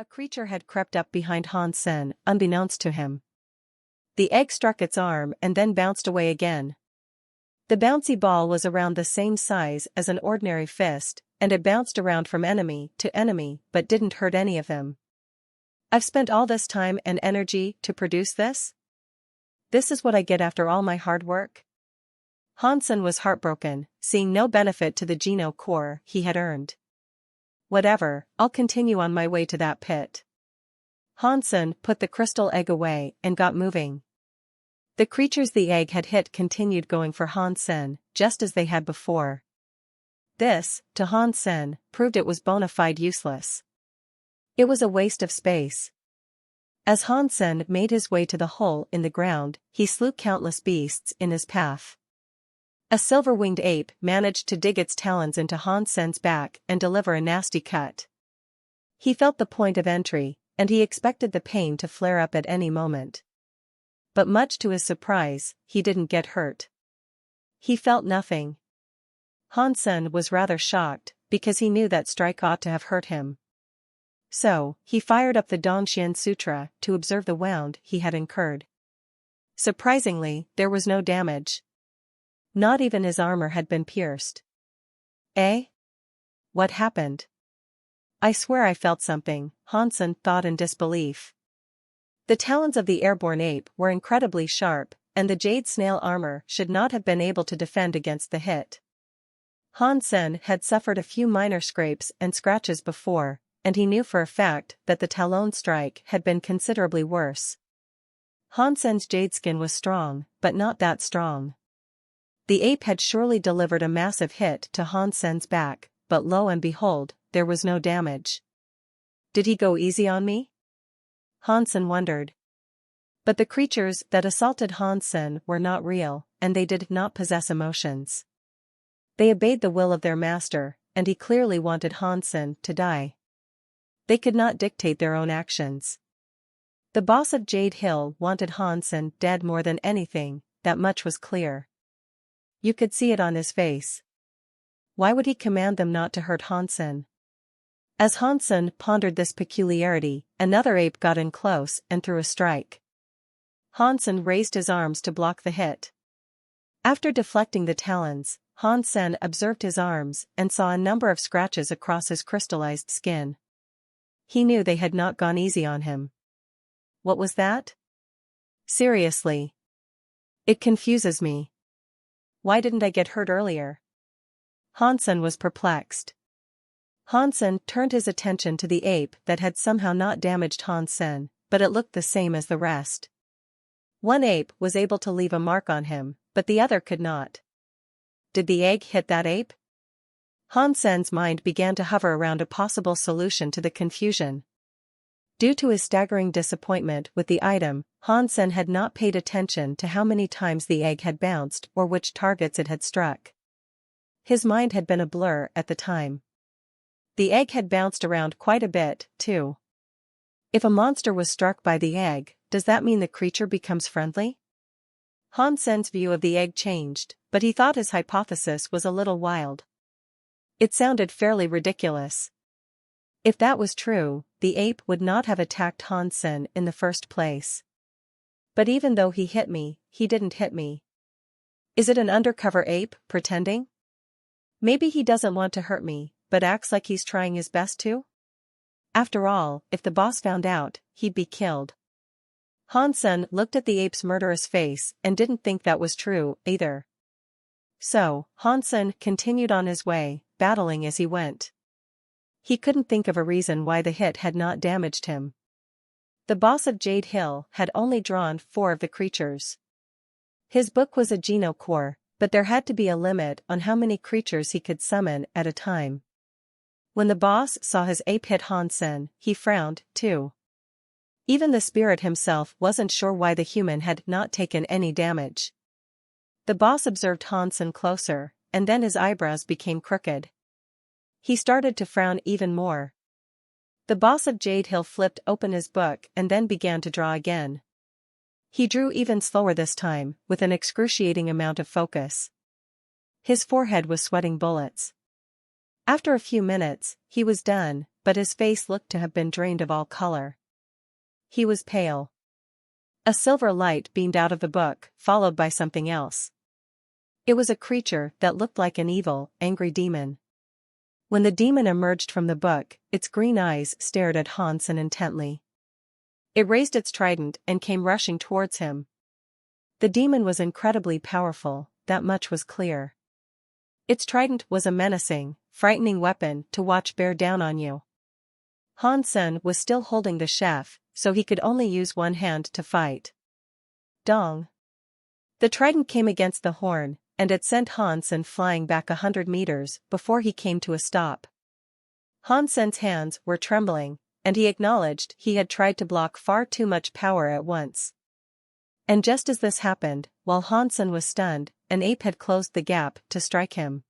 A creature had crept up behind Hansen, unbeknownst to him. The egg struck its arm and then bounced away again. The bouncy ball was around the same size as an ordinary fist, and it bounced around from enemy to enemy but didn't hurt any of them. I've spent all this time and energy to produce this? This is what I get after all my hard work? Hansen was heartbroken, seeing no benefit to the Geno core he had earned. Whatever, I'll continue on my way to that pit. Hansen put the crystal egg away and got moving. The creatures the egg had hit continued going for Hansen, just as they had before. This, to Hansen, proved it was bona fide useless. It was a waste of space. As Hansen made his way to the hole in the ground, he slew countless beasts in his path. A silver-winged ape managed to dig its talons into Hansen's back and deliver a nasty cut. He felt the point of entry, and he expected the pain to flare up at any moment. But much to his surprise, he didn't get hurt. He felt nothing. Hansen was rather shocked, because he knew that strike ought to have hurt him. So, he fired up the Dongxian Sutra to observe the wound he had incurred. Surprisingly, there was no damage. Not even his armor had been pierced. Eh? What happened? I swear I felt something, Hansen thought in disbelief. The talons of the airborne ape were incredibly sharp, and the jade snail armor should not have been able to defend against the hit. Hansen had suffered a few minor scrapes and scratches before, and he knew for a fact that the talon strike had been considerably worse. Hansen's jade skin was strong, but not that strong. The ape had surely delivered a massive hit to Hansen's back, but lo and behold, there was no damage. Did he go easy on me? Hansen wondered. But the creatures that assaulted Hansen were not real, and they did not possess emotions. They obeyed the will of their master, and he clearly wanted Hansen to die. They could not dictate their own actions. The boss of Jade Hill wanted Hansen dead more than anything, that much was clear. You could see it on his face. Why would he command them not to hurt Hansen? As Hansen pondered this peculiarity, another ape got in close and threw a strike. Hansen raised his arms to block the hit. After deflecting the talons, Hansen observed his arms and saw a number of scratches across his crystallized skin. He knew they had not gone easy on him. What was that? Seriously. It confuses me. Why didn't I get hurt earlier? Hansen was perplexed. Hansen turned his attention to the ape that had somehow not damaged Hansen, but it looked the same as the rest. One ape was able to leave a mark on him, but the other could not. Did the egg hit that ape? Hansen's mind began to hover around a possible solution to the confusion. Due to his staggering disappointment with the item, Hansen had not paid attention to how many times the egg had bounced or which targets it had struck. His mind had been a blur at the time. The egg had bounced around quite a bit, too. If a monster was struck by the egg, does that mean the creature becomes friendly? Hansen's view of the egg changed, but he thought his hypothesis was a little wild. It sounded fairly ridiculous. If that was true, the ape would not have attacked Hansen in the first place. But even though he hit me, he didn't hit me. Is it an undercover ape, pretending? Maybe he doesn't want to hurt me, but acts like he's trying his best to? After all, if the boss found out, he'd be killed. Hansen looked at the ape's murderous face and didn't think that was true, either. So, Hansen continued on his way, battling as he went. He couldn't think of a reason why the hit had not damaged him. The boss of Jade Hill had only drawn 4 of the creatures. His book was a Geno core, but there had to be a limit on how many creatures he could summon at a time. When the boss saw his ape hit Hansen, he frowned, too. Even the spirit himself wasn't sure why the human had not taken any damage. The boss observed Hansen closer, and then his eyebrows became crooked. He started to frown even more. The boss of Jade Hill flipped open his book and then began to draw again. He drew even slower this time, with an excruciating amount of focus. His forehead was sweating bullets. After a few minutes, he was done, but his face looked to have been drained of all color. He was pale. A silver light beamed out of the book, followed by something else. It was a creature that looked like an evil, angry demon. When the demon emerged from the book, its green eyes stared at Hansen intently. It raised its trident and came rushing towards him. The demon was incredibly powerful, that much was clear. Its trident was a menacing, frightening weapon to watch bear down on you. Hansen was still holding the chef, so he could only use one hand to fight. Dong! The trident came against the horn, and it sent Hansen flying back 100 meters before he came to a stop. Hansen's hands were trembling, and he acknowledged he had tried to block far too much power at once. And just as this happened, while Hansen was stunned, an ape had closed the gap to strike him.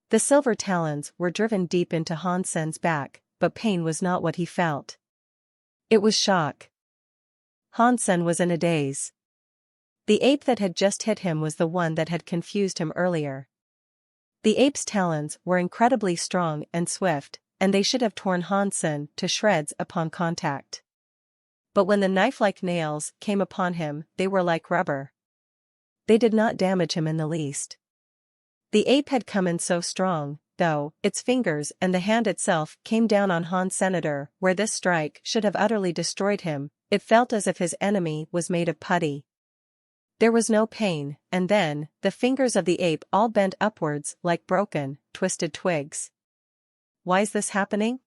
The silver talons were driven deep into Hansen's back, but pain was not what he felt. It was shock. Hansen was in a daze. The ape that had just hit him was the one that had confused him earlier. The ape's talons were incredibly strong and swift, and they should have torn Hansen to shreds upon contact. But when the knife-like nails came upon him, they were like rubber. They did not damage him in the least. The ape had come in so strong, though, its fingers and the hand itself came down on Hansen where this strike should have utterly destroyed him. It felt as if his enemy was made of putty. There was no pain, and then, the fingers of the ape all bent upwards like broken, twisted twigs. Why's this happening?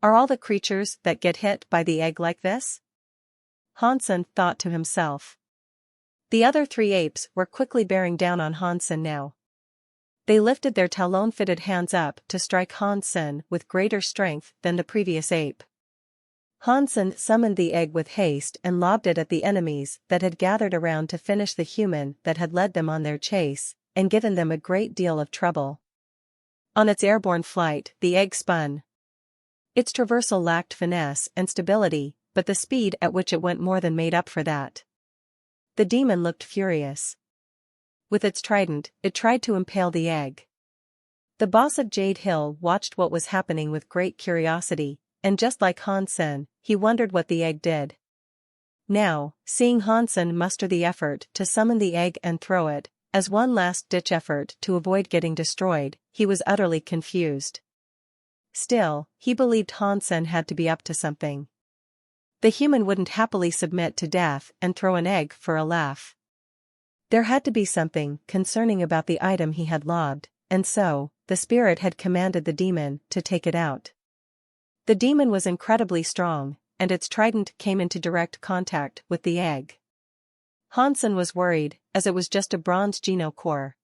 Are all the creatures that get hit by the egg like this? Hansen thought to himself. The other 3 apes were quickly bearing down on Hansen now. They lifted their talon-fitted hands up to strike Hansen with greater strength than the previous ape. Hansen summoned the egg with haste and lobbed it at the enemies that had gathered around to finish the human that had led them on their chase, and given them a great deal of trouble. On its airborne flight, the egg spun. Its traversal lacked finesse and stability, but the speed at which it went more than made up for that. The demon looked furious. With its trident, it tried to impale the egg. The boss of Jade Hill watched what was happening with great curiosity, and just like Hansen, he wondered what the egg did. Now, seeing Hansen muster the effort to summon the egg and throw it, as one last-ditch effort to avoid getting destroyed, he was utterly confused. Still, he believed Hansen had to be up to something. The human wouldn't happily submit to death and throw an egg for a laugh. There had to be something concerning about the item he had lobbed, and so, the spirit had commanded the demon to take it out. The demon was incredibly strong, and its trident came into direct contact with the egg. Hansen was worried, as it was just a bronze Geno core.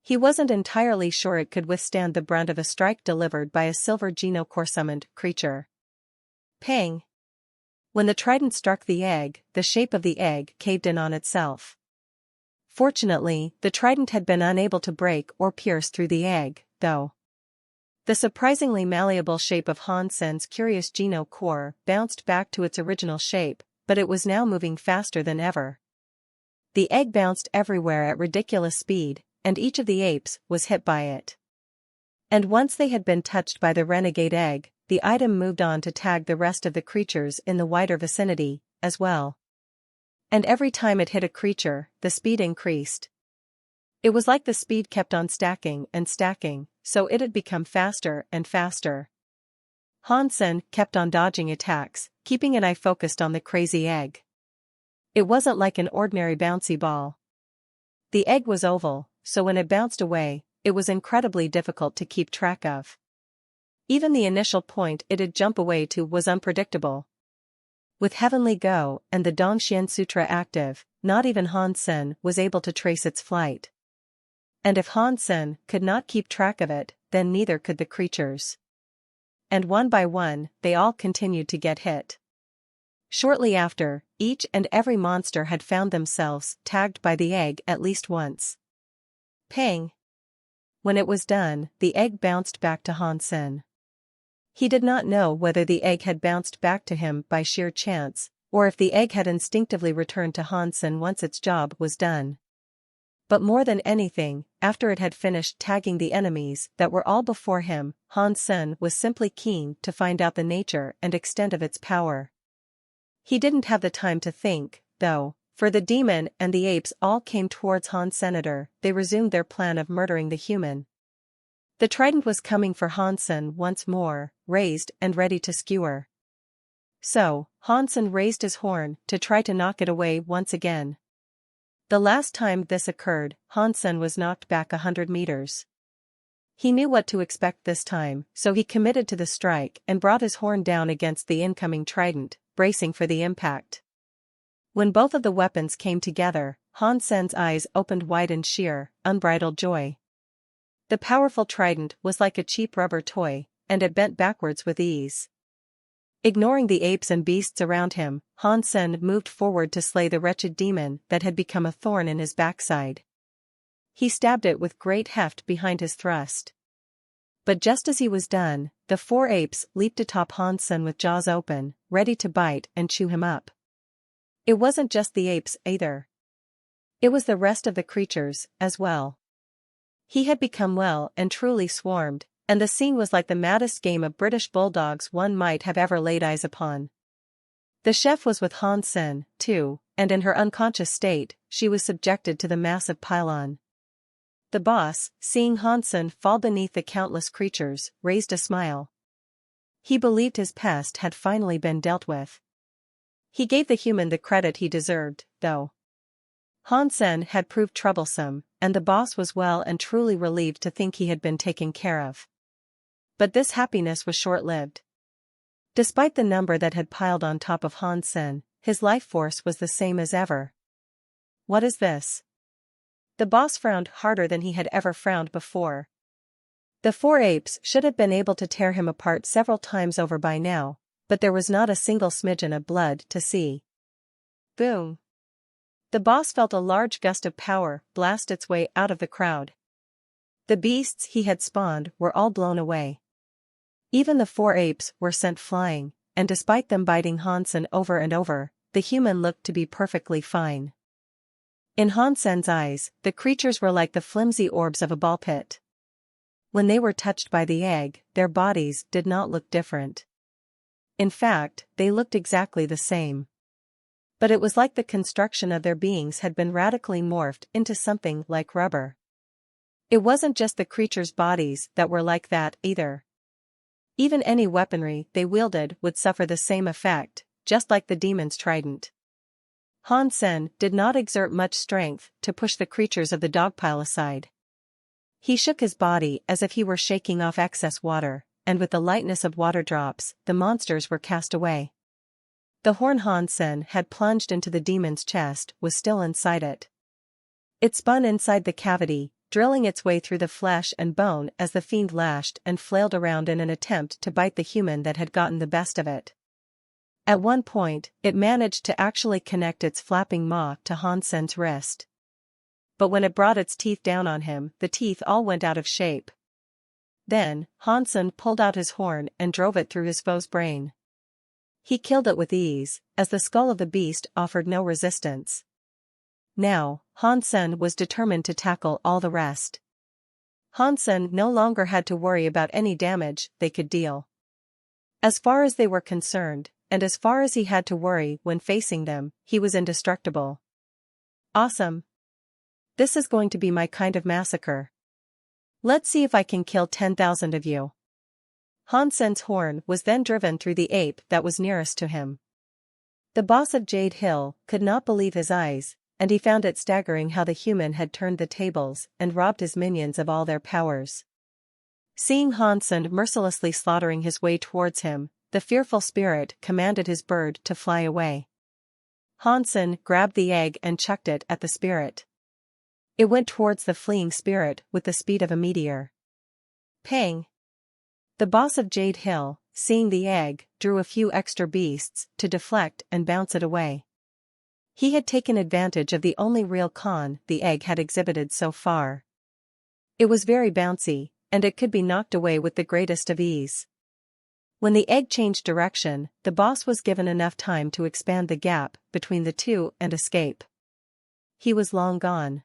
He wasn't entirely sure it could withstand the brunt of a strike delivered by a silver Geno core summoned creature. Pang! When the trident struck the egg, the shape of the egg caved in on itself. Fortunately, the trident had been unable to break or pierce through the egg, though. The surprisingly malleable shape of Hansen's curious Geno core bounced back to its original shape, but it was now moving faster than ever. The egg bounced everywhere at ridiculous speed, and each of the apes was hit by it. And once they had been touched by the renegade egg, the item moved on to tag the rest of the creatures in the wider vicinity, as well. And every time it hit a creature, the speed increased. It was like the speed kept on stacking and stacking, so it had become faster and faster. Hansen kept on dodging attacks, keeping an eye focused on the crazy egg. It wasn't like an ordinary bouncy ball. The egg was oval, so when it bounced away, it was incredibly difficult to keep track of. Even the initial point it'd jump away to was unpredictable. With Heavenly Go and the Dongxian Sutra active, not even Hansen was able to trace its flight. And if Hansen could not keep track of it, then neither could the creatures. And one by one, they all continued to get hit. Shortly after, each and every monster had found themselves tagged by the egg at least once. Pang! When it was done, the egg bounced back to Hansen. He did not know whether the egg had bounced back to him by sheer chance, or if the egg had instinctively returned to Hansen once its job was done. But more than anything, after it had finished tagging the enemies that were all before him, Han Sen was simply keen to find out the nature and extent of its power. He didn't have the time to think, though, for the demon and the apes all came towards Han Senator. They resumed their plan of murdering the human. The trident was coming for Han Sen once more, raised and ready to skewer. So, Han Sen raised his horn to try to knock it away once again. The last time this occurred, Han Sen was knocked back 100 meters. He knew what to expect this time, so he committed to the strike and brought his horn down against the incoming trident, bracing for the impact. When both of the weapons came together, Han Sen's eyes opened wide in sheer, unbridled joy. The powerful trident was like a cheap rubber toy, and it bent backwards with ease. Ignoring the apes and beasts around him, Han Sen moved forward to slay the wretched demon that had become a thorn in his backside. He stabbed it with great heft behind his thrust. But just as he was done, the 4 apes leaped atop Han Sen with jaws open, ready to bite and chew him up. It wasn't just the apes either. It was the rest of the creatures, as well. He had become well and truly swarmed, and the scene was like the maddest game of British bulldogs one might have ever laid eyes upon. The chef was with Han Sen, too, and in her unconscious state, she was subjected to the massive pylon. The boss, seeing Han Sen fall beneath the countless creatures, raised a smile. He believed his pest had finally been dealt with. He gave the human the credit he deserved, though. Han Sen had proved troublesome, and the boss was well and truly relieved to think he had been taken care of. But this happiness was short-lived. Despite the number that had piled on top of Han Sen, his life force was the same as ever. What is this? The boss frowned harder than he had ever frowned before. The 4 apes should have been able to tear him apart several times over by now, but there was not a single smidgen of blood to see. Boom! The boss felt a large gust of power blast its way out of the crowd. The beasts he had spawned were all blown away. Even the 4 apes were sent flying, and despite them biting Han Sen over and over, the human looked to be perfectly fine. In Han Sen's eyes, the creatures were like the flimsy orbs of a ball pit. When they were touched by the egg, their bodies did not look different. In fact, they looked exactly the same. But it was like the construction of their beings had been radically morphed into something like rubber. It wasn't just the creatures' bodies that were like that either. Even any weaponry they wielded would suffer the same effect, just like the demon's trident. Han Sen did not exert much strength to push the creatures of the dogpile aside. He shook his body as if he were shaking off excess water, and with the lightness of water drops, the monsters were cast away. The horn Han Sen had plunged into the demon's chest was still inside it. It spun inside the cavity, drilling its way through the flesh and bone as the fiend lashed and flailed around in an attempt to bite the human that had gotten the best of it. At one point, it managed to actually connect its flapping maw to Han Sen's wrist. But when it brought its teeth down on him, the teeth all went out of shape. Then, Han Sen pulled out his horn and drove it through his foe's brain. He killed it with ease, as the skull of the beast offered no resistance. Now, Han Sen was determined to tackle all the rest. Han Sen no longer had to worry about any damage they could deal. As far as they were concerned, and as far as he had to worry when facing them, he was indestructible. Awesome. This is going to be my kind of massacre. Let's see if I can kill 10,000 of you. Han Sen's horn was then driven through the ape that was nearest to him. The boss of Jade Hill could not believe his eyes, and he found it staggering how the human had turned the tables and robbed his minions of all their powers. Seeing Han Sen mercilessly slaughtering his way towards him, the fearful spirit commanded his bird to fly away. Han Sen grabbed the egg and chucked it at the spirit. It went towards the fleeing spirit with the speed of a meteor. Pang! The boss of Jade Hill, seeing the egg, drew a few extra beasts to deflect and bounce it away. He had taken advantage of the only real con the egg had exhibited so far. It was very bouncy, and it could be knocked away with the greatest of ease. When the egg changed direction, the boss was given enough time to expand the gap between the two and escape. He was long gone.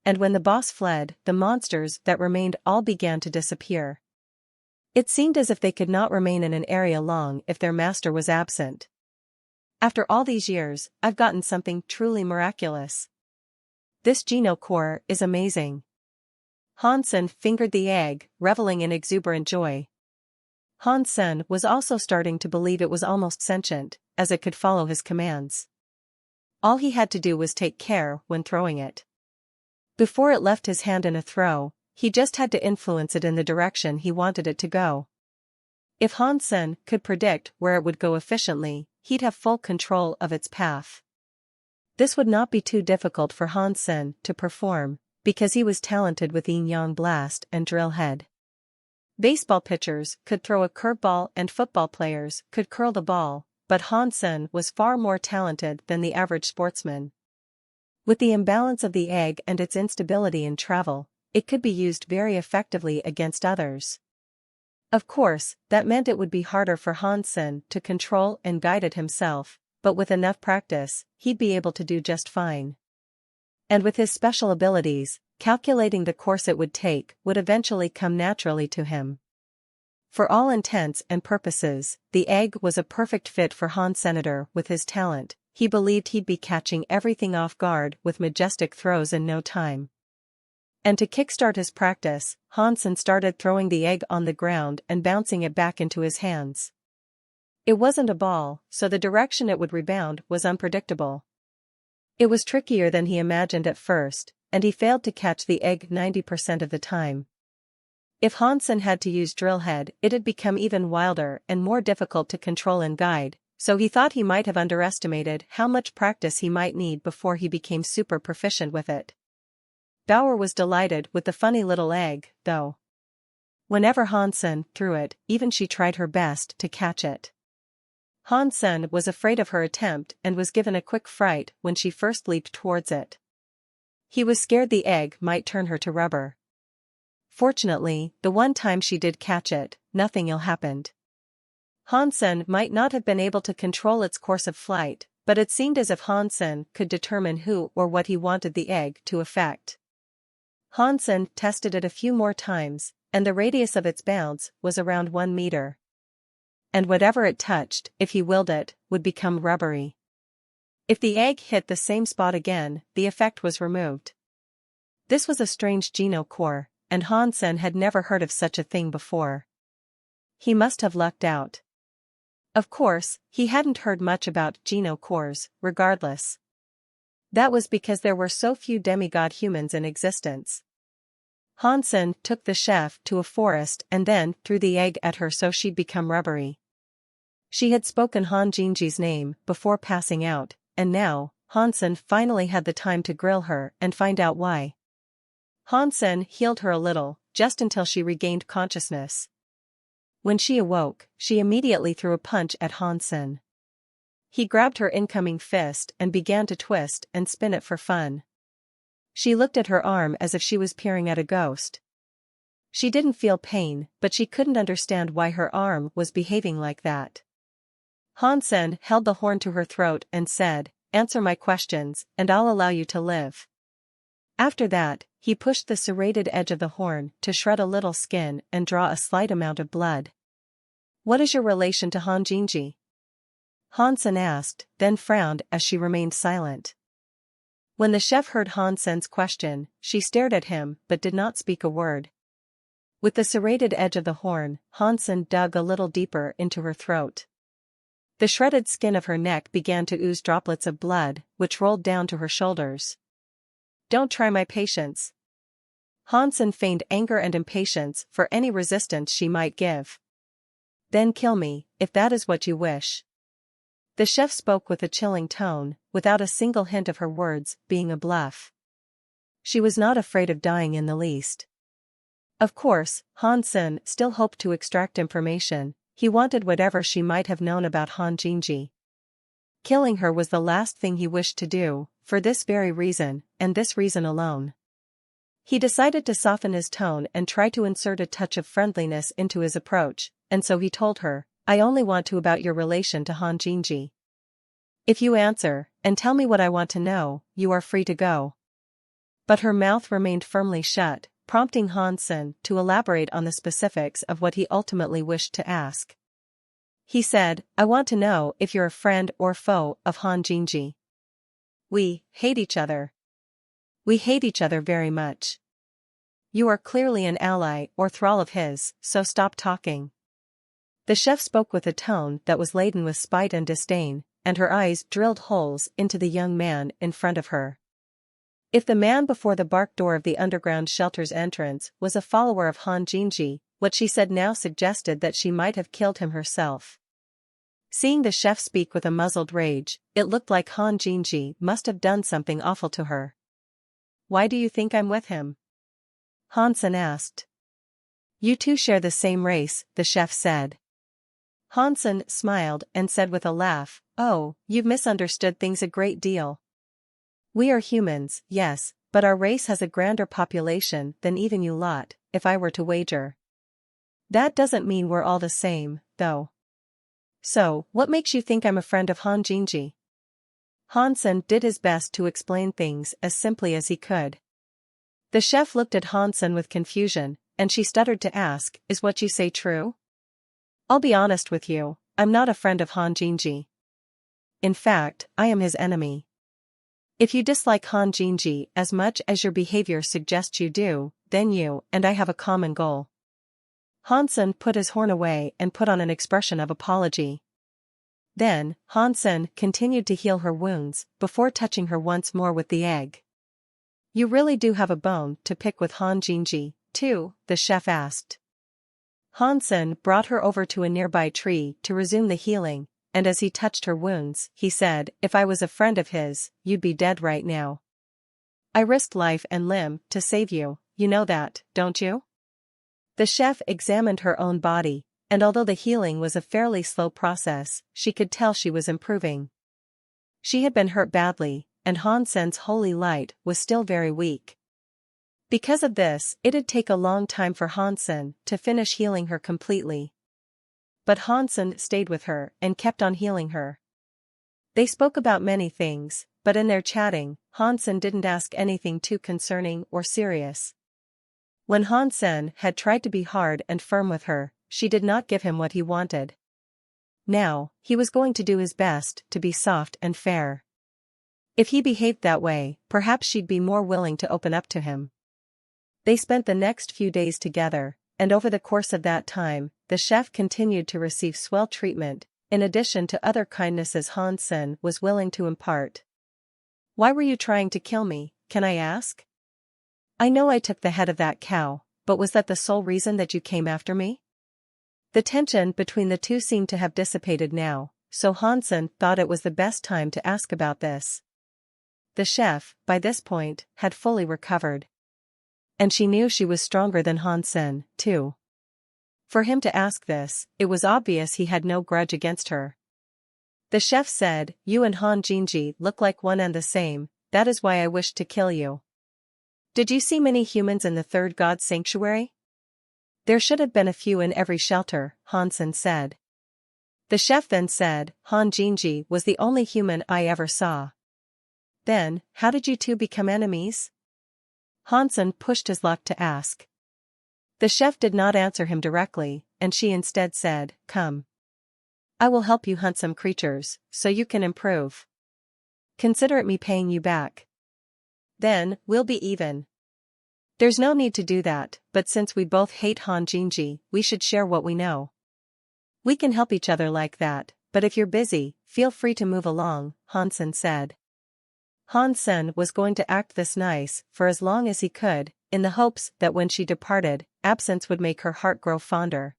And when the boss fled, the monsters that remained all began to disappear. It seemed as if they could not remain in an area long if their master was absent. After all these years, I've gotten something truly miraculous. This Geno core is amazing. Hansen fingered the egg, reveling in exuberant joy. Hansen was also starting to believe it was almost sentient, as it could follow his commands. All he had to do was take care when throwing it. Before it left his hand in a throw, he just had to influence it in the direction he wanted it to go. If Hansen could predict where it would go efficiently, he'd have full control of its path. This would not be too difficult for Hansen to perform, because he was talented with yin-yang blast and drill head. Baseball pitchers could throw a curveball and football players could curl the ball, but Hansen was far more talented than the average sportsman. With the imbalance of the egg and its instability in travel, it could be used very effectively against others. Of course, that meant it would be harder for Hansen to control and guide it himself, but with enough practice, he'd be able to do just fine. And with his special abilities, calculating the course it would take would eventually come naturally to him. For all intents and purposes, the egg was a perfect fit for Hansen. With his talent, he believed he'd be catching everything off guard with majestic throws in no time. And to kickstart his practice, Hansen started throwing the egg on the ground and bouncing it back into his hands. It wasn't a ball, so the direction it would rebound was unpredictable. It was trickier than he imagined at first, and he failed to catch the egg 90% of the time. If Hansen had to use drill head, it had become even wilder and more difficult to control and guide, so he thought he might have underestimated how much practice he might need before he became super proficient with it. Bauer was delighted with the funny little egg, though. Whenever Hansen threw it, even she tried her best to catch it. Hansen was afraid of her attempt and was given a quick fright when she first leaped towards it. He was scared the egg might turn her to rubber. Fortunately, the one time she did catch it, nothing ill happened. Hansen might not have been able to control its course of flight, but it seemed as if Hansen could determine who or what he wanted the egg to affect. Hansen tested it a few more times, and the radius of its bounce was around 1 meter. And whatever it touched, if he willed it, would become rubbery. If the egg hit the same spot again, the effect was removed. This was a strange Geno core, and Hansen had never heard of such a thing before. He must have lucked out. Of course, he hadn't heard much about Geno cores, regardless. That was because there were so few demigod humans in existence. Hansen took the chef to a forest and then threw the egg at her so she'd become rubbery. She had spoken Han Jinji's name before passing out, and now, Hansen finally had the time to grill her and find out why. Hansen healed her a little, just until she regained consciousness. When she awoke, she immediately threw a punch at Hansen. He grabbed her incoming fist and began to twist and spin it for fun. She looked at her arm as if she was peering at a ghost. She didn't feel pain, but she couldn't understand why her arm was behaving like that. Hansen held the horn to her throat and said, "Answer my questions, and I'll allow you to live." After that, he pushed the serrated edge of the horn to shred a little skin and draw a slight amount of blood. "What is your relation to Han Jinji?" Hansen asked, then frowned as she remained silent. When the chef heard Hansen's question, she stared at him but did not speak a word. With the serrated edge of the horn, Hansen dug a little deeper into her throat. The shredded skin of her neck began to ooze droplets of blood, which rolled down to her shoulders. "Don't try my patience." Hansen feigned anger and impatience for any resistance she might give. "Then kill me, if that is what you wish." The chef spoke with a chilling tone, without a single hint of her words being a bluff. She was not afraid of dying in the least. Of course, Hansen still hoped to extract information. He wanted whatever she might have known about Han Jinji. Killing her was the last thing he wished to do, for this very reason, and this reason alone. He decided to soften his tone and try to insert a touch of friendliness into his approach, and so he told her, "I only want to about your relation to Han Jinji. If you answer, and tell me what I want to know, you are free to go." But her mouth remained firmly shut, prompting Hansen to elaborate on the specifics of what he ultimately wished to ask. He said, I want to know if you're a friend or foe of Han Jinji. We hate each other. We hate each other very much. You are clearly an ally or thrall of his, so stop talking. The chef spoke with a tone that was laden with spite and disdain, and her eyes drilled holes into the young man in front of her. If the man before the bark door of the underground shelter's entrance was a follower of Han Jinji, what she said now suggested that she might have killed him herself. Seeing the chef speak with a muzzled rage, it looked like Han Jinji must have done something awful to her. Why do you think I'm with him? Hansen asked. You two share the same race, the chef said. Hansen smiled and said with a laugh, Oh, you've misunderstood things a great deal. We are humans, yes, but our race has a grander population than even you lot, if I were to wager. That doesn't mean we're all the same, though. So, what makes you think I'm a friend of Han Jinji? Hansen did his best to explain things as simply as he could. The chef looked at Hansen with confusion, and she stuttered to ask, Is what you say true? I'll be honest with you, I'm not a friend of Han Jinji. In fact, I am his enemy. If you dislike Han Jinji as much as your behavior suggests you do, then you and I have a common goal. Hansen put his horn away and put on an expression of apology. Then, Hansen continued to heal her wounds, before touching her once more with the egg. You really do have a bone to pick with Han Jinji, too, the chef asked. Hansen brought her over to a nearby tree to resume the healing, and as he touched her wounds, he said, If I was a friend of his, you'd be dead right now. I risked life and limb to save you, you know that, don't you? The chef examined her own body, and although the healing was a fairly slow process, she could tell she was improving. She had been hurt badly, and Hansen's holy light was still very weak. Because of this, it'd take a long time for Hansen to finish healing her completely. But Hansen stayed with her and kept on healing her. They spoke about many things, but in their chatting, Hansen didn't ask anything too concerning or serious. When Hansen had tried to be hard and firm with her, she did not give him what he wanted. Now, he was going to do his best to be soft and fair. If he behaved that way, perhaps she'd be more willing to open up to him. They spent the next few days together, and over the course of that time, the chef continued to receive swell treatment, in addition to other kindnesses Hansen was willing to impart. Why were you trying to kill me, can I ask? I know I took the head of that cow, but was that the sole reason that you came after me? The tension between the two seemed to have dissipated now, so Hansen thought it was the best time to ask about this. The chef, by this point, had fully recovered. And she knew she was stronger than Hansen, too. For him to ask this, it was obvious he had no grudge against her. The chef said, You and Han Jinji look like one and the same, that is why I wished to kill you. Did you see many humans in the third god's sanctuary? There should have been a few in every shelter, Hansen said. The chef then said, Han Jinji was the only human I ever saw. Then, how did you two become enemies? Hansen pushed his luck to ask. The chef did not answer him directly, and she instead said, Come. I will help you hunt some creatures, so you can improve. Consider it me paying you back. Then, we'll be even. There's no need to do that, but since we both hate Han Jinji, we should share what we know. We can help each other like that, but if you're busy, feel free to move along, Hansen said. Hansen was going to act this nice for as long as he could, in the hopes that when she departed, absence would make her heart grow fonder.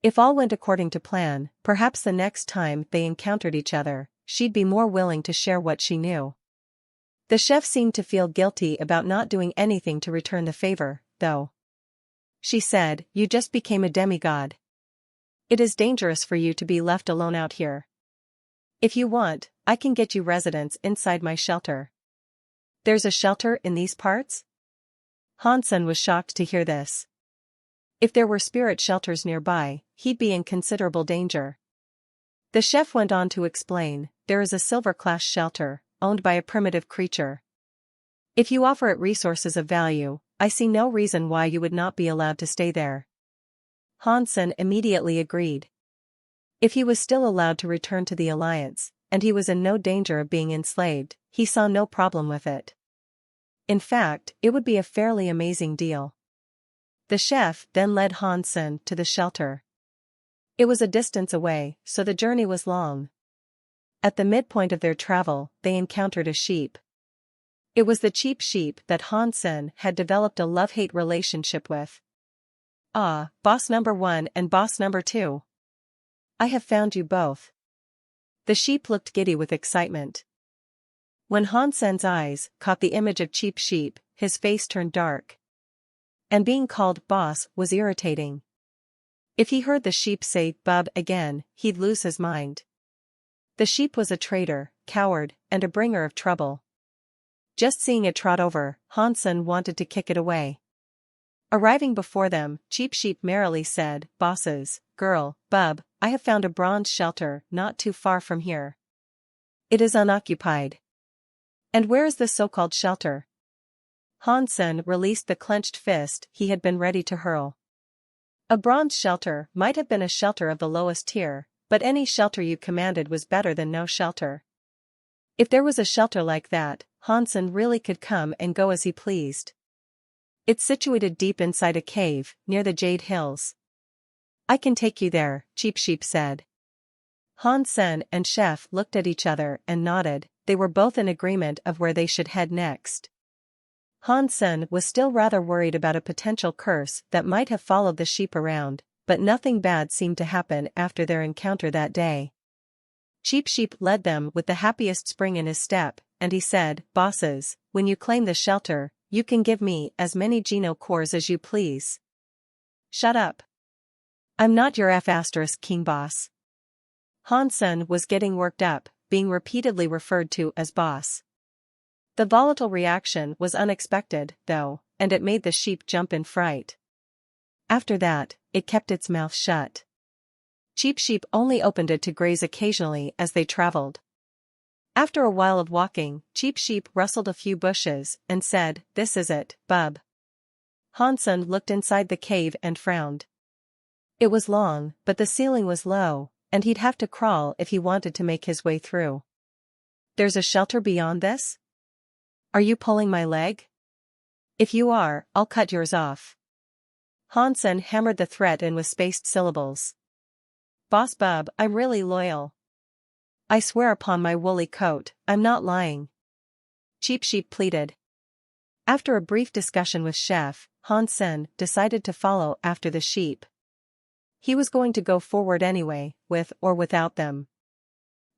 If all went according to plan, perhaps the next time they encountered each other, she'd be more willing to share what she knew. The chef seemed to feel guilty about not doing anything to return the favor, though. She said, You just became a demigod. It is dangerous for you to be left alone out here. If you want, I can get you residence inside my shelter. There's a shelter in these parts? Hansen was shocked to hear this. If there were spirit shelters nearby, he'd be in considerable danger. The chef went on to explain, there is a silver-class shelter, owned by a primitive creature. If you offer it resources of value, I see no reason why you would not be allowed to stay there. Hansen immediately agreed. If he was still allowed to return to the Alliance, and he was in no danger of being enslaved, he saw no problem with it. In fact, it would be a fairly amazing deal. The chef then led Hansen to the shelter. It was a distance away, so the journey was long. At the midpoint of their travel, they encountered a sheep. It was the cheap sheep that Hansen had developed a love-hate relationship with. "Ah, boss number 1 and boss number 2. I have found you both." The sheep looked giddy with excitement. When Hansen's eyes caught the image of cheap sheep, his face turned dark. And being called boss was irritating. If he heard the sheep say bub again, he'd lose his mind. The sheep was a traitor, coward, and a bringer of trouble. Just seeing it trot over, Hansen wanted to kick it away. Arriving before them, Cheap Sheep merrily said, "Bosses, girl, bub, I have found a bronze shelter not too far from here. It is unoccupied." "And where is this so-called shelter?" Hansen released the clenched fist he had been ready to hurl. A bronze shelter might have been a shelter of the lowest tier, but any shelter you commanded was better than no shelter. If there was a shelter like that, Hansen really could come and go as he pleased. It's situated deep inside a cave, near the Jade Hills. "I can take you there," Cheap Sheep said. Hansen and Chef looked at each other and nodded. They were both in agreement of where they should head next. Hansen was still rather worried about a potential curse that might have followed the sheep around, but nothing bad seemed to happen after their encounter that day. Cheap Sheep led them with the happiest spring in his step, and he said, "Bosses, when you claim the shelter, you can give me as many Geno cores as you please." "Shut up. I'm not your King boss." Hansen was getting worked up, being repeatedly referred to as boss. The volatile reaction was unexpected, though, and it made the sheep jump in fright. After that, it kept its mouth shut. Cheap Sheep only opened it to graze occasionally as they traveled. After a while of walking, Cheap Sheep rustled a few bushes and said, "This is it, bub." Hansen looked inside the cave and frowned. It was long, but the ceiling was low, and he'd have to crawl if he wanted to make his way through. "There's a shelter beyond this? Are you pulling my leg? If you are, I'll cut yours off." Hansen hammered the threat in with spaced syllables. "Boss bub, I'm really loyal. I swear upon my woolly coat, I'm not lying." Cheap Sheep pleaded. After a brief discussion with Chef, Hansen decided to follow after the sheep. He was going to go forward anyway, with or without them.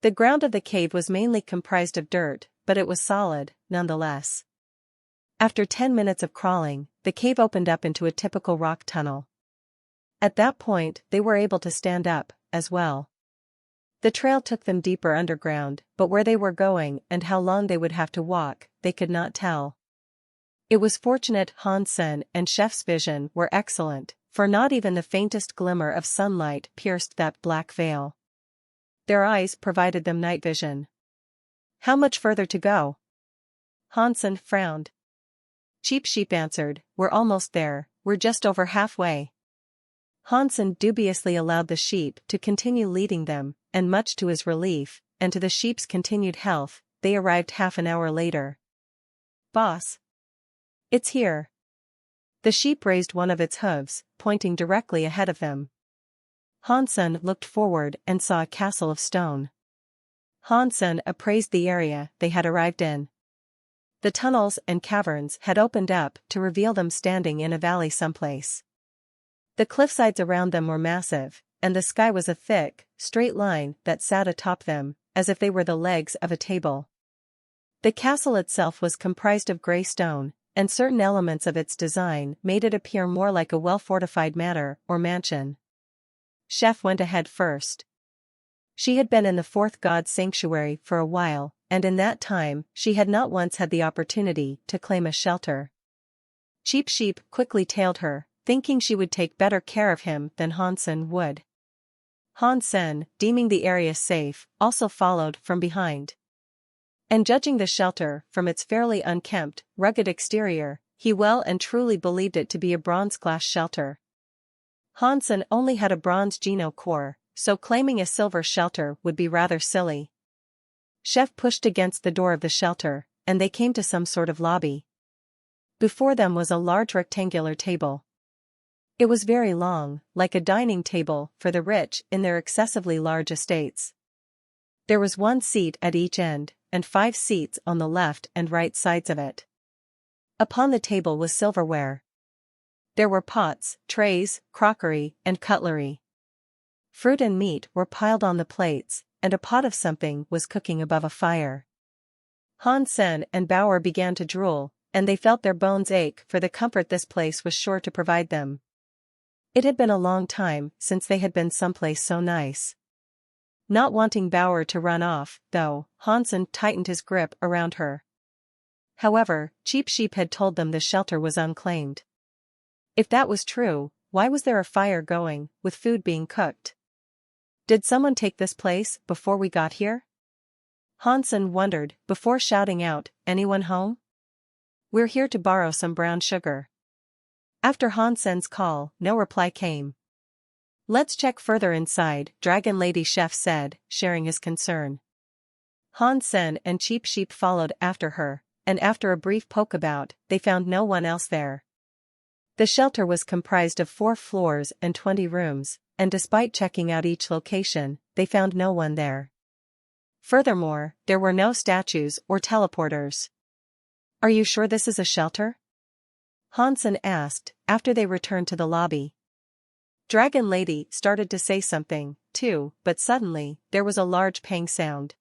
The ground of the cave was mainly comprised of dirt, but it was solid, nonetheless. After 10 minutes of crawling, the cave opened up into a typical rock tunnel. At that point, they were able to stand up, as well. The trail took them deeper underground, but where they were going and how long they would have to walk, they could not tell. It was fortunate Hansen and Chef's vision were excellent, for not even the faintest glimmer of sunlight pierced that black veil. Their eyes provided them night vision. "How much further to go?" Hansen frowned. Cheap Sheep answered, "We're almost there, we're just over halfway." Hansen dubiously allowed the sheep to continue leading them, and much to his relief, and to the sheep's continued health, they arrived half an hour later. "Boss. It's here." The sheep raised one of its hooves, pointing directly ahead of them. Hansen looked forward and saw a castle of stone. Hansen appraised the area they had arrived in. The tunnels and caverns had opened up to reveal them standing in a valley someplace. The cliffsides around them were massive, and the sky was a thick, straight line that sat atop them, as if they were the legs of a table. The castle itself was comprised of gray stone, and certain elements of its design made it appear more like a well-fortified manor or mansion. Chef went ahead first. She had been in the fourth god's sanctuary for a while, and in that time, she had not once had the opportunity to claim a shelter. Cheap Sheep quickly tailed her, thinking she would take better care of him than Hansen would. Hansen, deeming the area safe, also followed from behind. And judging the shelter from its fairly unkempt, rugged exterior, he well and truly believed it to be a bronze-glass shelter. Hansen only had a bronze Geno core, so claiming a silver shelter would be rather silly. Chef pushed against the door of the shelter, and they came to some sort of lobby. Before them was a large rectangular table. It was very long, like a dining table for the rich in their excessively large estates. There was one seat at each end, and 5 seats on the left and right sides of it. Upon the table was silverware. There were pots, trays, crockery, and cutlery. Fruit and meat were piled on the plates, and a pot of something was cooking above a fire. Hansen and Bauer began to drool, and they felt their bones ache for the comfort this place was sure to provide them. It had been a long time since they had been someplace so nice. Not wanting Bauer to run off, though, Hansen tightened his grip around her. However, Cheap Sheep had told them the shelter was unclaimed. If that was true, why was there a fire going, with food being cooked? Did someone take this place before we got here? Hansen wondered, before shouting out, "Anyone home? We're here to borrow some brown sugar." After Hansen's call, no reply came. "Let's check further inside," Dragon Lady Chef said, sharing his concern. Hansen and Cheap Sheep followed after her, and after a brief poke about, they found no one else there. The shelter was comprised of 4 floors and 20 rooms, and despite checking out each location, they found no one there. Furthermore, there were no statues or teleporters. "Are you sure this is a shelter?" Hansen asked, after they returned to the lobby. Dragon Lady started to say something, too, but suddenly, there was a large pang sound.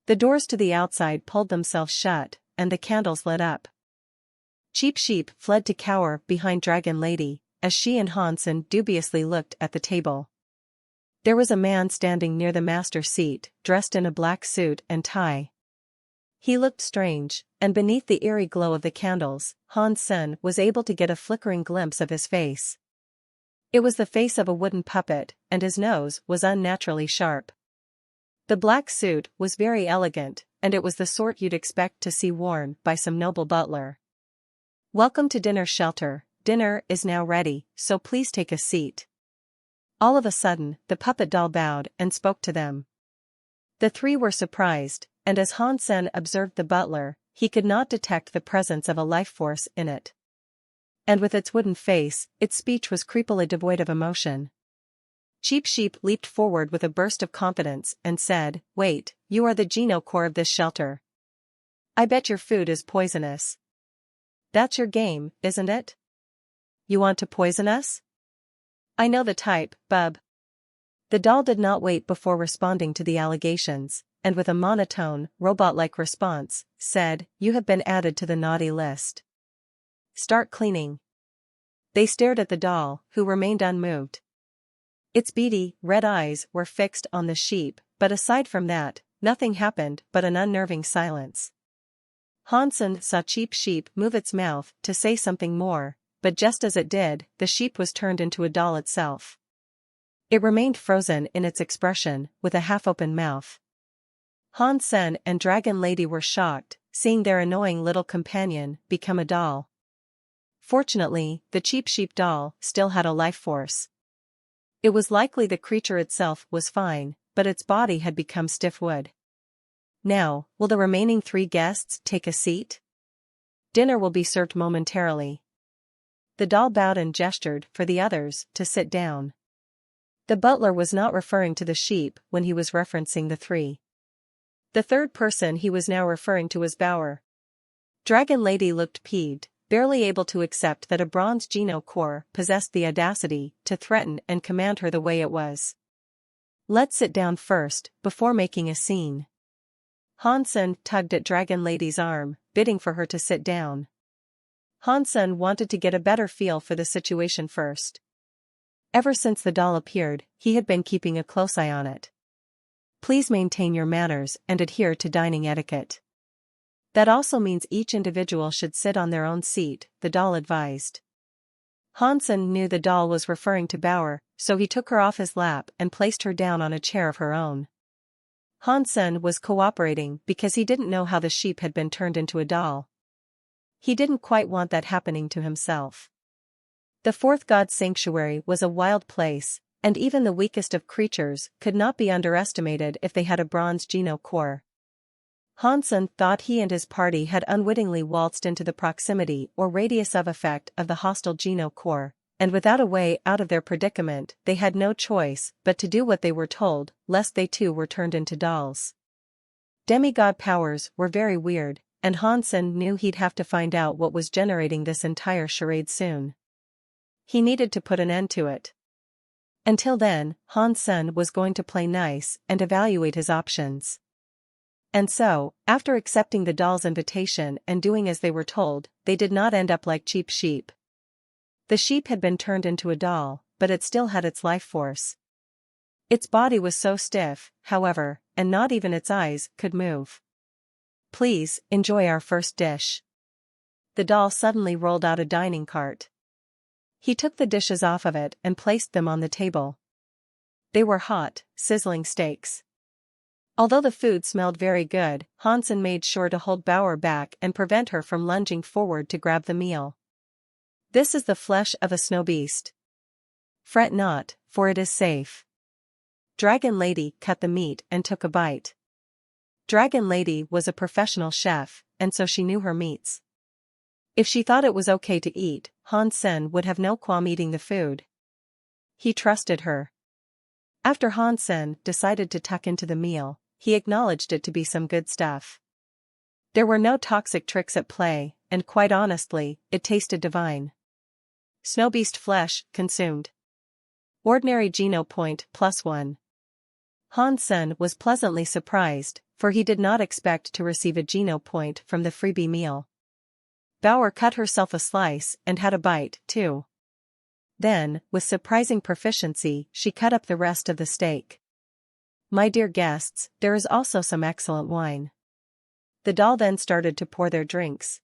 The doors to the outside pulled themselves shut, and the candles lit up. Cheap Sheep fled to cower behind Dragon Lady, as she and Hansen dubiously looked at the table. There was a man standing near the master seat, dressed in a black suit and tie. He looked strange, and beneath the eerie glow of the candles, Hansen was able to get a flickering glimpse of his face. It was the face of a wooden puppet, and his nose was unnaturally sharp. The black suit was very elegant, and it was the sort you'd expect to see worn by some noble butler. "Welcome to dinner shelter, dinner is now ready, so please take a seat." All of a sudden, the puppet doll bowed and spoke to them. The 3 were surprised, and as Hansen observed the butler, he could not detect the presence of a life force in it. And with its wooden face, its speech was creepily devoid of emotion. Cheap Sheep leaped forward with a burst of confidence and said, "Wait, you are the Geno core of this shelter. I bet your food is poisonous. That's your game, isn't it? You want to poison us? I know the type, bub." The doll did not wait before responding to the allegations, and with a monotone, robot-like response, said, "You have been added to the naughty list. Start cleaning." They stared at the doll, who remained unmoved. Its beady, red eyes were fixed on the sheep, but aside from that, nothing happened but an unnerving silence. Hansen saw Cheap Sheep move its mouth to say something more, but just as it did, the sheep was turned into a doll itself. It remained frozen in its expression, with a half-open mouth. Hansen and Dragon Lady were shocked, seeing their annoying little companion become a doll. Fortunately, the Cheap Sheep doll still had a life force. It was likely the creature itself was fine, but its body had become stiff wood. "Now, will the remaining 3 guests take a seat? Dinner will be served momentarily." The doll bowed and gestured for the others to sit down. The butler was not referring to the sheep when he was referencing the 3. The third person he was now referring to was Bauer. Dragon Lady looked peeved, barely able to accept that a bronze Geno core possessed the audacity to threaten and command her the way it was. "Let's sit down first, before making a scene." Hansen tugged at Dragon Lady's arm, bidding for her to sit down. Hansen wanted to get a better feel for the situation first. Ever since the doll appeared, he had been keeping a close eye on it. "Please maintain your manners and adhere to dining etiquette. That also means each individual should sit on their own seat," the doll advised. Hansen knew the doll was referring to Bauer, so he took her off his lap and placed her down on a chair of her own. Hansen was cooperating because he didn't know how the sheep had been turned into a doll. He didn't quite want that happening to himself. The fourth god's sanctuary was a wild place, and even the weakest of creatures could not be underestimated if they had a bronze Geno core. Hansen thought he and his party had unwittingly waltzed into the proximity or radius of effect of the hostile Geno core, and without a way out of their predicament they had no choice but to do what they were told, lest they too were turned into dolls. Demigod powers were very weird, and Hansen knew he'd have to find out what was generating this entire charade soon. He needed to put an end to it. Until then, Hansen was going to play nice and evaluate his options. And so, after accepting the doll's invitation and doing as they were told, they did not end up like cheap sheep. The sheep had been turned into a doll, but it still had its life force. Its body was so stiff, however, and not even its eyes could move. "Please, enjoy our first dish." The doll suddenly rolled out a dining cart. He took the dishes off of it and placed them on the table. They were hot, sizzling steaks. Although the food smelled very good, Hansen made sure to hold Bauer back and prevent her from lunging forward to grab the meal. "This is the flesh of a snow beast. Fret not, for it is safe." Dragon Lady cut the meat and took a bite. Dragon Lady was a professional chef, and so she knew her meats. If she thought it was okay to eat, Hansen would have no qualm eating the food. He trusted her. After Hansen decided to tuck into the meal, he acknowledged it to be some good stuff. There were no toxic tricks at play, and quite honestly, it tasted divine. Snowbeast flesh, consumed. Ordinary Geno point +1. Hansen was pleasantly surprised, for he did not expect to receive a Geno point from the freebie meal. Bauer cut herself a slice and had a bite, too. Then, with surprising proficiency, she cut up the rest of the steak. "My dear guests, there is also some excellent wine." The doll then started to pour their drinks.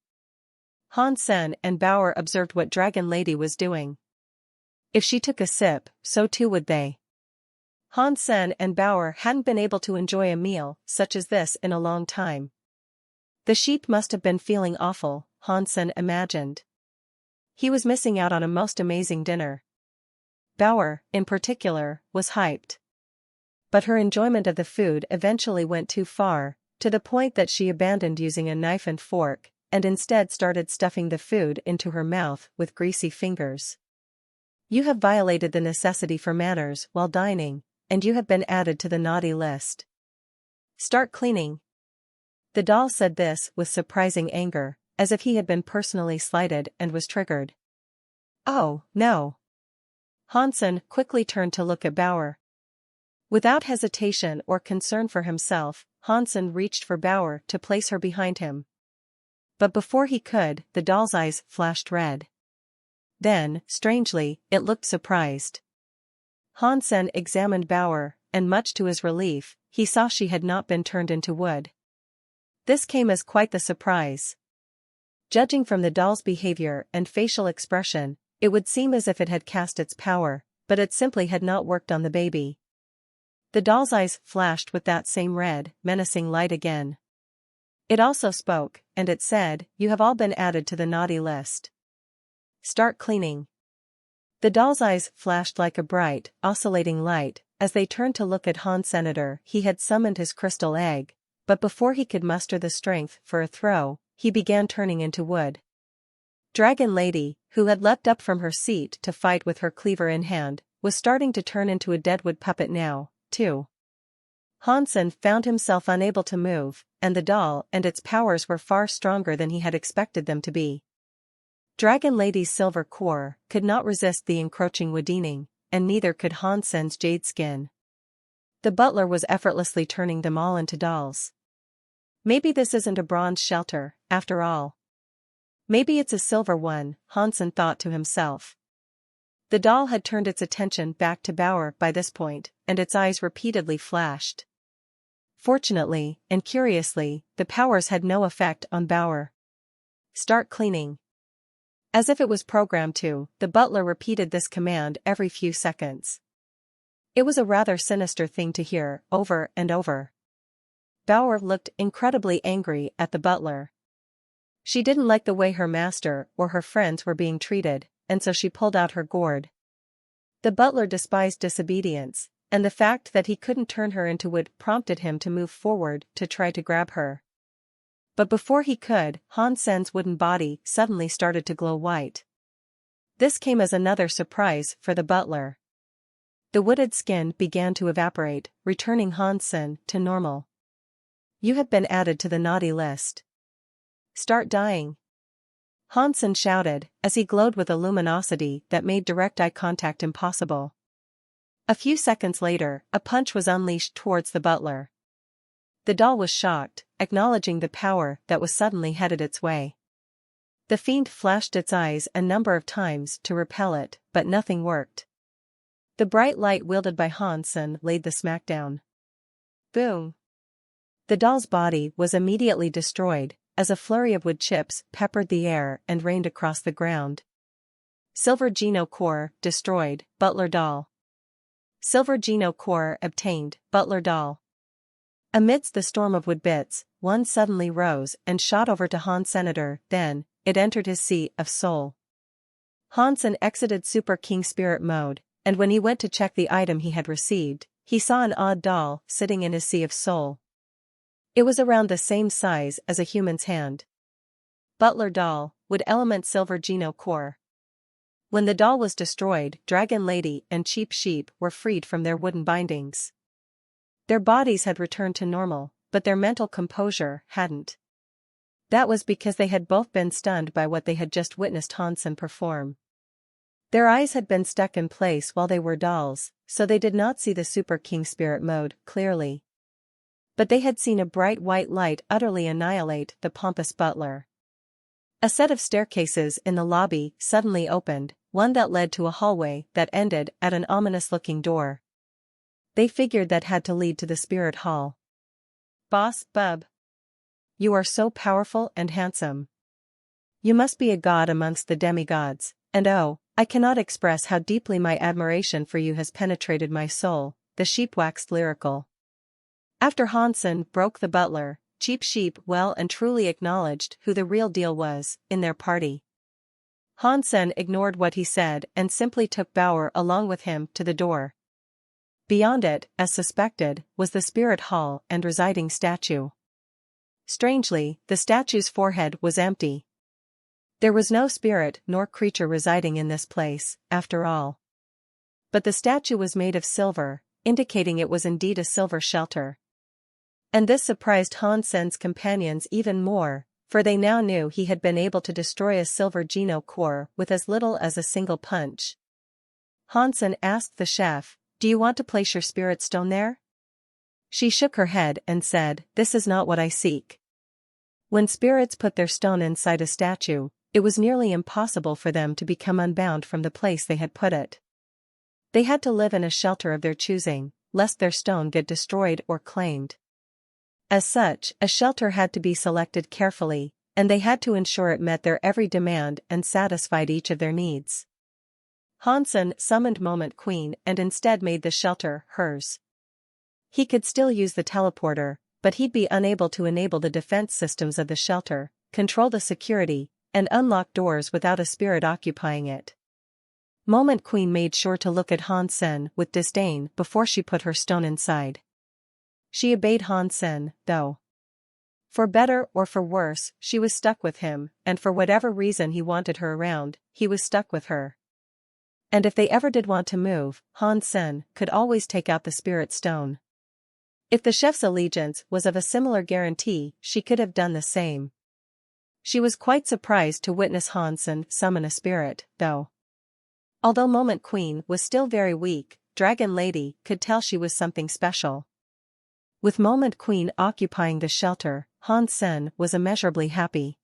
Hansen and Bauer observed what Dragon Lady was doing. If she took a sip, so too would they. Hansen and Bauer hadn't been able to enjoy a meal such as this in a long time. The sheep must have been feeling awful, Hansen imagined. He was missing out on a most amazing dinner. Bauer, in particular, was hyped. But her enjoyment of the food eventually went too far, to the point that she abandoned using a knife and fork, and instead started stuffing the food into her mouth with greasy fingers. "You have violated the necessity for manners while dining, and you have been added to the naughty list. Start cleaning." The doll said this with surprising anger, as if he had been personally slighted and was triggered. "Oh, no." Hansen quickly turned to look at Bauer. Without hesitation or concern for himself, Hansen reached for Bauer to place her behind him. But before he could, the doll's eyes flashed red. Then, strangely, it looked surprised. Hansen examined Bauer, and much to his relief, he saw she had not been turned into wood. This came as quite the surprise. Judging from the doll's behavior and facial expression, it would seem as if it had cast its power, but it simply had not worked on the baby. The doll's eyes flashed with that same red, menacing light again. It also spoke, and it said, "You have all been added to the naughty list. Start cleaning." The doll's eyes flashed like a bright, oscillating light, as they turned to look at Hansen. He had summoned his crystal egg, but before he could muster the strength for a throw, he began turning into wood. Dragon Lady, who had leapt up from her seat to fight with her cleaver in hand, was starting to turn into a deadwood puppet now, too. Hansen found himself unable to move, and the doll and its powers were far stronger than he had expected them to be. Dragon Lady's silver core could not resist the encroaching woodening, and neither could Hansen's jade skin. The butler was effortlessly turning them all into dolls. Maybe this isn't a bronze shelter, after all. Maybe it's a silver one, Hansen thought to himself. The doll had turned its attention back to Bauer by this point, and its eyes repeatedly flashed. Fortunately, and curiously, the powers had no effect on Bauer. "Start cleaning." As if it was programmed to, the butler repeated this command every few seconds. It was a rather sinister thing to hear, over and over. Bauer looked incredibly angry at the butler. She didn't like the way her master or her friends were being treated, and so she pulled out her gourd. The butler despised disobedience, and the fact that he couldn't turn her into wood prompted him to move forward to try to grab her. But before he could, Han Sen's wooden body suddenly started to glow white. This came as another surprise for the butler. The wooded skin began to evaporate, returning Han Sen to normal. "You have been added to the naughty list. Start dying," Han Sen shouted, as he glowed with a luminosity that made direct eye contact impossible. A few seconds later, a punch was unleashed towards the butler. The doll was shocked, acknowledging the power that was suddenly headed its way. The fiend flashed its eyes a number of times to repel it, but nothing worked. The bright light wielded by Han Sen laid the smackdown. Boom! The doll's body was immediately destroyed, as a flurry of wood chips peppered the air and rained across the ground. Silver Geno Core destroyed, Butler doll. Silver Geno Core obtained, Butler doll. Amidst the storm of wood bits, one suddenly rose and shot over to Han Senator, then, it entered his sea of soul. Han Sen exited Super King Spirit mode, and when he went to check the item he had received, he saw an odd doll sitting in his sea of soul. It was around the same size as a human's hand. Butler doll, wood element Silver Geno Core. When the doll was destroyed, Dragon Lady and Cheap Sheep were freed from their wooden bindings. Their bodies had returned to normal, but their mental composure hadn't. That was because they had both been stunned by what they had just witnessed Han Sen perform. Their eyes had been stuck in place while they were dolls, so they did not see the Super King Spirit mode clearly. But they had seen a bright white light utterly annihilate the pompous butler. A set of staircases in the lobby suddenly opened, one that led to a hallway that ended at an ominous-looking door. They figured that had to lead to the spirit hall. "Boss Bub. You are so powerful and handsome. You must be a god amongst the demigods, and oh, I cannot express how deeply my admiration for you has penetrated my soul," the sheep waxed lyrical. After Han Sen broke the butler, Cheap Sheep well and truly acknowledged who the real deal was in their party. Han Sen ignored what he said and simply took Bauer along with him to the door. Beyond it, as suspected, was the spirit hall and residing statue. Strangely, the statue's forehead was empty. There was no spirit nor creature residing in this place, after all. But the statue was made of silver, indicating it was indeed a silver shelter. And this surprised Han Sen's companions even more, for they now knew he had been able to destroy a Silver Geno Core with as little as a single punch. Han Sen asked the chef, "Do you want to place your spirit stone there?" She shook her head and said, "This is not what I seek." When spirits put their stone inside a statue, it was nearly impossible for them to become unbound from the place they had put it. They had to live in a shelter of their choosing, lest their stone get destroyed or claimed. As such, a shelter had to be selected carefully, and they had to ensure it met their every demand and satisfied each of their needs. Han Sen summoned Moment Queen and instead made the shelter hers. He could still use the teleporter, but he'd be unable to enable the defense systems of the shelter, control the security, and unlock doors without a spirit occupying it. Moment Queen made sure to look at Han Sen with disdain before she put her stone inside. She obeyed Han Sen, though. For better or for worse, she was stuck with him, and for whatever reason he wanted her around, he was stuck with her. And if they ever did want to move, Han Sen could always take out the spirit stone. If the chef's allegiance was of a similar guarantee, she could have done the same. She was quite surprised to witness Han Sen summon a spirit, though. Although Moment Queen was still very weak, Dragon Lady could tell she was something special. With Moment Queen occupying the shelter, Han Sen was immeasurably happy.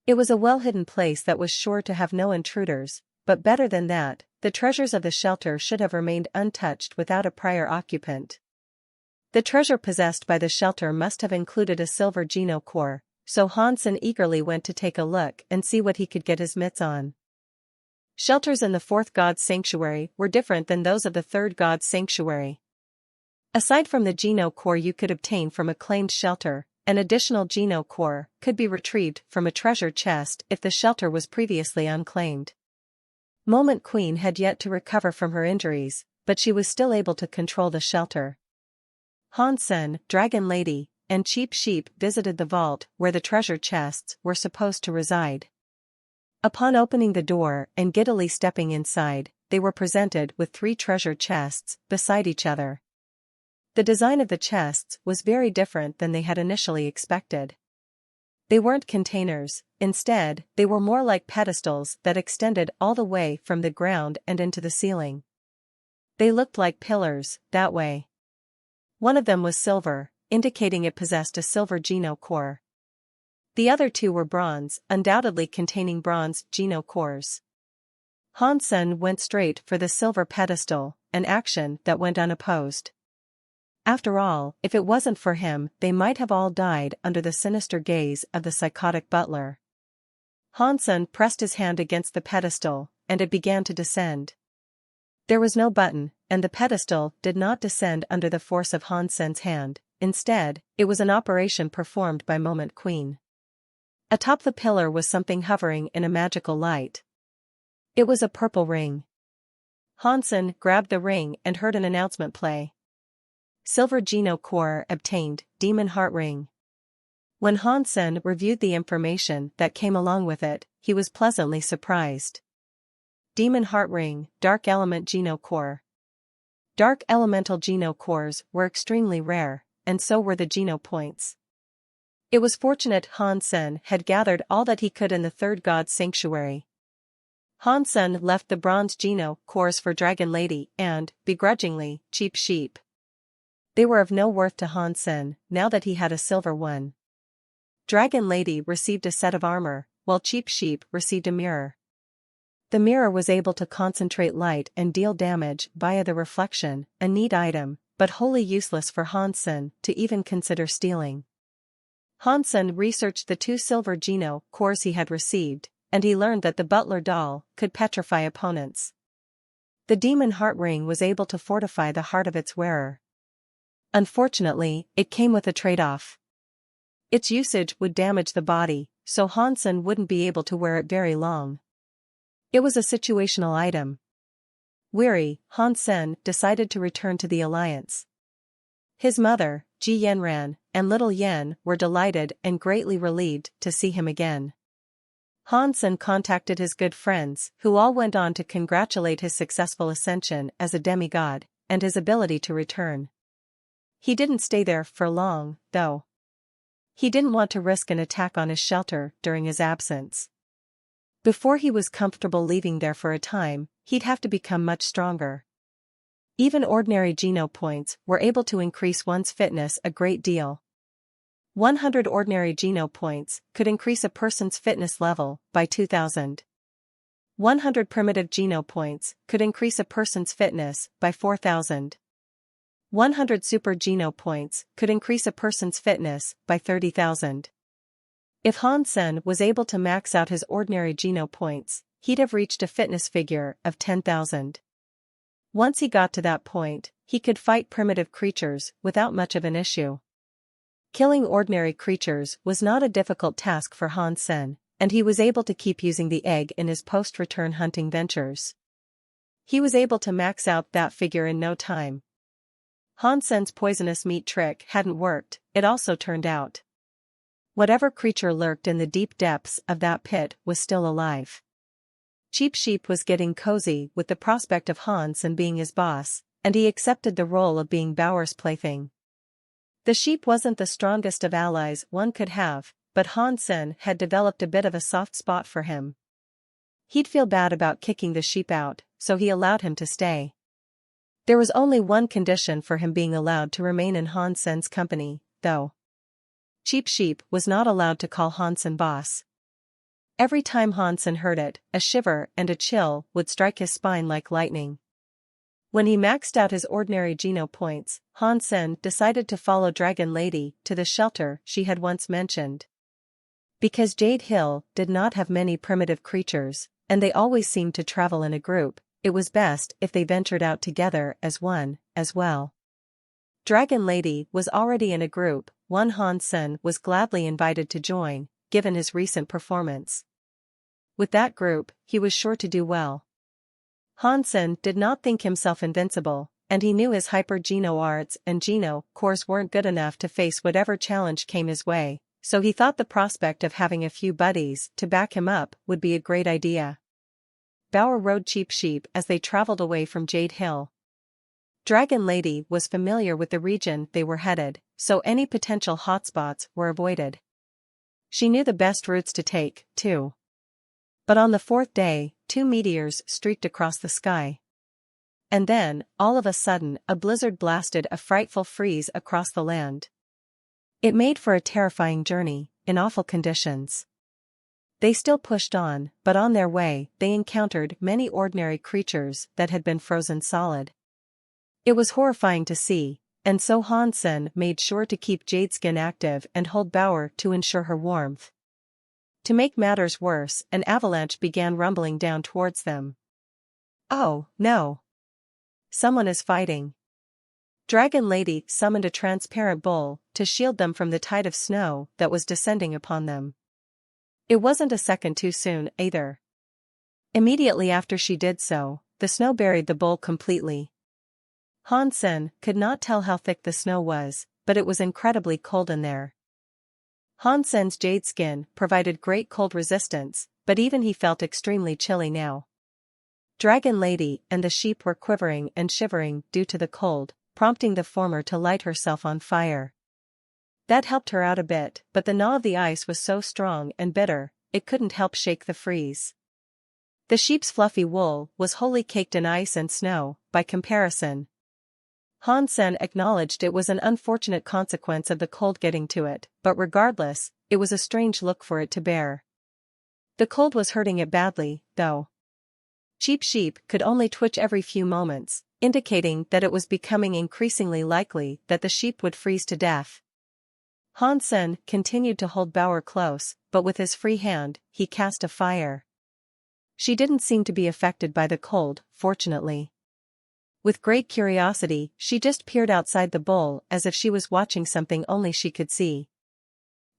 It was a well-hidden place that was sure to have no intruders, but better than that, the treasures of the shelter should have remained untouched without a prior occupant. The treasure possessed by the shelter must have included a Silver Geno Core, so Han Sen eagerly went to take a look and see what he could get his mitts on. Shelters in the fourth God's Sanctuary were different than those of the third God's Sanctuary. Aside from the Geno core you could obtain from a claimed shelter, an additional Geno core could be retrieved from a treasure chest if the shelter was previously unclaimed. Moment Queen had yet to recover from her injuries, but she was still able to control the shelter. Hansen, Dragon Lady, and Cheap Sheep visited the vault where the treasure chests were supposed to reside. Upon opening the door and giddily stepping inside, they were presented with 3 treasure chests beside each other. The design of the chests was very different than they had initially expected. They weren't containers, instead, they were more like pedestals that extended all the way from the ground and into the ceiling. They looked like pillars, that way. One of them was silver, indicating it possessed a silver Geno core. The other 2 were bronze, undoubtedly containing bronze Geno cores. Hansen went straight for the silver pedestal, an action that went unopposed. After all, if it wasn't for him, they might have all died under the sinister gaze of the psychotic butler. Hansen pressed his hand against the pedestal, and it began to descend. There was no button, and the pedestal did not descend under the force of Hansen's hand. Instead, it was an operation performed by Moment Queen. Atop the pillar was something hovering in a magical light. It was a purple ring. Hansen grabbed the ring and heard an announcement play. Silver Geno core obtained, Demon Heart Ring. When Hansen reviewed the information that came along with it, he was pleasantly surprised. Demon Heart Ring, Dark Element Geno core. Dark Elemental Geno cores were extremely rare, and so were the Geno points. It was fortunate Hansen had gathered all that he could in the Third God's Sanctuary. Hansen left the bronze Geno cores for Dragon Lady and, begrudgingly, Cheap Sheep. They were of no worth to Hansen, now that he had a silver one. Dragon Lady received a set of armor, while Cheap Sheep received a mirror. The mirror was able to concentrate light and deal damage via the reflection, a neat item, but wholly useless for Hansen to even consider stealing. Hansen researched the 2 silver Geno cores he had received, and he learned that the butler doll could petrify opponents. The Demon Heart Ring was able to fortify the heart of its wearer. Unfortunately, it came with a trade-off. Its usage would damage the body, so Hansen wouldn't be able to wear it very long. It was a situational item. Weary, Hansen decided to return to the Alliance. His mother, Ji Yenran, and little Yen were delighted and greatly relieved to see him again. Hansen contacted his good friends, who all went on to congratulate his successful ascension as a demigod, and his ability to return. He didn't stay there for long, though. He didn't want to risk an attack on his shelter during his absence. Before he was comfortable leaving there for a time, he'd have to become much stronger. Even ordinary Geno points were able to increase one's fitness a great deal. 100 ordinary Geno points could increase a person's fitness level by 2,000. 100 primitive Geno points could increase a person's fitness by 4,000. 100 super Geno points could increase a person's fitness by 30,000. If Hansen was able to max out his ordinary Geno points, he'd have reached a fitness figure of 10,000. Once he got to that point, he could fight primitive creatures without much of an issue. Killing ordinary creatures was not a difficult task for Hansen, and he was able to keep using the egg in his post-return hunting ventures. He was able to max out that figure in no time. Hansen's poisonous meat trick hadn't worked, it also turned out. Whatever creature lurked in the deep depths of that pit was still alive. Cheap Sheep was getting cozy with the prospect of Hansen being his boss, and he accepted the role of being Bauer's plaything. The sheep wasn't the strongest of allies one could have, but Hansen had developed a bit of a soft spot for him. He'd feel bad about kicking the sheep out, so he allowed him to stay. There was only one condition for him being allowed to remain in Hansen's company, though. Cheap Sheep was not allowed to call Hansen boss. Every time Hansen heard it, a shiver and a chill would strike his spine like lightning. When he maxed out his ordinary Geno points, Hansen decided to follow Dragon Lady to the shelter she had once mentioned. Because Jade Hill did not have many primitive creatures, and they always seemed to travel in a group, it was best if they ventured out together as one, as well. Dragon Lady was already in a group. One Han Sen was gladly invited to join, given his recent performance. With that group, he was sure to do well. Han Sen did not think himself invincible, and he knew his hyper-Geno arts and Geno cores weren't good enough to face whatever challenge came his way, so he thought the prospect of having a few buddies to back him up would be a great idea. Bauer rode Cheap Sheep as they traveled away from Jade Hill. Dragon Lady was familiar with the region they were headed, so any potential hotspots were avoided. She knew the best routes to take, too. But on the fourth day, 2 meteors streaked across the sky. And then, all of a sudden, a blizzard blasted a frightful freeze across the land. It made for a terrifying journey, in awful conditions. They still pushed on, but on their way, they encountered many ordinary creatures that had been frozen solid. It was horrifying to see, and so Han Sen made sure to keep Jadeskin active and hold Bauer to ensure her warmth. To make matters worse, an avalanche began rumbling down towards them. Oh, no! Someone is fighting. Dragon Lady summoned a transparent bowl to shield them from the tide of snow that was descending upon them. It wasn't a second too soon, either. Immediately after she did so, the snow buried the bowl completely. Han Sen could not tell how thick the snow was, but it was incredibly cold in there. Han Sen's jade skin provided great cold resistance, but even he felt extremely chilly now. Dragon Lady and the sheep were quivering and shivering due to the cold, prompting the former to light herself on fire. That helped her out a bit, but the gnaw of the ice was so strong and bitter, it couldn't help shake the freeze. The sheep's fluffy wool was wholly caked in ice and snow, by comparison. Han Sen acknowledged it was an unfortunate consequence of the cold getting to it, but regardless, it was a strange look for it to bear. The cold was hurting it badly, though. Cheap Sheep could only twitch every few moments, indicating that it was becoming increasingly likely that the sheep would freeze to death. Han Sen continued to hold Bauer close, but with his free hand, he cast a fire. She didn't seem to be affected by the cold, fortunately. With great curiosity, she just peered outside the bowl as if she was watching something only she could see.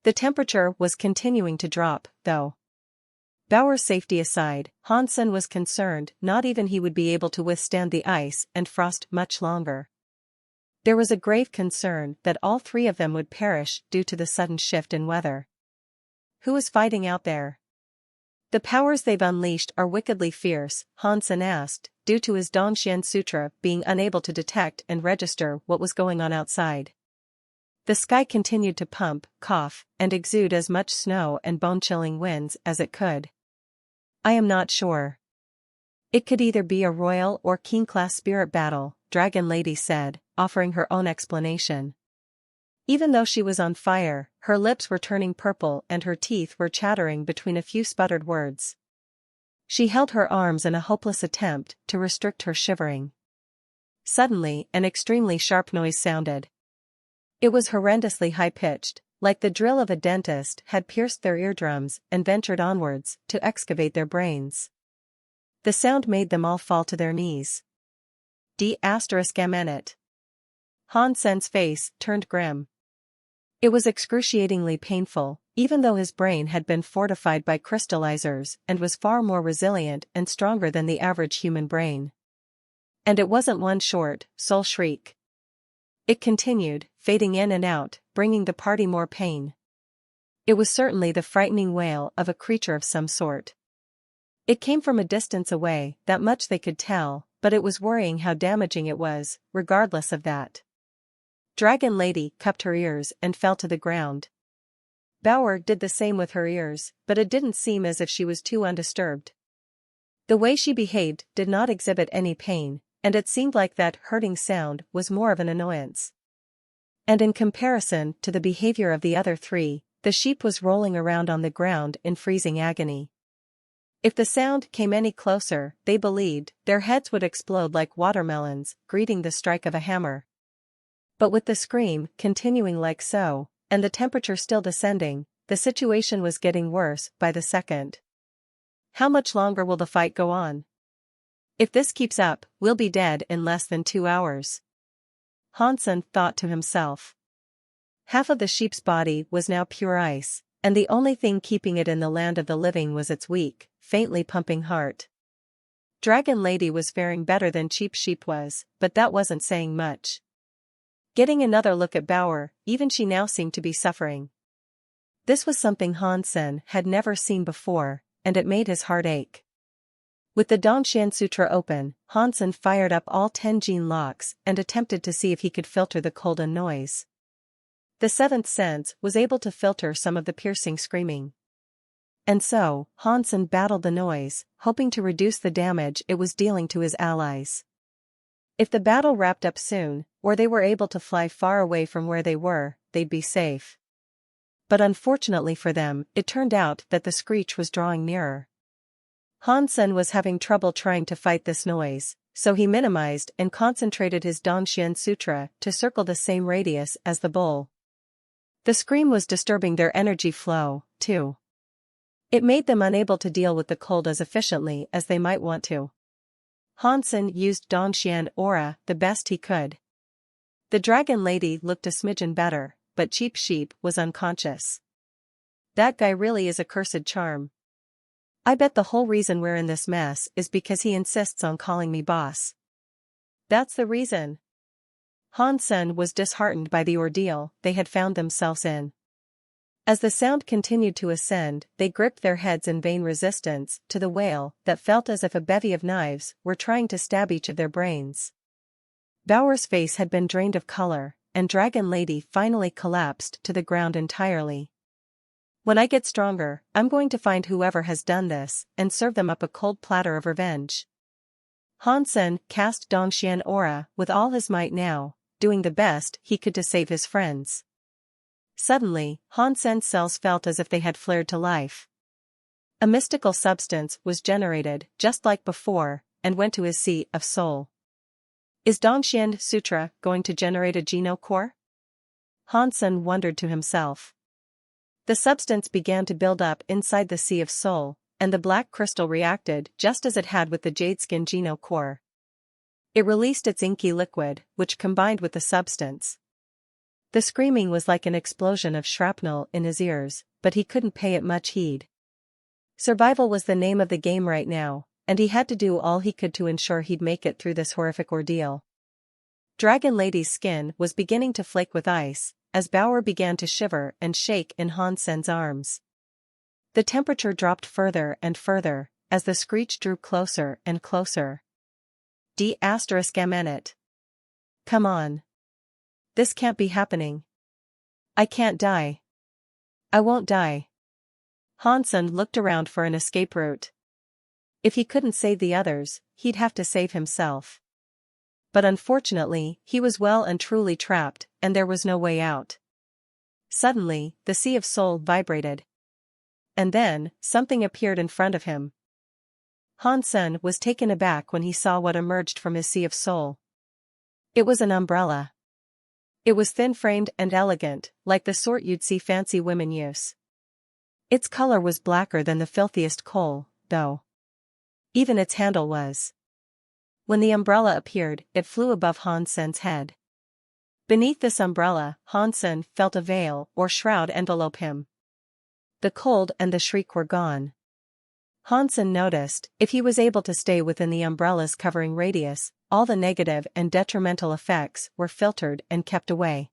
The temperature was continuing to drop, though. Bauer's safety aside, Han Sen was concerned not even he would be able to withstand the ice and frost much longer. There was a grave concern that all 3 of them would perish due to the sudden shift in weather. Who is fighting out there? The powers they've unleashed are wickedly fierce, Han Sen asked, due to his Dongxian Sutra being unable to detect and register what was going on outside. The sky continued to pump, cough, and exude as much snow and bone-chilling winds as it could. I am not sure. It could either be a royal or king-class spirit battle, Dragon Lady said, offering her own explanation. Even though she was on fire, her lips were turning purple and her teeth were chattering between a few sputtered words. She held her arms in a hopeless attempt to restrict her shivering. Suddenly, an extremely sharp noise sounded. It was horrendously high-pitched, like the drill of a dentist had pierced their eardrums and ventured onwards to excavate their brains. The sound made them all fall to their knees. D***it. Han Sen's face turned grim. It was excruciatingly painful, even though his brain had been fortified by crystallizers and was far more resilient and stronger than the average human brain. And it wasn't one short, soul shriek. It continued, fading in and out, bringing the party more pain. It was certainly the frightening wail of a creature of some sort. It came from a distance away, that much they could tell, but it was worrying how damaging it was, regardless of that. Dragon Lady cupped her ears and fell to the ground. Bauer did the same with her ears, but it didn't seem as if she was too undisturbed. The way she behaved did not exhibit any pain, and it seemed like that hurting sound was more of an annoyance. And in comparison to the behavior of the other 3, the sheep was rolling around on the ground in freezing agony. If the sound came any closer, they believed, their heads would explode like watermelons, greeting the strike of a hammer. But with the scream continuing like so, and the temperature still descending, the situation was getting worse by the second. How much longer will the fight go on? If this keeps up, we'll be dead in less than 2 hours. Hansen thought to himself. Half of the sheep's body was now pure ice, and the only thing keeping it in the land of the living was its weak, faintly pumping heart. Dragon Lady was faring better than Cheap Sheep was, but that wasn't saying much. Getting another look at Bauer, even she now seemed to be suffering. This was something Hansen had never seen before, and it made his heart ache. With the Dongshan Sutra open, Hansen fired up all 10 gene locks and attempted to see if he could filter the cold and noise. The seventh sense was able to filter some of the piercing screaming. And so, Hansen battled the noise, hoping to reduce the damage it was dealing to his allies. If the battle wrapped up soon, or they were able to fly far away from where they were, they'd be safe. But unfortunately for them, it turned out that the screech was drawing nearer. Hansen was having trouble trying to fight this noise, so he minimized and concentrated his Dongshan Sutra to circle the same radius as the bull. The scream was disturbing their energy flow, too. It made them unable to deal with the cold as efficiently as they might want to. Hansen used Dongshan Aura the best he could. The Dragon Lady looked a smidgen better, but Cheap Sheep was unconscious. That guy really is a cursed charm. I bet the whole reason we're in this mess is because he insists on calling me boss. That's the reason. Hansen was disheartened by the ordeal they had found themselves in. As the sound continued to ascend, they gripped their heads in vain resistance to the wail that felt as if a bevy of knives were trying to stab each of their brains. Bauer's face had been drained of color, and Dragon Lady finally collapsed to the ground entirely. When I get stronger, I'm going to find whoever has done this and serve them up a cold platter of revenge. Hansen cast Dongshan Aura with all his might now, doing the best he could to save his friends. Suddenly, Hansen's cells felt as if they had flared to life. A mystical substance was generated, just like before, and went to his seat of soul. Is Dongshan Sutra going to generate a Geno core? Hansen wondered to himself. The substance began to build up inside the Sea of Soul, and the black crystal reacted just as it had with the Jadeskin Geno core. It released its inky liquid, which combined with the substance. The screaming was like an explosion of shrapnel in his ears, but he couldn't pay it much heed. Survival was the name of the game right now, and he had to do all he could to ensure he'd make it through this horrific ordeal. Dragon Lady's skin was beginning to flake with ice, as Bauer began to shiver and shake in Hansen's arms. The temperature dropped further and further, as the screech drew closer and closer. D***it. Come on. This can't be happening. I can't die. I won't die. Hansen looked around for an escape route. If he couldn't save the others, he'd have to save himself. But unfortunately, he was well and truly trapped, and there was no way out. Suddenly, the Sea of Soul vibrated. And then, something appeared in front of him. Hansen was taken aback when he saw what emerged from his Sea of Soul. It was an umbrella. It was thin-framed and elegant, like the sort you'd see fancy women use. Its color was blacker than the filthiest coal, though. Even its handle was. When the umbrella appeared, it flew above Hansen's head. Beneath this umbrella, Hansen felt a veil or shroud envelope him. The cold and the shriek were gone. Hansen noticed, if he was able to stay within the umbrella's covering radius, all the negative and detrimental effects were filtered and kept away.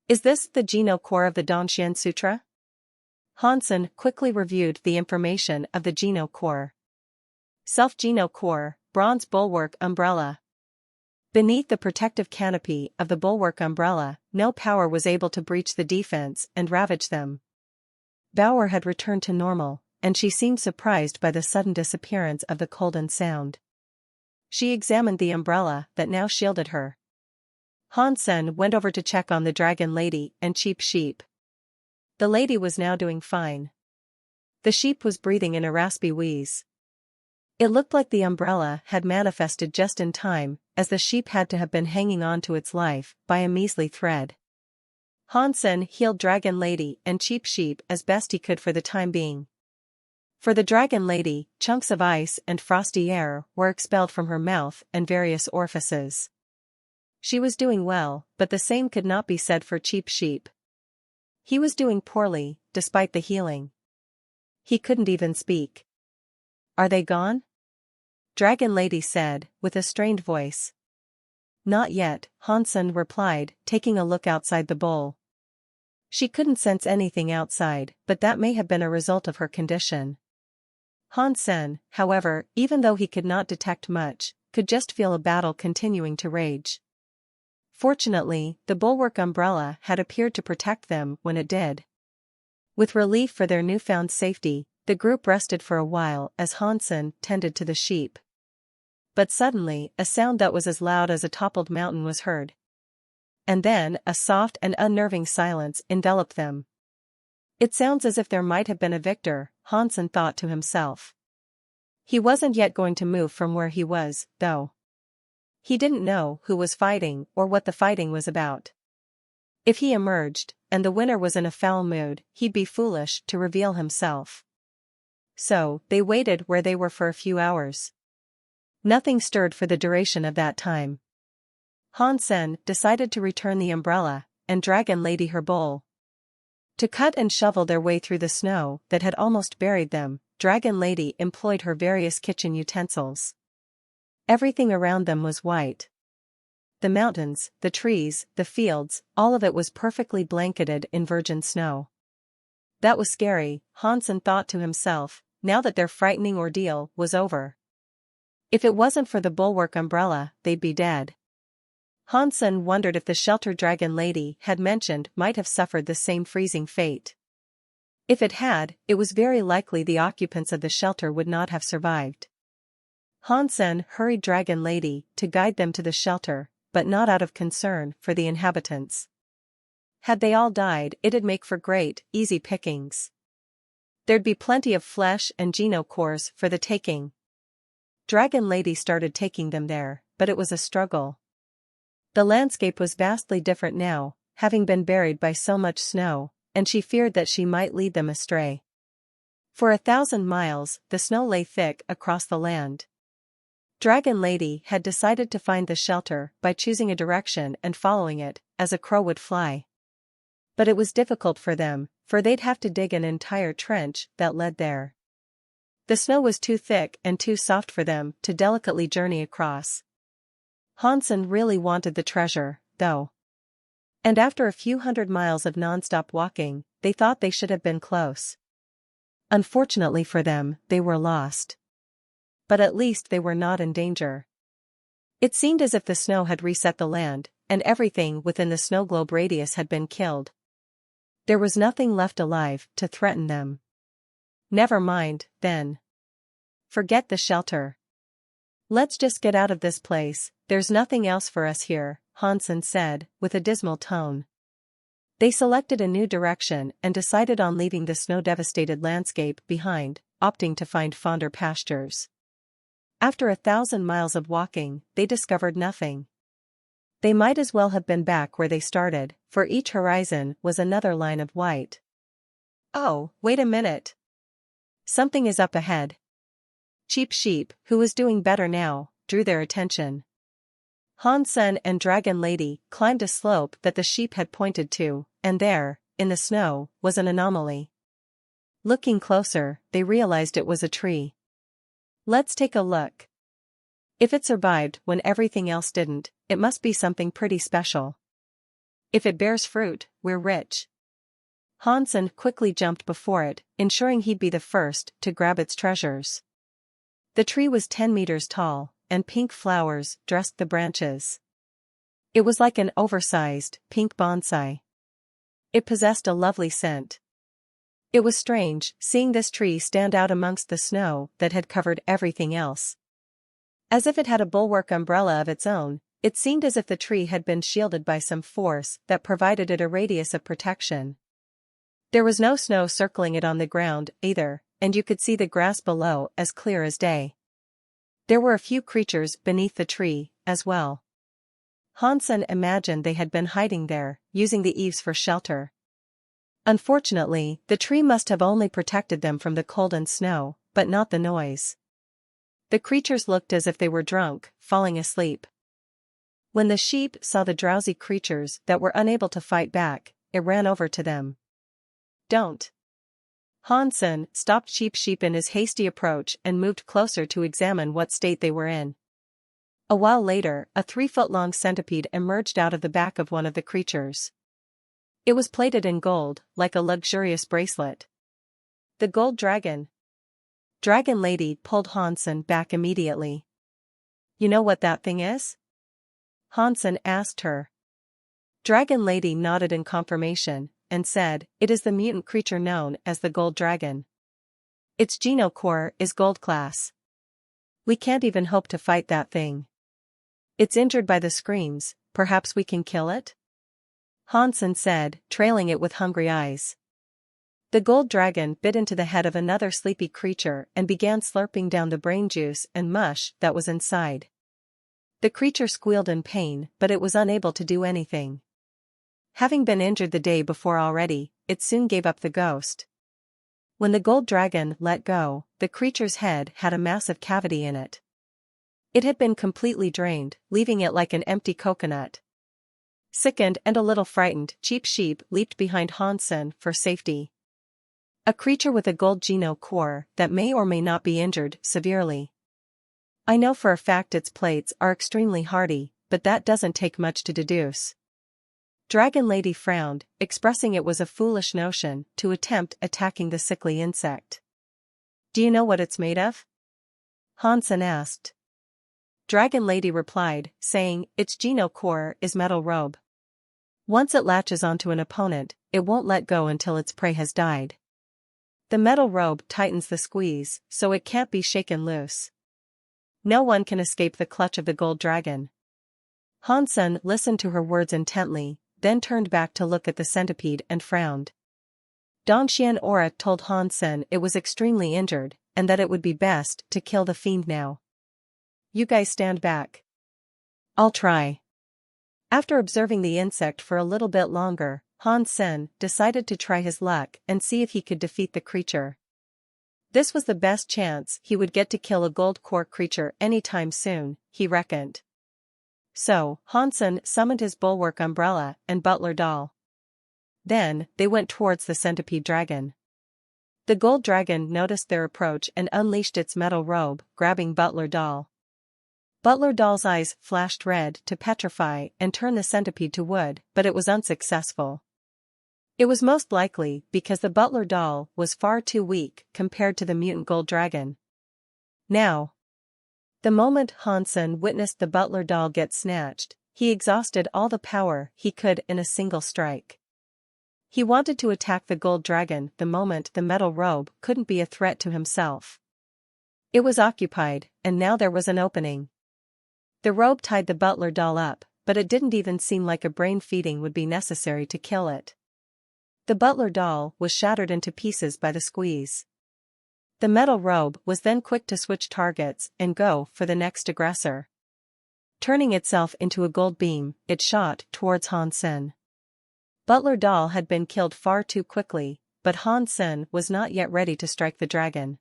Is this the Geno core of the Dongshan Sutra? Hansen quickly reviewed the information of the Geno core. Self-Geno core, bronze bulwark umbrella. Beneath the protective canopy of the bulwark umbrella, no power was able to breach the defense and ravage them. Bauer had returned to normal, and she seemed surprised by the sudden disappearance of the cold and sound. She examined the umbrella that now shielded her. Hansen went over to check on the Dragon Lady and Cheap Sheep. The lady was now doing fine. The sheep was breathing in a raspy wheeze. It looked like the umbrella had manifested just in time, as the sheep had to have been hanging on to its life by a measly thread. Hansen healed Dragon Lady and Cheap Sheep as best he could for the time being. For the Dragon Lady, chunks of ice and frosty air were expelled from her mouth and various orifices. She was doing well, but the same could not be said for Cheap Sheep. He was doing poorly, despite the healing. He couldn't even speak. "Are they gone?" Dragon Lady said, with a strained voice. "Not yet," Hansen replied, taking a look outside the bowl. She couldn't sense anything outside, but that may have been a result of her condition. Hansen, however, even though he could not detect much, could just feel a battle continuing to rage. Fortunately, the bulwark umbrella had appeared to protect them when it did. With relief for their newfound safety, the group rested for a while as Hansen tended to the sheep. But suddenly, a sound that was as loud as a toppled mountain was heard. And then, a soft and unnerving silence enveloped them. "It sounds as if there might have been a victor," Hansen thought to himself. He wasn't yet going to move from where he was, though. He didn't know who was fighting or what the fighting was about. If he emerged, and the winner was in a foul mood, he'd be foolish to reveal himself. So, they waited where they were for a few hours. Nothing stirred for the duration of that time. Hansen decided to return the umbrella, and Dragon Lady her bowl. To cut and shovel their way through the snow that had almost buried them, Dragon Lady employed her various kitchen utensils. Everything around them was white. The mountains, the trees, the fields, all of it was perfectly blanketed in virgin snow. That was scary, Hansen thought to himself, now that their frightening ordeal was over. If it wasn't for the bulwark umbrella, they'd be dead. Hansen wondered if the shelter Dragon Lady had mentioned might have suffered the same freezing fate. If it had, it was very likely the occupants of the shelter would not have survived. Hansen hurried Dragon Lady to guide them to the shelter, but not out of concern for the inhabitants. Had they all died, it'd make for great, easy pickings. There'd be plenty of flesh and genocores for the taking. Dragon Lady started taking them there, but it was a struggle. The landscape was vastly different now, having been buried by so much snow, and she feared that she might lead them astray. For 1,000 miles, the snow lay thick across the land. Dragon Lady had decided to find the shelter by choosing a direction and following it, as a crow would fly. But it was difficult for them, for they'd have to dig an entire trench that led there. The snow was too thick and too soft for them to delicately journey across. Hansen really wanted the treasure, though. And after a few hundred miles of non-stop walking, they thought they should have been close. Unfortunately for them, they were lost. But at least they were not in danger. It seemed as if the snow had reset the land, and everything within the snow globe radius had been killed. There was nothing left alive to threaten them. Never mind, then. Forget the shelter. "Let's just get out of this place, there's nothing else for us here," Hansen said, with a dismal tone. They selected a new direction and decided on leaving the snow-devastated landscape behind, opting to find fonder pastures. After 1,000 miles of walking, they discovered nothing. They might as well have been back where they started, for each horizon was another line of white. "Oh, wait a minute. Something is up ahead." Cheap Sheep, who was doing better now, drew their attention. Hansen and Dragon Lady climbed a slope that the sheep had pointed to, and there, in the snow, was an anomaly. Looking closer, they realized it was a tree. "Let's take a look. If it survived when everything else didn't, it must be something pretty special. If it bears fruit, we're rich." Hansen quickly jumped before it, ensuring he'd be the first to grab its treasures. The tree was 10 meters tall, and pink flowers dressed the branches. It was like an oversized, pink bonsai. It possessed a lovely scent. It was strange seeing this tree stand out amongst the snow that had covered everything else. As if it had a bulwark umbrella of its own, it seemed as if the tree had been shielded by some force that provided it a radius of protection. There was no snow circling it on the ground, either, and you could see the grass below as clear as day. There were a few creatures beneath the tree, as well. Hansen imagined they had been hiding there, using the eaves for shelter. Unfortunately, the tree must have only protected them from the cold and snow, but not the noise. The creatures looked as if they were drunk, falling asleep. When the sheep saw the drowsy creatures that were unable to fight back, it ran over to them. Don't. Hansen stopped Sheep in his hasty approach and moved closer to examine what state they were in. A while later, a 3-foot-long centipede emerged out of the back of one of the creatures. It was plated in gold, like a luxurious bracelet. The gold dragon. Dragon Lady pulled Hansen back immediately. You know what that thing is? Hansen asked her. Dragon Lady nodded in confirmation, and said, it is the mutant creature known as the gold dragon. Its genocore is gold class. We can't even hope to fight that thing. It's injured by the screams, perhaps we can kill it? Hansen said, trailing it with hungry eyes. The gold dragon bit into the head of another sleepy creature and began slurping down the brain juice and mush that was inside. The creature squealed in pain, but it was unable to do anything. Having been injured the day before already, it soon gave up the ghost. When the gold dragon let go, the creature's head had a massive cavity in it. It had been completely drained, leaving it like an empty coconut. Sickened and a little frightened, Sheep leaped behind Hansen for safety. A creature with a gold genocore that may or may not be injured severely. I know for a fact its plates are extremely hardy, but that doesn't take much to deduce. Dragon Lady frowned, expressing it was a foolish notion to attempt attacking the sickly insect. Do you know what it's made of? Hansen asked. Dragon Lady replied, saying, its genocore is metal robe. Once it latches onto an opponent, it won't let go until its prey has died. The metal robe tightens the squeeze, so it can't be shaken loose. No one can escape the clutch of the gold dragon. Hansen listened to her words intently, then turned back to look at the centipede and frowned. Dongxian Aura told Hansen it was extremely injured, and that it would be best to kill the fiend now. You guys stand back. I'll try. After observing the insect for a little bit longer, Hansen decided to try his luck and see if he could defeat the creature. This was the best chance he would get to kill a gold core creature anytime soon, he reckoned. So, Hansen summoned his bulwark umbrella and butler doll. Then, they went towards the centipede dragon. The gold dragon noticed their approach and unleashed its metal robe, grabbing butler doll. Butler doll's eyes flashed red to petrify and turn the centipede to wood, but it was unsuccessful. It was most likely because the butler doll was far too weak compared to the mutant gold dragon. Now, the moment Hansen witnessed the butler doll get snatched, he exhausted all the power he could in a single strike. He wanted to attack the gold dragon the moment the metal robe couldn't be a threat to himself. It was occupied, and now there was an opening. The robe tied the butler doll up, but it didn't even seem like a brain feeding would be necessary to kill it. The butler doll was shattered into pieces by the squeeze. The metal robe was then quick to switch targets and go for the next aggressor. Turning itself into a gold beam, it shot towards Hansen. Butler doll had been killed far too quickly, but Hansen was not yet ready to strike the dragon.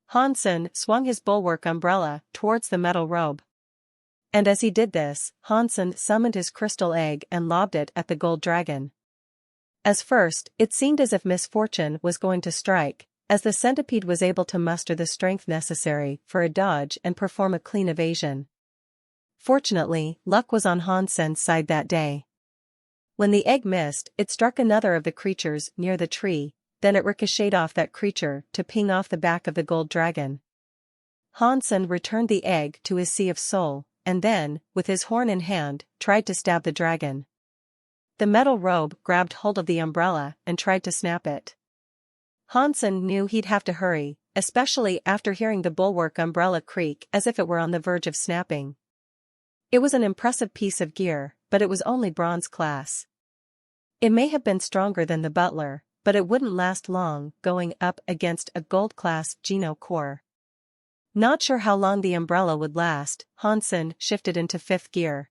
Hansen swung his bulwark umbrella towards the metal robe. And as he did this, Hansen summoned his crystal egg and lobbed it at the gold dragon. As first, it seemed as if misfortune was going to strike, as the centipede was able to muster the strength necessary for a dodge and perform a clean evasion. Fortunately, luck was on Hansen's side that day. When the egg missed, it struck another of the creatures near the tree, then it ricocheted off that creature to ping off the back of the gold dragon. Hansen returned the egg to his sea of soul, and then, with his horn in hand, tried to stab the dragon. The metal robe grabbed hold of the umbrella and tried to snap it. Hansen knew he'd have to hurry, especially after hearing the bulwark umbrella creak as if it were on the verge of snapping. It was an impressive piece of gear, but it was only bronze class. It may have been stronger than the butler, but it wouldn't last long going up against a gold-class genocore. Not sure how long the umbrella would last, Hansen shifted into fifth gear.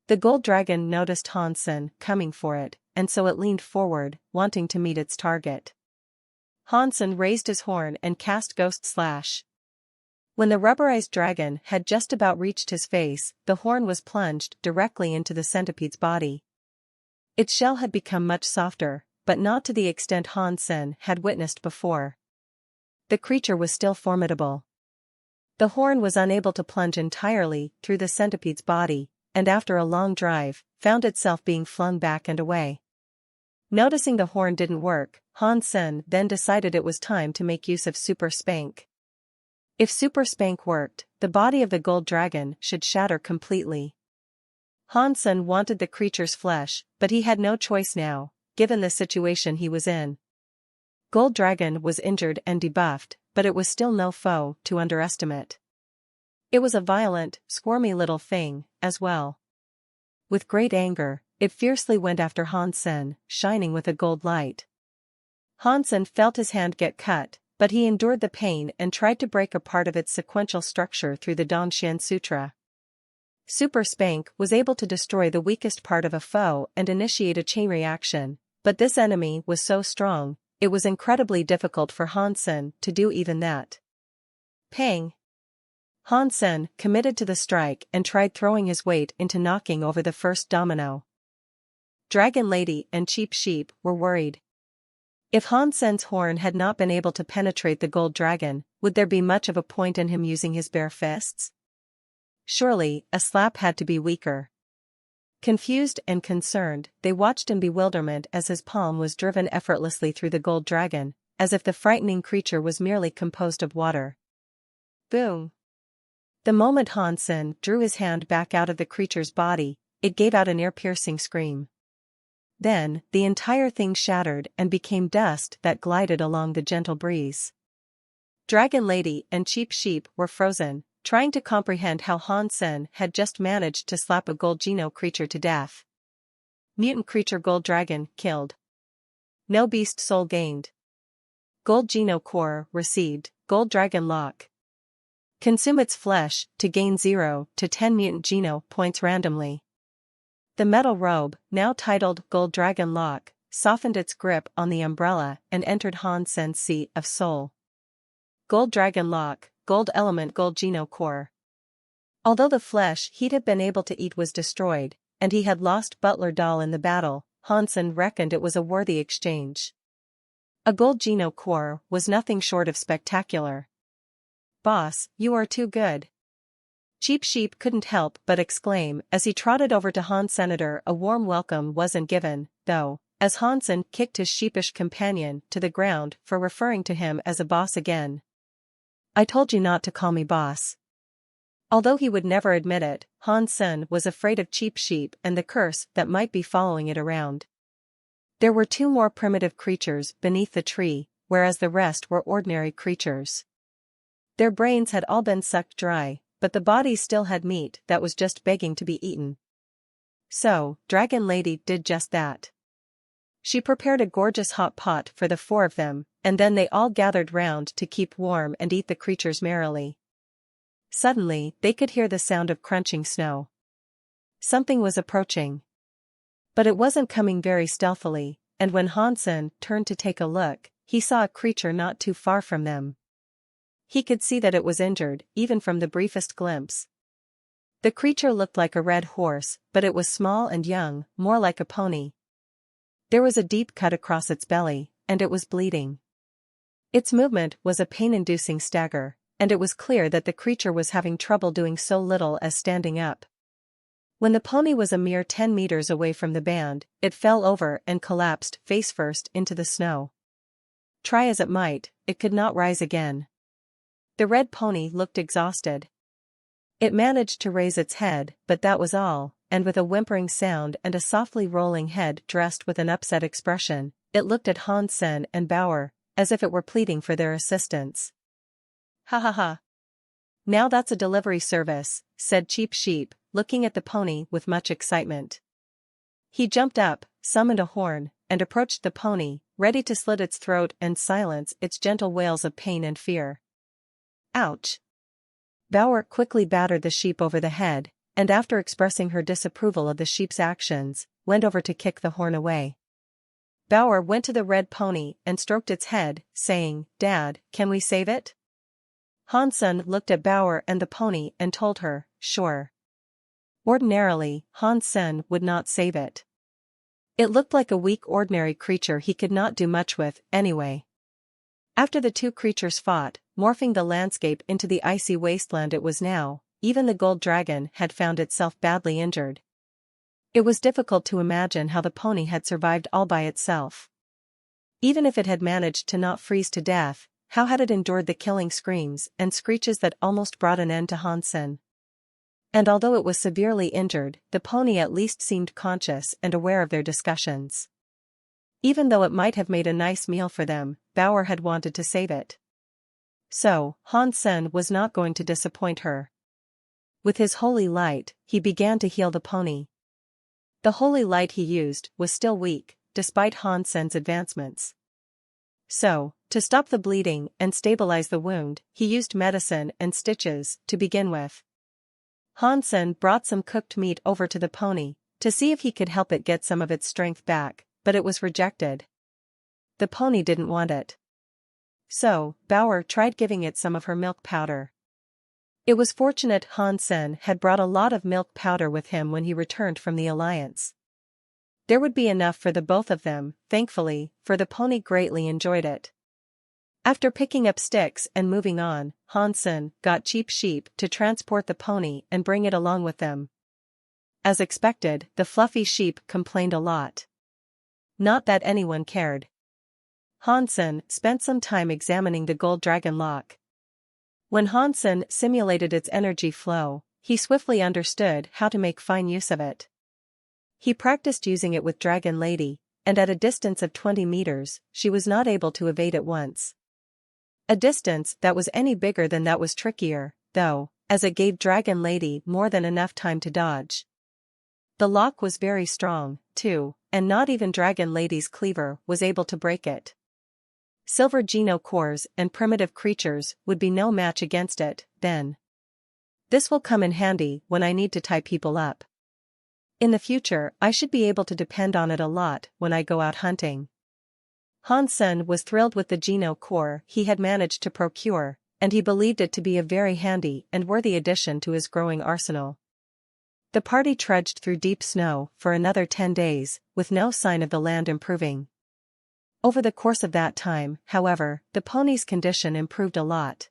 The gold dragon noticed Hansen coming for it, and so it leaned forward, wanting to meet its target. Hansen raised his horn and cast Ghost Slash. When the rubberized dragon had just about reached his face, the horn was plunged directly into the centipede's body. Its shell had become much softer, but not to the extent Han Sen had witnessed before. The creature was still formidable. The horn was unable to plunge entirely through the centipede's body, and after a long drive, found itself being flung back and away. Noticing the horn didn't work, Han Sen then decided it was time to make use of Super Spank. If Super Spank worked, the body of the gold dragon should shatter completely. Han Sen wanted the creature's flesh, but he had no choice now, given the situation he was in. Gold Dragon was injured and debuffed, but it was still no foe to underestimate. It was a violent, squirmy little thing, as well. With great anger, it fiercely went after Han Sen, shining with a gold light. Han Sen felt his hand get cut, but he endured the pain and tried to break a part of its sequential structure through the Danshan Sutra. Super Spank was able to destroy the weakest part of a foe and initiate a chain reaction, but this enemy was so strong, it was incredibly difficult for Han Sen to do even that. Pang! Han Sen committed to the strike and tried throwing his weight into knocking over the first domino. Dragon Lady and Cheap Sheep were worried. If Han Sen's horn had not been able to penetrate the gold dragon, would there be much of a point in him using his bare fists? Surely, a slap had to be weaker. Confused and concerned, they watched in bewilderment as his palm was driven effortlessly through the gold dragon, as if the frightening creature was merely composed of water. Boom! The moment Han Sen drew his hand back out of the creature's body, it gave out an ear-piercing scream. Then, the entire thing shattered and became dust that glided along the gentle breeze. Dragon Lady and Cheap Sheep were frozen, trying to comprehend how Han Sen had just managed to slap a gold Geno creature to death. Mutant creature Gold Dragon killed. No beast soul gained. Gold Geno core received. Gold Dragon lock. Consume its flesh to gain 0 to 10 mutant Geno points randomly. The metal robe, now titled Gold Dragon Lock, softened its grip on the umbrella and entered Han Sen's Sea of Soul. Gold Dragon Lock, Gold Element Gold Geno Core. Although the flesh he'd have been able to eat was destroyed, and he had lost Butler Doll in the battle, Han Sen reckoned it was a worthy exchange. A Gold Geno Core was nothing short of spectacular. Boss, you are too good. Cheap Sheep couldn't help but exclaim as he trotted over to Han Senator. A warm welcome wasn't given, though, as Han Sen kicked his sheepish companion to the ground for referring to him as a boss again. I told you not to call me boss. Although he would never admit it, Han Sen was afraid of Cheap Sheep and the curse that might be following it around. There were 2 more primitive creatures beneath the tree, whereas the rest were ordinary creatures. Their brains had all been sucked dry, but the bodies still had meat that was just begging to be eaten. So, Dragon Lady did just that. She prepared a gorgeous hot pot for the 4 of them, and then they all gathered round to keep warm and eat the creatures merrily. Suddenly, they could hear the sound of crunching snow. Something was approaching. But it wasn't coming very stealthily, and when Han Sen turned to take a look, he saw a creature not too far from them. He could see that it was injured, even from the briefest glimpse. The creature looked like a red horse, but it was small and young, more like a pony. There was a deep cut across its belly, and it was bleeding. Its movement was a pain-inducing stagger, and it was clear that the creature was having trouble doing so little as standing up. When the pony was a mere 10 meters away from the band, it fell over and collapsed face-first into the snow. Try as it might, it could not rise again. The red pony looked exhausted. It managed to raise its head, but that was all, and with a whimpering sound and a softly rolling head dressed with an upset expression, it looked at Han Sen and Bauer, as if it were pleading for their assistance. Ha ha ha. Now that's a delivery service, said Cheap Sheep, looking at the pony with much excitement. He jumped up, summoned a horn, and approached the pony, ready to slit its throat and silence its gentle wails of pain and fear. Ouch! Bauer quickly battered the sheep over the head, and after expressing her disapproval of the sheep's actions, went over to kick the horn away. Bauer went to the red pony and stroked its head, saying, "Dad, can we save it?" Han-sen looked at Bauer and the pony and told her, sure. Ordinarily, Han-sen would not save it. It looked like a weak ordinary creature he could not do much with, anyway. After the two creatures fought, morphing the landscape into the icy wasteland it was now, even the gold dragon had found itself badly injured. It was difficult to imagine how the pony had survived all by itself. Even if it had managed to not freeze to death, how had it endured the killing screams and screeches that almost brought an end to Han-sen? And although it was severely injured, the pony at least seemed conscious and aware of their discussions. Even though it might have made a nice meal for them, Bauer had wanted to save it. So, Han-sen was not going to disappoint her. With his holy light, he began to heal the pony. The holy light he used was still weak, despite Han-sen's advancements. So, to stop the bleeding and stabilize the wound, he used medicine and stitches to begin with. Han-sen brought some cooked meat over to the pony, to see if he could help it get some of its strength back, but it was rejected. The pony didn't want it. So, Bauer tried giving it some of her milk powder. It was fortunate Han-sen had brought a lot of milk powder with him when he returned from the Alliance. There would be enough for the both of them, thankfully, for the pony greatly enjoyed it. After picking up sticks and moving on, Han-sen got Cheap Sheep to transport the pony and bring it along with them. As expected, the fluffy sheep complained a lot. Not that anyone cared. Han-sen spent some time examining the gold dragon lock. When Han-sen simulated its energy flow, he swiftly understood how to make fine use of it. He practiced using it with Dragon Lady, and at a distance of 20 meters, she was not able to evade it once. A distance that was any bigger than that was trickier, though, as it gave Dragon Lady more than enough time to dodge. The lock was very strong, too, and not even Dragon Lady's cleaver was able to break it. Silver Geno cores and primitive creatures would be no match against it, then. This will come in handy when I need to tie people up. In the future, I should be able to depend on it a lot when I go out hunting. Han-sen was thrilled with the Geno core he had managed to procure, and he believed it to be a very handy and worthy addition to his growing arsenal. The party trudged through deep snow for another 10 days, with no sign of the land improving. Over the course of that time, however, the pony's condition improved a lot.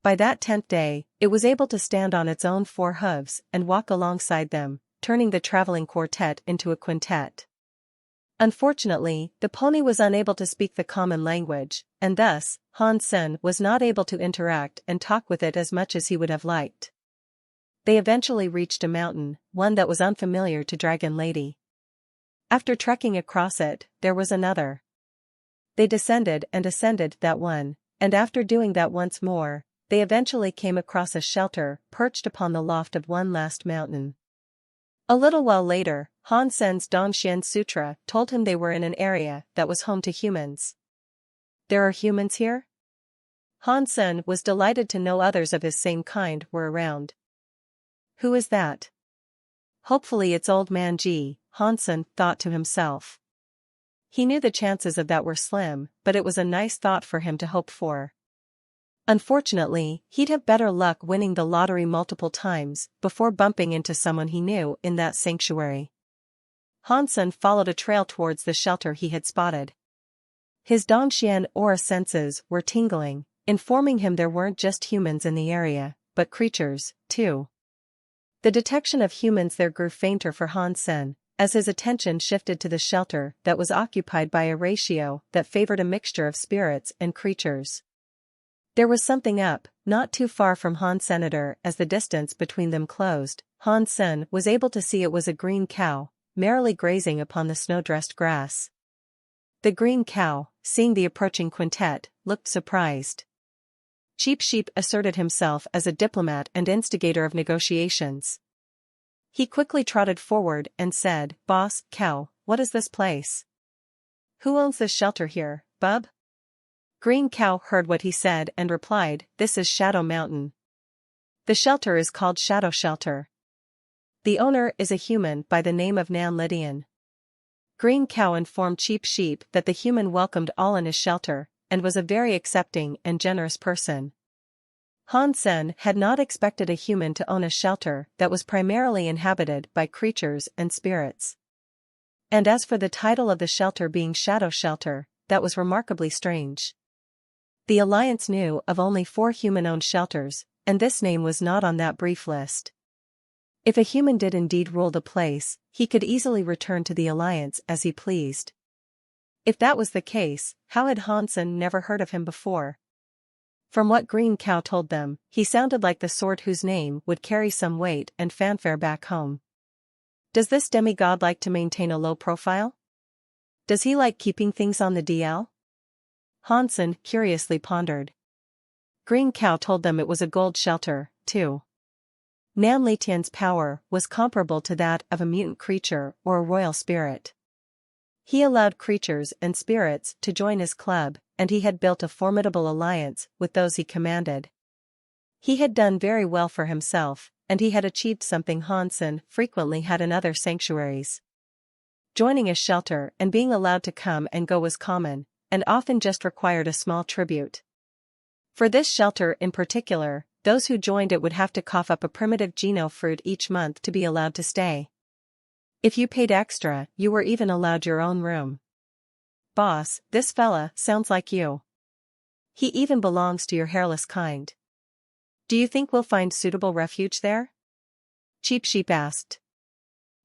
By that 10th day, it was able to stand on its own 4 hooves and walk alongside them, turning the traveling quartet into a quintet. Unfortunately, the pony was unable to speak the common language, and thus, Han-sen was not able to interact and talk with it as much as he would have liked. They eventually reached a mountain, one that was unfamiliar to Dragon Lady. After trekking across it, there was another. They descended and ascended that one, and after doing that once more, they eventually came across a shelter perched upon the loft of one last mountain. A little while later, Han-sen's Dongxian Sutra told him they were in an area that was home to humans. There are humans here? Han-sen was delighted to know others of his same kind were around. Who is that? Hopefully it's Old Man Ji, Han-sen thought to himself. He knew the chances of that were slim, but it was a nice thought for him to hope for. Unfortunately, he'd have better luck winning the lottery multiple times before bumping into someone he knew in that sanctuary. Han-sen followed a trail towards the shelter he had spotted. His Dongxian aura senses were tingling, informing him there weren't just humans in the area, but creatures, too. The detection of humans there grew fainter for Han-sen, as his attention shifted to the shelter that was occupied by a ratio that favored a mixture of spirits and creatures. There was something up, not too far from Han-senator. As the distance between them closed, Han-sen was able to see it was a green cow, merrily grazing upon the snow-dressed grass. The green cow, seeing the approaching quintet, looked surprised. Cheap Sheep asserted himself as a diplomat and instigator of negotiations. He quickly trotted forward and said, "Boss, cow, what is this place? Who owns this shelter here, bub?" Green Cow heard what he said and replied, "This is Shadow Mountain. The shelter is called Shadow Shelter. The owner is a human by the name of Nan Lydian." Green Cow informed Cheap Sheep that the human welcomed all in his shelter, and was a very accepting and generous person. Hansen had not expected a human to own a shelter that was primarily inhabited by creatures and spirits. And as for the title of the shelter being Shadow Shelter, that was remarkably strange. The Alliance knew of only 4 human-owned shelters, and this name was not on that brief list. If a human did indeed rule the place, he could easily return to the Alliance as he pleased. If that was the case, how had Hansen never heard of him before? From what Green Cow told them, he sounded like the sort whose name would carry some weight and fanfare back home. Does this demigod like to maintain a low profile? Does he like keeping things on the DL? Hansen curiously pondered. Green Cow told them it was a gold shelter, too. Nan Letian's power was comparable to that of a mutant creature or a royal spirit. He allowed creatures and spirits to join his club, and he had built a formidable alliance with those he commanded. He had done very well for himself, and he had achieved something Hansen frequently had in other sanctuaries. Joining a shelter and being allowed to come and go was common, and often just required a small tribute. For this shelter in particular, those who joined it would have to cough up a primitive geno fruit each month to be allowed to stay. If you paid extra, you were even allowed your own room. Boss, this fella sounds like you. He even belongs to your hairless kind. Do you think we'll find suitable refuge there? Cheap Sheep asked.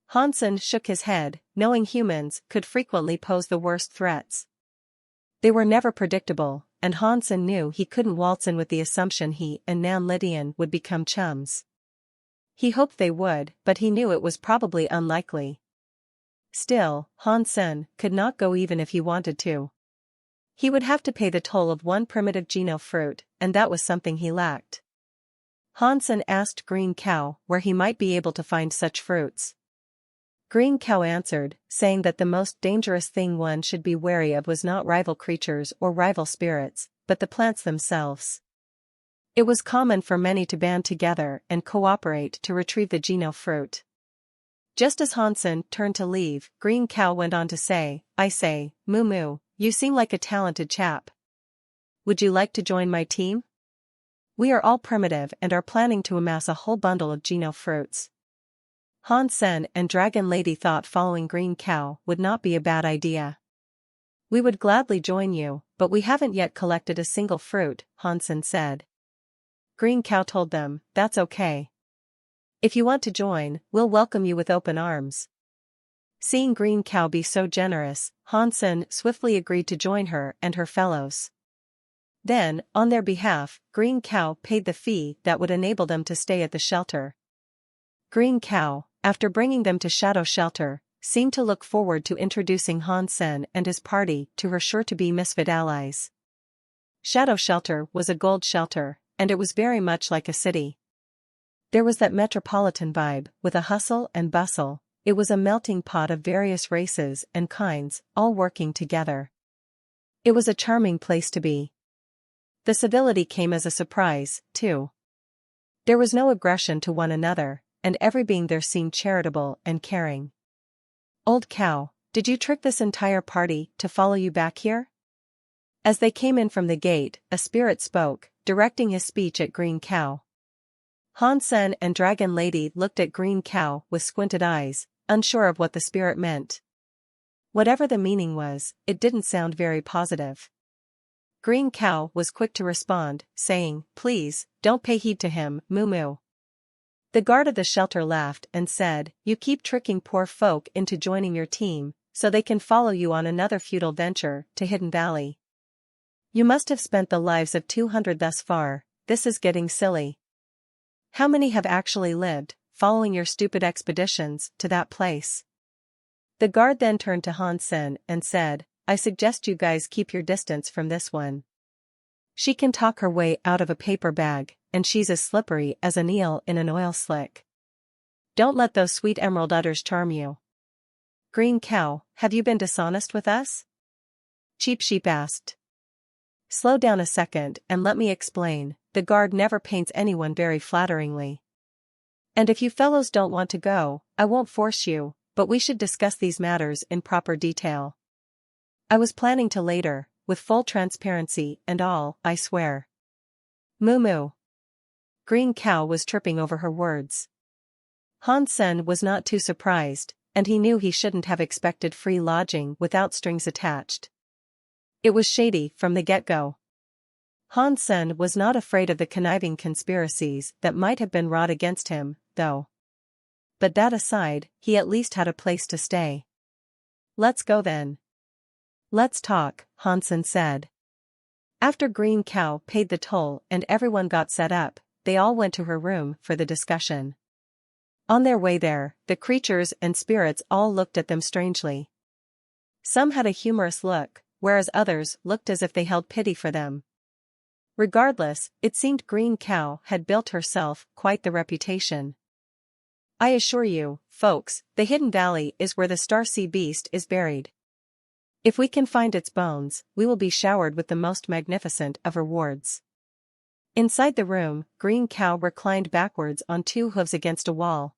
Hansen shook his head, knowing humans could frequently pose the worst threats. They were never predictable, and Hansen knew he couldn't waltz in with the assumption he and Nan Lydian would become chums. He hoped they would, but he knew it was probably unlikely. Still, Hansen could not go even if he wanted to. He would have to pay the toll of 1 primitive geno fruit, and that was something he lacked. Hansen asked Green Cow where he might be able to find such fruits. Green Cow answered, saying that the most dangerous thing one should be wary of was not rival creatures or rival spirits, but the plants themselves. It was common for many to band together and cooperate to retrieve the geno fruit. Just as Hansen turned to leave, Green Cow went on to say, I say, Moo Moo, you seem like a talented chap. Would you like to join my team? We are all primitive and are planning to amass a whole bundle of geno fruits. Hansen and Dragon Lady thought following Green Cow would not be a bad idea. We would gladly join you, but we haven't yet collected a single fruit, Hansen said. Green Cow told them, that's okay. If you want to join, we'll welcome you with open arms. Seeing Green Cow be so generous, Hansen swiftly agreed to join her and her fellows. Then, on their behalf, Green Cow paid the fee that would enable them to stay at the shelter. Green Cow, after bringing them to Shadow Shelter, seemed to look forward to introducing Hansen and his party to her sure-to-be misfit allies. Shadow Shelter was a gold shelter, and it was very much like a city. There was that metropolitan vibe, with a hustle and bustle. It was a melting pot of various races and kinds, all working together. It was a charming place to be. The civility came as a surprise, too. There was no aggression to one another, and every being there seemed charitable and caring. Old Cow, did you trick this entire party to follow you back here? As they came in from the gate, a spirit spoke, directing his speech at Green Cow. Hansen and Dragon Lady looked at Green Cow with squinted eyes, unsure of what the spirit meant. Whatever the meaning was, it didn't sound very positive. Green Cow was quick to respond, saying, please, don't pay heed to him, Moo Moo. The guard of the shelter laughed and said, you keep tricking poor folk into joining your team, so they can follow you on another futile venture to Hidden Valley. You must have spent the lives of 200 thus far. This is getting silly. How many have actually lived, following your stupid expeditions to that place? The guard then turned to Hansen and said, I suggest you guys keep your distance from this one. She can talk her way out of a paper bag, and she's as slippery as an eel in an oil slick. Don't let those sweet emerald udders charm you. Green Cow, have you been dishonest with us? Cheap Sheep asked. Slow down a second and let me explain. The guard never paints anyone very flatteringly. And if you fellows don't want to go, I won't force you, but we should discuss these matters in proper detail. I was planning to later, with full transparency and all, I swear. Moo Moo. Green Cow was tripping over her words. Hansen was not too surprised, and he knew he shouldn't have expected free lodging without strings attached. It was shady from the get-go. Hansen was not afraid of the conniving conspiracies that might have been wrought against him, though. But that aside, he at least had a place to stay. "Let's go then." "Let's talk," Hansen said. After Green Cow paid the toll and everyone got set up, they all went to her room for the discussion. On their way there, the creatures and spirits all looked at them strangely. Some had a humorous look, whereas others looked as if they held pity for them. Regardless, it seemed Green Cow had built herself quite the reputation. "I assure you, folks, the Hidden Valley is where the Star Sea Beast is buried. If we can find its bones, we will be showered with the most magnificent of rewards." Inside the room, Green Cow reclined backwards on two hooves against a wall.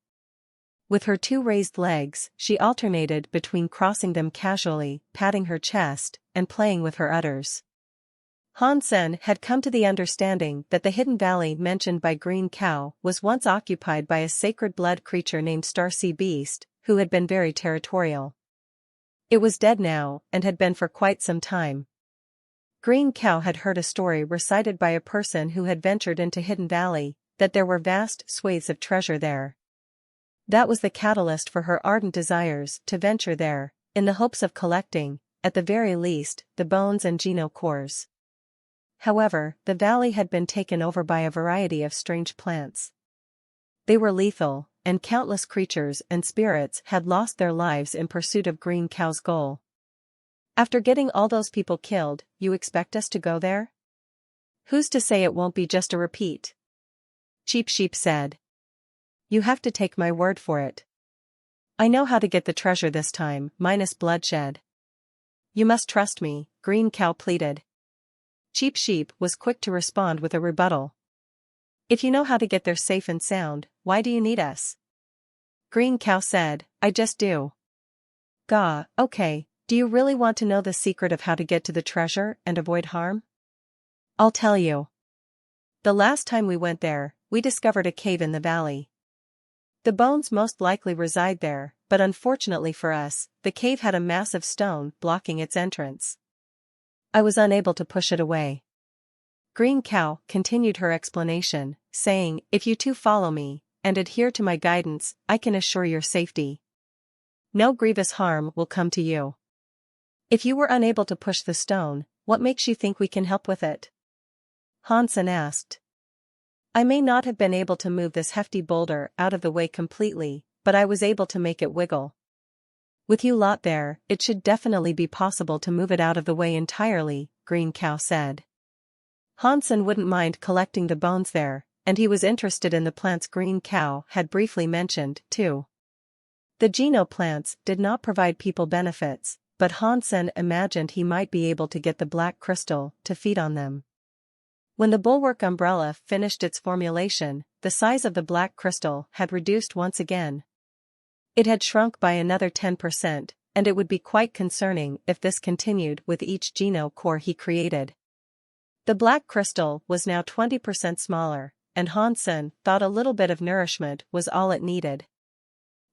With her two raised legs, she alternated between crossing them casually, patting her chest, and playing with her udders. Hansen had come to the understanding that the Hidden Valley mentioned by Green Cow was once occupied by a sacred blood creature named Star Sea Beast, who had been very territorial. It was dead now, and had been for quite some time. Green Cow had heard a story recited by a person who had ventured into Hidden Valley, that there were vast swathes of treasure there. That was the catalyst for her ardent desires to venture there, in the hopes of collecting, at the very least, the bones and genocores. However, the valley had been taken over by a variety of strange plants. They were lethal, and countless creatures and spirits had lost their lives in pursuit of Green Cow's goal. "After getting all those people killed, you expect us to go there? Who's to say it won't be just a repeat?" Cheap Sheep said. "You have to take my word for it. I know how to get the treasure this time, minus bloodshed." "You must trust me," Green Cow pleaded. Cheap Sheep was quick to respond with a rebuttal. "If you know how to get there safe and sound, why do you need us?" Green Cow said, "I just do." "Gah, okay, do you really want to know the secret of how to get to the treasure and avoid harm?" "I'll tell you. The last time we went there, we discovered a cave in the valley. The bones most likely reside there, but unfortunately for us, the cave had a massive stone blocking its entrance. I was unable to push it away." Green Cow continued her explanation, saying, "If you two follow me, and adhere to my guidance, I can assure your safety. No grievous harm will come to you. If you were unable to push the stone, what makes you think we can help with it?" Hansen asked. "I may not have been able to move this hefty boulder out of the way completely, but I was able to make it wiggle. With you lot there, it should definitely be possible to move it out of the way entirely," Green Cow said. Hansen wouldn't mind collecting the bones there, and he was interested in the plants Green Cow had briefly mentioned, too. The geno plants did not provide people benefits, but Hansen imagined he might be able to get the black crystal to feed on them. When the bulwark umbrella finished its formulation, the size of the black crystal had reduced once again. It had shrunk by another 10%, and it would be quite concerning if this continued with each geno core he created. The black crystal was now 20% smaller, and Hansen thought a little bit of nourishment was all it needed.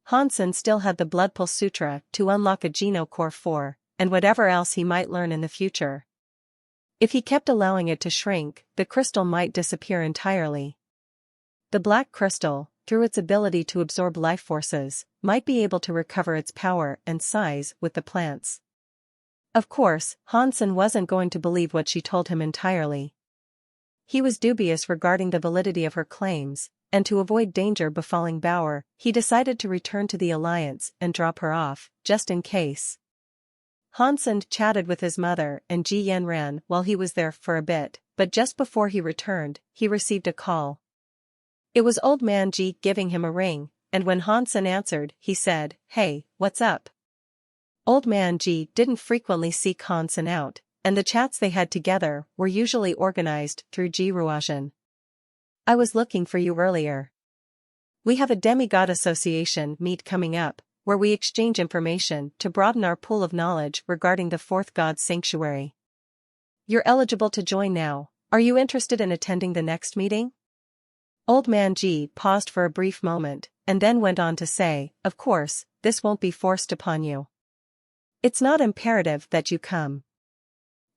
Hansen still had the Blood Pulse Sutra to unlock a geno core 4, and whatever else he might learn in the future. If he kept allowing it to shrink, the crystal might disappear entirely. The black crystal, through its ability to absorb life forces, might be able to recover its power and size with the plants. Of course, Hansen wasn't going to believe what she told him entirely. He was dubious regarding the validity of her claims, and to avoid danger befalling Bauer, he decided to return to the Alliance and drop her off, just in case. Hansen chatted with his mother and Ji Yanran while he was there for a bit, but just before he returned, he received a call. It was Old Man Ji giving him a ring, and when Hansen answered, he said, "Hey, what's up?" Old Man Ji didn't frequently seek Hansen out, and the chats they had together were usually organized through Ji Ruojian. "I was looking for you earlier. We have a Demigod Association meet coming up, where we exchange information to broaden our pool of knowledge regarding the Fourth God's Sanctuary. You're eligible to join now. Are you interested in attending the next meeting?" Old Man G paused for a brief moment, and then went on to say, "Of course, this won't be forced upon you. It's not imperative that you come.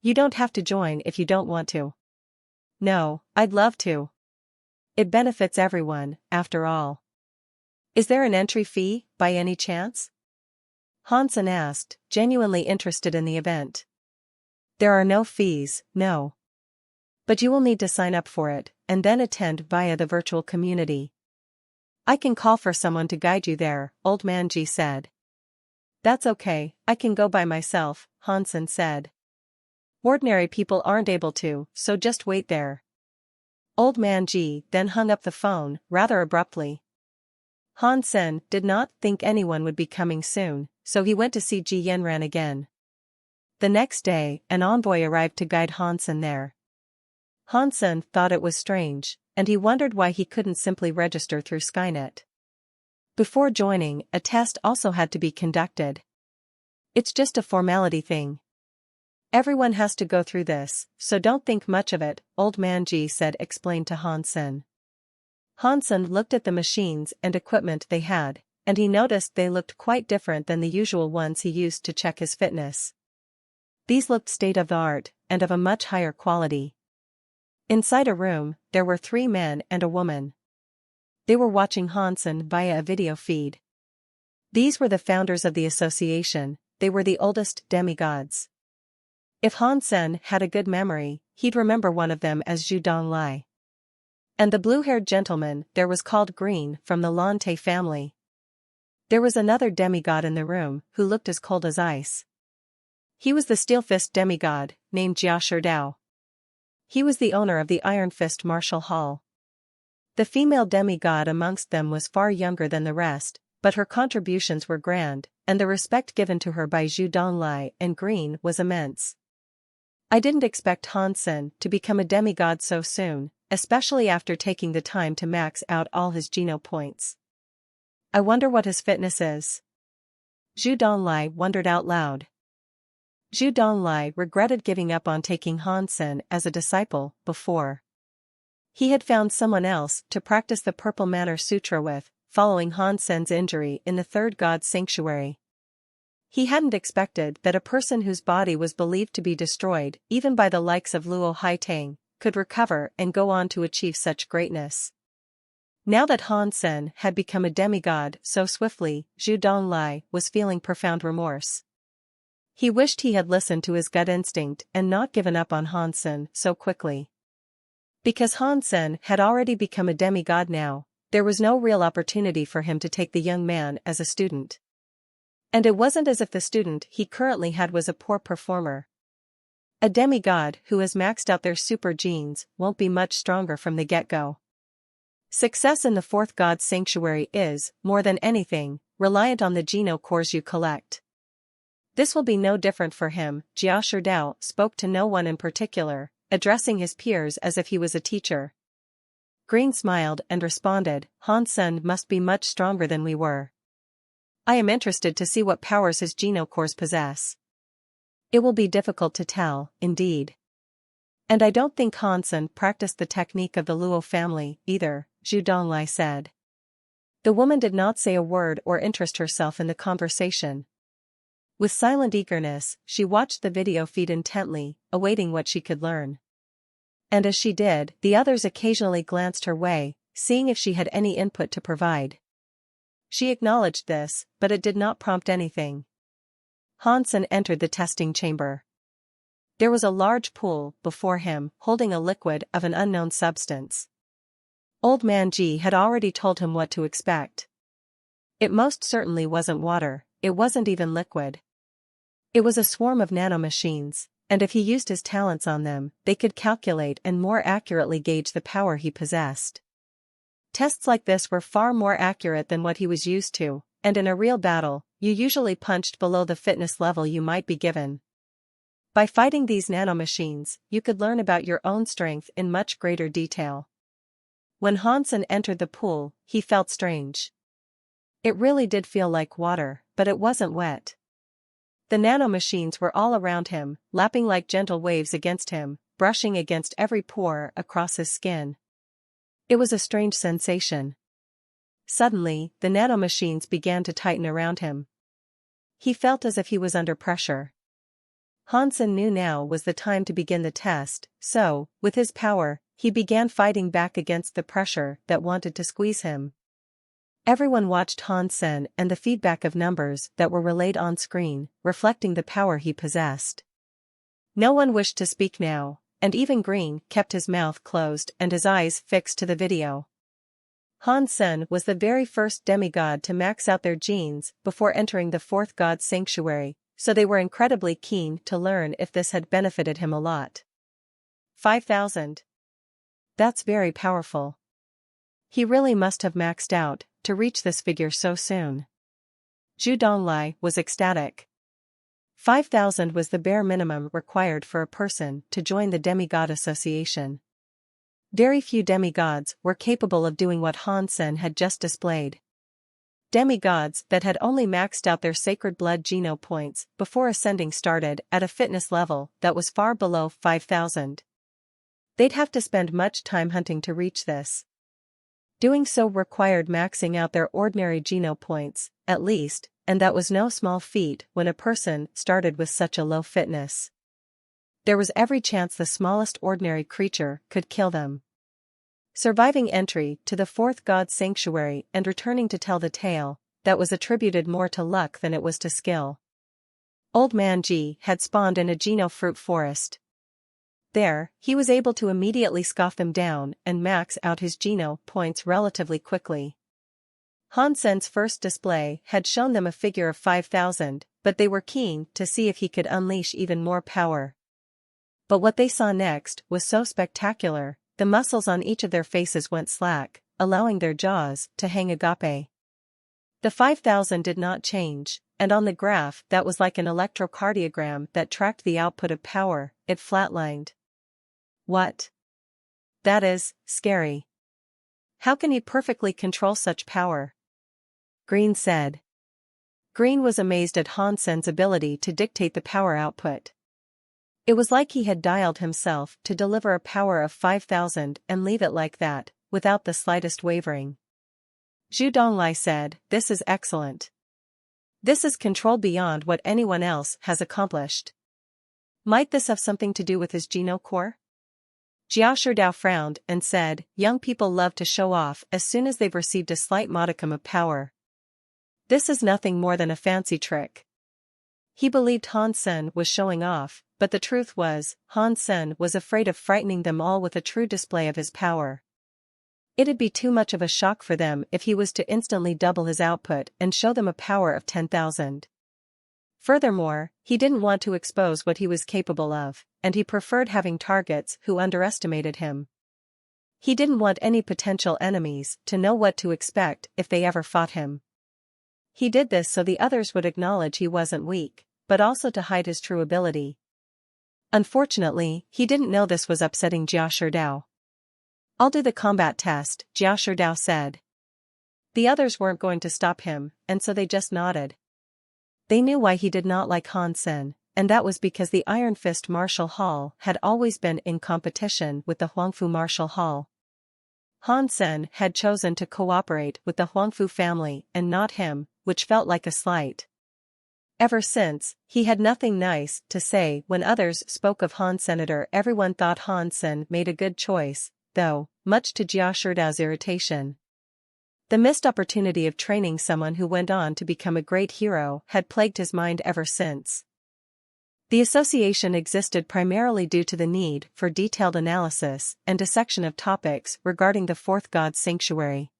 You don't have to join if you don't want to." "No, I'd love to. It benefits everyone, after all." "Is there an entry fee, by any chance?" Hansen asked, genuinely interested in the event. "There are no fees, no. But you will need to sign up for it, and then attend via the virtual community. I can call for someone to guide you there," Old Man G said. "That's okay, I can go by myself," Hansen said. "Ordinary people aren't able to, so just wait there." Old Man G then hung up the phone, rather abruptly. Hansen did not think anyone would be coming soon, so he went to see Ji Yenran again. The next day, an envoy arrived to guide Hansen there. Hansen thought it was strange, and he wondered why he couldn't simply register through Skynet. Before joining, a test also had to be conducted. "It's just a formality thing. Everyone has to go through this, so don't think much of it," Old Man G explained to Hansen. Hansen looked at the machines and equipment they had, and he noticed they looked quite different than the usual ones he used to check his fitness. These looked state-of-the-art, and of a much higher quality. Inside a room, there were 3 men and a woman. They were watching Hansen via a video feed. These were the founders of the association, they were the oldest demigods. If Hansen had a good memory, he'd remember one of them as Zhu Donglai. And the blue-haired gentleman there was called Green from the Lante family. There was another demigod in the room, who looked as cold as ice. He was the Steel Fist demigod, named Jia Sherdao. He was the owner of the Iron Fist Martial Hall. The female demigod amongst them was far younger than the rest, but her contributions were grand, and the respect given to her by Zhu Donglai and Green was immense. I didn't expect Hansen to become a demigod so soon, especially after taking the time to max out all his geno points. I wonder what his fitness is. Zhu Donglai wondered out loud. Zhu Donglai regretted giving up on taking Hansen as a disciple before. He had found someone else to practice the Purple Manor Sutra with, following Hansen's injury in the Third God Sanctuary. He hadn't expected that a person whose body was believed to be destroyed, even by the likes of Luo Haitang, could recover and go on to achieve such greatness. Now that Hansen had become a demigod so swiftly, Zhu Donglai was feeling profound remorse. He wished he had listened to his gut instinct and not given up on Hansen so quickly. Because Hansen had already become a demigod now, there was no real opportunity for him to take the young man as a student. And it wasn't as if the student he currently had was a poor performer. A demigod who has maxed out their super genes won't be much stronger from the get-go. Success in the Fourth God Sanctuary is, more than anything, reliant on the geno cores you collect. This will be no different for him. Jia Sherdao spoke to no one in particular, addressing his peers as if he was a teacher. Green smiled and responded, "Hansen must be much stronger than we were. I am interested to see what powers his geno cores possess. It will be difficult to tell, indeed. And I don't think Hansen practiced the technique of the Luo family, either," Zhu Donglai said. The woman did not say a word or interest herself in the conversation. With silent eagerness, she watched the video feed intently, awaiting what she could learn. And as she did, the others occasionally glanced her way, seeing if she had any input to provide. She acknowledged this, but it did not prompt anything. Hansen entered the testing chamber. There was a large pool before him, holding a liquid of an unknown substance. Old Man G had already told him what to expect. It most certainly wasn't water, it wasn't even liquid. It was a swarm of nanomachines, and if he used his talents on them, they could calculate and more accurately gauge the power he possessed. Tests like this were far more accurate than what he was used to, and in a real battle, you usually punched below the fitness level you might be given. By fighting these nanomachines, you could learn about your own strength in much greater detail. When Hansen entered the pool, he felt strange. It really did feel like water, but it wasn't wet. The nanomachines were all around him, lapping like gentle waves against him, brushing against every pore across his skin. It was a strange sensation. Suddenly, the nanomachines began to tighten around him. He felt as if he was under pressure. Hansen knew now was the time to begin the test, so, with his power, he began fighting back against the pressure that wanted to squeeze him. Everyone watched Hansen and the feedback of numbers that were relayed on screen, reflecting the power he possessed. No one wished to speak now, and even Green kept his mouth closed and his eyes fixed to the video. Hansen was the very first demigod to max out their genes before entering the fourth god's sanctuary, so they were incredibly keen to learn if this had benefited him a lot. 5,000. That's very powerful. He really must have maxed out to reach this figure so soon. Zhu Donglai was ecstatic. 5,000 was the bare minimum required for a person to join the Demigod Association. Very few demigods were capable of doing what Hansen had just displayed. Demigods that had only maxed out their sacred blood geno points before ascending started at a fitness level that was far below 5,000. They'd have to spend much time hunting to reach this. Doing so required maxing out their ordinary geno points, at least, and that was no small feat when a person started with such a low fitness. There was every chance the smallest ordinary creature could kill them. Surviving entry to the fourth god's sanctuary and returning to tell the tale, that was attributed more to luck than it was to skill. Old Man G had spawned in a geno fruit forest. There, he was able to immediately scoff them down and max out his geno points relatively quickly. Hansen's first display had shown them a figure of 5,000, but they were keen to see if he could unleash even more power. But what they saw next was so spectacular, the muscles on each of their faces went slack, allowing their jaws to hang agape. The 5,000 did not change, and on the graph that was like an electrocardiogram that tracked the output of power, it flatlined. What? That is scary. How can he perfectly control such power? Green said. Green was amazed at Hansen's ability to dictate the power output. It was like he had dialed himself to deliver a power of 5,000 and leave it like that, without the slightest wavering. Zhu Donglai said, "This is excellent. This is control beyond what anyone else has accomplished. Might this have something to do with his geno core?" Jia Sherdao frowned and said, "Young people love to show off as soon as they've received a slight modicum of power. This is nothing more than a fancy trick." He believed Hansen was showing off, but the truth was, Hansen was afraid of frightening them all with a true display of his power. It'd be too much of a shock for them if he was to instantly double his output and show them a power of 10,000. Furthermore, he didn't want to expose what he was capable of, and he preferred having targets who underestimated him. He didn't want any potential enemies to know what to expect if they ever fought him. He did this so the others would acknowledge he wasn't weak, but also to hide his true ability. Unfortunately, he didn't know this was upsetting Jia Sherdao. "I'll do the combat test," Jia Sherdao said. The others weren't going to stop him, and so they just nodded. They knew why he did not like Hansen, and that was because the Iron Fist Martial Hall had always been in competition with the Huangfu Martial Hall. Hansen had chosen to cooperate with the Huangfu family and not him, which felt like a slight. Ever since, he had nothing nice to say when others spoke of Hansenator. Everyone thought Hansen made a good choice, though, much to Jia Sherdao's irritation. The missed opportunity of training someone who went on to become a great hero had plagued his mind ever since. The association existed primarily due to the need for detailed analysis and dissection of topics regarding the fourth god's sanctuary.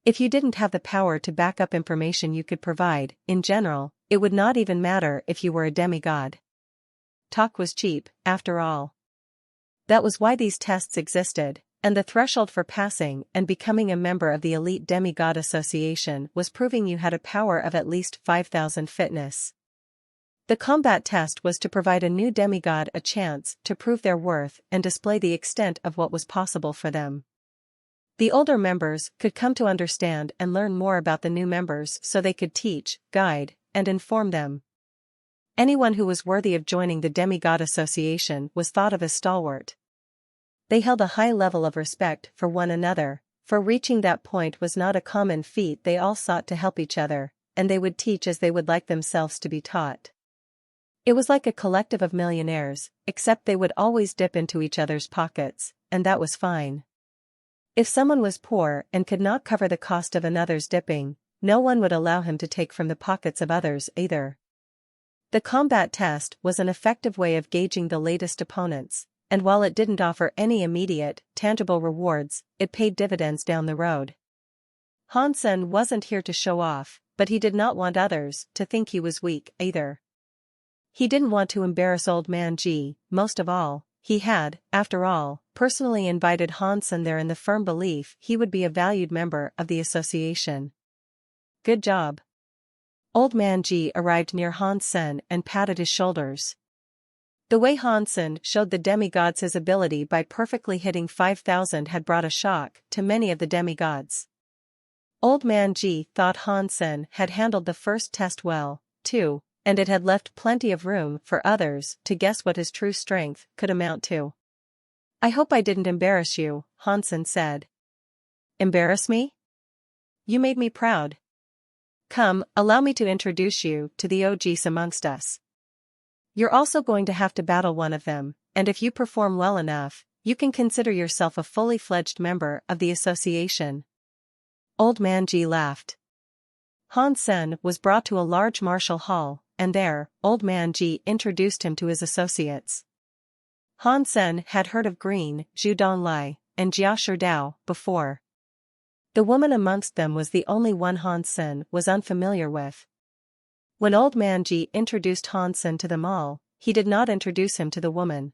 If you didn't have the power to back up information you could provide, in general, it would not even matter if you were a demigod. Talk was cheap, after all. That was why these tests existed, and the threshold for passing and becoming a member of the elite demigod association was proving you had a power of at least 5,000 fitness. The combat test was to provide a new demigod a chance to prove their worth and display the extent of what was possible for them. The older members could come to understand and learn more about the new members so they could teach, guide, and inform them. Anyone who was worthy of joining the Demigod Association was thought of as stalwart. They held a high level of respect for one another, for reaching that point was not a common feat. They all sought to help each other, and they would teach as they would like themselves to be taught. It was like a collective of millionaires, except they would always dip into each other's pockets, and that was fine. If someone was poor and could not cover the cost of another's dipping, no one would allow him to take from the pockets of others either. The combat test was an effective way of gauging the latest opponents, and while it didn't offer any immediate, tangible rewards, it paid dividends down the road. Hansen wasn't here to show off, but he did not want others to think he was weak either. He didn't want to embarrass Old Man G, most of all. He had, after all, personally invited Hansen there in the firm belief he would be a valued member of the association. Good job. Old Man G arrived near Hansen and patted his shoulders. The way Hansen showed the demigods his ability by perfectly hitting 5,000 had brought a shock to many of the demigods. Old Man G thought Hansen had handled the first test well, too, and it had left plenty of room for others to guess what his true strength could amount to. "I hope I didn't embarrass you," Hansen said. "Embarrass me? You made me proud. Come, allow me to introduce you to the OGs amongst us. You're also going to have to battle one of them, and if you perform well enough, you can consider yourself a fully fledged member of the association." Old Man G laughed. Hansen was brought to a large martial hall, and there, Old Man G introduced him to his associates. Hansen had heard of Green, Zhu Donglai, and Jia Sherdao before. The woman amongst them was the only one Hansen was unfamiliar with. When Old Man G introduced Hansen to them all, he did not introduce him to the woman.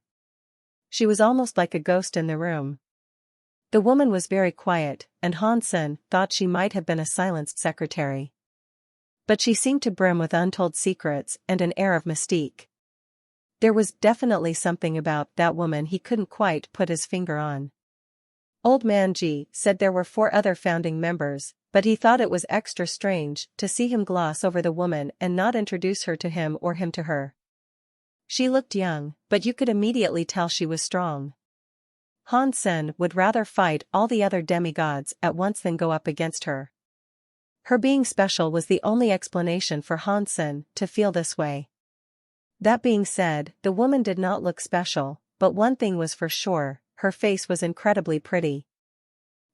She was almost like a ghost in the room. The woman was very quiet, and Hansen thought she might have been a silenced secretary. But she seemed to brim with untold secrets and an air of mystique. There was definitely something about that woman he couldn't quite put his finger on. Old Man G said there were 4 other founding members, but he thought it was extra strange to see him gloss over the woman and not introduce her to him or him to her. She looked young, but you could immediately tell she was strong. Hansen would rather fight all the other demigods at once than go up against her. Her being special was the only explanation for Hansen to feel this way. That being said, the woman did not look special, but one thing was for sure, her face was incredibly pretty.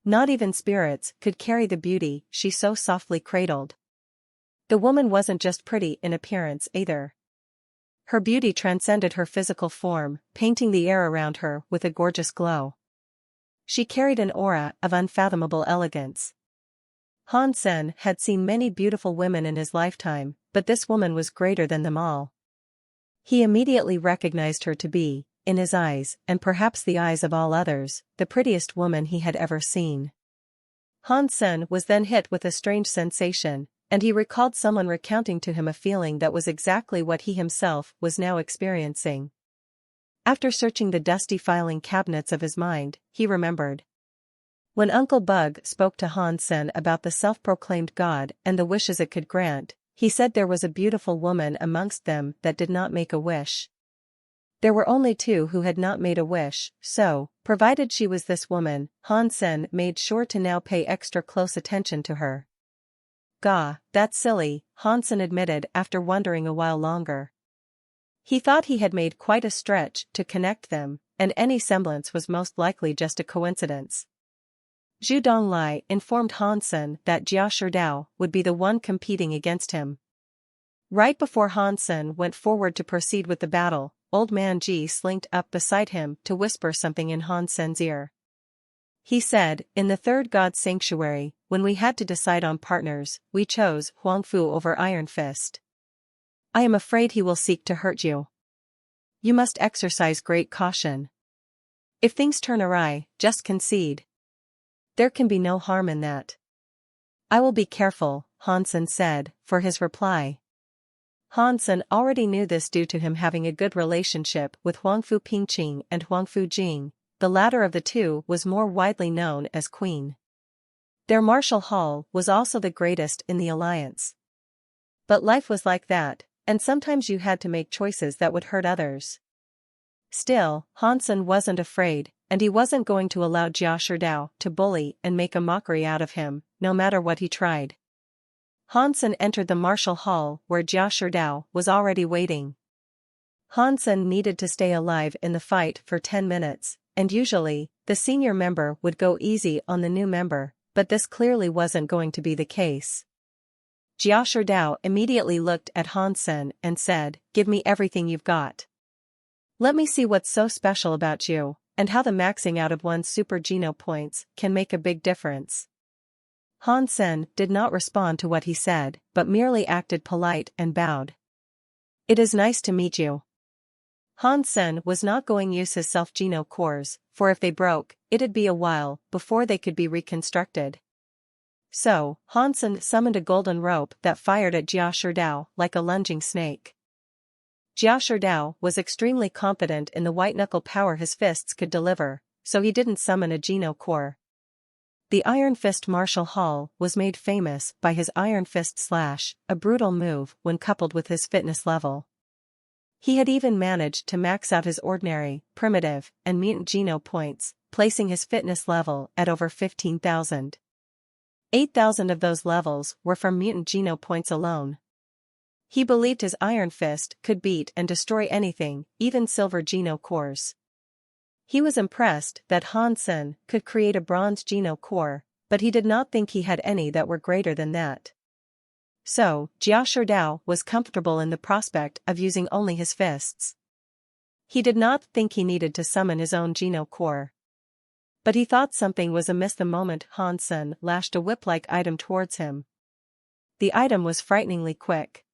Not even spirits could carry the beauty she so softly cradled. The woman wasn't just pretty in appearance either. Her beauty transcended her physical form, painting the air around her with a gorgeous glow. She carried an aura of unfathomable elegance. Hansen had seen many beautiful women in his lifetime, but this woman was greater than them all. He immediately recognized her to be, in his eyes, and perhaps the eyes of all others, the prettiest woman he had ever seen. Hansen was then hit with a strange sensation, and he recalled someone recounting to him a feeling that was exactly what he himself was now experiencing. After searching the dusty filing cabinets of his mind, he remembered. When Uncle Bug spoke to Hansen about the self-proclaimed God and the wishes it could grant, he said there was a beautiful woman amongst them that did not make a wish. There were only 2 who had not made a wish, so, provided she was this woman, Hansen made sure to now pay extra close attention to her. "Gah, that's silly," Hansen admitted after wondering a while longer. He thought he had made quite a stretch to connect them, and any semblance was most likely just a coincidence. Zhu Donglai informed Hansen that Jia Sherdao would be the one competing against him. Right before Hansen went forward to proceed with the battle, Old Man G slinked up beside him to whisper something in Hansen's ear. He said, "In the 3rd God's sanctuary, when we had to decide on partners, we chose Huangfu over Iron Fist. I am afraid he will seek to hurt you. You must exercise great caution. If things turn awry, just concede. There can be no harm in that." "I will be careful," Hansen said, for his reply. Hansen already knew this due to him having a good relationship with Huangfu Pingqing and Huangfu Jing. The latter of the 2 was more widely known as Queen. Their martial hall was also the greatest in the alliance. But life was like that, and sometimes you had to make choices that would hurt others. Still, Hansen wasn't afraid, and he wasn't going to allow Jia Sherdao to bully and make a mockery out of him, no matter what he tried. Han Sen entered the martial hall where Jia Sherdao was already waiting. Han Sen needed to stay alive in the fight for 10 minutes, and usually, the senior member would go easy on the new member, but this clearly wasn't going to be the case. Jia Sherdao immediately looked at Han Sen and said, "Give me everything you've got. Let me see what's so special about you, and how the maxing out of one's super geno points can make a big difference." Han Sen did not respond to what he said, but merely acted polite and bowed. "It is nice to meet you." Han Sen was not going to use his self-geno cores, for if they broke, it'd be a while before they could be reconstructed. So, Han Sen summoned a golden rope that fired at Jia Sherdao like a lunging snake. Jia Sherdao was extremely confident in the white-knuckle power his fists could deliver, so he didn't summon a geno core. The Iron Fist Martial Hall was made famous by his Iron Fist Slash, a brutal move when coupled with his fitness level. He had even managed to max out his ordinary, primitive, and mutant geno points, placing his fitness level at over 15,000. 8,000 of those levels were from mutant geno points alone. He believed his Iron Fist could beat and destroy anything, even silver geno cores. He was impressed that Han Sen could create a bronze geno core, but he did not think he had any that were greater than that. So, Jia Sherdao was comfortable in the prospect of using only his fists. He did not think he needed to summon his own geno core. But he thought something was amiss the moment Han Sen lashed a whip-like item towards him. The item was frighteningly quick.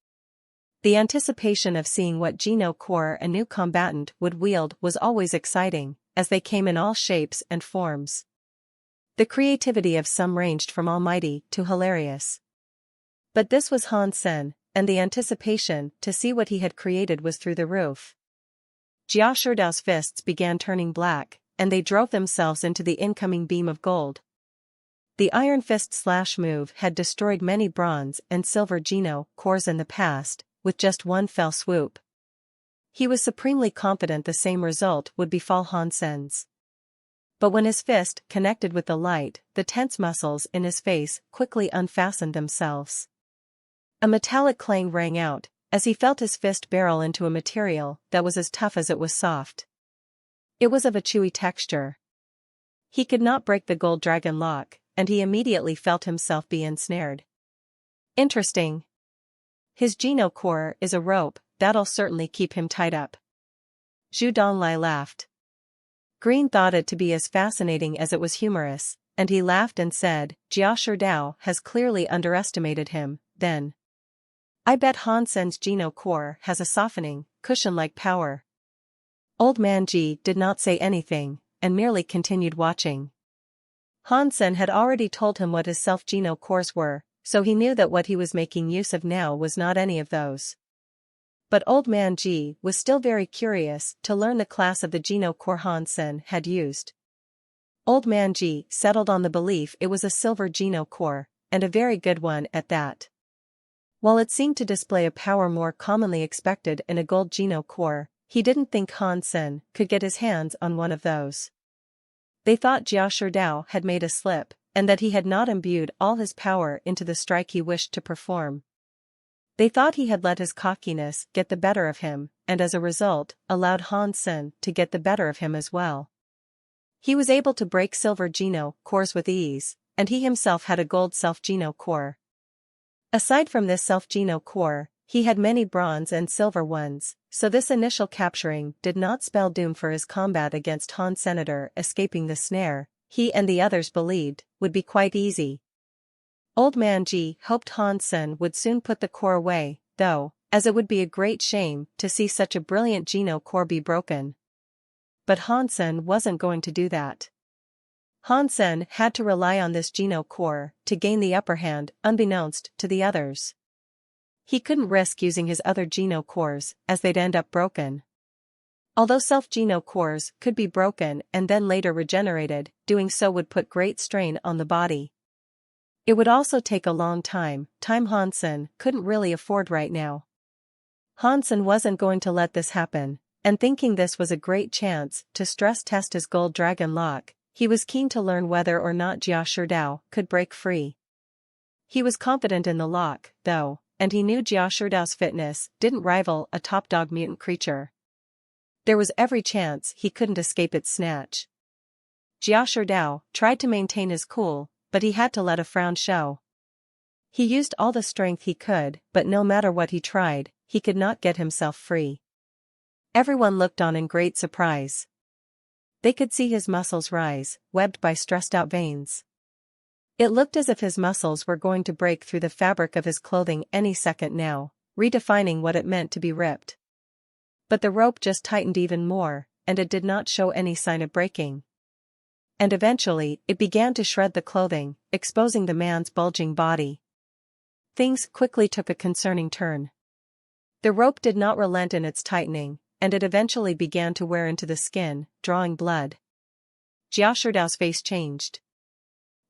The anticipation of seeing what geno core a new combatant would wield was always exciting, as they came in all shapes and forms. The creativity of some ranged from almighty to hilarious. But this was Han Sen, and the anticipation to see what he had created was through the roof. Jia Sherdao's fists began turning black, and they drove themselves into the incoming beam of gold. The Iron Fist Slash move had destroyed many bronze and silver geno cores in the past, with just one fell swoop. He was supremely confident the same result would befall Han Sen's. But when his fist connected with the light, the tense muscles in his face quickly unfastened themselves. A metallic clang rang out, as he felt his fist barrel into a material that was as tough as it was soft. It was of a chewy texture. He could not break the gold dragon lock, and he immediately felt himself be ensnared. Interesting. His geno core is a rope, that'll certainly keep him tied up. Zhu Donglai laughed. Green thought it to be as fascinating as it was humorous, and he laughed and said, "Jia Sherdao has clearly underestimated him, then. I bet Han Sen's geno core has a softening, cushion-like power." Old Man Ji did not say anything, and merely continued watching. Han Sen had already told him what his self-geno cores were, so he knew that what he was making use of now was not any of those. But Old Man Ji was still very curious to learn the class of the geno core Han Sen had used. Old Man Ji settled on the belief it was a silver geno core, and a very good one at that. While it seemed to display a power more commonly expected in a gold geno core, he didn't think Han Sen could get his hands on one of those. They thought Jia Sherdao had made a slip, and that he had not imbued all his power into the strike he wished to perform. They thought he had let his cockiness get the better of him, and as a result, allowed Han Sen to get the better of him as well. He was able to break silver geno cores with ease, and he himself had a gold self-geno core. Aside from this self-geno core, he had many bronze and silver ones, so this initial capturing did not spell doom for his combat against Han Senator. Escaping the snare, he and the others believed, would be quite easy. Old Man Ji hoped Han Sen would soon put the core away, though, as it would be a great shame to see such a brilliant geno core be broken. But Han Sen wasn't going to do that. Han Sen had to rely on this geno core to gain the upper hand, unbeknownst to the others. He couldn't risk using his other geno cores, as they'd end up broken. Although self-geno cores could be broken and then later regenerated, doing so would put great strain on the body. It would also take a long time Han Sen couldn't really afford right now. Han Sen wasn't going to let this happen, and thinking this was a great chance to stress test his gold dragon lock, he was keen to learn whether or not Jia Sherdao could break free. He was confident in the lock, though, and he knew Jia Sherdao's fitness didn't rival a top-dog mutant creature. There was every chance he couldn't escape its snatch. Jia Sherdao tried to maintain his cool, but he had to let a frown show. He used all the strength he could, but no matter what he tried, he could not get himself free. Everyone looked on in great surprise. They could see his muscles rise, webbed by stressed-out veins. It looked as if his muscles were going to break through the fabric of his clothing any second now, redefining what it meant to be ripped. But the rope just tightened even more, and it did not show any sign of breaking. And eventually, it began to shred the clothing, exposing the man's bulging body. Things quickly took a concerning turn. The rope did not relent in its tightening, and it eventually began to wear into the skin, drawing blood. Jia Sherdao's face changed.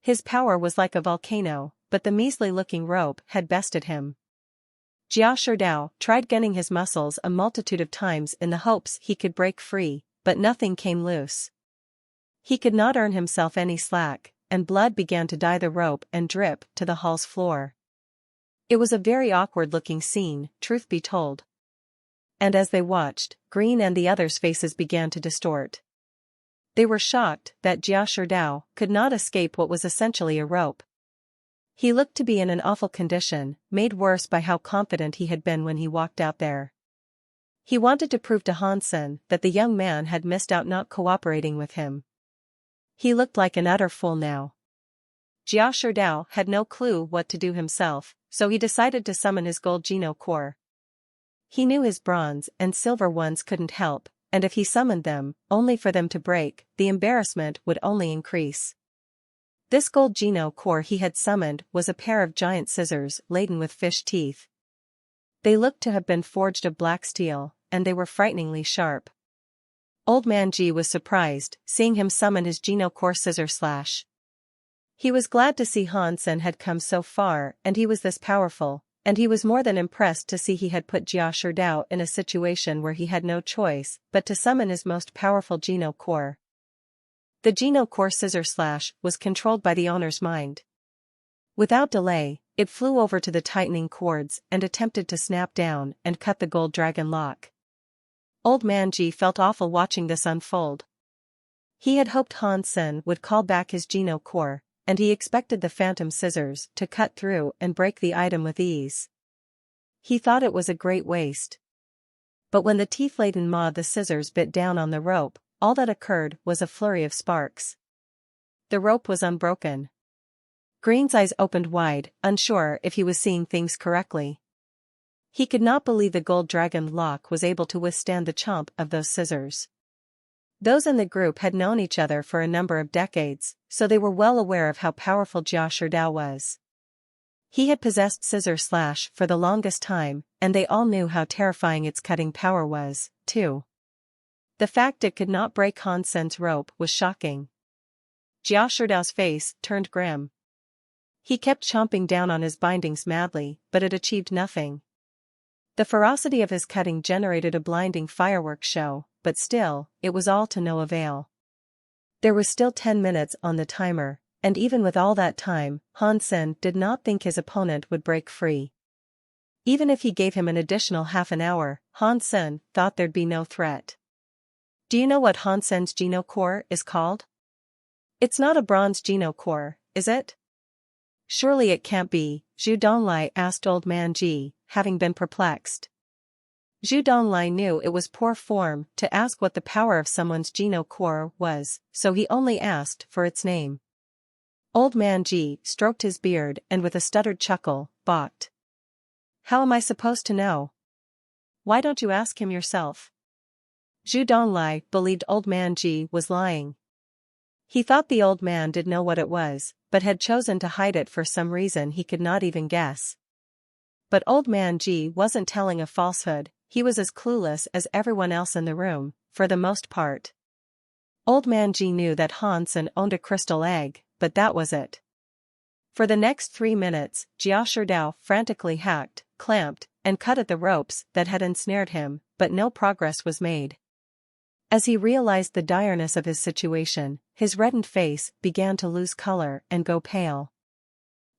His power was like a volcano, but the measly-looking rope had bested him. Jia Sherdao tried gunning his muscles a multitude of times in the hopes he could break free, but nothing came loose. He could not earn himself any slack, and blood began to dye the rope and drip to the hall's floor. It was a very awkward-looking scene, truth be told. And as they watched, Green and the others' faces began to distort. They were shocked that Jia Sherdao could not escape what was essentially a rope. He looked to be in an awful condition, made worse by how confident he had been when he walked out there. He wanted to prove to Hansen that the young man had missed out not cooperating with him. He looked like an utter fool now. Jia Sherdao had no clue what to do himself, so he decided to summon his gold Geno core. He knew his bronze and silver ones couldn't help, and if he summoned them, only for them to break, the embarrassment would only increase. This gold Geno core he had summoned was a pair of giant scissors laden with fish teeth. They looked to have been forged of black steel, and they were frighteningly sharp. Old Man Ji was surprised, seeing him summon his Geno core scissor slash. He was glad to see Hansen had come so far and he was this powerful, and he was more than impressed to see he had put Jia Sherdao in a situation where he had no choice but to summon his most powerful Geno core. The Geno core scissor slash was controlled by the owner's mind. Without delay, it flew over to the tightening cords and attempted to snap down and cut the gold dragon lock. Old Man Ji felt awful watching this unfold. He had hoped Hansen would call back his Geno core, and he expected the phantom scissors to cut through and break the item with ease. He thought it was a great waste. But when the teeth-laden maw of the scissors bit down on the rope, all that occurred was a flurry of sparks. The rope was unbroken. Green's eyes opened wide, unsure if he was seeing things correctly. He could not believe the gold dragon lock was able to withstand the chomp of those scissors. Those in the group had known each other for a number of decades, so they were well aware of how powerful Jia Sherdao was. He had possessed Scissor Slash for the longest time, and they all knew how terrifying its cutting power was, too. The fact it could not break Hansen's rope was shocking. Jia Sherdao's face turned grim. He kept chomping down on his bindings madly, but it achieved nothing. The ferocity of his cutting generated a blinding fireworks show, but still, it was all to no avail. There was still 10 minutes on the timer, and even with all that time, Hansen did not think his opponent would break free. Even if he gave him an additional half an hour, Hansen thought there'd be no threat. Do you know what Hansen's Geno core is called? It's not a bronze Geno core, is it? Surely it can't be, Zhu Donglai asked Old Man Ji, having been perplexed. Zhu Donglai knew it was poor form to ask what the power of someone's Geno core was, so he only asked for its name. Old Man Ji stroked his beard and with a stuttered chuckle, balked. How am I supposed to know? Why don't you ask him yourself? Zhu Donglai believed Old Man Ji was lying. He thought the old man did know what it was, but had chosen to hide it for some reason he could not even guess. But Old Man Ji wasn't telling a falsehood. He was as clueless as everyone else in the room, for the most part. Old Man Ji knew that Hansen owned a crystal egg, but that was it. For the next 3 minutes, Jia Sherdao frantically hacked, clamped, and cut at the ropes that had ensnared him, but no progress was made. As he realized the direness of his situation, his reddened face began to lose color and go pale.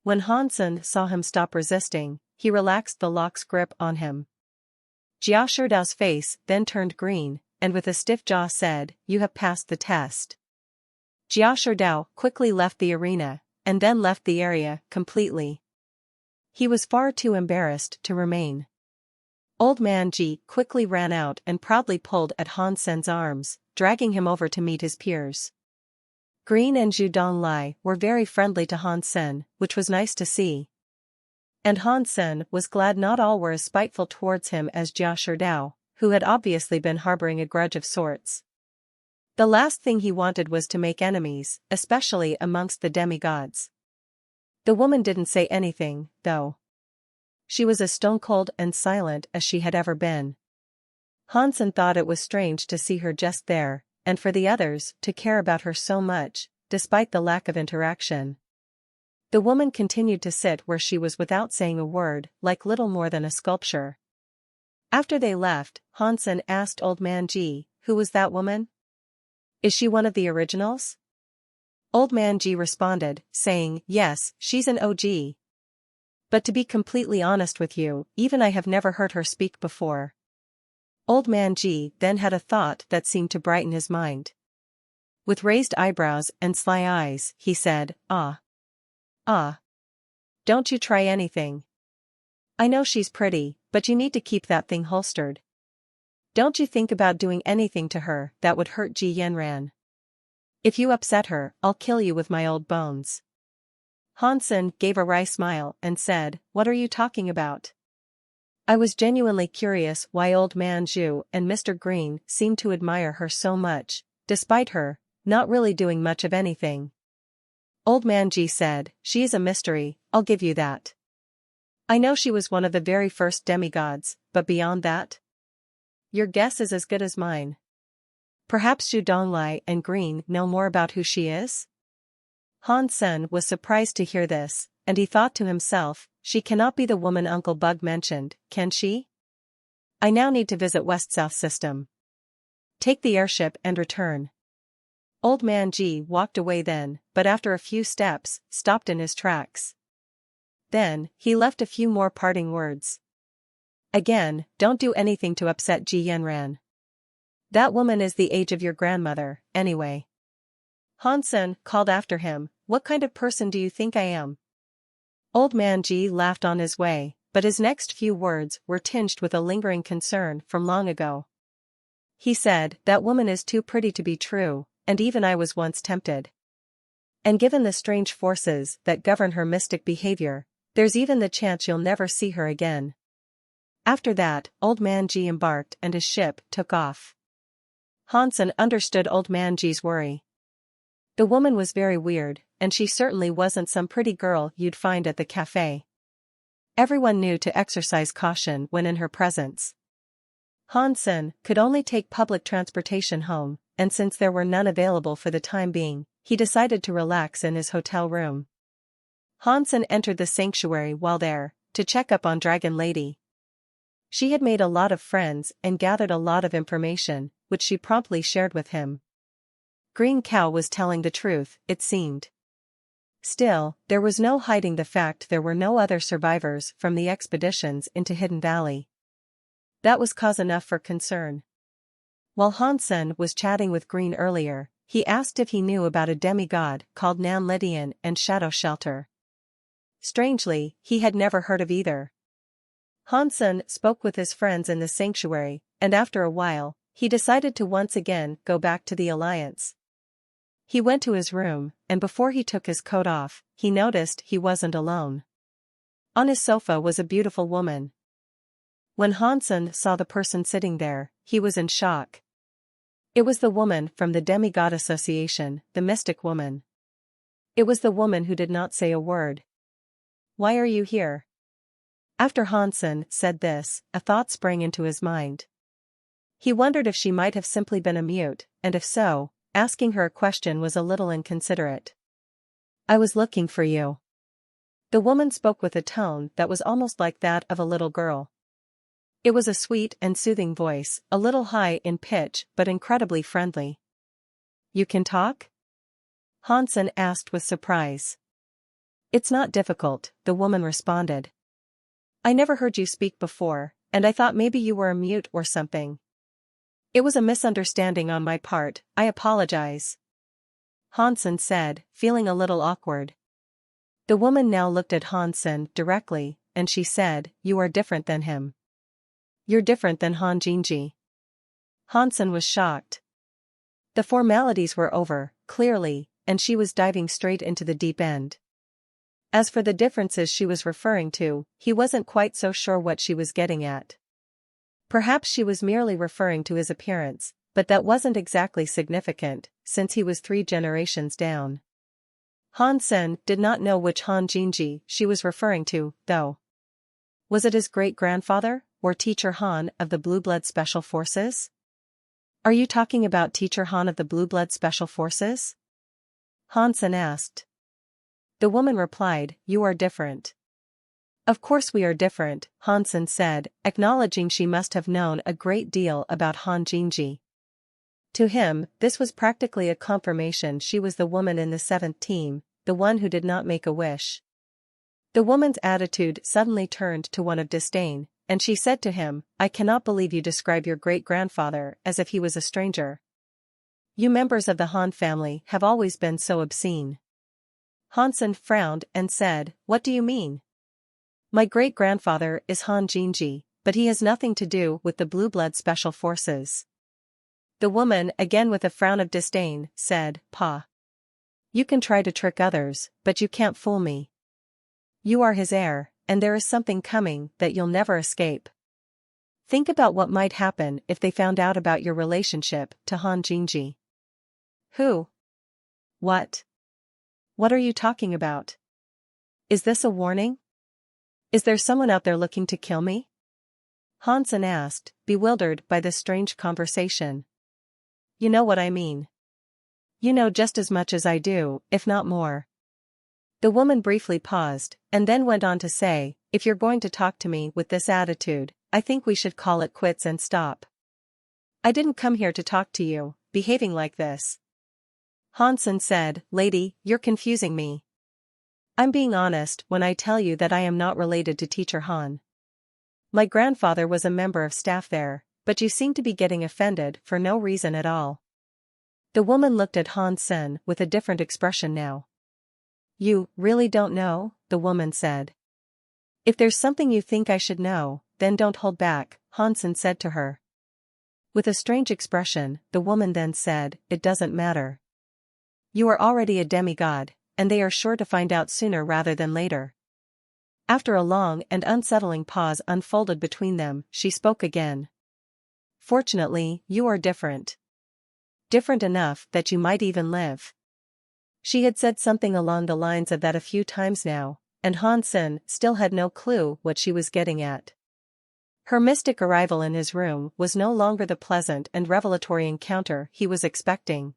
When Hansen saw him stop resisting, he relaxed the lock's grip on him. Jia Shidao's face then turned green, and with a stiff jaw said, "You have passed the test." Jia Shidao quickly left the arena, and then left the area completely. He was far too embarrassed to remain. Old Man Ji quickly ran out and proudly pulled at Hansen's arms, dragging him over to meet his peers. Green and Zhu Donglai were very friendly to Hansen, which was nice to see. And Hansen was glad not all were as spiteful towards him as Jia Shidao, who had obviously been harboring a grudge of sorts. The last thing he wanted was to make enemies, especially amongst the demigods. The woman didn't say anything, though. She was as stone-cold and silent as she had ever been. Hansen thought it was strange to see her just there, and for the others to care about her so much, despite the lack of interaction. The woman continued to sit where she was without saying a word, like little more than a sculpture. After they left, Hansen asked Old Man Ji, "Who was that woman? Is she one of the originals?" Old Man Ji responded, saying, "Yes, she's an OG. But to be completely honest with you, even I have never heard her speak before." Old Man Ji then had a thought that seemed to brighten his mind. With raised eyebrows and sly eyes, he said, Ah. Don't you try anything. I know she's pretty, but you need to keep that thing holstered. Don't you think about doing anything to her that would hurt Ji Yanran. If you upset her, I'll kill you with my old bones." Hansen gave a wry smile and said, "What are you talking about?" I was genuinely curious why Old Man Zhu and Mr. Green seemed to admire her so much, despite her not really doing much of anything. Old Man Ji said, "She is a mystery, I'll give you that. I know she was one of the very first demigods, but beyond that? Your guess is as good as mine. Perhaps Zhu Donglai and Green know more about who she is?" Hansen was surprised to hear this, and he thought to himself, she cannot be the woman Uncle Bug mentioned, can she? I now need to visit West-South System. Take the airship and return. Old Man Ji walked away then, but after a few steps, stopped in his tracks. Then, he left a few more parting words. Again, don't do anything to upset Ji Yanran. That woman is the age of your grandmother, anyway. Hansen called after him, "What kind of person do you think I am?" Old Man Ji laughed on his way, but his next few words were tinged with a lingering concern from long ago. He said, "That woman is too pretty to be true, and even I was once tempted. And given the strange forces that govern her mystic behavior, there's even the chance you'll never see her again." After that, Old Man Ji embarked and his ship took off. Hansen understood Old Man Ji's worry. The woman was very weird, and she certainly wasn't some pretty girl you'd find at the cafe. Everyone knew to exercise caution when in her presence. Hansen could only take public transportation home, and since there were none available for the time being, he decided to relax in his hotel room. Hansen entered the sanctuary while there, to check up on Dragon Lady. She had made a lot of friends and gathered a lot of information, which she promptly shared with him. Green Cow was telling the truth, it seemed. Still, there was no hiding the fact there were no other survivors from the expeditions into Hidden Valley. That was cause enough for concern. While Hansen was chatting with Green earlier, he asked if he knew about a demigod called Nan Lydian and Shadow Shelter. Strangely, he had never heard of either. Hansen spoke with his friends in the sanctuary, and after a while, he decided to once again go back to the Alliance. He went to his room, and before he took his coat off, he noticed he wasn't alone. On his sofa was a beautiful woman. When Hansen saw the person sitting there, he was in shock. It was the woman from the Demigod Association, the Mystic Woman. It was the woman who did not say a word. "Why are you here?" After Hansen said this, a thought sprang into his mind. He wondered if she might have simply been a mute, and if so, asking her a question was a little inconsiderate. "I was looking for you." The woman spoke with a tone that was almost like that of a little girl. It was a sweet and soothing voice, a little high in pitch but incredibly friendly. You can talk? Hansen asked with surprise. It's not difficult, the woman responded. I never heard you speak before, and I thought maybe you were a mute or something. It was a misunderstanding on my part, I apologize. Hansen said, feeling a little awkward. The woman now looked at Hansen directly, and she said, You are different than him. You're different than Han Jinji. Hansen was shocked. The formalities were over, clearly, and she was diving straight into the deep end. As for the differences she was referring to, he wasn't quite so sure what she was getting at. Perhaps she was merely referring to his appearance, but that wasn't exactly significant, since he was 3 generations down. Hansen did not know which Han Jinji she was referring to, though. Was it his great-grandfather, or Teacher Han of the Blue Blood Special Forces? Are you talking about Teacher Han of the Blue Blood Special Forces? Hansen asked. The woman replied, You are different. Of course we are different, Hansen said, acknowledging she must have known a great deal about Han Jinji. To him, this was practically a confirmation she was the woman in the 7th team, the one who did not make a wish. The woman's attitude suddenly turned to one of disdain, and she said to him, I cannot believe you describe your great-grandfather as if he was a stranger. You members of the Han family have always been so obscene. Hansen frowned and said, What do you mean? My great-grandfather is Han Jinji, but he has nothing to do with the Blue Blood Special Forces. The woman, again with a frown of disdain, said, Pa. You can try to trick others, but you can't fool me. You are his heir, and there is something coming that you'll never escape. Think about what might happen if they found out about your relationship to Han Jinji. Who? What? What are you talking about? Is this a warning? Is there someone out there looking to kill me? Hansen asked, bewildered by this strange conversation. You know what I mean. You know just as much as I do, if not more. The woman briefly paused, and then went on to say, If you're going to talk to me with this attitude, I think we should call it quits and stop. I didn't come here to talk to you, behaving like this. Hansen said, Lady, you're confusing me. I'm being honest when I tell you that I am not related to Teacher Han. My grandfather was a member of staff there, but you seem to be getting offended for no reason at all. The woman looked at Hansen with a different expression now. You really don't know, the woman said. If there's something you think I should know, then don't hold back, Hansen said to her. With a strange expression, the woman then said, It doesn't matter. You are already a demigod, and they are sure to find out sooner rather than later. After a long and unsettling pause unfolded between them, she spoke again. Fortunately, you are different. Different enough that you might even live. She had said something along the lines of that a few times now, and Hansen still had no clue what she was getting at. Her mystic arrival in his room was no longer the pleasant and revelatory encounter he was expecting.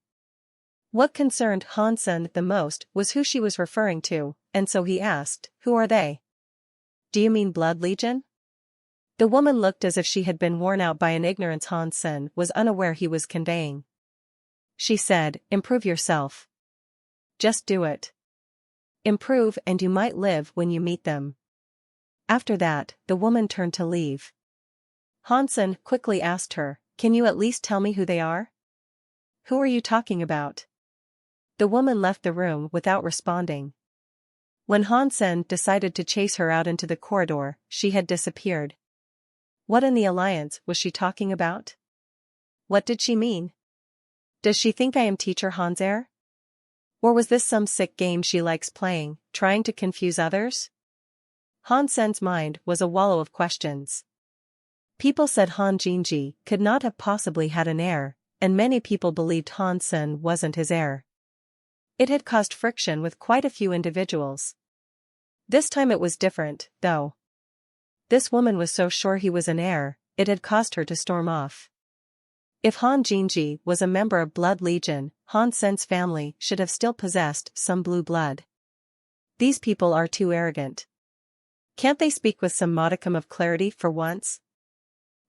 What concerned Hansen the most was who she was referring to, and so he asked, Who are they? Do you mean Blood Legion? The woman looked as if she had been worn out by an ignorance Hansen was unaware he was conveying. She said, Improve yourself. Just do it. Improve and you might live when you meet them. After that, the woman turned to leave. Hansen quickly asked her, Can you at least tell me who they are? Who are you talking about? The woman left the room without responding. When Hansen decided to chase her out into the corridor, she had disappeared. What in the alliance was she talking about? What did she mean? Does she think I am Teacher Han's heir? Or was this some sick game she likes playing, trying to confuse others? Hansen's mind was a wallow of questions. People said Han Jinji could not have possibly had an heir, and many people believed Hansen wasn't his heir. It had caused friction with quite a few individuals. This time it was different, though. This woman was so sure he was an heir, it had caused her to storm off. If Han Jinji was a member of Blood Legion, Hansen's family should have still possessed some blue blood. These people are too arrogant. Can't they speak with some modicum of clarity for once?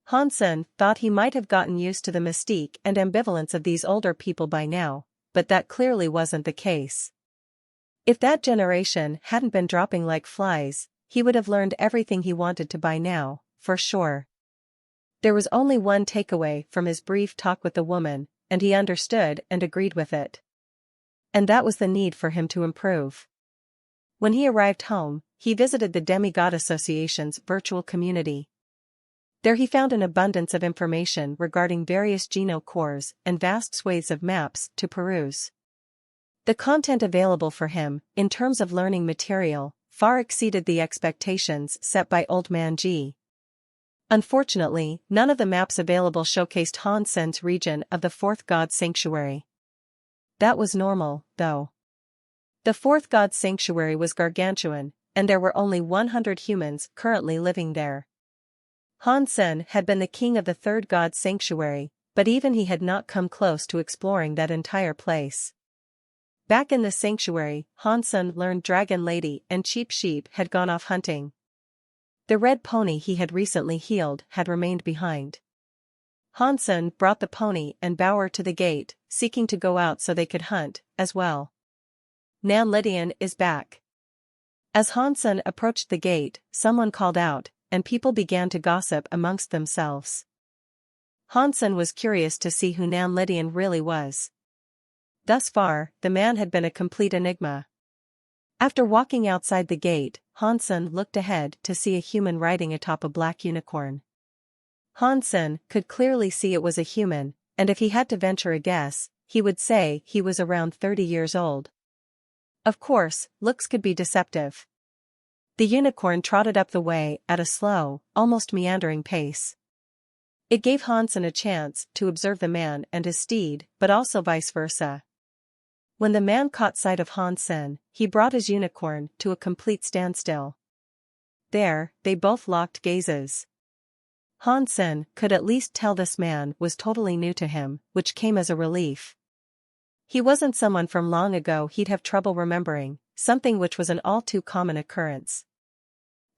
Hansen thought he might have gotten used to the mystique and ambivalence of these older people by now, but that clearly wasn't the case. If that generation hadn't been dropping like flies, he would have learned everything he wanted to by now, for sure. There was only one takeaway from his brief talk with the woman, and he understood and agreed with it. And that was the need for him to improve. When he arrived home, he visited the Demigod Association's virtual community. There he found an abundance of information regarding various genocores and vast swathes of maps to peruse. The content available for him, in terms of learning material, far exceeded the expectations set by Old Man G. Unfortunately, none of the maps available showcased Hansen's region of the Fourth God Sanctuary. That was normal, though. The Fourth God Sanctuary was gargantuan, and there were only 100 humans currently living there. Hansen had been the king of the Third God Sanctuary, but even he had not come close to exploring that entire place. Back in the sanctuary, Hansen learned Dragon Lady and Cheap Sheep had gone off hunting. The red pony he had recently healed had remained behind. Hansen brought the pony and Bauer to the gate, seeking to go out so they could hunt, as well. Nan Lydian is back. As Hansen approached the gate, someone called out, and people began to gossip amongst themselves. Hansen was curious to see who Nan Lydian really was. Thus far, the man had been a complete enigma. After walking outside the gate, Hansen looked ahead to see a human riding atop a black unicorn. Hansen could clearly see it was a human, and if he had to venture a guess, he would say he was around 30 years old. Of course, looks could be deceptive. The unicorn trotted up the way at a slow, almost meandering pace. It gave Hansen a chance to observe the man and his steed, but also vice versa. When the man caught sight of Hansen, he brought his unicorn to a complete standstill. There, they both locked gazes. Hansen could at least tell this man was totally new to him, which came as a relief. He wasn't someone from long ago he'd have trouble remembering, something which was an all too common occurrence.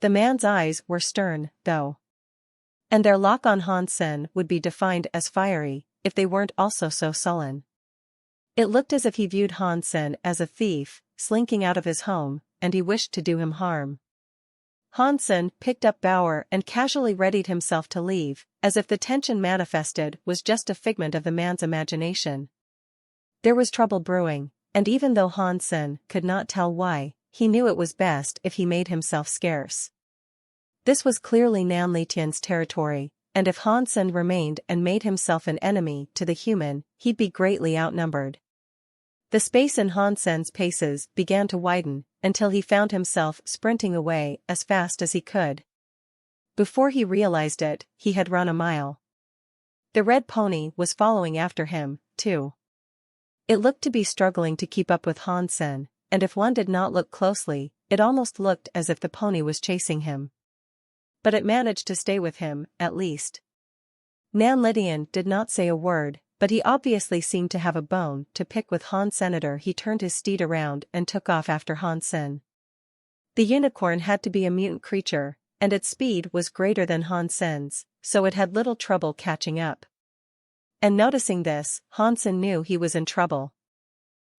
The man's eyes were stern, though. And their lock on Hansen would be defined as fiery, if they weren't also so sullen. It looked as if he viewed Hansen as a thief, slinking out of his home, and he wished to do him harm. Hansen picked up Bauer and casually readied himself to leave, as if the tension manifested was just a figment of the man's imagination. There was trouble brewing, and even though Hansen could not tell why, he knew it was best if he made himself scarce. This was clearly Nan Lydian's territory, and if Hansen remained and made himself an enemy to the human, he'd be greatly outnumbered. The space in Hansen's paces began to widen, until he found himself sprinting away as fast as he could. Before he realized it, he had run a mile. The red pony was following after him, too. It looked to be struggling to keep up with Hansen, and if one did not look closely, it almost looked as if the pony was chasing him. But it managed to stay with him, at least. Nan Lydian did not say a word, but he obviously seemed to have a bone to pick with Hansen. He turned his steed around and took off after Hansen. The unicorn had to be a mutant creature, and its speed was greater than Hansen's, so it had little trouble catching up. And noticing this, Hansen knew he was in trouble.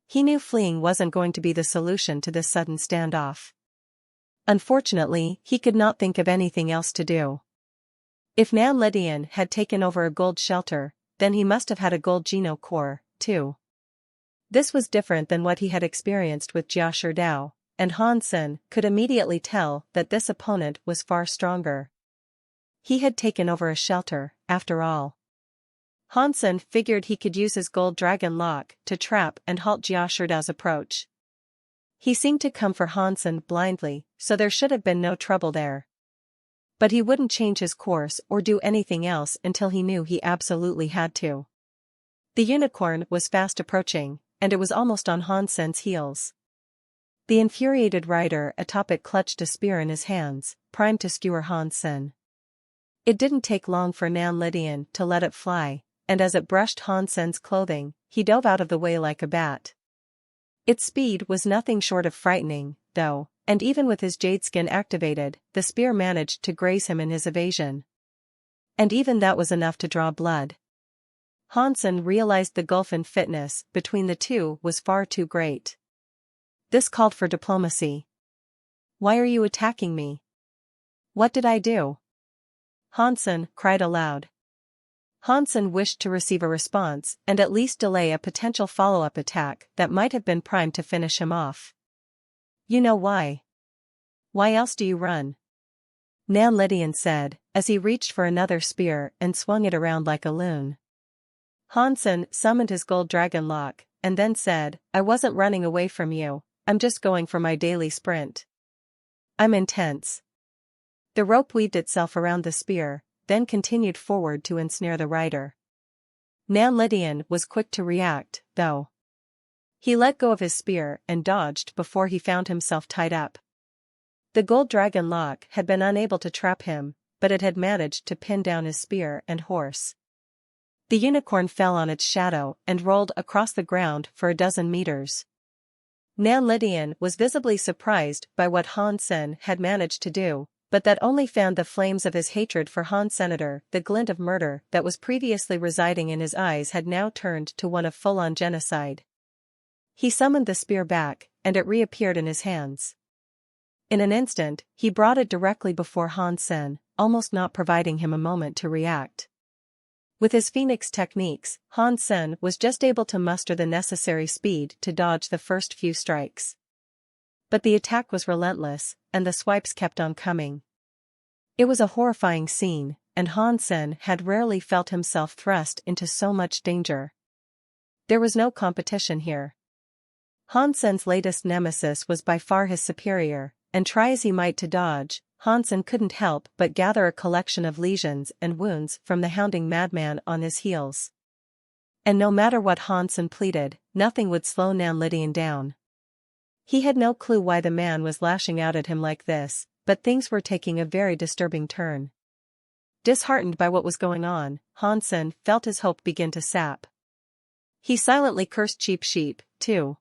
He knew fleeing wasn't going to be the solution to this sudden standoff. Unfortunately, he could not think of anything else to do. If Nan Lydian had taken over a gold shelter, then he must have had a gold geno core, too. This was different than what he had experienced with Jia Sherdao, and Hansen could immediately tell that this opponent was far stronger. He had taken over a shelter, after all. Hansen figured he could use his gold dragon lock to trap and halt Jia Sherdao's approach. He seemed to come for Hansen blindly, so there should have been no trouble there. But he wouldn't change his course or do anything else until he knew he absolutely had to. The unicorn was fast approaching, and it was almost on Hansen's heels. The infuriated rider atop it clutched a spear in his hands, primed to skewer Hansen. It didn't take long for Nan Lydian to let it fly, and as it brushed Hansen's clothing, he dove out of the way like a bat. Its speed was nothing short of frightening, though, and even with his jade skin activated, the spear managed to graze him in his evasion. And even that was enough to draw blood. Hansen realized the gulf in fitness between the two was far too great. This called for diplomacy. "Why are you attacking me? What did I do?" Hansen cried aloud. Hansen wished to receive a response and at least delay a potential follow-up attack that might have been primed to finish him off. "You know why. Why else do you run?" Nan Lydian said, as he reached for another spear and swung it around like a loon. Hansen summoned his gold dragon lock, and then said, "I wasn't running away from you, I'm just going for my daily sprint. I'm intense." The rope weaved itself around the spear, then continued forward to ensnare the rider. Nan Lydian was quick to react, though. He let go of his spear and dodged before he found himself tied up. The gold dragon lock had been unable to trap him, but it had managed to pin down his spear and horse. The unicorn fell on its shadow and rolled across the ground for a dozen meters. Nan Lydian was visibly surprised by what Hansen had managed to do, but that only fanned the flames of his hatred for Han Senator. The glint of murder that was previously residing in his eyes had now turned to one of full-on genocide. He summoned the spear back, and it reappeared in his hands. In an instant, he brought it directly before Hansen, almost not providing him a moment to react. With his phoenix techniques, Hansen was just able to muster the necessary speed to dodge the first few strikes. But the attack was relentless, and the swipes kept on coming. It was a horrifying scene, and Hansen had rarely felt himself thrust into so much danger. There was no competition here. Hansen's latest nemesis was by far his superior, and try as he might to dodge, Hansen couldn't help but gather a collection of lesions and wounds from the hounding madman on his heels. And no matter what Hansen pleaded, nothing would slow Nan Lydian down. He had no clue why the man was lashing out at him like this, but things were taking a very disturbing turn. Disheartened by what was going on, Hansen felt his hope begin to sap. He silently cursed cheap sheep, too.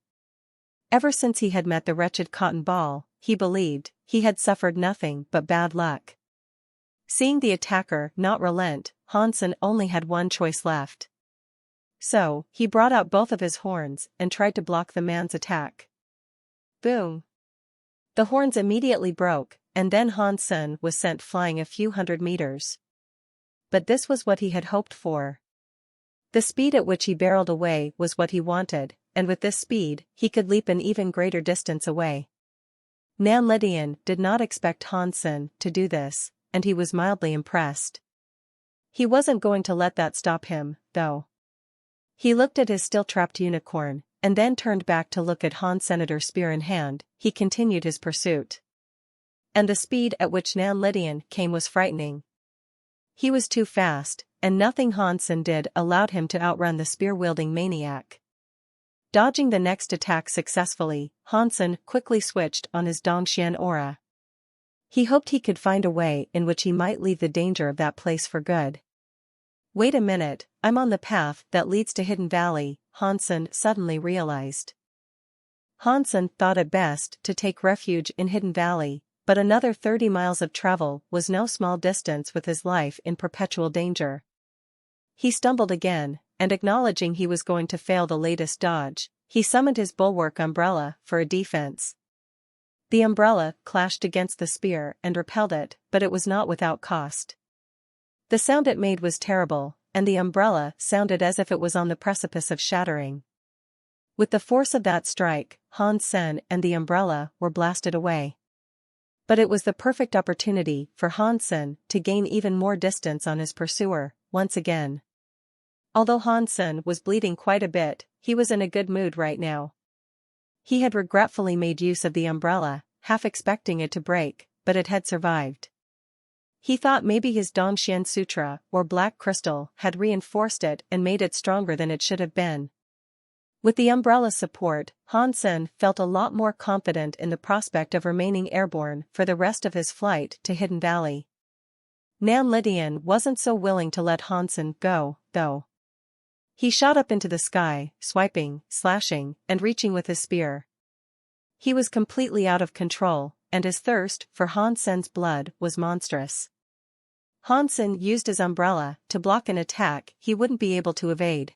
Ever since he had met the wretched cotton ball, he believed he had suffered nothing but bad luck. Seeing the attacker not relent, Hansen only had one choice left. So, he brought out both of his horns and tried to block the man's attack. Boom! The horns immediately broke, and then Hansen was sent flying a few hundred meters. But this was what he had hoped for. The speed at which he barreled away was what he wanted, and with this speed, he could leap an even greater distance away. Nan Lydian did not expect Hansen to do this, and he was mildly impressed. He wasn't going to let that stop him, though. He looked at his still-trapped unicorn, and then turned back to look at Han Senator spear in hand. He continued his pursuit. And the speed at which Nan Lydian came was frightening. He was too fast, and nothing Hansen did allowed him to outrun the spear-wielding maniac. Dodging the next attack successfully, Hansen quickly switched on his Dongxian aura. He hoped he could find a way in which he might leave the danger of that place for good. Wait a minute, I'm on the path that leads to Hidden Valley, Hansen suddenly realized. Hansen thought it best to take refuge in Hidden Valley, but another 30 miles of travel was no small distance with his life in perpetual danger. He stumbled again, and acknowledging he was going to fail the latest dodge, he summoned his bulwark umbrella for a defense. The umbrella clashed against the spear and repelled it, but it was not without cost. The sound it made was terrible, and the umbrella sounded as if it was on the precipice of shattering. With the force of that strike, Hansen and the umbrella were blasted away. But it was the perfect opportunity for Hansen to gain even more distance on his pursuer, once again. Although Hansen was bleeding quite a bit, he was in a good mood right now. He had regretfully made use of the umbrella, half expecting it to break, but it had survived. He thought maybe his Dongxian Sutra or black crystal had reinforced it and made it stronger than it should have been. With the umbrella's support, Hansen felt a lot more confident in the prospect of remaining airborne for the rest of his flight to Hidden Valley. Nan Lydian wasn't so willing to let Hansen go, though. He shot up into the sky, swiping, slashing, and reaching with his spear. He was completely out of control, and his thirst for Hansen's blood was monstrous. Hansen used his umbrella to block an attack he wouldn't be able to evade.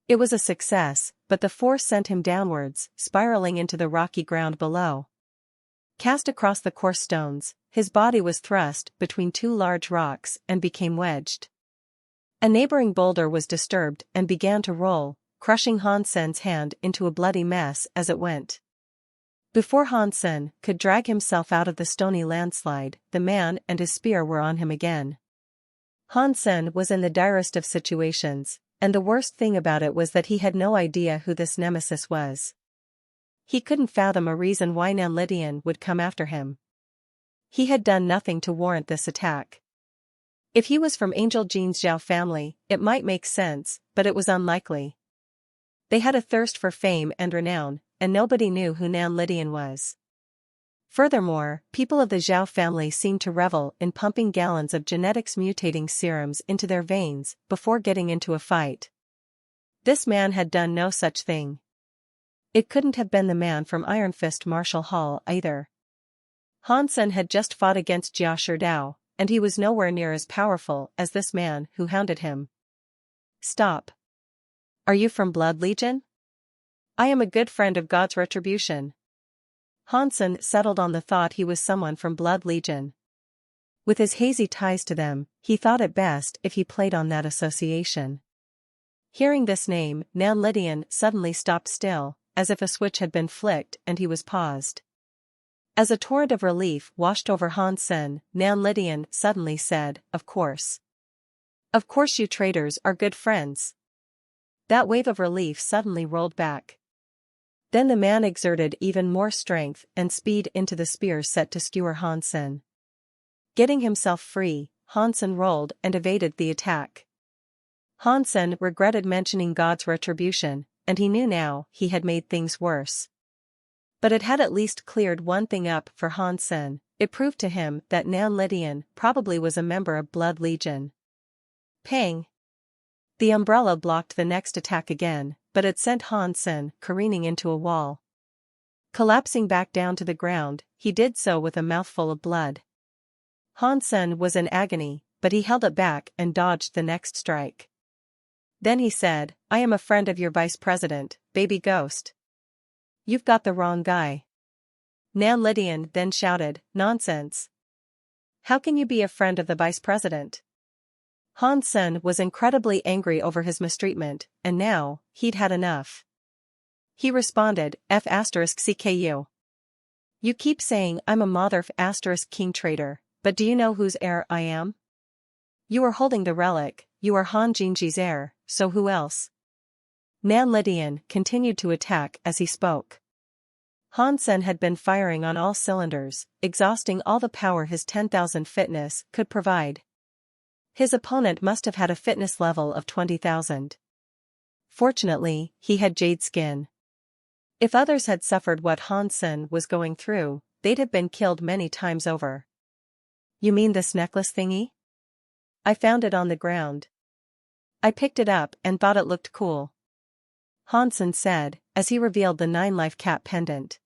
It was a success, but the force sent him downwards, spiraling into the rocky ground below. Cast across the coarse stones, his body was thrust between two large rocks and became wedged. A neighboring boulder was disturbed and began to roll, crushing Hansen's hand into a bloody mess as it went. Before Hansen could drag himself out of the stony landslide, the man and his spear were on him again. Hansen was in the direst of situations, and the worst thing about it was that he had no idea who this nemesis was. He couldn't fathom a reason why Nan Lydian would come after him. He had done nothing to warrant this attack. If he was from Angel Jean's Zhao family, it might make sense, but it was unlikely. They had a thirst for fame and renown, and nobody knew who Nan Lydian was. Furthermore, people of the Zhao family seemed to revel in pumping gallons of genetics mutating serums into their veins before getting into a fight. This man had done no such thing. It couldn't have been the man from Iron Fist Marshall Hall either. Hansen had just fought against Jia Sherdao, and he was nowhere near as powerful as this man who hounded him. Stop. Are you from Blood Legion? I am a good friend of God's retribution. Hansen settled on the thought he was someone from Blood Legion. With his hazy ties to them, he thought it best if he played on that association. Hearing this name, Nan Lydian suddenly stopped still, as if a switch had been flicked and he was paused. As a torrent of relief washed over Hansen, Nan Lydian suddenly said, "Of course. Of course you traitors are good friends." That wave of relief suddenly rolled back. Then the man exerted even more strength and speed into the spear set to skewer Hansen. Getting himself free, Hansen rolled and evaded the attack. Hansen regretted mentioning God's retribution, and he knew now he had made things worse. But it had at least cleared one thing up for Hansen. It proved to him that Nan Lydian probably was a member of Blood Legion. Pang! The umbrella blocked the next attack again, but it sent Hansen careening into a wall. Collapsing back down to the ground, he did so with a mouthful of blood. Hansen was in agony, but he held it back and dodged the next strike. Then he said, "I am a friend of your vice president, baby ghost." "You've got the wrong guy." Nan Lydian then shouted, "Nonsense. How can you be a friend of the vice president?" Hansen was incredibly angry over his mistreatment, and now, he'd had enough. He responded, F*CKU. You keep saying I'm a mother *king traitor, but do you know whose heir I am? You are holding the relic, you are Han Jinji's heir, so who else? Nan Lydian continued to attack as he spoke. Hansen had been firing on all cylinders, exhausting all the power his 10,000 fitness could provide. His opponent must have had a fitness level of 20,000. Fortunately, he had jade skin. If others had suffered what Hansen was going through, they'd have been killed many times over. "You mean this necklace thingy? I found it on the ground. I picked it up and thought it looked cool," Hansen said, as he revealed the 9-life cap pendant.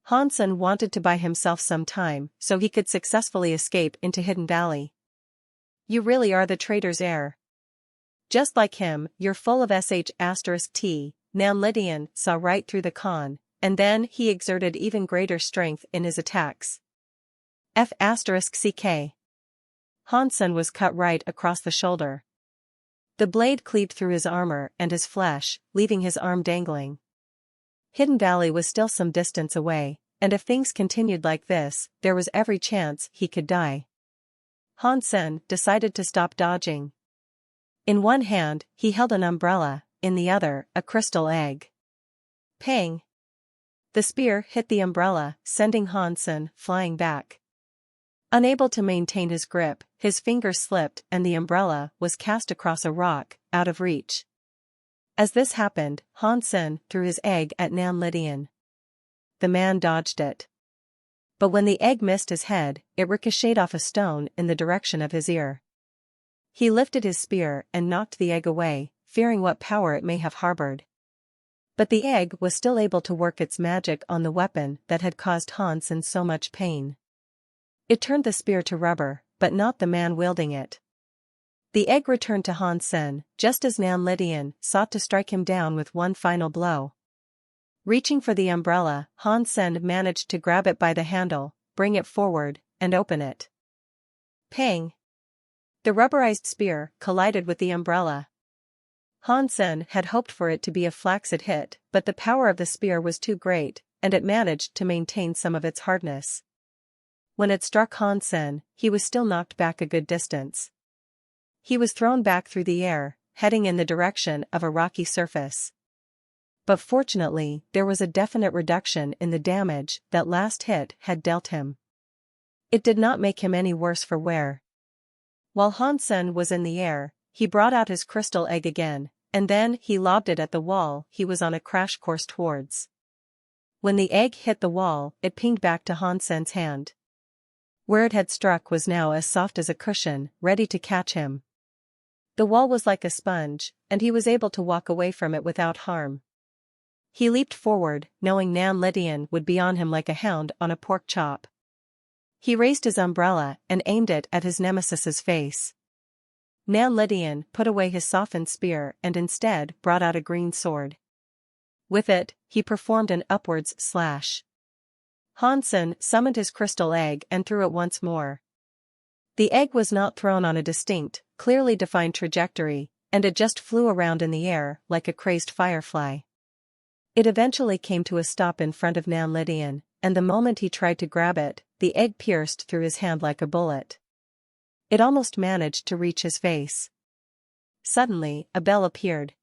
Hansen wanted to buy himself some time so he could successfully escape into Hidden Valley. "You really are the traitor's heir. Just like him, you're full of *T. Nan Lydian saw right through the con, and then he exerted even greater strength in his attacks. F*CK. Hansen was cut right across the shoulder. The blade cleaved through his armor and his flesh, leaving his arm dangling. Hidden Valley was still some distance away, and if things continued like this, there was every chance he could die. Hansen decided to stop dodging. In one hand, he held an umbrella, in the other, a crystal egg. Pang! The spear hit the umbrella, sending Hansen flying back. Unable to maintain his grip, his fingers slipped and the umbrella was cast across a rock, out of reach. As this happened, Hansen threw his egg at Nan Lydian. The man dodged it. But when the egg missed his head, it ricocheted off a stone in the direction of his ear. He lifted his spear and knocked the egg away, fearing what power it may have harbored. But the egg was still able to work its magic on the weapon that had caused Hansen so much pain. It turned the spear to rubber, but not the man wielding it. The egg returned to Han Sen, just as Nan Lidian sought to strike him down with one final blow. Reaching for the umbrella, Han Sen managed to grab it by the handle, bring it forward, and open it. Pang! The rubberized spear collided with the umbrella. Han Sen had hoped for it to be a flaccid hit, but the power of the spear was too great, and it managed to maintain some of its hardness. When it struck Han Sen, he was still knocked back a good distance. He was thrown back through the air, heading in the direction of a rocky surface. But fortunately, there was a definite reduction in the damage that last hit had dealt him. It did not make him any worse for wear. While Han Sen was in the air, he brought out his crystal egg again, and then he lobbed it at the wall he was on a crash course towards. When the egg hit the wall, it pinged back to Han Sen's hand. Where it had struck was now as soft as a cushion, ready to catch him. The wall was like a sponge, and he was able to walk away from it without harm. He leaped forward, knowing Nan Lidian would be on him like a hound on a pork chop. He raised his umbrella and aimed it at his nemesis's face. Nan Lidian put away his softened spear and instead brought out a green sword. With it, he performed an upwards slash. Han Sen summoned his crystal egg and threw it once more. The egg was not thrown on a distinct, clearly defined trajectory, and it just flew around in the air like a crazed firefly. It eventually came to a stop in front of Nan Lidian, and the moment he tried to grab it, the egg pierced through his hand like a bullet. It almost managed to reach his face. Suddenly, a bell appeared.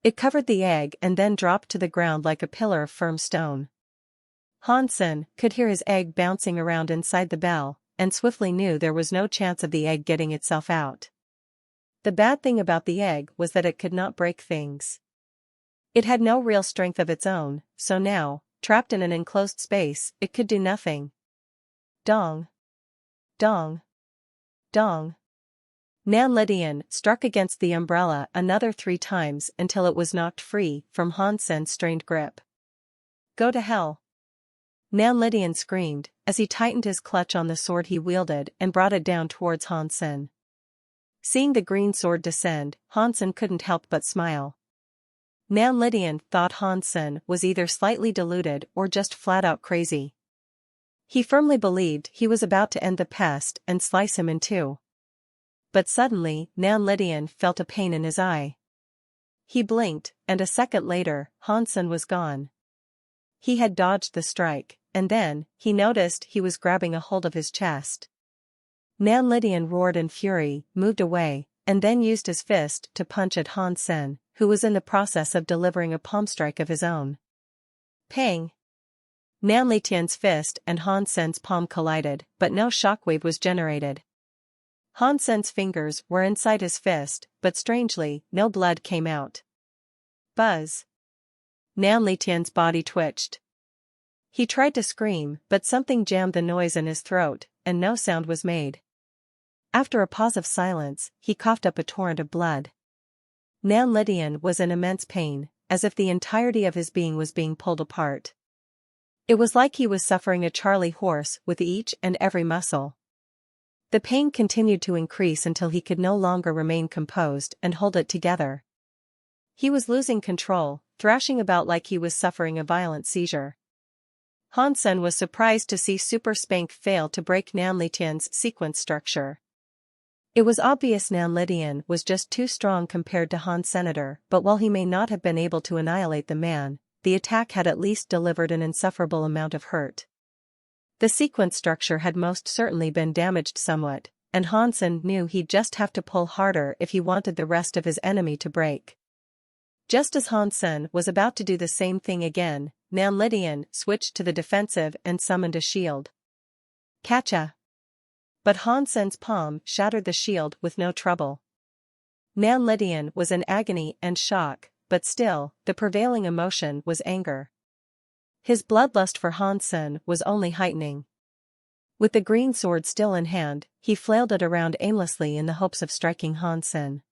It covered the egg and then dropped to the ground like a pillar of firm stone. Han Sen could hear his egg bouncing around inside the bell, and swiftly knew there was no chance of the egg getting itself out. The bad thing about the egg was that it could not break things. It had no real strength of its own, so now, trapped in an enclosed space, it could do nothing. Dong! Dong! Dong! Nan Lidian struck against the umbrella another 3 times until it was knocked free from Han Sen's strained grip. Go to hell! Nan Lidian screamed, as he tightened his clutch on the sword he wielded and brought it down towards Han Sen. Seeing the green sword descend, Han Sen couldn't help but smile. Nan Lidian thought Han Sen was either slightly deluded or just flat-out crazy. He firmly believed he was about to end the pest and slice him in two. But suddenly, Nan Lidian felt a pain in his eye. He blinked, and a second later, Han Sen was gone. He had dodged the strike, and then, he noticed he was grabbing a hold of his chest. Nan Lidian roared in fury, moved away, and then used his fist to punch at Han Sen, who was in the process of delivering a palm strike of his own. Pang! Nan Lidian's fist and Han Sen's palm collided, but no shockwave was generated. Han Sen's fingers were inside his fist, but strangely, no blood came out. Buzz! Nan Lidian's body twitched. He tried to scream, but something jammed the noise in his throat, and no sound was made. After a pause of silence, he coughed up a torrent of blood. Nan Lidian was in immense pain, as if the entirety of his being was being pulled apart. It was like he was suffering a Charlie horse with each and every muscle. The pain continued to increase until he could no longer remain composed and hold it together. He was losing control, thrashing about like he was suffering a violent seizure. Han Sen was surprised to see Super Spank fail to break Nan Lidian's sequence structure. It was obvious Nan Lidian was just too strong compared to Han Senator, but while he may not have been able to annihilate the man, the attack had at least delivered an insufferable amount of hurt. The sequence structure had most certainly been damaged somewhat, and Han Sen knew he'd just have to pull harder if he wanted the rest of his enemy to break. Just as Han Sen was about to do the same thing again, Nan Lidian switched to the defensive and summoned a shield. Catcha! But Han Sen's palm shattered the shield with no trouble. Nan Lidian was in agony and shock, but still, the prevailing emotion was anger. His bloodlust for Han Sen was only heightening. With the green sword still in hand, he flailed it around aimlessly in the hopes of striking Han Sen.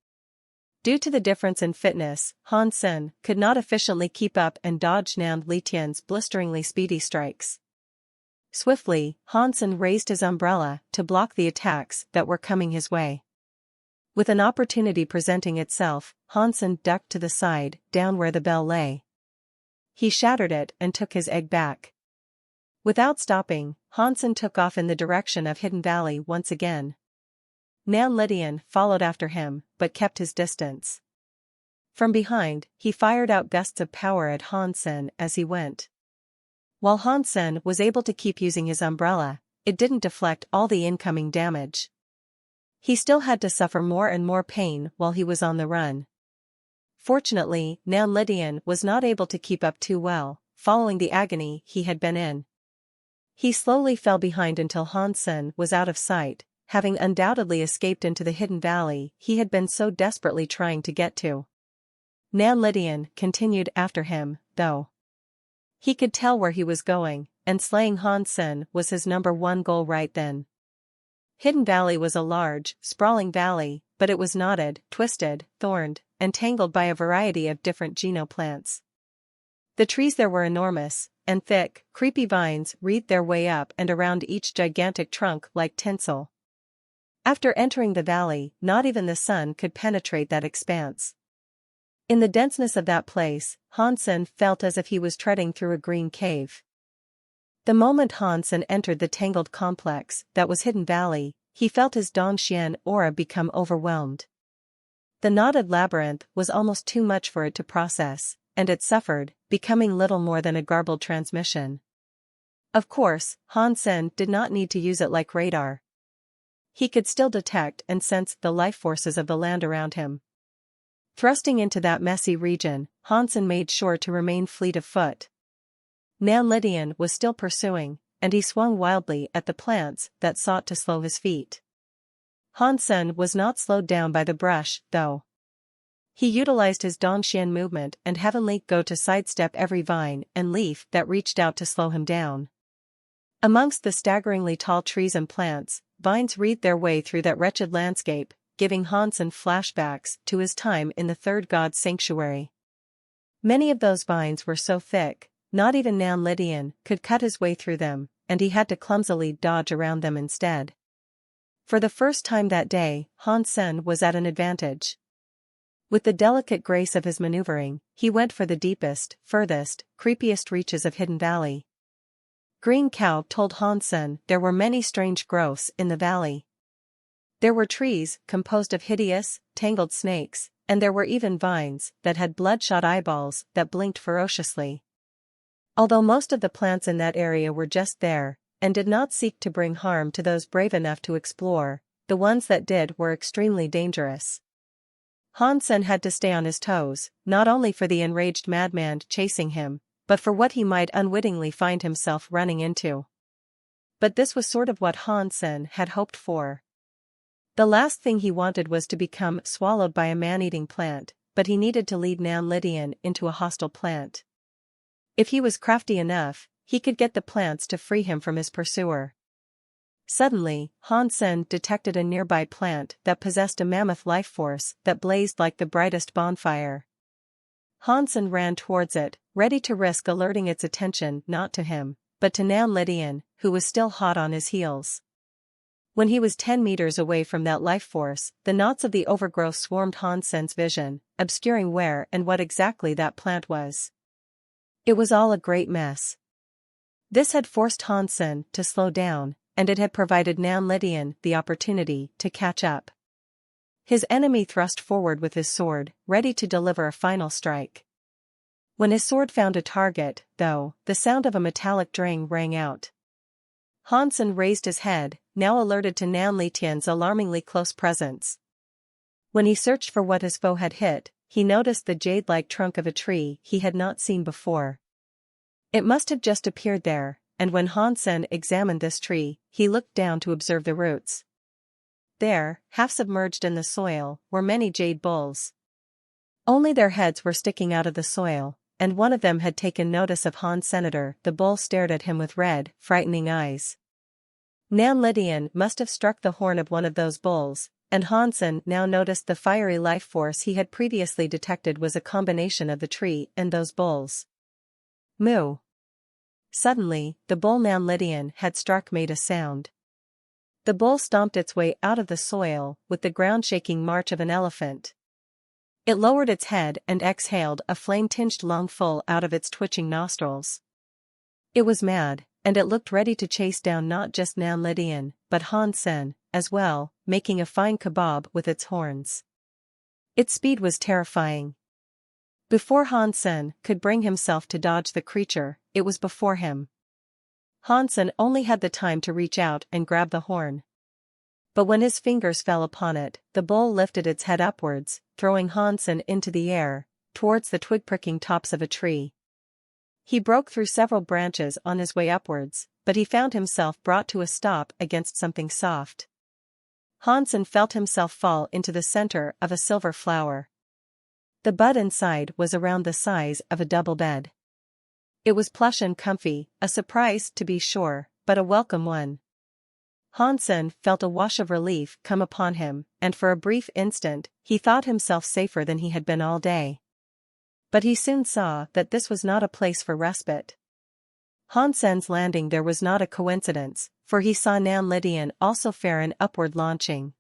Due to the difference in fitness, Han Sen could not efficiently keep up and dodge Nan Lidian's blisteringly speedy strikes. Swiftly, Hansen raised his umbrella to block the attacks that were coming his way. With an opportunity presenting itself, Hansen ducked to the side, down where the bell lay. He shattered it and took his egg back. Without stopping, Hansen took off in the direction of Hidden Valley once again. Nan Lydian followed after him, but kept his distance. From behind, he fired out gusts of power at Hansen as he went. While Hansen was able to keep using his umbrella, it didn't deflect all the incoming damage. He still had to suffer more and more pain while he was on the run. Fortunately, Nan Lydian was not able to keep up too well, following the agony he had been in. He slowly fell behind until Hansen was out of sight, having undoubtedly escaped into the hidden valley he had been so desperately trying to get to. Nan Lydian continued after him, though. He could tell where he was going, and slaying Hansen was his #1 goal right then. Hidden Valley was a large, sprawling valley, but it was knotted, twisted, thorned, and tangled by a variety of different genoplants. The trees there were enormous, and thick, creepy vines wreathed their way up and around each gigantic trunk like tinsel. After entering the valley, not even the sun could penetrate that expanse. In the denseness of that place, Hansen felt as if he was treading through a green cave. The moment Hansen entered the tangled complex that was Hidden Valley, he felt his Dongxian aura become overwhelmed. The knotted labyrinth was almost too much for it to process, and it suffered, becoming little more than a garbled transmission. Of course, Hansen did not need to use it like radar. He could still detect and sense the life forces of the land around him. Thrusting into that messy region, Hansen made sure to remain fleet of foot. Nan Lydian was still pursuing, and he swung wildly at the plants that sought to slow his feet. Hansen was not slowed down by the brush, though. He utilized his Dongxian movement and Heavenly Go to sidestep every vine and leaf that reached out to slow him down. Amongst the staggeringly tall trees and plants, vines wreathed their way through that wretched landscape, giving Hansen flashbacks to his time in the third god's sanctuary. Many of those vines were so thick, not even Nan Lydian could cut his way through them, and he had to clumsily dodge around them instead. For the first time that day, Hansen was at an advantage. With the delicate grace of his maneuvering, he went for the deepest, furthest, creepiest reaches of Hidden Valley. Green Cow told Hansen there were many strange growths in the valley. There were trees composed of hideous, tangled snakes, and there were even vines that had bloodshot eyeballs that blinked ferociously. Although most of the plants in that area were just there, and did not seek to bring harm to those brave enough to explore, the ones that did were extremely dangerous. Hansen had to stay on his toes, not only for the enraged madman chasing him, but for what he might unwittingly find himself running into. But this was sort of what Hansen had hoped for. The last thing he wanted was to become swallowed by a man-eating plant, but he needed to lead Nan Lydian into a hostile plant. If he was crafty enough, he could get the plants to free him from his pursuer. Suddenly, Hansen detected a nearby plant that possessed a mammoth life force that blazed like the brightest bonfire. Hansen ran towards it, ready to risk alerting its attention not to him, but to Nan Lydian, who was still hot on his heels. When he was 10 meters away from that life force, the knots of the overgrowth swarmed Hansen's vision, obscuring where and what exactly that plant was. It was all a great mess. This had forced Hansen to slow down, and it had provided Nan Lydian the opportunity to catch up. His enemy thrust forward with his sword, ready to deliver a final strike. When his sword found a target, though, the sound of a metallic dring rang out. Hansen raised his head, now alerted to Nan Lydian's alarmingly close presence. When he searched for what his foe had hit, he noticed the jade-like trunk of a tree he had not seen before. It must have just appeared there, and when Hansen examined this tree, he looked down to observe the roots. There, half submerged in the soil, were many jade bulls. Only their heads were sticking out of the soil, and one of them had taken notice of Hansen. The bull stared at him with red, frightening eyes. Nan Lydian must have struck the horn of one of those bulls, and Hansen now noticed the fiery life force he had previously detected was a combination of the tree and those bulls. Moo! Suddenly, the bull Nan Lydian had struck made a sound. The bull stomped its way out of the soil with the ground-shaking march of an elephant. It lowered its head and exhaled a flame-tinged lungful out of its twitching nostrils. It was mad, and it looked ready to chase down not just Nan Lydian, but Han Sen, as well, making a fine kebab with its horns. Its speed was terrifying. Before Han Sen could bring himself to dodge the creature, it was before him. Han Sen only had the time to reach out and grab the horn. But when his fingers fell upon it, the bull lifted its head upwards, throwing Han Sen into the air, towards the twig-pricking tops of a tree. He broke through several branches on his way upwards, but he found himself brought to a stop against something soft. Han Sen felt himself fall into the center of a silver flower. The bud inside was around the size of a double bed. It was plush and comfy, a surprise to be sure, but a welcome one. Han Sen felt a wash of relief come upon him, and for a brief instant, he thought himself safer than he had been all day. But he soon saw that this was not a place for respite. Han Sen's landing there was not a coincidence, for he saw Nan Lydian also fare an upward launching.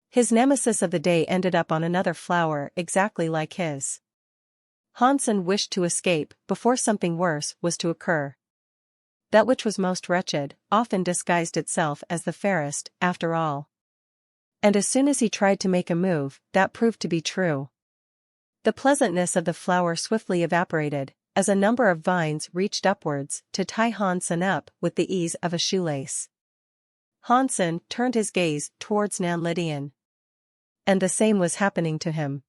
His nemesis of the day ended up on another flower exactly like his. Han Sen wished to escape before something worse was to occur. That which was most wretched often disguised itself as the fairest, after all. And as soon as he tried to make a move, that proved to be true. The pleasantness of the flower swiftly evaporated, as a number of vines reached upwards to tie Han Sen up with the ease of a shoelace. Han Sen turned his gaze towards Nan Lydian. And the same was happening to him.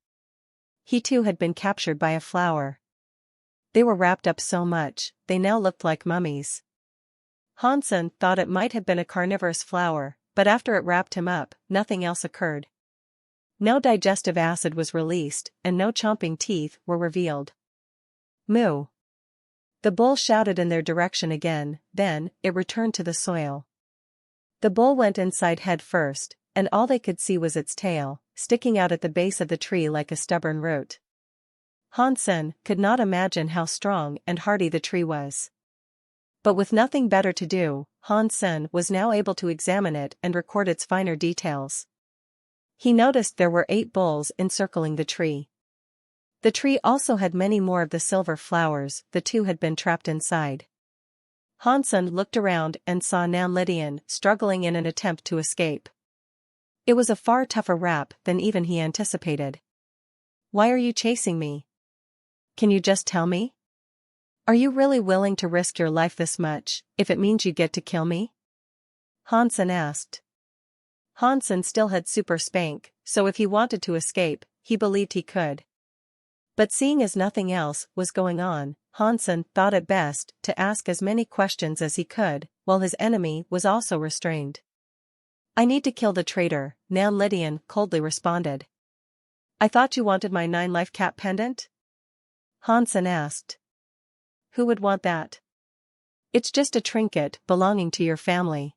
He too had been captured by a flower. They were wrapped up so much, they now looked like mummies. Han Sen thought it might have been a carnivorous flower, but after it wrapped him up, nothing else occurred. No digestive acid was released, and no chomping teeth were revealed. Moo! The bull shouted in their direction again, then, it returned to the soil. The bull went inside head first, and all they could see was its tail, sticking out at the base of the tree like a stubborn root. Han Sen could not imagine how strong and hardy the tree was. But with nothing better to do, Han Sen was now able to examine it and record its finer details. He noticed there were 8 bulls encircling the tree. The tree also had many more of the silver flowers the two had been trapped inside. Han Sen looked around and saw Nan Lydian struggling in an attempt to escape. It was a far tougher rap than even he anticipated. "Why are you chasing me? Can you just tell me? Are you really willing to risk your life this much, if it means you get to kill me?" Han Sen asked. Han Sen still had super spank, so if he wanted to escape, he believed he could. But seeing as nothing else was going on, Han Sen thought it best to ask as many questions as he could, while his enemy was also restrained. "I need to kill the traitor," Nan Lydian coldly responded. "I thought you wanted my 9-life cat pendant?" Han Sen asked. "Who would want that? It's just a trinket belonging to your family."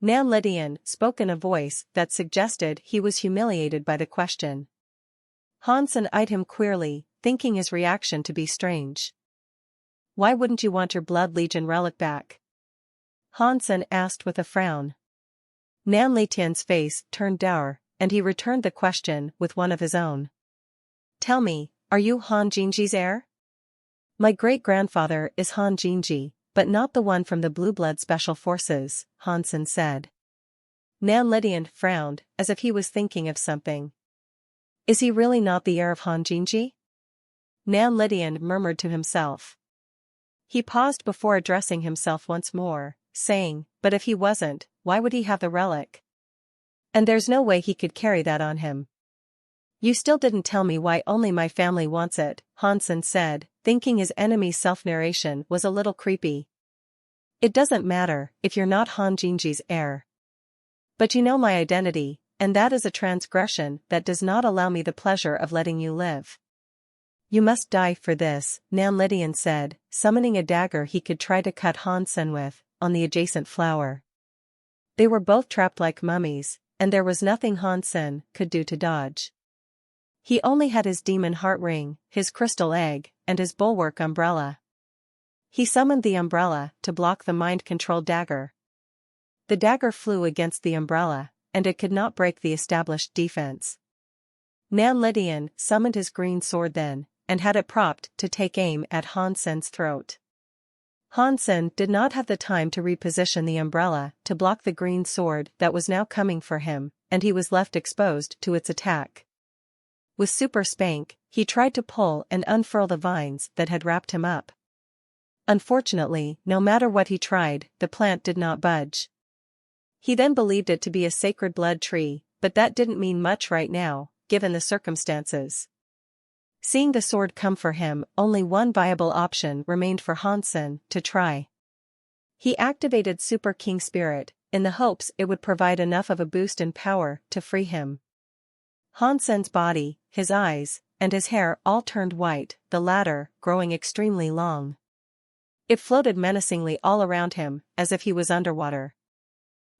Nan Lydian spoke in a voice that suggested he was humiliated by the question. Han Sen eyed him queerly, thinking his reaction to be strange. "Why wouldn't you want your Blood Legion relic back?" Han Sen asked with a frown. Nan Lydian's face turned dour, and he returned the question with one of his own. "Tell me, are you Han Jinji's heir?" "My great-grandfather is Han Jinji, but not the one from the Blue Blood Special Forces," Han Sen said. Nan Lydian frowned, as if he was thinking of something. "Is he really not the heir of Han Jinji?" Nan Lydian murmured to himself. He paused before addressing himself once more, saying, "But if he wasn't, why would he have the relic? And there's no way he could carry that on him." "You still didn't tell me why only my family wants it," Han Sen said, thinking his enemy's self-narration was a little creepy. "It doesn't matter if you're not Han Jinji's heir. But you know my identity, and that is a transgression that does not allow me the pleasure of letting you live." "You must die for this," Nan Lydian said, summoning a dagger he could try to cut Han Sen with, on the adjacent flower. They were both trapped like mummies, and there was nothing Han Sen could do to dodge. He only had his demon heart ring, his crystal egg, and his bulwark umbrella. He summoned the umbrella to block the mind-controlled dagger. The dagger flew against the umbrella, and it could not break the established defense. Nan Lydian summoned his green sword then, and had it propped to take aim at Han Sen's throat. Han Sen did not have the time to reposition the umbrella to block the green sword that was now coming for him, and he was left exposed to its attack. With super spank, he tried to pull and unfurl the vines that had wrapped him up. Unfortunately, no matter what he tried, the plant did not budge. He then believed it to be a sacred blood tree, but that didn't mean much right now, given the circumstances. Seeing the sword come for him, only one viable option remained for Han Sen to try. He activated Super King Spirit, in the hopes it would provide enough of a boost in power to free him. Han Sen's body, his eyes, and his hair all turned white, the latter growing extremely long. It floated menacingly all around him, as if he was underwater.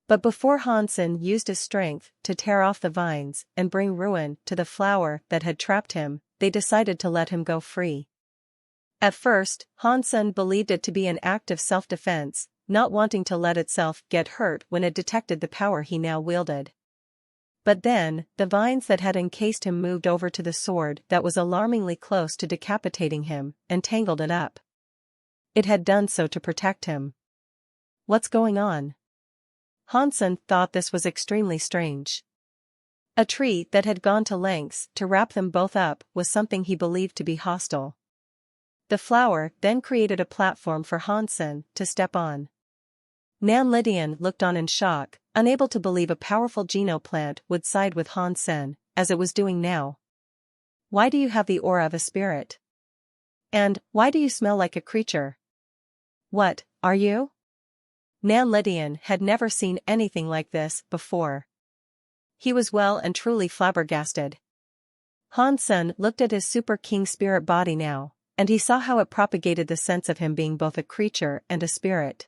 But before Han Sen used his strength to tear off the vines and bring ruin to the flower that had trapped him, they decided to let him go free. At first, Han Sen believed it to be an act of self-defense, not wanting to let itself get hurt when it detected the power he now wielded. But then, the vines that had encased him moved over to the sword that was alarmingly close to decapitating him, and tangled it up. It had done so to protect him. What's going on? Han Sen thought this was extremely strange. A tree that had gone to lengths to wrap them both up was something he believed to be hostile. The flower then created a platform for Han Sen to step on. Nan Lydian looked on in shock, unable to believe a powerful genoplant would side with Han Sen, as it was doing now. Why do you have the aura of a spirit? And, why do you smell like a creature? What, are you? Nan Lydian had never seen anything like this before. He was well and truly flabbergasted. Han Sen looked at his Super King Spirit body now, and he saw how it propagated the sense of him being both a creature and a spirit.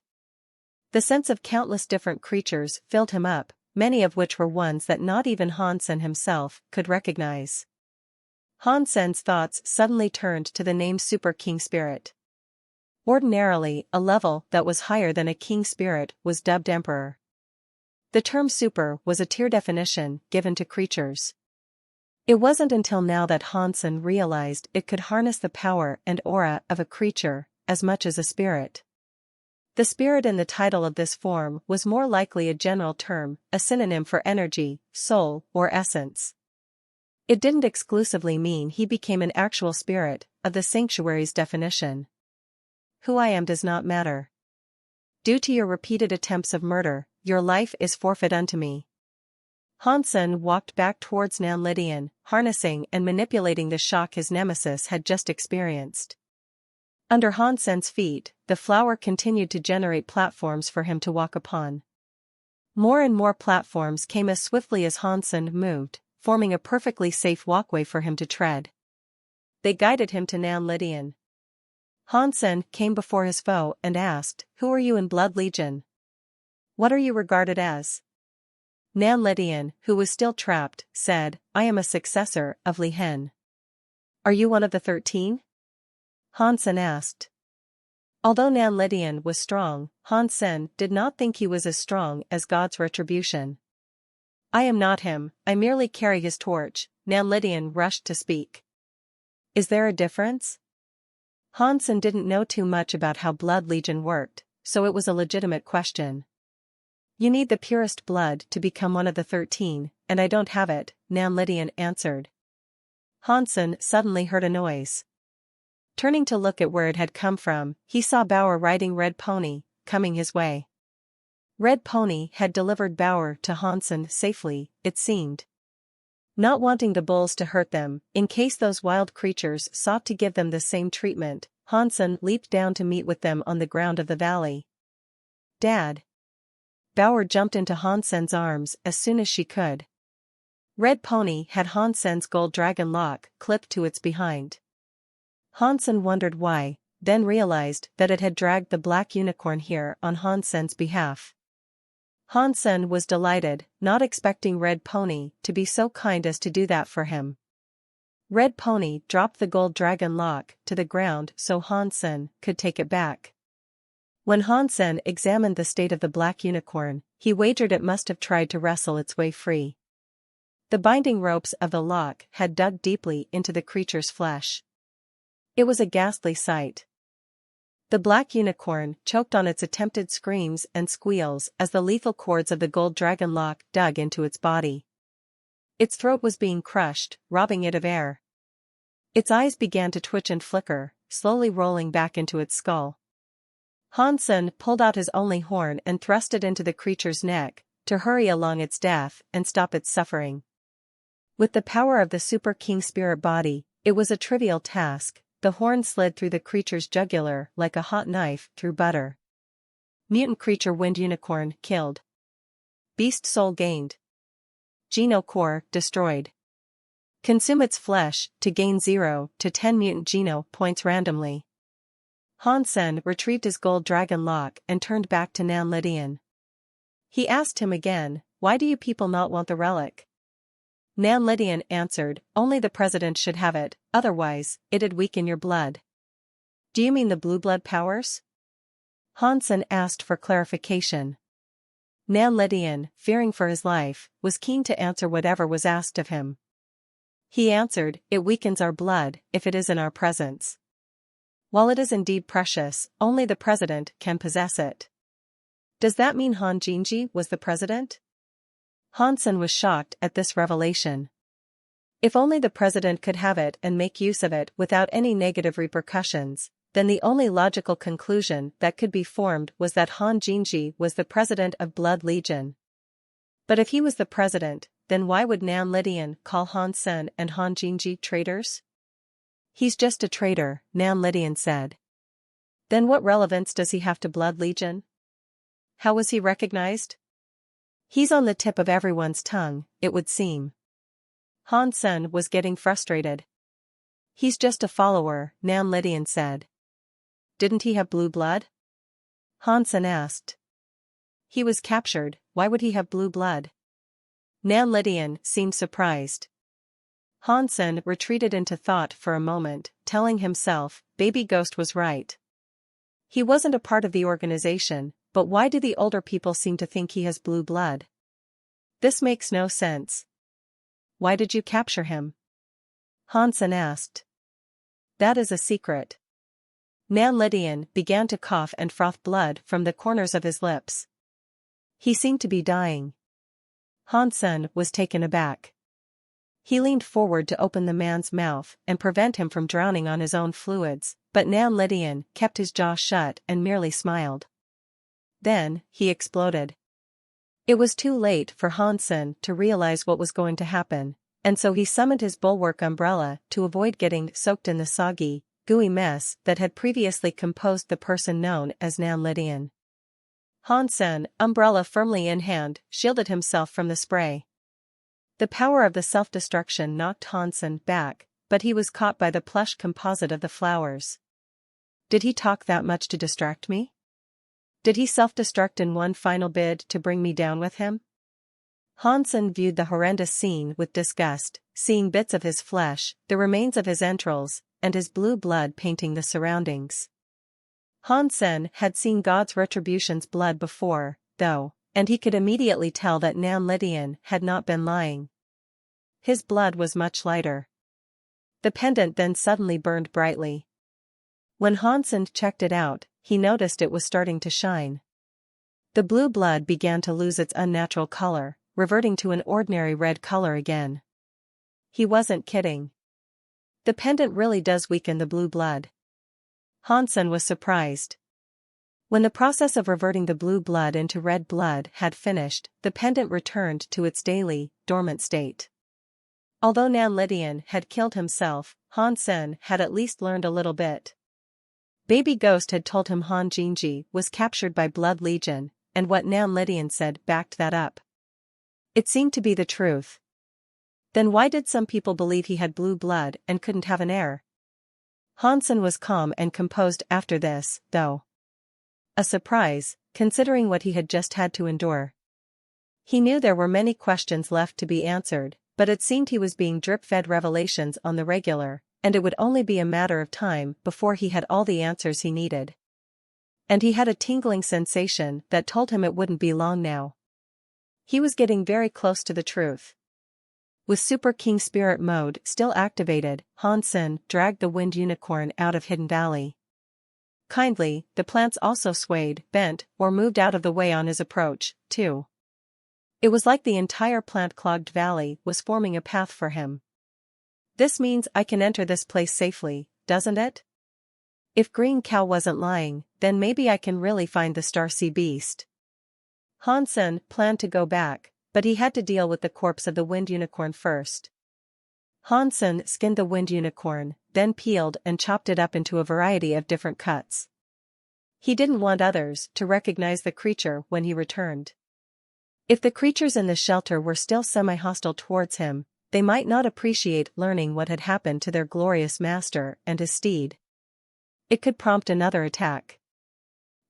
The sense of countless different creatures filled him up, many of which were ones that not even Han Sen himself could recognize. Han Sen's thoughts suddenly turned to the name Super King Spirit. Ordinarily, a level that was higher than a King Spirit was dubbed Emperor. The term super was a tier definition given to creatures. It wasn't until now that Han Sen realized it could harness the power and aura of a creature, as much as a spirit. The spirit in the title of this form was more likely a general term, a synonym for energy, soul, or essence. It didn't exclusively mean he became an actual spirit, of the sanctuary's definition. Who I am does not matter. Due to your repeated attempts of murder, your life is forfeit unto me. Han Sen walked back towards Nan Lydian, harnessing and manipulating the shock his nemesis had just experienced. Under Han Sen's feet, the flower continued to generate platforms for him to walk upon. More and more platforms came as swiftly as Han Sen moved, forming a perfectly safe walkway for him to tread. They guided him to Nan Lydian. Han Sen came before his foe and asked, "Who are you in Blood Legion? What are you regarded as?" Nan Lydian, who was still trapped, said, "I am a successor of Li Hen." "Are you one of the 13? Han Sen asked. Although Nan Lydian was strong, Han Sen did not think he was as strong as God's retribution. "I am not him, I merely carry his torch," Nan Lydian rushed to speak. "Is there a difference?" Han Sen didn't know too much about how Blood Legion worked, so it was a legitimate question. "You need the purest blood to become one of the 13, and I don't have it," Nan Lydian answered. Han Sen suddenly heard a noise. Turning to look at where it had come from, he saw Bauer riding Red Pony, coming his way. Red Pony had delivered Bauer to Han Sen safely, it seemed. Not wanting the bulls to hurt them, in case those wild creatures sought to give them the same treatment, Han Sen leaped down to meet with them on the ground of the valley. "Dad!" Bauer jumped into Han Sen's arms as soon as she could. Red Pony had Han Sen's gold dragon lock clipped to its behind. Han Sen wondered why, then realized that it had dragged the black unicorn here on Han Sen's behalf. Han Sen was delighted, not expecting Red Pony to be so kind as to do that for him. Red Pony dropped the gold dragon lock to the ground so Han Sen could take it back. When Hansen examined the state of the black unicorn, he wagered it must have tried to wrestle its way free. The binding ropes of the lock had dug deeply into the creature's flesh. It was a ghastly sight. The black unicorn choked on its attempted screams and squeals as the lethal cords of the gold dragon lock dug into its body. Its throat was being crushed, robbing it of air. Its eyes began to twitch and flicker, slowly rolling back into its skull. Hansen pulled out his only horn and thrust it into the creature's neck, to hurry along its death and stop its suffering. With the power of the Super King spirit body, it was a trivial task. The horn slid through the creature's jugular like a hot knife through butter. Mutant creature wind unicorn killed. Beast soul gained. Geno core destroyed. Consume its flesh to gain 0 to 10 mutant Geno points randomly. Hansen retrieved his gold dragon lock and turned back to Nan Lydian. He asked him again, "Why do you people not want the relic?" Nan Lydian answered, "Only the president should have it, otherwise, it'd weaken your blood." "Do you mean the blue blood powers?" Hansen asked for clarification. Nan Lydian, fearing for his life, was keen to answer whatever was asked of him. He answered, "It weakens our blood, if it is in our presence. While it is indeed precious, only the president can possess it." "Does that mean Han Jinji was the president?" Hansen was shocked at this revelation. If only the president could have it and make use of it without any negative repercussions, then the only logical conclusion that could be formed was that Han Jinji was the president of Blood Legion. But if he was the president, then why would Nan Lydian call Hansen and Han Jinji traitors? "He's just a traitor," Nan Lydian said. "Then what relevance does he have to Blood Legion? How was he recognized?" "He's on the tip of everyone's tongue, it would seem." Hansen was getting frustrated. "He's just a follower," Nan Lydian said. "Didn't he have blue blood?" Hansen asked. "He was captured, why would he have blue blood?" Nan Lydian seemed surprised. Hansen retreated into thought for a moment, telling himself, Baby Ghost was right. He wasn't a part of the organization, but why do the older people seem to think he has blue blood? This makes no sense. "Why did you capture him?" Hansen asked. "That is a secret." Nan Lydian began to cough and froth blood from the corners of his lips. He seemed to be dying. Hansen was taken aback. He leaned forward to open the man's mouth and prevent him from drowning on his own fluids, but Nan Lydian kept his jaw shut and merely smiled. Then, he exploded. It was too late for Hansen to realize what was going to happen, and so he summoned his bulwark umbrella to avoid getting soaked in the soggy, gooey mess that had previously composed the person known as Nan Lydian. Hansen, umbrella firmly in hand, shielded himself from the spray. The power of the self-destruction knocked Hansen back, but he was caught by the plush composite of the flowers. Did he talk that much to distract me? Did he self-destruct in one final bid to bring me down with him? Hansen viewed the horrendous scene with disgust, seeing bits of his flesh, the remains of his entrails, and his blue blood painting the surroundings. Hansen had seen God's retribution's blood before, though, and he could immediately tell that Nan Lydian had not been lying. His blood was much lighter. The pendant then suddenly burned brightly. When Hansen checked it out, he noticed it was starting to shine. The blue blood began to lose its unnatural color, reverting to an ordinary red color again. He wasn't kidding. The pendant really does weaken the blue blood. Hansen was surprised. When the process of reverting the blue blood into red blood had finished, the pendant returned to its daily, dormant state. Although Nan Lydian had killed himself, Hansen had at least learned a little bit. Baby Ghost had told him Han Jinji was captured by Blood Legion, and what Nan Lydian said backed that up. It seemed to be the truth. Then why did some people believe he had blue blood and couldn't have an heir? Hansen was calm and composed after this, though. A surprise, considering what he had just had to endure. He knew there were many questions left to be answered, but it seemed he was being drip-fed revelations on the regular, and it would only be a matter of time before he had all the answers he needed. And he had a tingling sensation that told him it wouldn't be long now. He was getting very close to the truth. With Super King Spirit mode still activated, Hansen dragged the Wind Unicorn out of Hidden Valley. Kindly, the plants also swayed, bent, or moved out of the way on his approach, too. It was like the entire plant-clogged valley was forming a path for him. This means I can enter this place safely, doesn't it? If Green Cow wasn't lying, then maybe I can really find the Star Sea Beast. Hansen planned to go back, but he had to deal with the corpse of the Wind Unicorn first. Hansen skinned the Wind Unicorn, then peeled and chopped it up into a variety of different cuts. He didn't want others to recognize the creature when he returned. If the creatures in the shelter were still semi-hostile towards him, they might not appreciate learning what had happened to their glorious master and his steed. It could prompt another attack.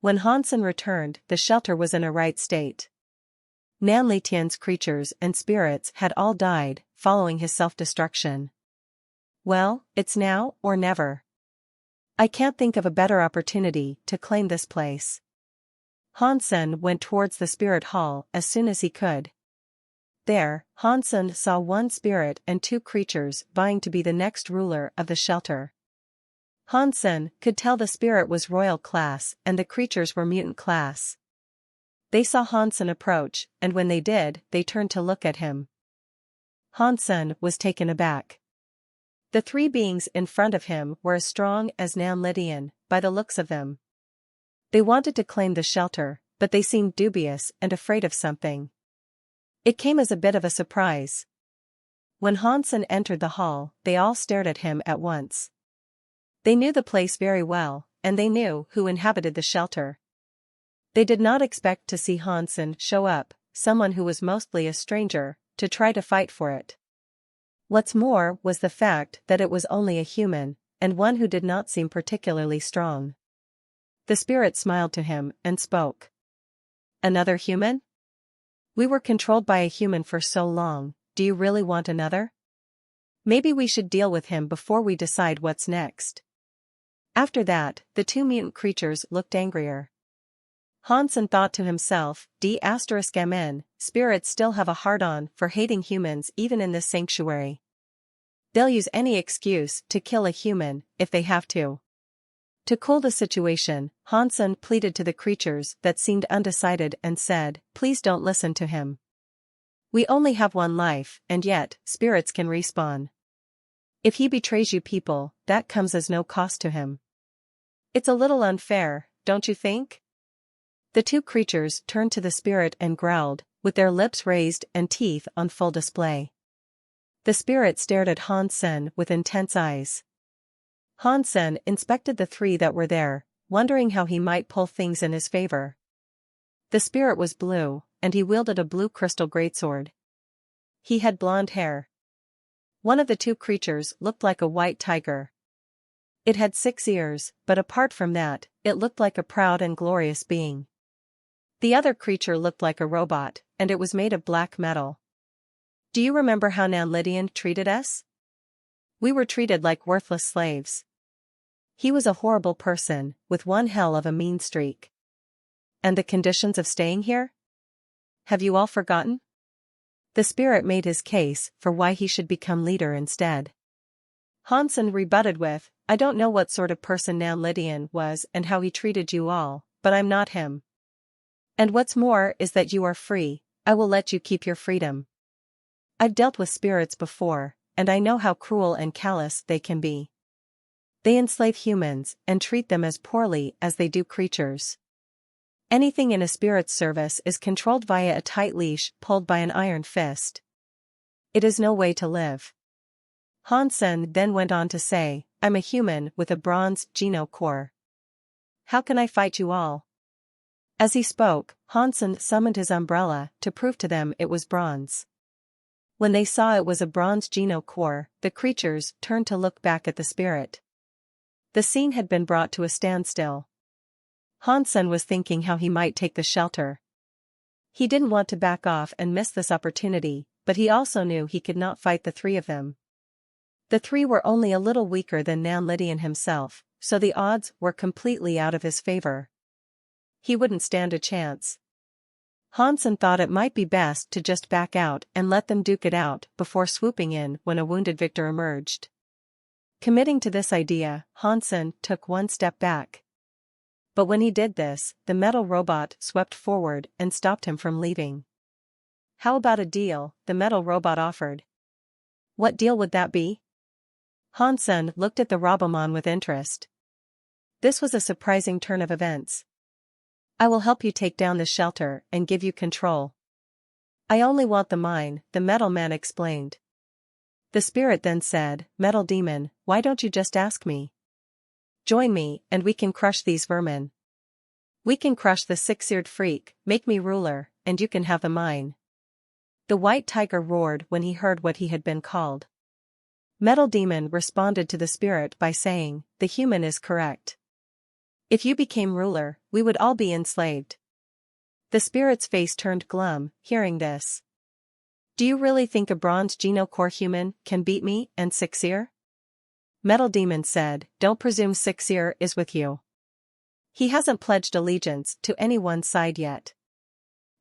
When Hansen returned, the shelter was in a right state. Nanlitian's creatures and spirits had all died, following his self-destruction. Well, it's now or never. I can't think of a better opportunity to claim this place. Hansen went towards the spirit hall as soon as he could. There, Hansen saw one spirit and two creatures vying to be the next ruler of the shelter. Hansen could tell the spirit was royal class and the creatures were mutant class. They saw Hansen approach, and when they did, they turned to look at him. Hansen was taken aback. The three beings in front of him were as strong as Nanlitian, by the looks of them. They wanted to claim the shelter, but they seemed dubious and afraid of something. It came as a bit of a surprise. When Hansen entered the hall, they all stared at him at once. They knew the place very well, and they knew who inhabited the shelter. They did not expect to see Hansen show up, someone who was mostly a stranger, to try to fight for it. What's more was the fact that it was only a human, and one who did not seem particularly strong. The spirit smiled to him and spoke. Another human? We were controlled by a human for so long, do you really want another? Maybe we should deal with him before we decide what's next. After that, the two mutant creatures looked angrier. Hansen thought to himself, D***MN, spirits still have a hard-on for hating humans even in this sanctuary. They'll use any excuse to kill a human, if they have to. To cool the situation, Hansen pleaded to the creatures that seemed undecided and said, please don't listen to him. We only have one life, and yet, spirits can respawn. If he betrays you people, that comes as no cost to him. It's a little unfair, don't you think? The two creatures turned to the spirit and growled, with their lips raised and teeth on full display. The spirit stared at Hansen with intense eyes. Hansen inspected the three that were there, wondering how he might pull things in his favor. The spirit was blue, and he wielded a blue crystal greatsword. He had blonde hair. One of the two creatures looked like a white tiger. It had 6 ears, but apart from that, it looked like a proud and glorious being. The other creature looked like a robot, and it was made of black metal. Do you remember how Nanlitian treated us? We were treated like worthless slaves. He was a horrible person, with one hell of a mean streak. And the conditions of staying here? Have you all forgotten? The spirit made his case for why he should become leader instead. Hansen rebutted with, I don't know what sort of person Nanlitian was and how he treated you all, but I'm not him. And what's more is that you are free, I will let you keep your freedom. I've dealt with spirits before, and I know how cruel and callous they can be. They enslave humans and treat them as poorly as they do creatures. Anything in a spirit's service is controlled via a tight leash pulled by an iron fist. It is no way to live. Hansen then went on to say, I'm a human with a bronze geno core. How can I fight you all? As he spoke, Hansen summoned his umbrella to prove to them it was bronze. When they saw it was a bronze geno core, the creatures turned to look back at the spirit. The scene had been brought to a standstill. Hansen was thinking how he might take the shelter. He didn't want to back off and miss this opportunity, but he also knew he could not fight the three of them. The three were only a little weaker than Nanlitian himself, so the odds were completely out of his favor. He wouldn't stand a chance. Hansen thought it might be best to just back out and let them duke it out before swooping in when a wounded victor emerged. Committing to this idea, Hansen took one step back. But when he did this, the metal robot swept forward and stopped him from leaving. How about a deal? The metal robot offered. What deal would that be? Hansen looked at the Robomon with interest. This was a surprising turn of events. I will help you take down the shelter and give you control. I only want the mine, the metal man explained. The spirit then said, Metal Demon, why don't you just ask me? Join me, and we can crush these vermin. We can crush the six-eared freak, make me ruler, and you can have the mine. The white tiger roared when he heard what he had been called. Metal Demon responded to the spirit by saying, the human is correct. If you became ruler, we would all be enslaved. The spirit's face turned glum, hearing this. Do you really think a bronze Geno-core human can beat me and Six-Ear? Metal Demon said, don't presume Six-Ear is with you. He hasn't pledged allegiance to any one side yet.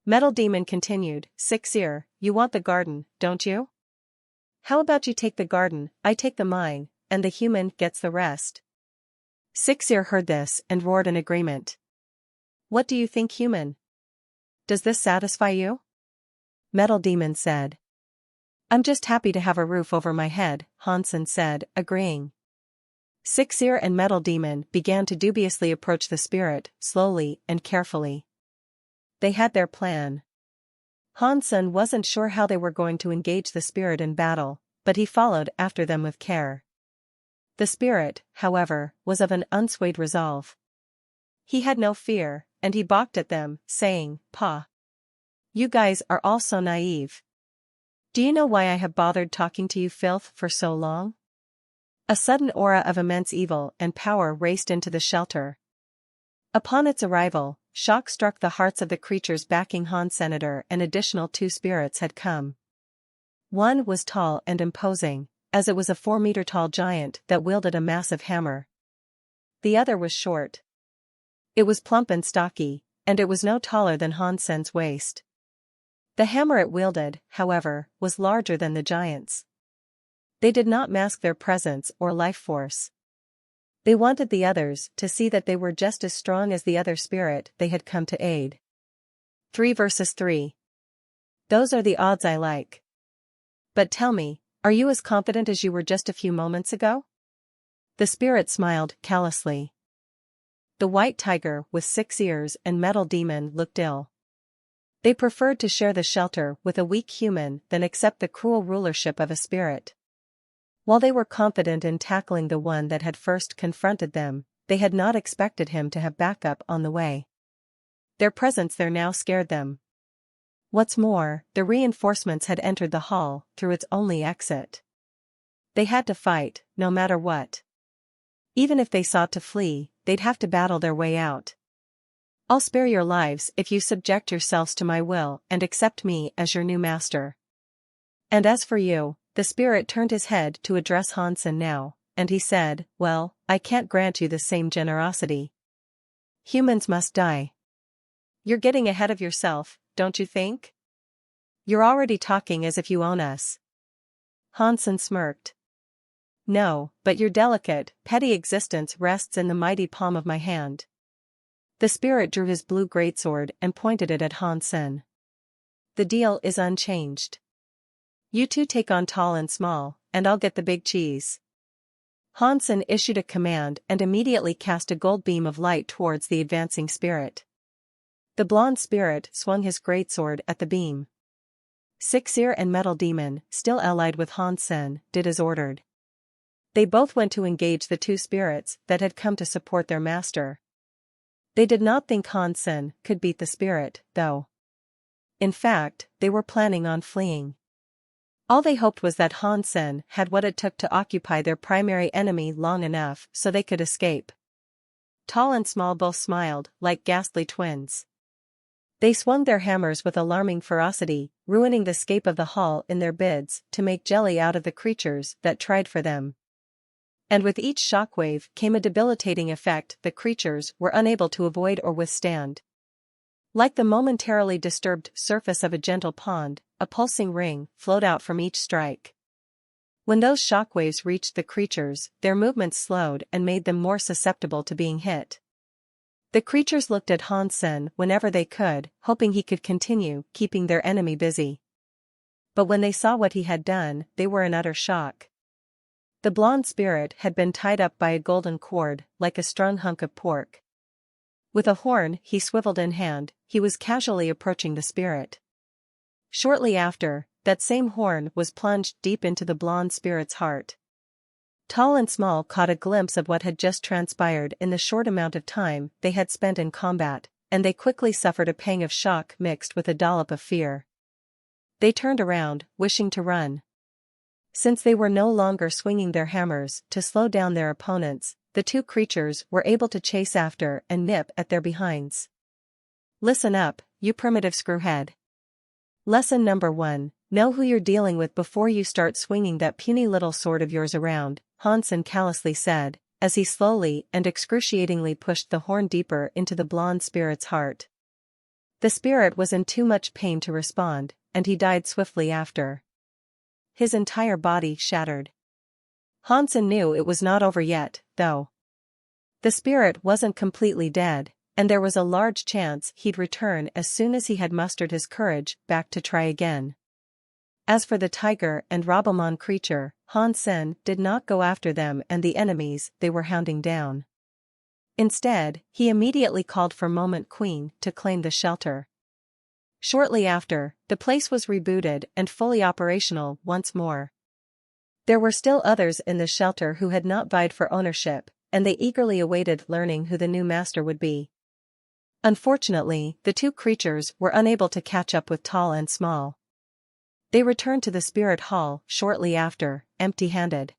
Metal Demon continued, Six-Ear, you want the garden, don't you? How about you take the garden, I take the mine, and the human gets the rest? Six-Ear heard this and roared in agreement. What do you think, human? Does this satisfy you? Metal Demon said. I'm just happy to have a roof over my head, Hansen said, agreeing. Six-Ear and Metal Demon began to dubiously approach the spirit, slowly and carefully. They had their plan. Hansen wasn't sure how they were going to engage the spirit in battle, but he followed after them with care. The spirit, however, was of an unswayed resolve. He had no fear, and he balked at them, saying, Pa. You guys are all so naive. Do you know why I have bothered talking to you filth for so long? A sudden aura of immense evil and power raced into the shelter. Upon its arrival, shock struck the hearts of the creatures backing Han Senator. An additional two spirits had come. One was tall and imposing, as it was a 4-meter-tall giant that wielded a massive hammer. The other was short. It was plump and stocky, and it was no taller than Hansen's waist. The hammer it wielded, however, was larger than the giant's. They did not mask their presence or life force. They wanted the others to see that they were just as strong as the other spirit they had come to aid. 3 versus 3. Those are the odds I like. But tell me, are you as confident as you were just a few moments ago? The spirit smiled callously. The white tiger with 6 ears and Metal Demon looked ill. They preferred to share the shelter with a weak human than accept the cruel rulership of a spirit. While they were confident in tackling the one that had first confronted them, they had not expected him to have backup on the way. Their presence there now scared them. What's more, the reinforcements had entered the hall through its only exit. They had to fight, no matter what. Even if they sought to flee, they'd have to battle their way out. I'll spare your lives if you subject yourselves to my will and accept me as your new master. And as for you, the spirit turned his head to address Hansen now, and he said, well, I can't grant you the same generosity. Humans must die. You're getting ahead of yourself, don't you think? You're already talking as if you own us. Hansen smirked. No, but your delicate, petty existence rests in the mighty palm of my hand. The spirit drew his blue greatsword and pointed it at Hansen. The deal is unchanged. You two take on tall and small, and I'll get the big cheese. Hansen issued a command and immediately cast a gold beam of light towards the advancing spirit. The blonde spirit swung his greatsword at the beam. Six-Ear and Metal Demon, still allied with Hansen, did as ordered. They both went to engage the two spirits that had come to support their master. They did not think Hansen could beat the spirit, though. In fact, they were planning on fleeing. All they hoped was that Hansen had what it took to occupy their primary enemy long enough so they could escape. Tall and small both smiled, like ghastly twins. They swung their hammers with alarming ferocity, ruining the scape of the hall in their bids to make jelly out of the creatures that tried for them. And with each shockwave came a debilitating effect the creatures were unable to avoid or withstand, Like the momentarily disturbed surface of a gentle pond, a pulsing ring flowed out from each strike. When those shockwaves reached the creatures, their movements slowed and made them more susceptible to being hit. The creatures looked at Hansen whenever they could, hoping he could continue keeping their enemy busy. But when they saw what he had done, they were in utter shock. The blonde spirit had been tied up by a golden cord, like a strung hunk of pork. With a horn he swiveled in hand, he was casually approaching the spirit. Shortly after, that same horn was plunged deep into the blonde spirit's heart. Tall and Small caught a glimpse of what had just transpired in the short amount of time they had spent in combat, and they quickly suffered a pang of shock mixed with a dollop of fear. They turned around, wishing to run. Since they were no longer swinging their hammers to slow down their opponents, the two creatures were able to chase after and nip at their behinds. Listen up, you primitive screwhead. Lesson number 1. Know who you're dealing with before you start swinging that puny little sword of yours around, Hansen callously said, as he slowly and excruciatingly pushed the horn deeper into the blonde spirit's heart. The spirit was in too much pain to respond, and he died swiftly after. His entire body shattered. Hansen knew it was not over yet, though. The spirit wasn't completely dead, and there was a large chance he'd return as soon as he had mustered his courage back to try again. As for the tiger and Robomon creature, Hansen did not go after them and the enemies they were hounding down. Instead, he immediately called for Moment Queen to claim the shelter. Shortly after, the place was rebooted and fully operational once more. There were still others in the shelter who had not vied for ownership, and they eagerly awaited learning who the new master would be. Unfortunately, the two creatures were unable to catch up with Tall and Small. They returned to the spirit hall shortly after, empty-handed.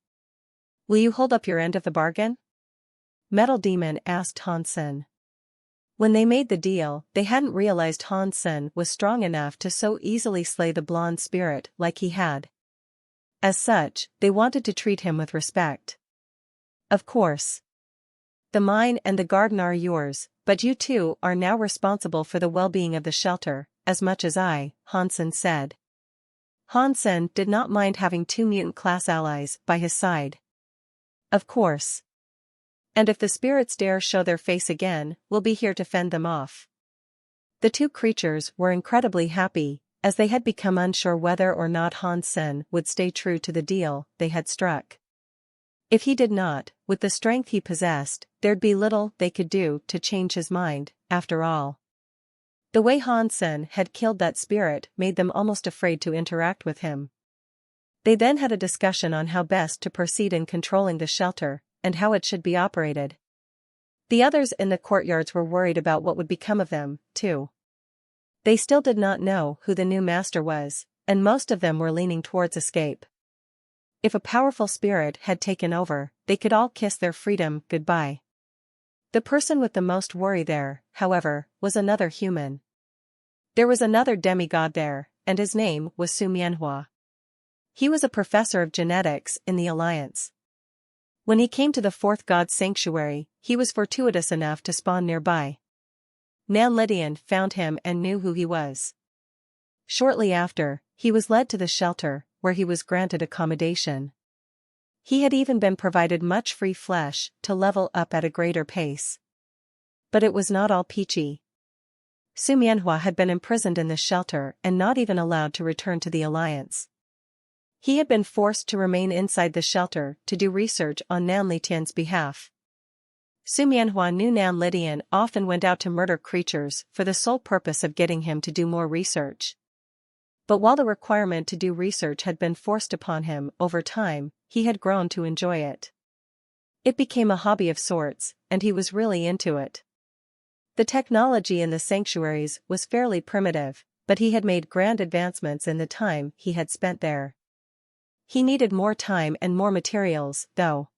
"Will you hold up your end of the bargain?" Metal Demon asked Hansen. When they made the deal, they hadn't realized Hansen was strong enough to so easily slay the blonde spirit like he had. As such, they wanted to treat him with respect. "Of course. The mine and the garden are yours, but you two are now responsible for the well-being of the shelter, as much as I," Hansen said. Hansen did not mind having two mutant-class allies by his side. "Of course. And if the spirits dare show their face again, we'll be here to fend them off." The two creatures were incredibly happy, as they had become unsure whether or not Hansen would stay true to the deal they had struck. If he did not, with the strength he possessed, there'd be little they could do to change his mind, after all. The way Hansen had killed that spirit made them almost afraid to interact with him. They then had a discussion on how best to proceed in controlling the shelter, and how it should be operated. The others in the courtyards were worried about what would become of them, too. They still did not know who the new master was, and most of them were leaning towards escape. If a powerful spirit had taken over, they could all kiss their freedom goodbye. The person with the most worry there, however, was another human. There was another demigod there, and his name was Su Mianhua. He was a professor of genetics in the Alliance. When he came to the fourth god's sanctuary, he was fortuitous enough to spawn nearby. Nan Lydian found him and knew who he was. Shortly after, he was led to the shelter, where he was granted accommodation. He had even been provided much free flesh to level up at a greater pace. But it was not all peachy. Su Mianhua had been imprisoned in the shelter and not even allowed to return to the Alliance. He had been forced to remain inside the shelter to do research on Nan Lydian's behalf. Su Mianhua knew Nan Lydian often went out to murder creatures for the sole purpose of getting him to do more research. But while the requirement to do research had been forced upon him over time, he had grown to enjoy it. It became a hobby of sorts, and he was really into it. The technology in the sanctuaries was fairly primitive, but he had made grand advancements in the time he had spent there. He needed more time and more materials, though.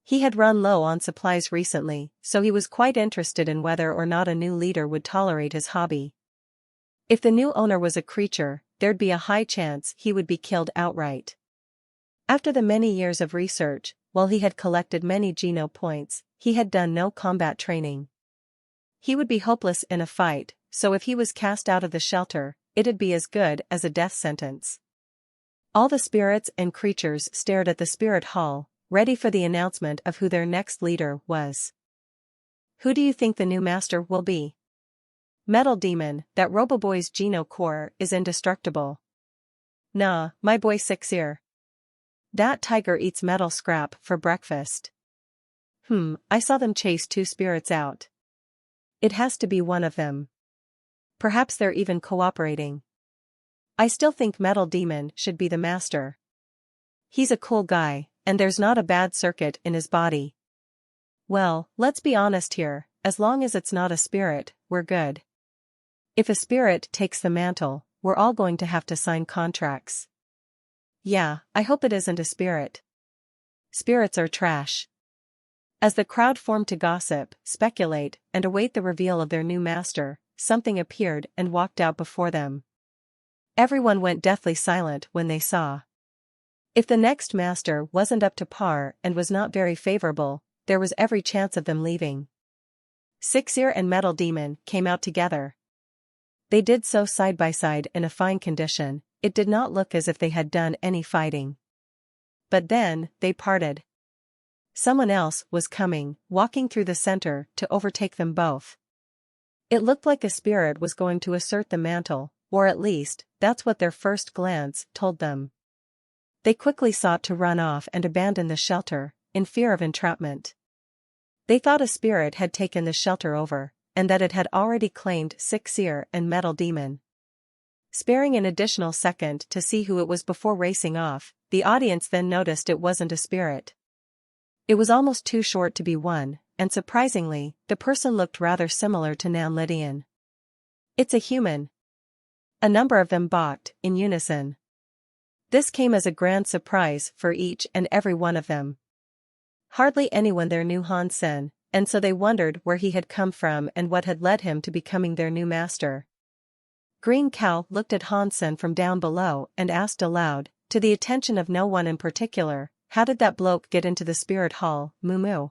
He had run low on supplies recently, so he was quite interested in whether or not a new leader would tolerate his hobby. If the new owner was a creature, there'd be a high chance he would be killed outright. After the many years of research, while he had collected many geno points, he had done no combat training. He would be hopeless in a fight, so if he was cast out of the shelter, it'd be as good as a death sentence. All the spirits and creatures stared at the spirit hall, ready for the announcement of who their next leader was. Who do you think the new master will be? Metal Demon, that Roboboy's Geno core is indestructible. Nah, my boy Six-Ear. That tiger eats metal scrap for breakfast. I saw them chase 2 spirits out. It has to be one of them. Perhaps they're even cooperating. I still think Metal Demon should be the master. He's a cool guy, and there's not a bad circuit in his body. Well, let's be honest here, as long as it's not a spirit, we're good. If a spirit takes the mantle, we're all going to have to sign contracts. Yeah, I hope it isn't a spirit. Spirits are trash. As the crowd formed to gossip, speculate, and await the reveal of their new master, something appeared and walked out before them. Everyone went deathly silent when they saw. If the next master wasn't up to par and was not very favorable, there was every chance of them leaving. Six-Ear and Metal Demon came out together. They did so side by side in a fine condition. It did not look as if they had done any fighting. But then, they parted. Someone else was coming, walking through the center to overtake them both. It looked like a spirit was going to assert the mantle, or at least, that's what their first glance told them. They quickly sought to run off and abandon the shelter, in fear of entrapment. They thought a spirit had taken the shelter over, and that it had already claimed Six-Ear and Metal Demon. Sparing an additional second to see who it was before racing off, the audience then noticed it wasn't a spirit. It was almost too short to be one, and surprisingly, the person looked rather similar to Nan Lydian. It's a human. A number of them balked, in unison. This came as a grand surprise for each and every one of them. Hardly anyone there knew Han Sen, and so they wondered where he had come from and what had led him to becoming their new master. Green Cow looked at Han Sen from down below and asked aloud, to the attention of no one in particular, how did that bloke get into the spirit hall, Moo?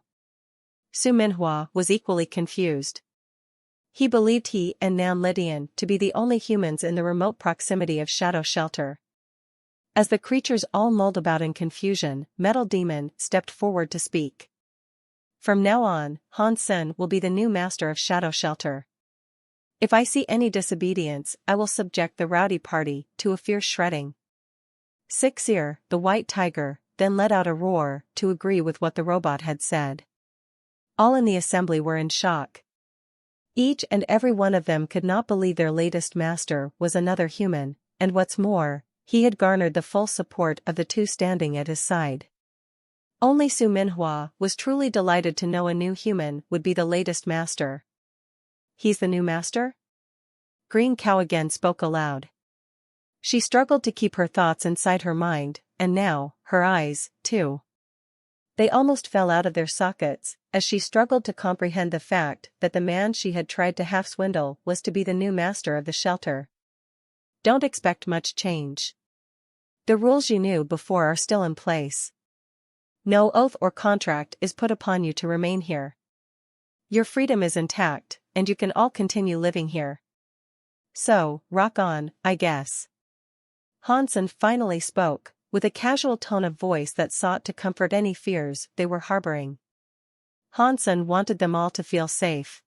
Su Minhua was equally confused. He believed he and Nan Lydian to be the only humans in the remote proximity of Shadow Shelter. As the creatures all mulled about in confusion, Metal Demon stepped forward to speak. From now on, Han Sen will be the new master of Shadow Shelter. If I see any disobedience, I will subject the rowdy party to a fierce shredding. Six-Ear, the white tiger, then let out a roar to agree with what the robot had said. All in the assembly were in shock. Each and every one of them could not believe their latest master was another human, and what's more, he had garnered the full support of the 2 standing at his side. Only Su Minhua was truly delighted to know a new human would be the latest master. He's the new master? Green Cow again spoke aloud. She struggled to keep her thoughts inside her mind, and now, her eyes, too. They almost fell out of their sockets, as she struggled to comprehend the fact that the man she had tried to half-swindle was to be the new master of the shelter. Don't expect much change. The rules you knew before are still in place. No oath or contract is put upon you to remain here. Your freedom is intact, and you can all continue living here. So, rock on, I guess. Han Sen finally spoke, with a casual tone of voice that sought to comfort any fears they were harboring. Han Sen wanted them all to feel safe.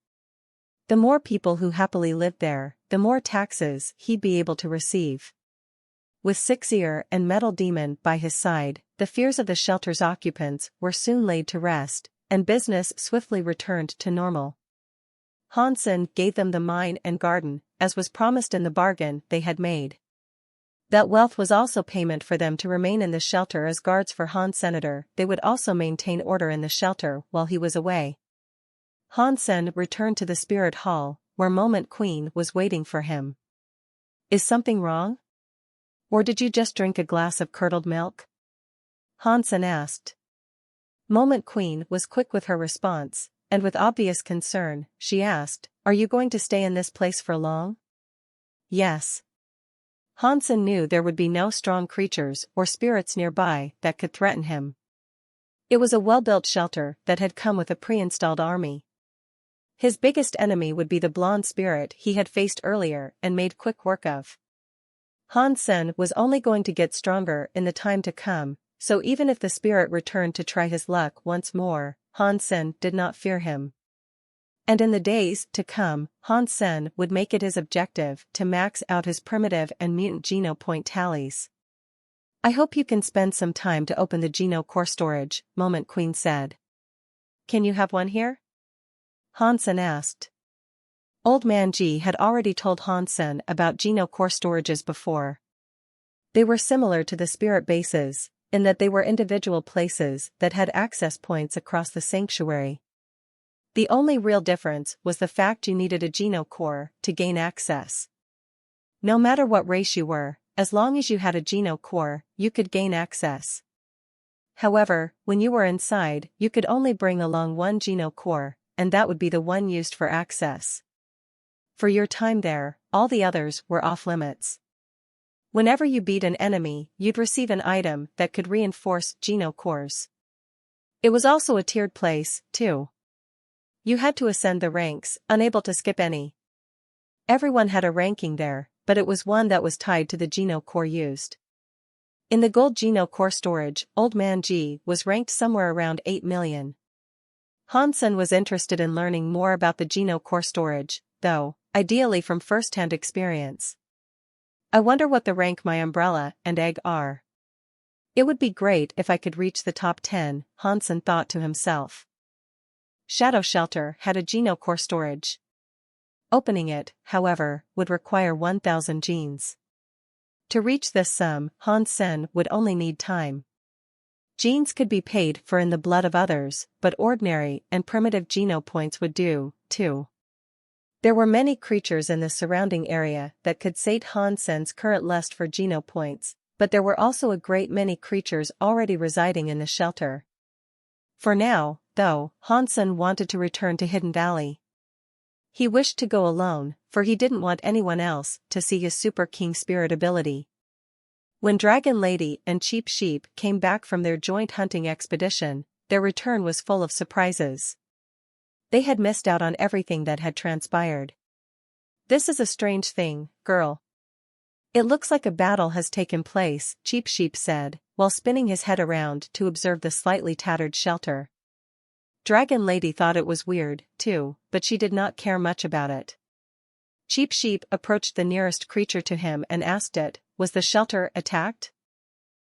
The more people who happily lived there, the more taxes he'd be able to receive. With Six-Ear and Metal Demon by his side, the fears of the shelter's occupants were soon laid to rest, and business swiftly returned to normal. Han Sen gave them the mine and garden, as was promised in the bargain they had made. That wealth was also payment for them to remain in the shelter as guards for Han Senator. They would also maintain order in the shelter while he was away. Han Sen returned to the spirit hall, where Moment Queen was waiting for him. Is something wrong? Or did you just drink a glass of curdled milk? Han Sen asked. Moment Queen was quick with her response, and with obvious concern, she asked, "Are you going to stay in this place for long?" Yes. Han Sen knew there would be no strong creatures or spirits nearby that could threaten him. It was a well-built shelter that had come with a pre-installed army. His biggest enemy would be the blonde spirit he had faced earlier and made quick work of. Han Sen was only going to get stronger in the time to come, so even if the spirit returned to try his luck once more, Han Sen did not fear him. And in the days to come, Han Sen would make it his objective to max out his primitive and mutant geno point tallies. I hope you can spend some time to open the geno core storage, Moment Queen said. Can you have one here? Han Sen asked. Old Man Ji had already told Han Sen about geno core storages before. They were similar to the spirit bases, in that they were individual places that had access points across the sanctuary. The only real difference was the fact you needed a geno core to gain access. No matter what race you were, as long as you had a geno core, you could gain access. However, when you were inside, you could only bring along one geno core, and that would be the one used for access. For your time there, all the others were off-limits. Whenever you beat an enemy, you'd receive an item that could reinforce geno cores. It was also a tiered place, too. You had to ascend the ranks, unable to skip any. Everyone had a ranking there, but it was one that was tied to the geno core used. In the gold geno core storage, Old Man Ji was ranked somewhere around 8 million. Han Sen was interested in learning more about the geno core storage, though, ideally from first-hand experience. I wonder what the rank my umbrella and egg are. It would be great if I could reach the top 10, Han Sen thought to himself. Shadow Shelter had a geno core storage. Opening it, however, would require 1,000 genes. To reach this sum, Han Sen would only need time. Genes could be paid for in the blood of others, but ordinary and primitive geno points would do, too. There were many creatures in the surrounding area that could sate Han Sen's current lust for geno points, but there were also a great many creatures already residing in the shelter. For now, though, Han Sen wanted to return to Hidden Valley. He wished to go alone, for he didn't want anyone else to see his Super King Spirit ability. When Dragon Lady and Cheap Sheep came back from their joint hunting expedition, their return was full of surprises. They had missed out on everything that had transpired. This is a strange thing, girl. It looks like a battle has taken place, Cheap Sheep said, while spinning his head around to observe the slightly tattered shelter. Dragon Lady thought it was weird, too, but she did not care much about it. Cheap Sheep approached the nearest creature to him and asked it, was the shelter attacked?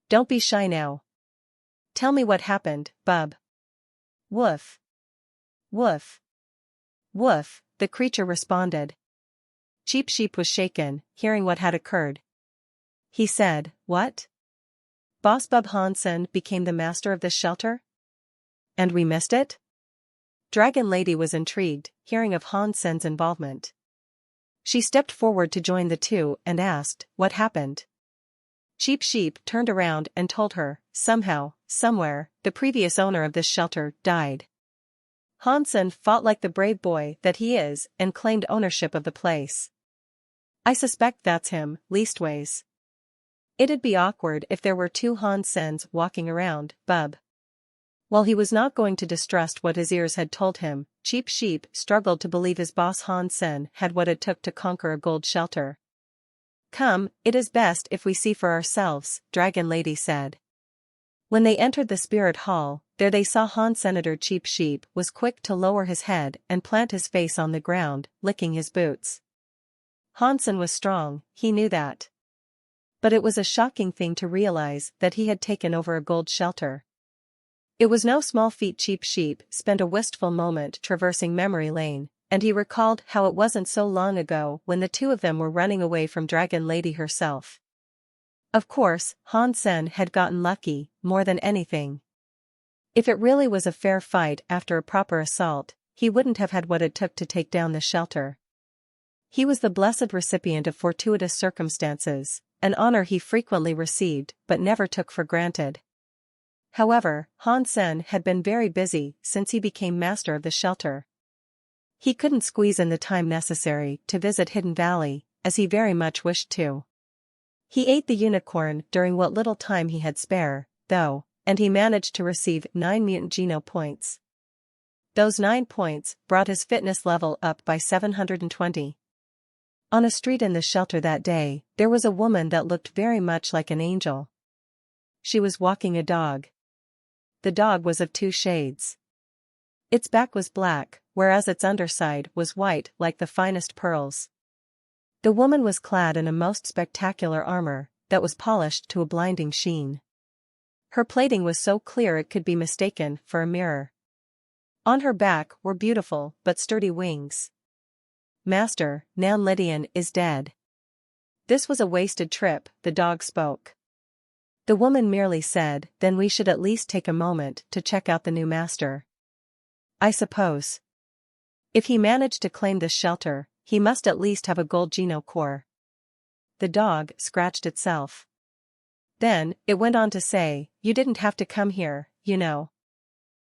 Don't be shy now. Tell me what happened, bub. Woof. Woof. Woof, the creature responded. Cheap Sheep was shaken, hearing what had occurred. He said, what? Boss Bub Han Sen became the master of this shelter? And we missed it? Dragon Lady was intrigued, hearing of Han Sen's involvement. She stepped forward to join the two and asked, what happened? Cheap Sheep turned around and told her, somehow, somewhere, the previous owner of this shelter died. Han Sen fought like the brave boy that he is and claimed ownership of the place. I suspect that's him, leastways. It'd be awkward if there were two Han Sens walking around, bub. While he was not going to distrust what his ears had told him, Cheap Sheep struggled to believe his boss Han Sen had what it took to conquer a gold shelter. Come, it is best if we see for ourselves, Dragon Lady said. When they entered the spirit hall, there they saw Han Senator Cheap Sheep was quick to lower his head and plant his face on the ground, licking his boots. Han Sen was strong, he knew that. But it was a shocking thing to realize that he had taken over a gold shelter. It was no small feat. Cheap Sheep spent a wistful moment traversing memory lane, and he recalled how it wasn't so long ago when the two of them were running away from Dragon Lady herself. Of course, Han Sen had gotten lucky, more than anything. If it really was a fair fight after a proper assault, he wouldn't have had what it took to take down the shelter. He was the blessed recipient of fortuitous circumstances, an honor he frequently received but never took for granted. However, Han Sen had been very busy since he became master of the shelter. He couldn't squeeze in the time necessary to visit Hidden Valley, as he very much wished to. He ate the unicorn during what little time he had spare, though, and he managed to receive 9 mutant geno points. Those 9 points brought his fitness level up by 720. On a street in the shelter that day, there was a woman that looked very much like an angel. She was walking a dog. The dog was of 2 shades. Its back was black, whereas its underside was white like the finest pearls. The woman was clad in a most spectacular armor that was polished to a blinding sheen. Her plating was so clear it could be mistaken for a mirror. On her back were beautiful but sturdy wings. "Master, Nan Lydian is dead." This was a wasted trip, the dog spoke. The woman merely said, "Then we should at least take a moment to check out the new master. I suppose. If he managed to claim this shelter, he must at least have a gold geno core." The dog scratched itself. Then, it went on to say, "You didn't have to come here, you know.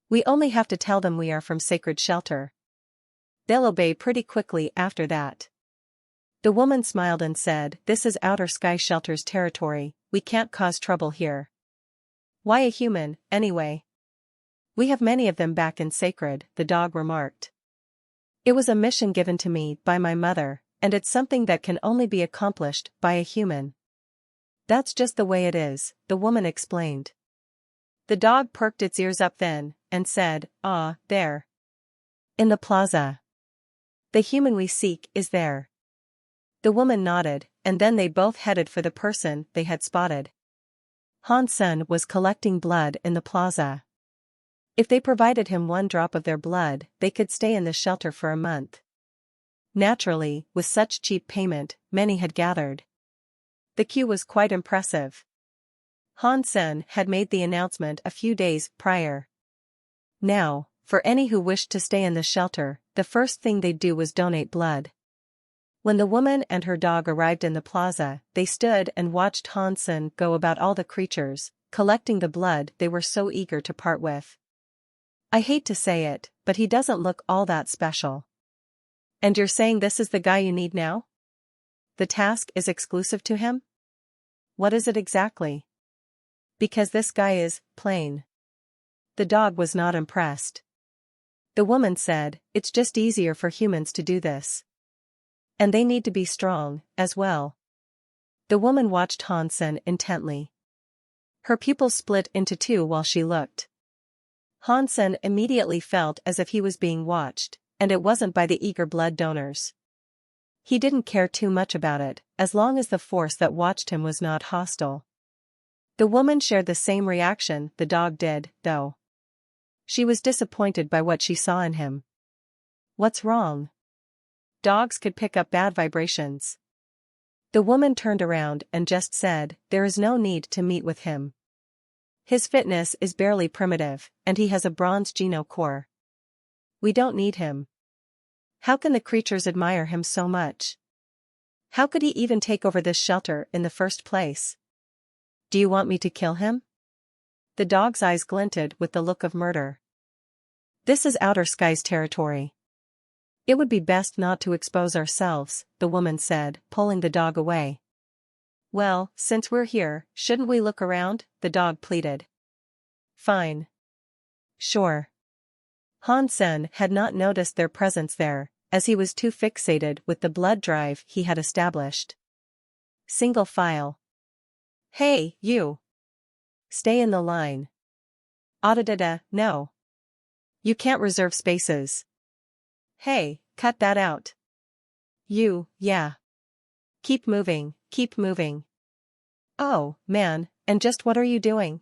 We only have to tell them we are from Sacred Shelter. They'll obey pretty quickly after that." The woman smiled and said, "This is Outer Sky Shelter's territory, we can't cause trouble here." "Why a human, anyway?" "We have many of them back in Sacred," the dog remarked. "It was a mission given to me by my mother, and it's something that can only be accomplished by a human." "That's just the way it is," the woman explained. The dog perked its ears up then, and said, "Ah, there. In the plaza. The human we seek is there." The woman nodded, and then they both headed for the person they had spotted. Han-sen was collecting blood in the plaza. If they provided him 1 drop of their blood, they could stay in the shelter for a month. Naturally, with such cheap payment, many had gathered. The queue was quite impressive. Han-sen had made the announcement a few days prior. Now, for any who wished to stay in the shelter, the first thing they'd do was donate blood. When the woman and her dog arrived in the plaza, they stood and watched Han-sen go about all the creatures, collecting the blood they were so eager to part with. "I hate to say it, but he doesn't look all that special." "And you're saying this is the guy you need now? The task is exclusive to him?" "What is it exactly?" "Because this guy is plain." The dog was not impressed. The woman said, "It's just easier for humans to do this. And they need to be strong, as well." The woman watched Han-sen intently. Her pupils split into 2 while she looked. Han-sen immediately felt as if he was being watched, and it wasn't by the eager blood donors. He didn't care too much about it, as long as the force that watched him was not hostile. The woman shared the same reaction the dog did, though. She was disappointed by what she saw in him. "What's wrong?" "Dogs could pick up bad vibrations." The woman turned around and just said, "There is no need to meet with him. His fitness is barely primitive, and he has a bronze geno core. We don't need him. How can the creatures admire him so much? How could he even take over this shelter in the first place? Do you want me to kill him?" The dog's eyes glinted with the look of murder. "This is Outer Sky's territory. It would be best not to expose ourselves," the woman said, pulling the dog away. "Well, since we're here, shouldn't we look around?" the dog pleaded. "Fine. Sure." Han-sen had not noticed their presence there, as he was too fixated with the blood drive he had established. Single file. "Hey, you! Stay in the line." "Adadada, no. You can't reserve spaces." "Hey, cut that out." "You, yeah. Keep moving, keep moving." "Oh, man, and just what are you doing?"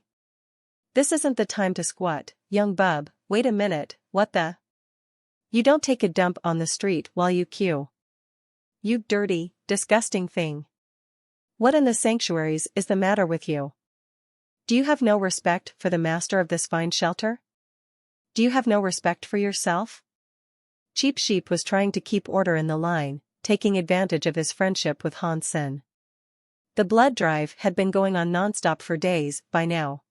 "This isn't the time to squat, young bub, wait a minute, what the? You don't take a dump on the street while you queue. You dirty, disgusting thing. What in the sanctuaries is the matter with you? Do you have no respect for the master of this fine shelter? Do you have no respect for yourself?" Cheap Sheep was trying to keep order in the line, taking advantage of his friendship with Han-sen. The blood drive had been going on non-stop for days by now.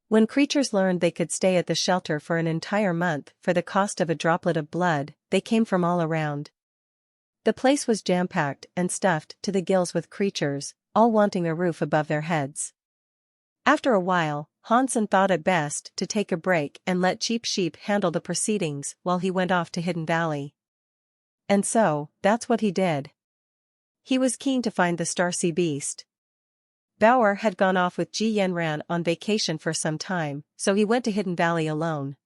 When creatures learned they could stay at the shelter for an entire month for the cost of a droplet of blood, they came from all around. The place was jam-packed and stuffed to the gills with creatures, all wanting a roof above their heads. After a while, Hansen thought it best to take a break and let Cheap Sheep handle the proceedings while he went off to Hidden Valley. And so, that's what he did. He was keen to find the Starsea beast. Bauer had gone off with Ji Yanran on vacation for some time, so he went to Hidden Valley alone.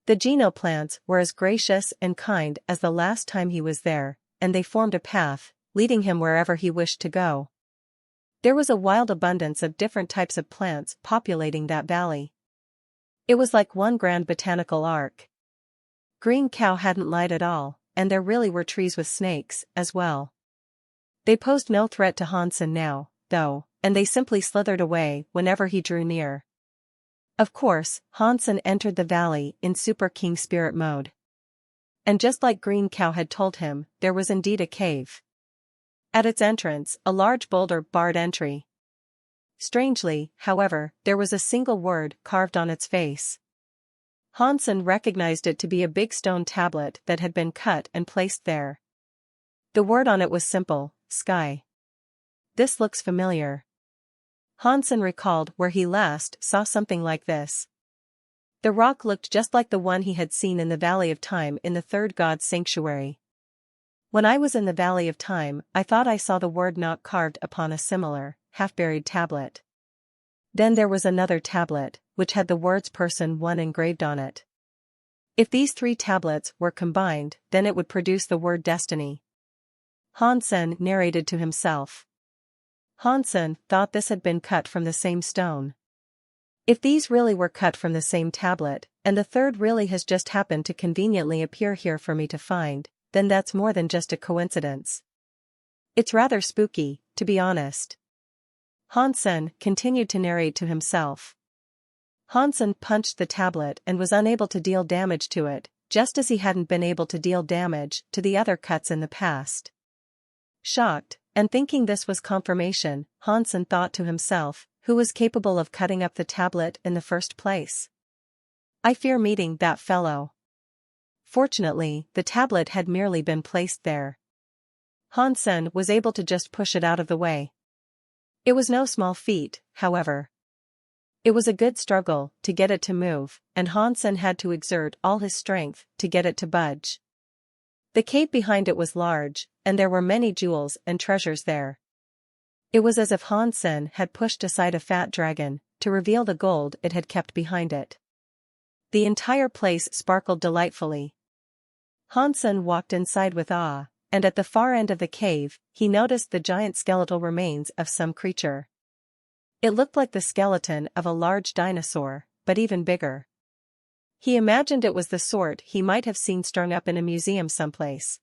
The Geno plants were as gracious and kind as the last time he was there, and they formed a path, leading him wherever he wished to go. There was a wild abundance of different types of plants populating that valley. It was like one grand botanical ark. Green Cow hadn't lied at all, and there really were trees with snakes, as well. They posed no threat to Hansen now, though, and they simply slithered away whenever he drew near. Of course, Hansen entered the valley in Super King Spirit mode. And just like Green Cow had told him, there was indeed a cave. At its entrance, a large boulder barred entry. Strangely, however, there was a single word carved on its face. Hansen recognized it to be a big stone tablet that had been cut and placed there. The word on it was simple: sky. This looks familiar. Hansen recalled where he last saw something like this. The rock looked just like the one he had seen in the Valley of Time in the Third God's Sanctuary. When I was in the Valley of Time, I thought I saw the word not carved upon a similar, half-buried tablet. Then there was another tablet, which had the words Person 1 engraved on it. If these 3 tablets were combined, then it would produce the word Destiny. Hansen narrated to himself. Hansen thought this had been cut from the same stone. If these really were cut from the same tablet, and the third really has just happened to conveniently appear here for me to find, then that's more than just a coincidence. It's rather spooky, to be honest. Hansen continued to narrate to himself. Hansen punched the tablet and was unable to deal damage to it, just as he hadn't been able to deal damage to the other cuts in the past. Shocked, and thinking this was confirmation, Hansen thought to himself, who was capable of cutting up the tablet in the first place? I fear meeting that fellow. Fortunately, the tablet had merely been placed there. Hansen was able to just push it out of the way. It was no small feat, however. It was a good struggle to get it to move, and Hansen had to exert all his strength to get it to budge. The cave behind it was large, and there were many jewels and treasures there. It was as if Hansen had pushed aside a fat dragon to reveal the gold it had kept behind it. The entire place sparkled delightfully. Hansen walked inside with awe, and at the far end of the cave, he noticed the giant skeletal remains of some creature. It looked like the skeleton of a large dinosaur, but even bigger. He imagined it was the sort he might have seen strung up in a museum someplace.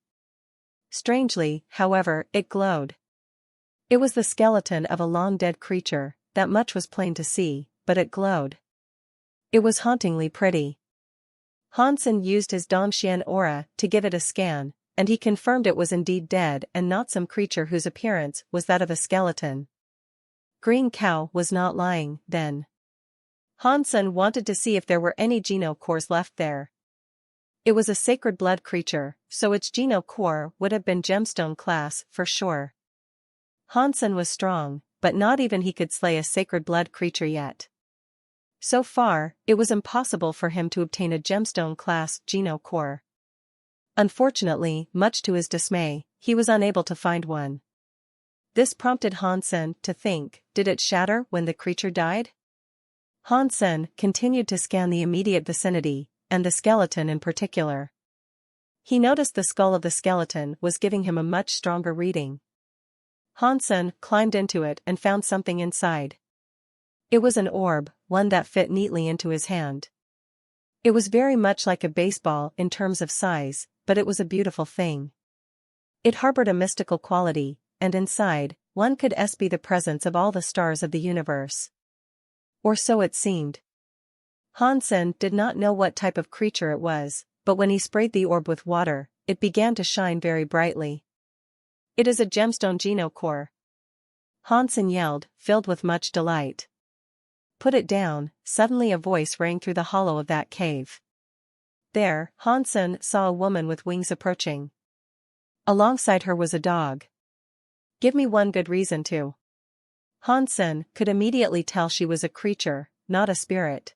Strangely, however, it glowed. It was the skeleton of a long-dead creature, that much was plain to see, but it glowed. It was hauntingly pretty. Hansen used his Dongxian aura to give it a scan, and he confirmed it was indeed dead and not some creature whose appearance was that of a skeleton. Green Cow was not lying, then. Hansen wanted to see if there were any Geno cores left there. It was a sacred blood creature, so its Geno core would have been gemstone class for sure. Hansen was strong, but not even he could slay a sacred blood creature yet. So far, it was impossible for him to obtain a gemstone class Geno core. Unfortunately, much to his dismay, he was unable to find one. This prompted Hansen to think, did it shatter when the creature died? Hansen continued to scan the immediate vicinity, and the skeleton in particular. He noticed the skull of the skeleton was giving him a much stronger reading. Hansen climbed into it and found something inside. It was an orb, one that fit neatly into his hand. It was very much like a baseball in terms of size, but it was a beautiful thing. It harbored a mystical quality, and inside, one could be the presence of all the stars of the universe. Or so it seemed. Hansen did not know what type of creature it was, but when he sprayed the orb with water, it began to shine very brightly. It is a gemstone Geno core. Hansen yelled, filled with much delight. Put it down. Suddenly a voice rang through the hollow of that cave. There, Hansen saw a woman with wings approaching. Alongside her was a dog. Give me one good reason to. Hansen could immediately tell she was a creature, not a spirit.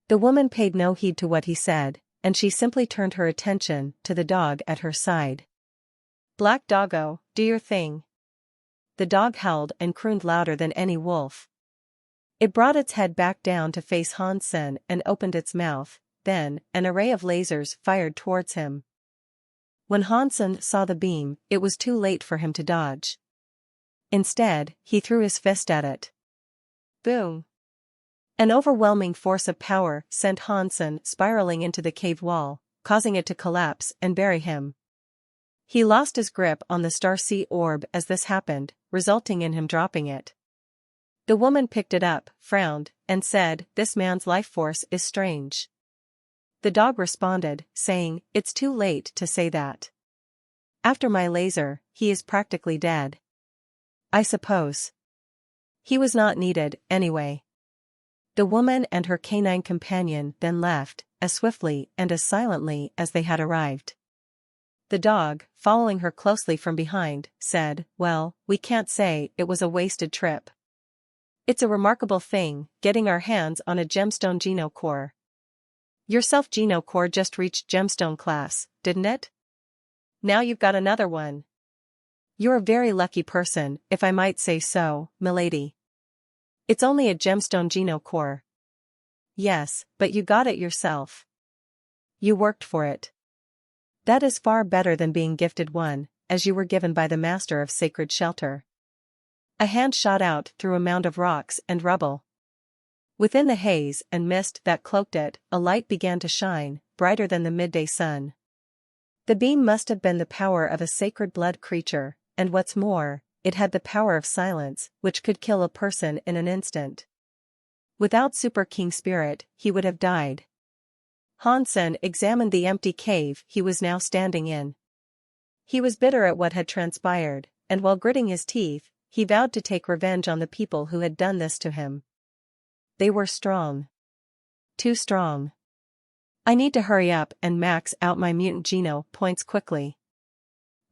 The woman paid no heed to what he said, and she simply turned her attention to the dog at her side. "Black doggo, do your thing." The dog howled and crooned louder than any wolf. It brought its head back down to face Hansen and opened its mouth, then an array of lasers fired towards him. When Hansen saw the beam, it was too late for him to dodge. Instead, he threw his fist at it. Boom! An overwhelming force of power sent Hansen spiraling into the cave wall, causing it to collapse and bury him. He lost his grip on the Starseed orb as this happened, resulting in him dropping it. The woman picked it up, frowned, and said, "This man's life force is strange." The dog responded, saying, "It's too late to say that. After my laser, he is practically dead. I suppose. He was not needed, anyway." The woman and her canine companion then left, as swiftly and as silently as they had arrived. The dog, following her closely from behind, said, "Well, we can't say it was a wasted trip. It's a remarkable thing, getting our hands on a gemstone geno core. Your self-geno core just reached gemstone class, didn't it? Now you've got another one. You're a very lucky person, if I might say so, milady. It's only a gemstone geno core." "Yes, but you got it yourself. You worked for it. That is far better than being gifted one, as you were given by the master of sacred shelter." A hand shot out through a mound of rocks and rubble. Within the haze and mist that cloaked it, a light began to shine, brighter than the midday sun. The beam must have been the power of a sacred blood creature, and what's more, it had the power of silence, which could kill a person in an instant. Without Super King Spirit, he would have died. Hansen examined the empty cave he was now standing in. He was bitter at what had transpired, and while gritting his teeth, he vowed to take revenge on the people who had done this to him. They were strong. Too strong. I need to hurry up and max out my mutant geno points quickly.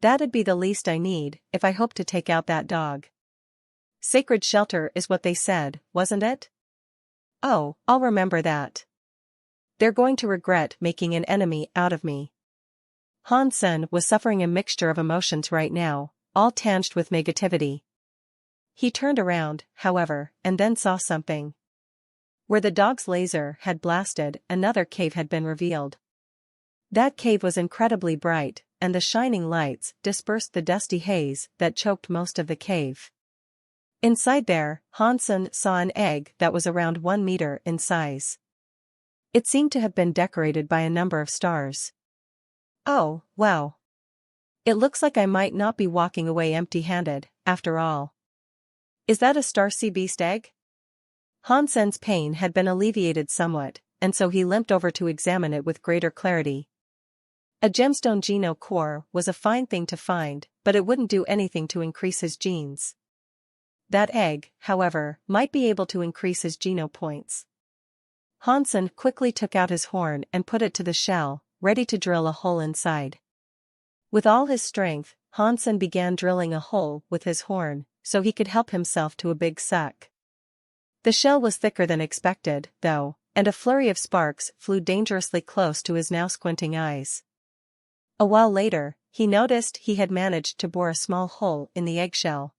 That'd be the least I need if I hope to take out that dog. Sacred shelter is what they said, wasn't it? Oh, I'll remember that. They're going to regret making an enemy out of me. Hansen was suffering a mixture of emotions right now, all tinged with negativity. He turned around, however, and then saw something. Where the dog's laser had blasted, another cave had been revealed. That cave was incredibly bright, and the shining lights dispersed the dusty haze that choked most of the cave. Inside there, Hansen saw an egg that was around 1 meter in size. It seemed to have been decorated by a number of stars. Oh, wow. It looks like I might not be walking away empty-handed, after all. Is that a Starseed beast egg? Hansen's pain had been alleviated somewhat, and so he limped over to examine it with greater clarity. A gemstone geno core was a fine thing to find, but it wouldn't do anything to increase his genes. That egg, however, might be able to increase his geno points. Hansen quickly took out his horn and put it to the shell, ready to drill a hole inside. With all his strength, Hansen began drilling a hole with his horn, so he could help himself to a big suck. The shell was thicker than expected, though, and a flurry of sparks flew dangerously close to his now squinting eyes. A while later, he noticed he had managed to bore a small hole in the eggshell.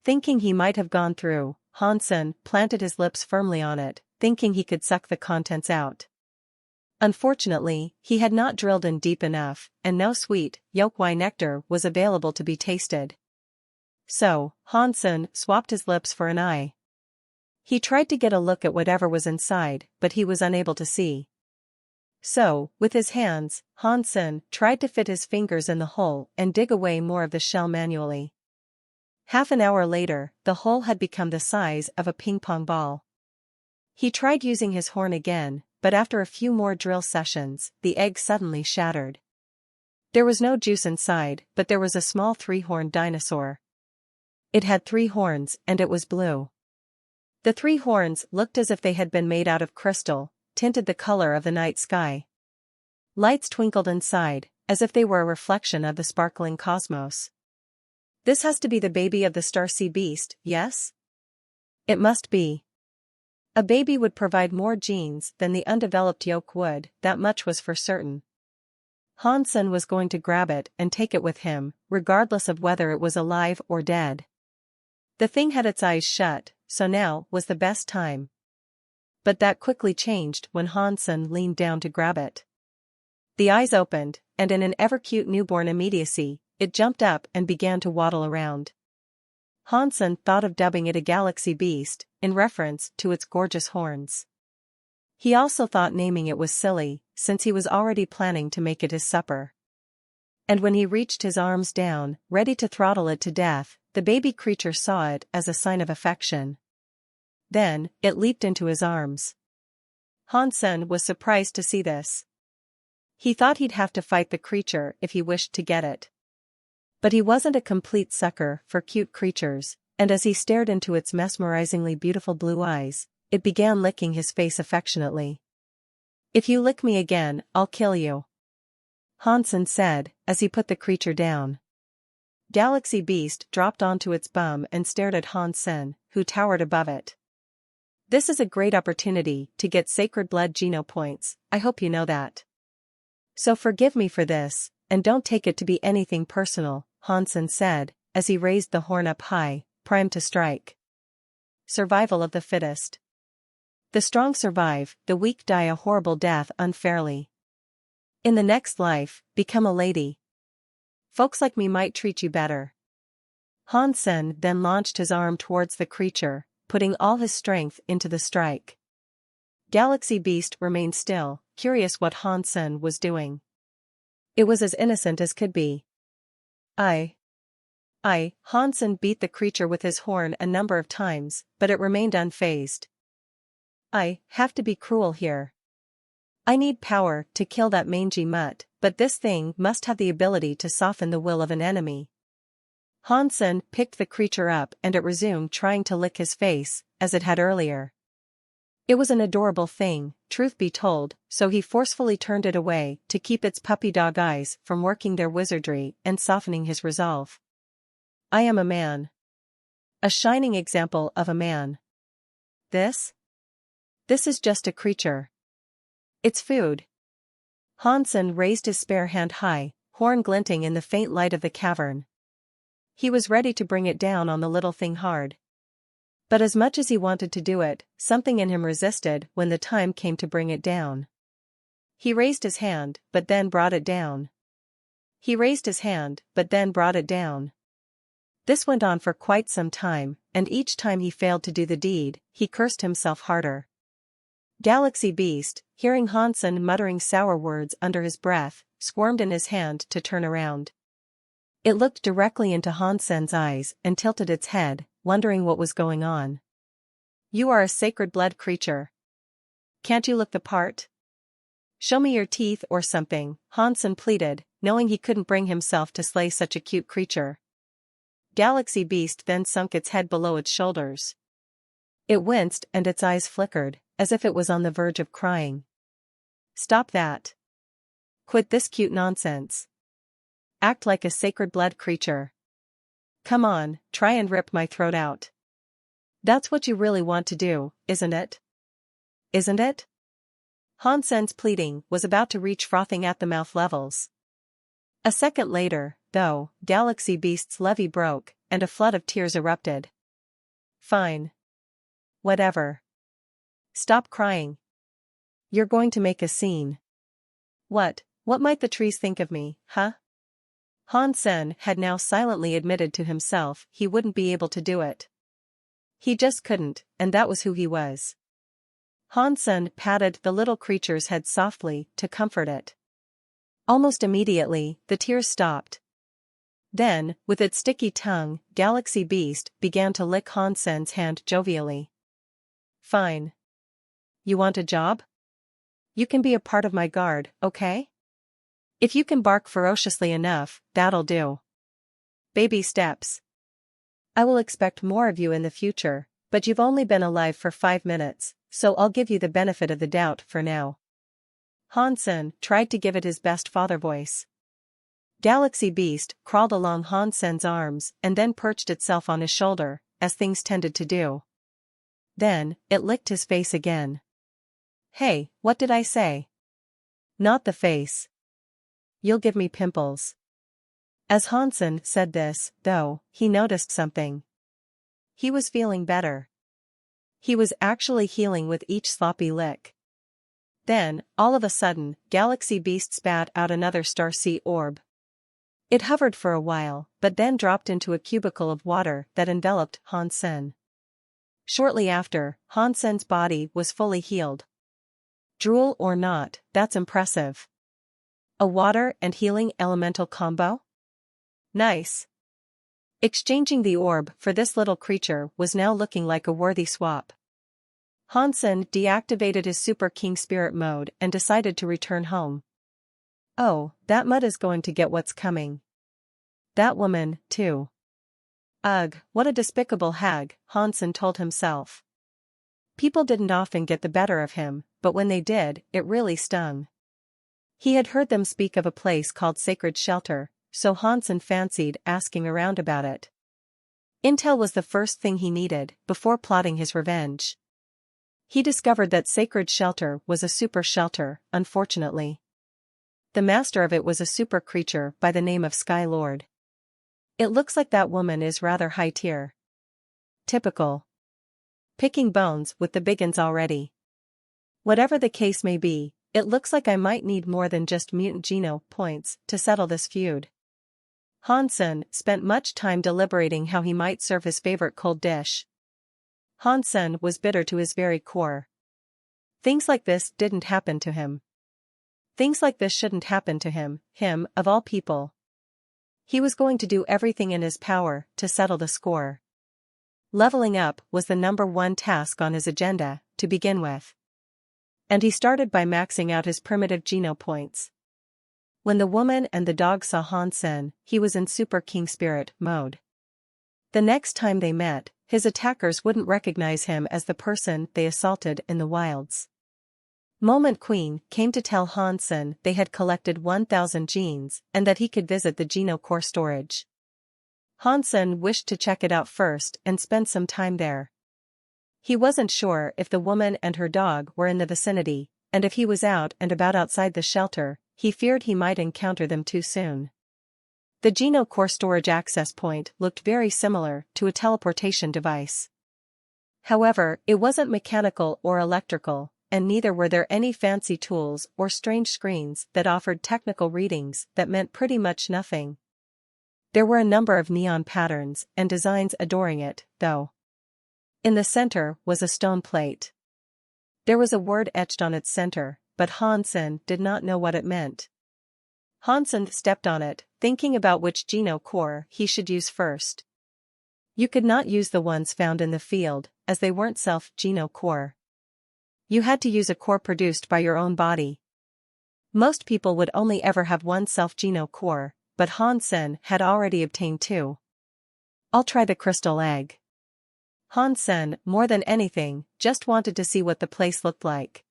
Thinking he might have gone through, Hansen planted his lips firmly on it, thinking he could suck the contents out. Unfortunately, he had not drilled in deep enough, and no sweet, yolk-y nectar was available to be tasted. So, Hansen swapped his lips for an eye. He tried to get a look at whatever was inside, but he was unable to see. So, with his hands, Hansen tried to fit his fingers in the hole and dig away more of the shell manually. Half an hour later, the hole had become the size of a ping-pong ball. He tried using his horn again, but after a few more drill sessions, the egg suddenly shattered. There was no juice inside, but there was a small 3-horned dinosaur. It had 3 horns and it was blue. The 3 horns looked as if they had been made out of crystal, tinted the color of the night sky. Lights twinkled inside, as if they were a reflection of the sparkling cosmos. This has to be the baby of the star sea beast, yes? It must be. A baby would provide more genes than the undeveloped yolk would, that much was for certain. Hansen was going to grab it and take it with him, regardless of whether it was alive or dead. The thing had its eyes shut, so now was the best time. But that quickly changed when Hansen leaned down to grab it. The eyes opened, and in an ever-cute newborn immediacy, it jumped up and began to waddle around. Hansen thought of dubbing it a galaxy beast, in reference to its gorgeous horns. He also thought naming it was silly, since he was already planning to make it his supper. And when he reached his arms down, ready to throttle it to death, the baby creature saw it as a sign of affection. Then, it leaped into his arms. Hansen was surprised to see this. He thought he'd have to fight the creature if he wished to get it. But he wasn't a complete sucker for cute creatures, and as he stared into its mesmerizingly beautiful blue eyes, it began licking his face affectionately. "If you lick me again, I'll kill you," Hansen said, as he put the creature down. Galaxy Beast dropped onto its bum and stared at Hansen, who towered above it. "This is a great opportunity to get Sacred Blood Geno points, I hope you know that. So forgive me for this, and don't take it to be anything personal," Hansen said, as he raised the horn up high, primed to strike. Survival of the fittest. The strong survive, the weak die a horrible death unfairly. In the next life, become a lady. Folks like me might treat you better. Hansen then launched his arm towards the creature, putting all his strength into the strike. Galaxy Beast remained still, curious what Hansen was doing. It was as innocent as could be. Hansen beat the creature with his horn a number of times, but it remained unfazed. "I have to be cruel here. I need power to kill that mangy mutt, but this thing must have the ability to soften the will of an enemy." Hansen picked the creature up and it resumed trying to lick his face, as it had earlier. It was an adorable thing, truth be told, so he forcefully turned it away to keep its puppy dog eyes from working their wizardry and softening his resolve. "I am a man. A shining example of a man. This is just a creature. It's food." Hansen raised his spare hand high, horn glinting in the faint light of the cavern. He was ready to bring it down on the little thing hard. But as much as he wanted to do it, something in him resisted when the time came to bring it down. He raised his hand, but then brought it down. He raised his hand, but then brought it down. This went on for quite some time, and each time he failed to do the deed, he cursed himself harder. Galaxy Beast, hearing Hansen muttering sour words under his breath, squirmed in his hand to turn around. It looked directly into Hansen's eyes and tilted its head, wondering what was going on. "You are a sacred blood creature. Can't you look the part? Show me your teeth or something," Hansen pleaded, knowing he couldn't bring himself to slay such a cute creature. Galaxy Beast then sunk its head below its shoulders. It winced and its eyes flickered, as if it was on the verge of crying. "Stop that. Quit this cute nonsense. Act like a sacred blood creature. Come on, try and rip my throat out. That's what you really want to do, isn't it? Isn't it?" Hansen's pleading was about to reach frothing at the mouth levels. A second later, though, Galaxy Beast's levee broke, and a flood of tears erupted. "Fine. Whatever. Stop crying. You're going to make a scene. What might the trees think of me, huh?" Hansen had now silently admitted to himself he wouldn't be able to do it. He just couldn't, and that was who he was. Hansen patted the little creature's head softly to comfort it. Almost immediately, the tears stopped. Then, with its sticky tongue, Galaxy Beast began to lick Hansen's hand jovially. "Fine. You want a job? You can be a part of my guard, okay? If you can bark ferociously enough, that'll do. Baby steps. I will expect more of you in the future, but you've only been alive for 5 minutes, so I'll give you the benefit of the doubt for now." Hansen tried to give it his best father voice. Galaxy Beast crawled along Han Sen's arms and then perched itself on his shoulder, as things tended to do. Then, it licked his face again. Hey, what did I say? Not the face. You'll give me pimples. As Hansen said this, though, he noticed something. He was feeling better. He was actually healing with each sloppy lick. Then, all of a sudden, Galaxy Beast spat out another Starseed orb. It hovered for a while, but then dropped into a cubicle of water that enveloped Han Sen. Shortly after, Han Sen's body was fully healed. Drool or not, that's impressive. A water and healing elemental combo? Nice. Exchanging the orb for this little creature was now looking like a worthy swap. Hansen deactivated his Super King Spirit mode and decided to return home. Oh, that mud is going to get what's coming. That woman, too. Ugh, what a despicable hag, Hansen told himself. People didn't often get the better of him, but when they did, it really stung. He had heard them speak of a place called Sacred Shelter, so Hansen fancied asking around about it. Intel was the first thing he needed before plotting his revenge. He discovered that Sacred Shelter was a super shelter, unfortunately. The master of it was a super creature by the name of Sky Lord. It looks like that woman is rather high tier. Typical. Picking bones with the biggins already. Whatever the case may be, it looks like I might need more than just mutant geno points to settle this feud. Hansen spent much time deliberating how he might serve his favorite cold dish. Hansen was bitter to his very core. Things like this didn't happen to him. Things like this shouldn't happen to him, of all people. He was going to do everything in his power to settle the score. Leveling up was the #1 task on his agenda, to begin with. And he started by maxing out his primitive geno points. When the woman and the dog saw Hansen, he was in Super King Spirit mode. The next time they met, his attackers wouldn't recognize him as the person they assaulted in the wilds. Moment Queen came to tell Hansen they had collected 1,000 genes and that he could visit the Geno Core storage. Hansen wished to check it out first and spend some time there. He wasn't sure if the woman and her dog were in the vicinity, and if he was out and about outside the shelter, he feared he might encounter them too soon. The Geno Core storage access point looked very similar to a teleportation device. However, it wasn't mechanical or electrical, and neither were there any fancy tools or strange screens that offered technical readings that meant pretty much nothing. There were a number of neon patterns and designs adoring it, though. In the center was a stone plate. There was a word etched on its center, but Hansen did not know what it meant. Hansen stepped on it, thinking about which Geno Core he should use first. You could not use the ones found in the field, as they weren't self-Geno Core. You had to use a core produced by your own body. Most people would only ever have one self-Geno Core, but Hansen had already obtained 2. I'll try the crystal egg. Hansen, more than anything, just wanted to see what the place looked like.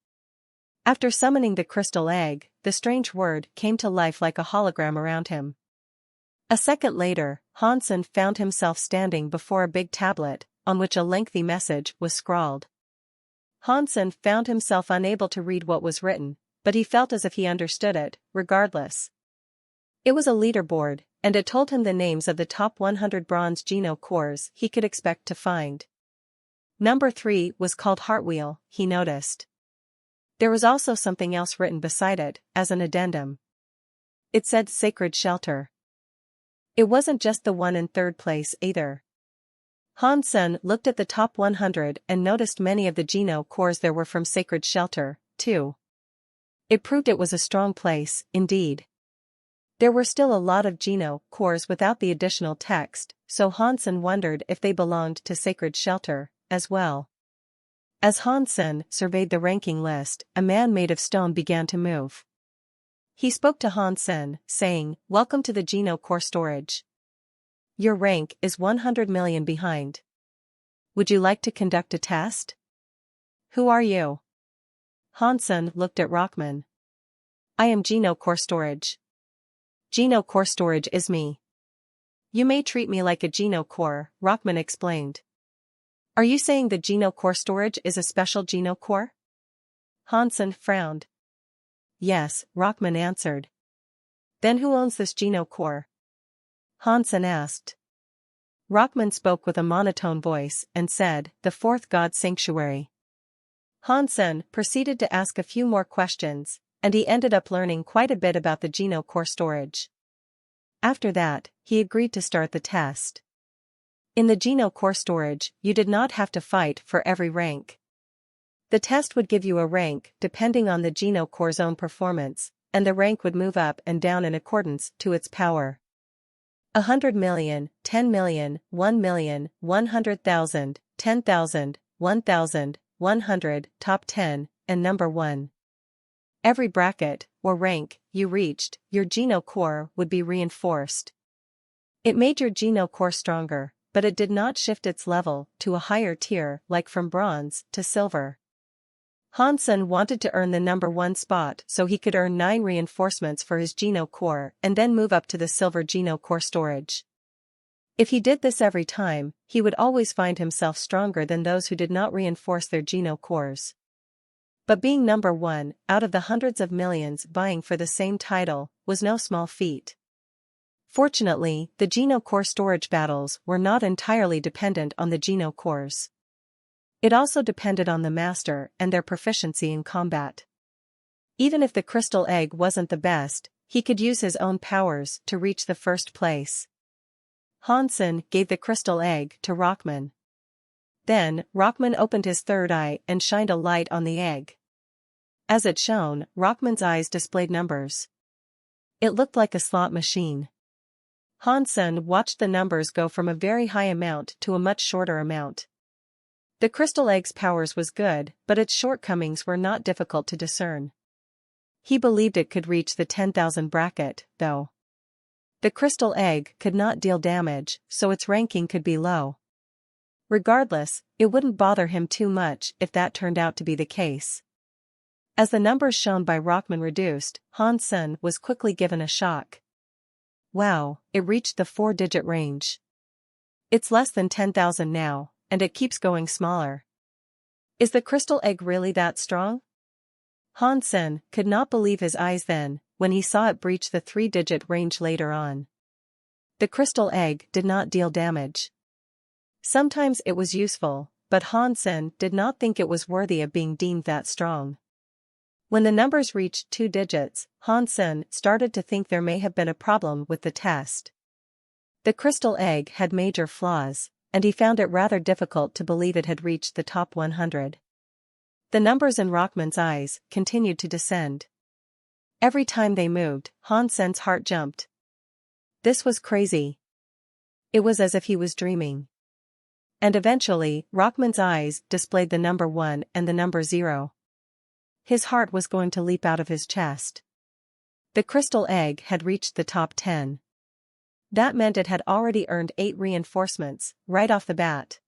After summoning the crystal egg, the strange word came to life like a hologram around him. A second later, Hansen found himself standing before a big tablet, on which a lengthy message was scrawled. Hansen found himself unable to read what was written, but he felt as if he understood it, regardless. It was a leaderboard, and it told him the names of the top 100 bronze Geno Cores he could expect to find. Number 3 was called Heartwheel, he noticed. There was also something else written beside it, as an addendum. It said Sacred Shelter. It wasn't just the one in third place either. Hansen looked at the top 100 and noticed many of the Geno Cores there were from Sacred Shelter, too. It proved it was a strong place, indeed. There were still a lot of Geno Cores without the additional text, so Hansen wondered if they belonged to Sacred Shelter, as well. As Hansen surveyed the ranking list, a man made of stone began to move. He spoke to Hansen, saying, "Welcome to the Geno Core storage. Your rank is 100 million behind. Would you like to conduct a test?" "Who are you?" Hansen looked at Rockman. "I am Geno Core storage." Geno core storage is me. You may treat me like a Geno core, Rockman explained. Are you saying the Geno core storage is a special Geno core? Hansen frowned. Yes, Rockman answered. Then who owns this Geno core? Hansen asked. Rockman spoke with a monotone voice and said, the fourth god sanctuary. Hansen proceeded to ask a few more questions, and he ended up learning quite a bit about the Geno core storage. After that, he agreed to start the test. In the Geno core storage, you did not have to fight for every rank. The test would give you a rank depending on the Geno core's own performance, and the rank would move up and down in accordance to its power. 100 million, 10 million, 1 million, 100,000, 10,000, 1,000, 100, top 10, and number 1. Every bracket, or rank, you reached, your Geno core would be reinforced. It made your Geno core stronger, but it did not shift its level to a higher tier like from bronze to silver. Hansen wanted to earn the number 1 spot so he could earn 9 reinforcements for his Geno core and then move up to the silver Geno core storage. If he did this every time, he would always find himself stronger than those who did not reinforce their Geno cores. But being number 1, out of the hundreds of millions vying for the same title, was no small feat. Fortunately, the Geno core storage battles were not entirely dependent on the Geno cores. It also depended on the master and their proficiency in combat. Even if the crystal egg wasn't the best, he could use his own powers to reach the first place. Hansen gave the crystal egg to Rockman. Then, Rockman opened his third eye and shined a light on the egg. As it shone, Rockman's eyes displayed numbers. It looked like a slot machine. Hansen watched the numbers go from a very high amount to a much shorter amount. The crystal egg's powers was good, but its shortcomings were not difficult to discern. He believed it could reach the 10,000 bracket, though. The crystal egg could not deal damage, so its ranking could be low. Regardless, it wouldn't bother him too much if that turned out to be the case. As the numbers shown by Rockman reduced, Hansen was quickly given a shock. Wow, it reached the 4-digit range. It's less than 10,000 now, and it keeps going smaller. Is the crystal egg really that strong? Hansen could not believe his eyes then, when he saw it breach the 3-digit range later on. The crystal egg did not deal damage. Sometimes it was useful, but Hansen did not think it was worthy of being deemed that strong. When the numbers reached 2 digits, Hansen started to think there may have been a problem with the test. The crystal egg had major flaws, and he found it rather difficult to believe it had reached the top 100. The numbers in Rockman's eyes continued to descend. Every time they moved, Hansen's heart jumped. This was crazy. It was as if he was dreaming. And eventually, Rockman's eyes displayed the number 1 and the number 0. His heart was going to leap out of his chest. The crystal egg had reached the top 10. That meant it had already earned 8 reinforcements, right off the bat.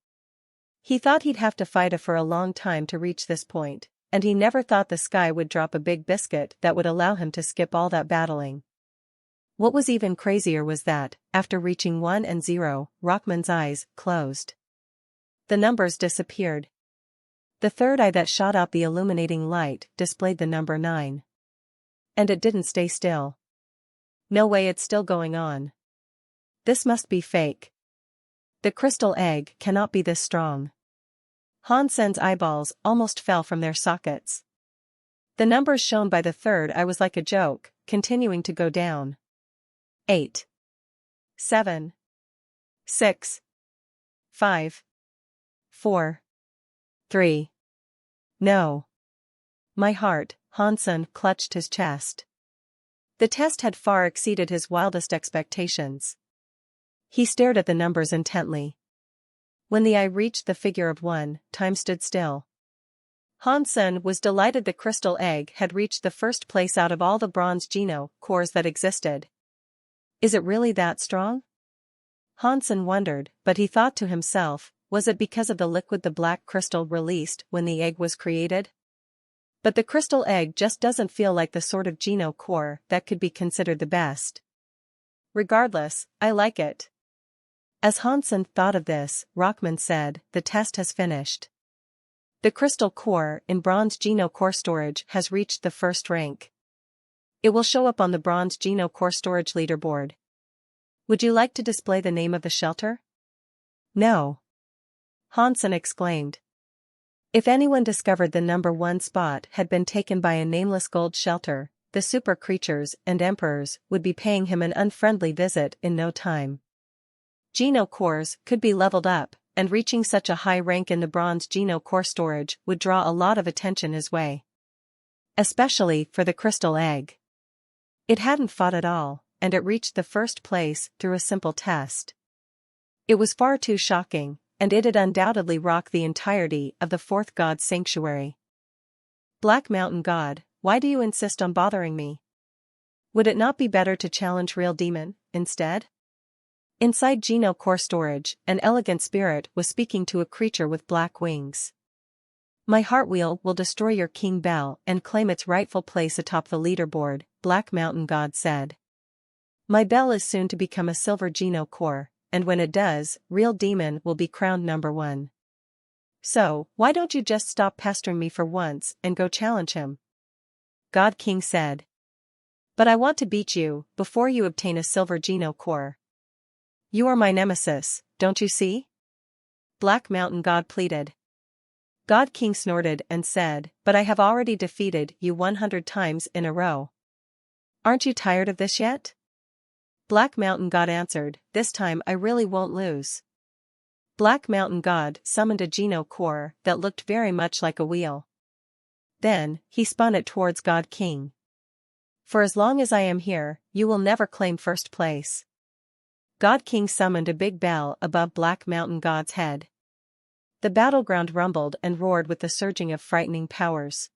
He thought he'd have to fight for a long time to reach this point, and he never thought the sky would drop a big biscuit that would allow him to skip all that battling. What was even crazier was that, after reaching 1 and 0, Rockman's eyes closed. The numbers disappeared. The third eye that shot out the illuminating light displayed the number 9. And it didn't stay still. No way, it's still going on. This must be fake. The crystal egg cannot be this strong. Hansen's eyeballs almost fell from their sockets. The numbers shown by the third eye was like a joke, continuing to go down. 8. 7. 6. 5. 4. 3. No. My heart, Hansen clutched his chest. The test had far exceeded his wildest expectations. He stared at the numbers intently. When the eye reached the figure of 1, time stood still. Hansen was delighted the crystal egg had reached the first place out of all the bronze Geno cores that existed. Is it really that strong? Hansen wondered, but he thought to himself, was it because of the liquid the black crystal released when the egg was created? But the crystal egg just doesn't feel like the sort of Geno core that could be considered the best. Regardless, I like it. As Hansen thought of this, Rockman said, the test has finished. The crystal core in Bronze Geno Core Storage has reached the first rank. It will show up on the Bronze Geno Core Storage leaderboard. Would you like to display the name of the shelter? No. Hansen exclaimed. If anyone discovered the number 1 spot had been taken by a nameless gold shelter, the super creatures and emperors would be paying him an unfriendly visit in no time. Geno cores could be leveled up, and reaching such a high rank in the Bronze Geno Core Storage would draw a lot of attention his way. Especially for the crystal egg. It hadn't fought at all, and it reached the first place through a simple test. It was far too shocking, and it'd undoubtedly rock the entirety of the fourth god's sanctuary. Black Mountain God, why do you insist on bothering me? Would it not be better to challenge Real Demon, instead? Inside Geno Core Storage, an elegant spirit was speaking to a creature with black wings. My heartwheel will destroy your King Bell and claim its rightful place atop the leaderboard, Black Mountain God said. My bell is soon to become a silver Geno Core, and when it does, Real Demon will be crowned number 1. So, why don't you just stop pestering me for once and go challenge him? God King said. But I want to beat you before you obtain a silver Geno Core. You are my nemesis, don't you see? Black Mountain God pleaded. God King snorted and said, but I have already defeated you 100 times in a row. Aren't you tired of this yet? Black Mountain God answered, this time I really won't lose. Black Mountain God summoned a Geno Core that looked very much like a wheel. Then, he spun it towards God King. For as long as I am here, you will never claim first place. God King summoned a big bell above Black Mountain God's head. The battleground rumbled and roared with the surging of frightening powers.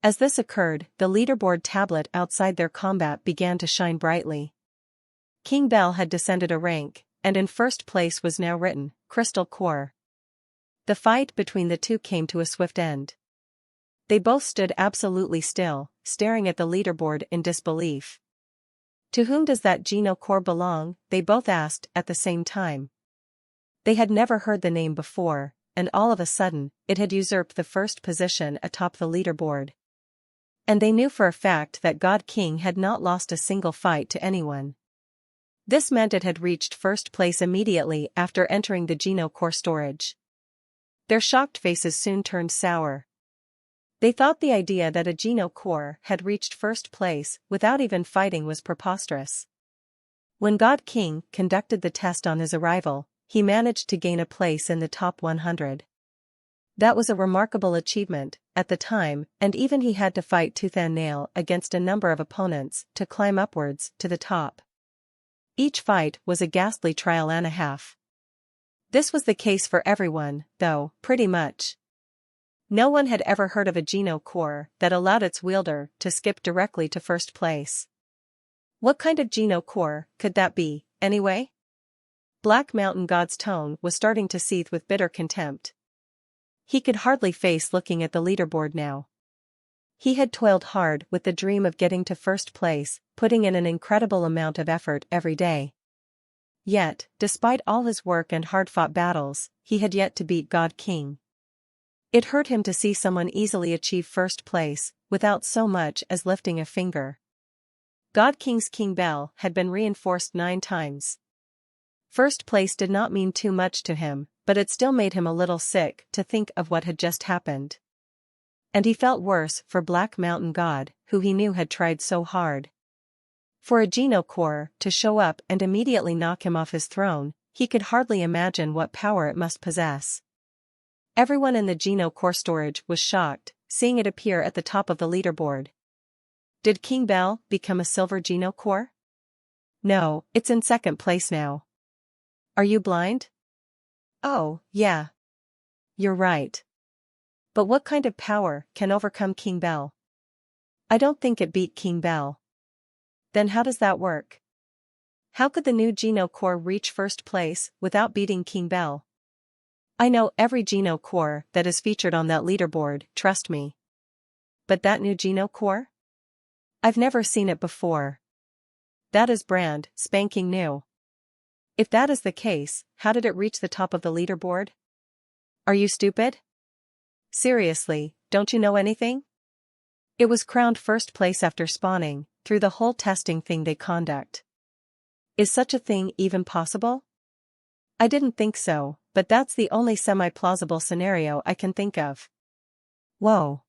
As this occurred, the leaderboard tablet outside their combat began to shine brightly. King Bell had descended a rank, and in first place was now written, Crystal Core. The fight between the two came to a swift end. They both stood absolutely still, staring at the leaderboard in disbelief. To whom does that Geno Core belong? They both asked at the same time. They had never heard the name before, and all of a sudden, it had usurped the first position atop the leaderboard. And they knew for a fact that God King had not lost a single fight to anyone. This meant it had reached first place immediately after entering the Geno Core Storage. Their shocked faces soon turned sour. They thought the idea that a Geno Core had reached first place without even fighting was preposterous. When God King conducted the test on his arrival, he managed to gain a place in the top 100. That was a remarkable achievement at the time, and even he had to fight tooth and nail against a number of opponents to climb upwards to the top. Each fight was a ghastly trial and a half. This was the case for everyone, though, pretty much. No one had ever heard of a Geno Core that allowed its wielder to skip directly to first place. What kind of Geno Core could that be, anyway? Black Mountain God's tone was starting to seethe with bitter contempt. He could hardly face looking at the leaderboard now. He had toiled hard with the dream of getting to first place, putting in an incredible amount of effort every day. Yet, despite all his work and hard-fought battles, he had yet to beat God King. It hurt him to see someone easily achieve first place, without so much as lifting a finger. God King's King Bell had been reinforced 9 times. First place did not mean too much to him, but it still made him a little sick to think of what had just happened. And he felt worse for Black Mountain God, who he knew had tried so hard. For a Geno Core to show up and immediately knock him off his throne, he could hardly imagine what power it must possess. Everyone in the Geno Core Storage was shocked, seeing it appear at the top of the leaderboard. Did King Bell become a silver Geno Core? No, it's in second place now. Are you blind? Oh, yeah. You're right. But what kind of power can overcome King Bell? I don't think it beat King Bell. Then how does that work? How could the new Geno Core reach first place without beating King Bell? I know every Geno Core that is featured on that leaderboard, trust me. But that new Geno Core? I've never seen it before. That is brand spanking new. If that is the case, how did it reach the top of the leaderboard? Are you stupid? Seriously, don't you know anything? It was crowned first place after spawning, through the whole testing thing they conduct. Is such a thing even possible? I didn't think so, but that's the only semi-plausible scenario I can think of. Whoa.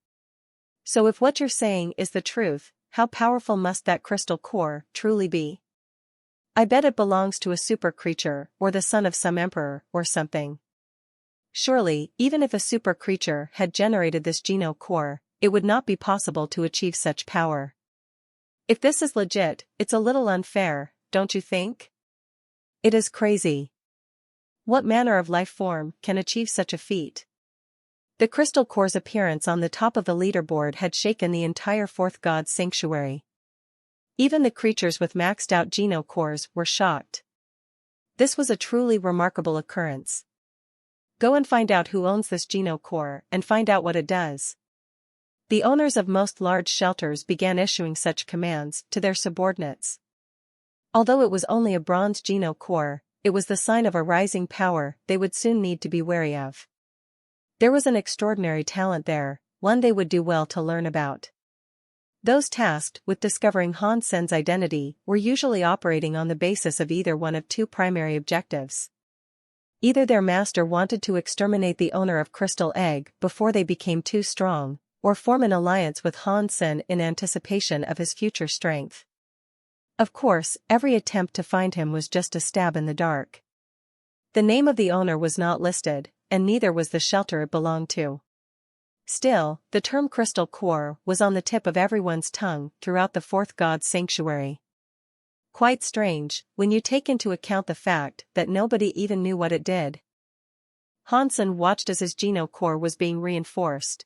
So if what you're saying is the truth, how powerful must that crystal core truly be? I bet it belongs to a super creature or the son of some emperor or something. Surely, even if a super creature had generated this Geno core, it would not be possible to achieve such power. If this is legit, it's a little unfair, don't you think? It is crazy. What manner of life form can achieve such a feat? The crystal core's appearance on the top of the leaderboard had shaken the entire fourth god's sanctuary. Even the creatures with maxed out Geno cores were shocked. This was a truly remarkable occurrence. Go and find out who owns this Geno core and find out what it does. The owners of most large shelters began issuing such commands to their subordinates. Although it was only a bronze Geno core, it was the sign of a rising power they would soon need to be wary of. There was an extraordinary talent there, one they would do well to learn about. Those tasked with discovering Han Sen's identity were usually operating on the basis of either one of two primary objectives. Either their master wanted to exterminate the owner of Crystal Egg before they became too strong, or form an alliance with Han Sen in anticipation of his future strength. Of course, every attempt to find him was just a stab in the dark. The name of the owner was not listed, and neither was the shelter it belonged to. Still, the term crystal core was on the tip of everyone's tongue throughout the fourth god's sanctuary. Quite strange, when you take into account the fact that nobody even knew what it did. Han Sen watched as his Geno core was being reinforced.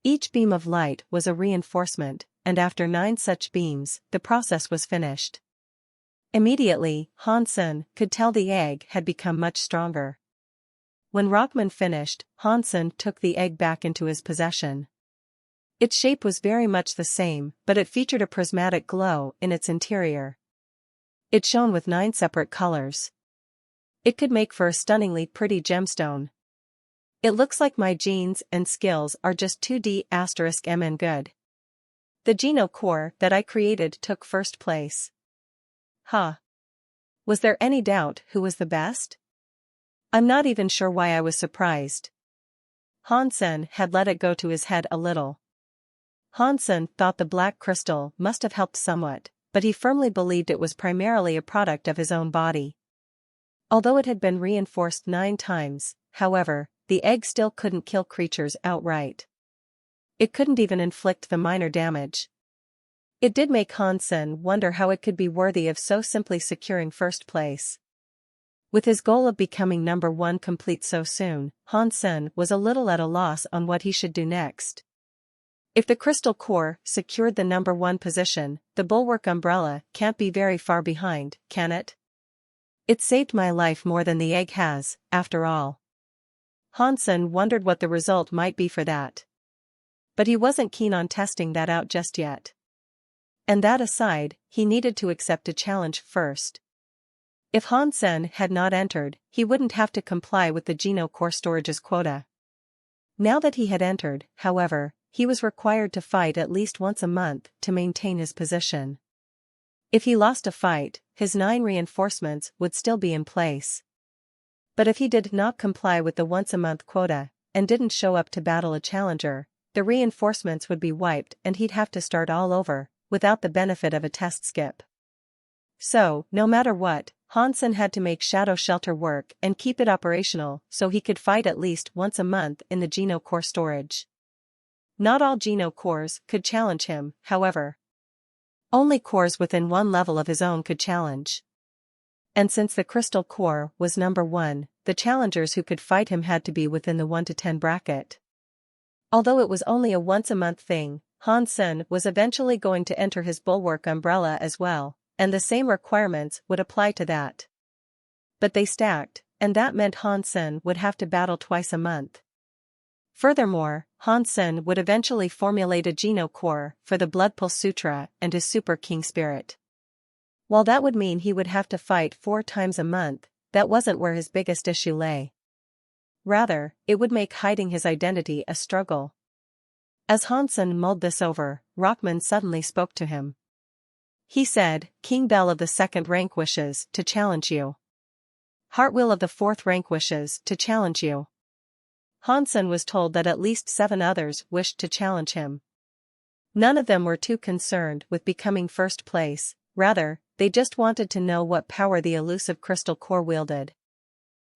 Each beam of light was a reinforcement, and after 9 such beams, the process was finished. Immediately, Han Sen could tell the egg had become much stronger. When Rockman finished, Han Sen took the egg back into his possession. Its shape was very much the same, but it featured a prismatic glow in its interior. It shone with 9 separate colors. It could make for a stunningly pretty gemstone. It looks like my genes and skills are just 2D**mn good. The Geno core that I created took first place. Huh. Was there any doubt who was the best? I'm not even sure why I was surprised. Han Sen had let it go to his head a little. Han Sen thought the black crystal must have helped somewhat, but he firmly believed it was primarily a product of his own body. Although it had been reinforced 9 times, however, the egg still couldn't kill creatures outright. It couldn't even inflict the minor damage. It did make Han Sen wonder how it could be worthy of so simply securing first place. With his goal of becoming number 1 complete so soon, Han Sen was a little at a loss on what he should do next. If the crystal core secured the number 1 position, the bulwark umbrella can't be very far behind, can it? It saved my life more than the egg has, after all. Han Sen wondered what the result might be for that. But he wasn't keen on testing that out just yet. And that aside, he needed to accept a challenge first. If Han Sen had not entered, he wouldn't have to comply with the Geno core storage's quota. Now that he had entered, however, he was required to fight at least once a month to maintain his position. If he lost a fight, his 9 reinforcements would still be in place. But if he did not comply with the once-a-month quota, and didn't show up to battle a challenger, the reinforcements would be wiped and he'd have to start all over, without the benefit of a test skip. So, no matter what, Han Sen had to make Shadow Shelter work and keep it operational so he could fight at least once a month in the Geno core storage. Not all Geno cores could challenge him, however. Only cores within 1 level of his own could challenge. And since the crystal core was number 1, the challengers who could fight him had to be within the 1 to 10 bracket. Although it was only a once-a-month thing, Han Sen was eventually going to enter his bulwark umbrella as well, and the same requirements would apply to that. But they stacked, and that meant Han Sen would have to battle twice a month. Furthermore, Han Sen would eventually formulate a Geno core for the Blood Pulse Sutra and his Super King Spirit. While that would mean he would have to fight 4 times a month, that wasn't where his biggest issue lay. Rather, it would make hiding his identity a struggle. As Hansen mulled this over, Rockman suddenly spoke to him. He said, King Bell of the 2nd rank wishes to challenge you. Heartwheel of the 4th rank wishes to challenge you. Hansen was told that at least 7 others wished to challenge him. None of them were too concerned with becoming first place, rather, they just wanted to know what power the elusive crystal core wielded.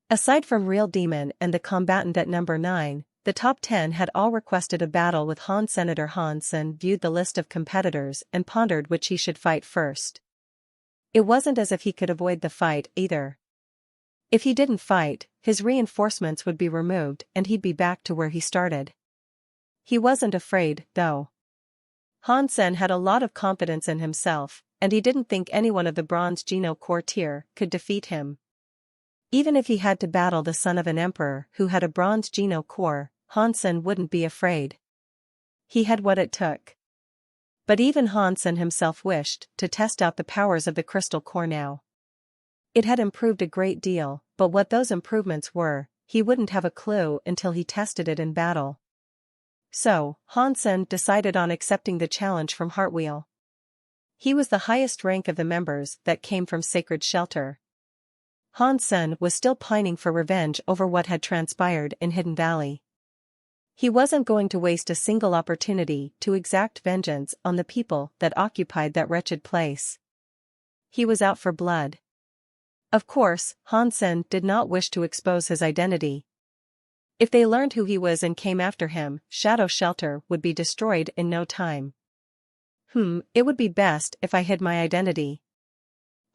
Aside from Real Demon and the combatant at number 9, the top 10 had all requested a battle with Han. Senator Hansen viewed the list of competitors and pondered which he should fight first. It wasn't as if he could avoid the fight either. If he didn't fight, his reinforcements would be removed and he'd be back to where he started. He wasn't afraid, though. Hansen had a lot of confidence in himself, and he didn't think anyone of the Bronze Geno Core tier could defeat him. Even if he had to battle the son of an emperor who had a Bronze Geno Core, Hansen wouldn't be afraid. He had what it took. But even Hansen himself wished to test out the powers of the crystal core now. It had improved a great deal, but what those improvements were, he wouldn't have a clue until he tested it in battle. So, Hansen decided on accepting the challenge from Heartwheel. He was the highest rank of the members that came from Sacred Shelter. Hansen was still pining for revenge over what had transpired in Hidden Valley. He wasn't going to waste a single opportunity to exact vengeance on the people that occupied that wretched place. He was out for blood. Of course, Hansen did not wish to expose his identity. If they learned who he was and came after him, Shadow Shelter would be destroyed in no time. It would be best if I hid my identity.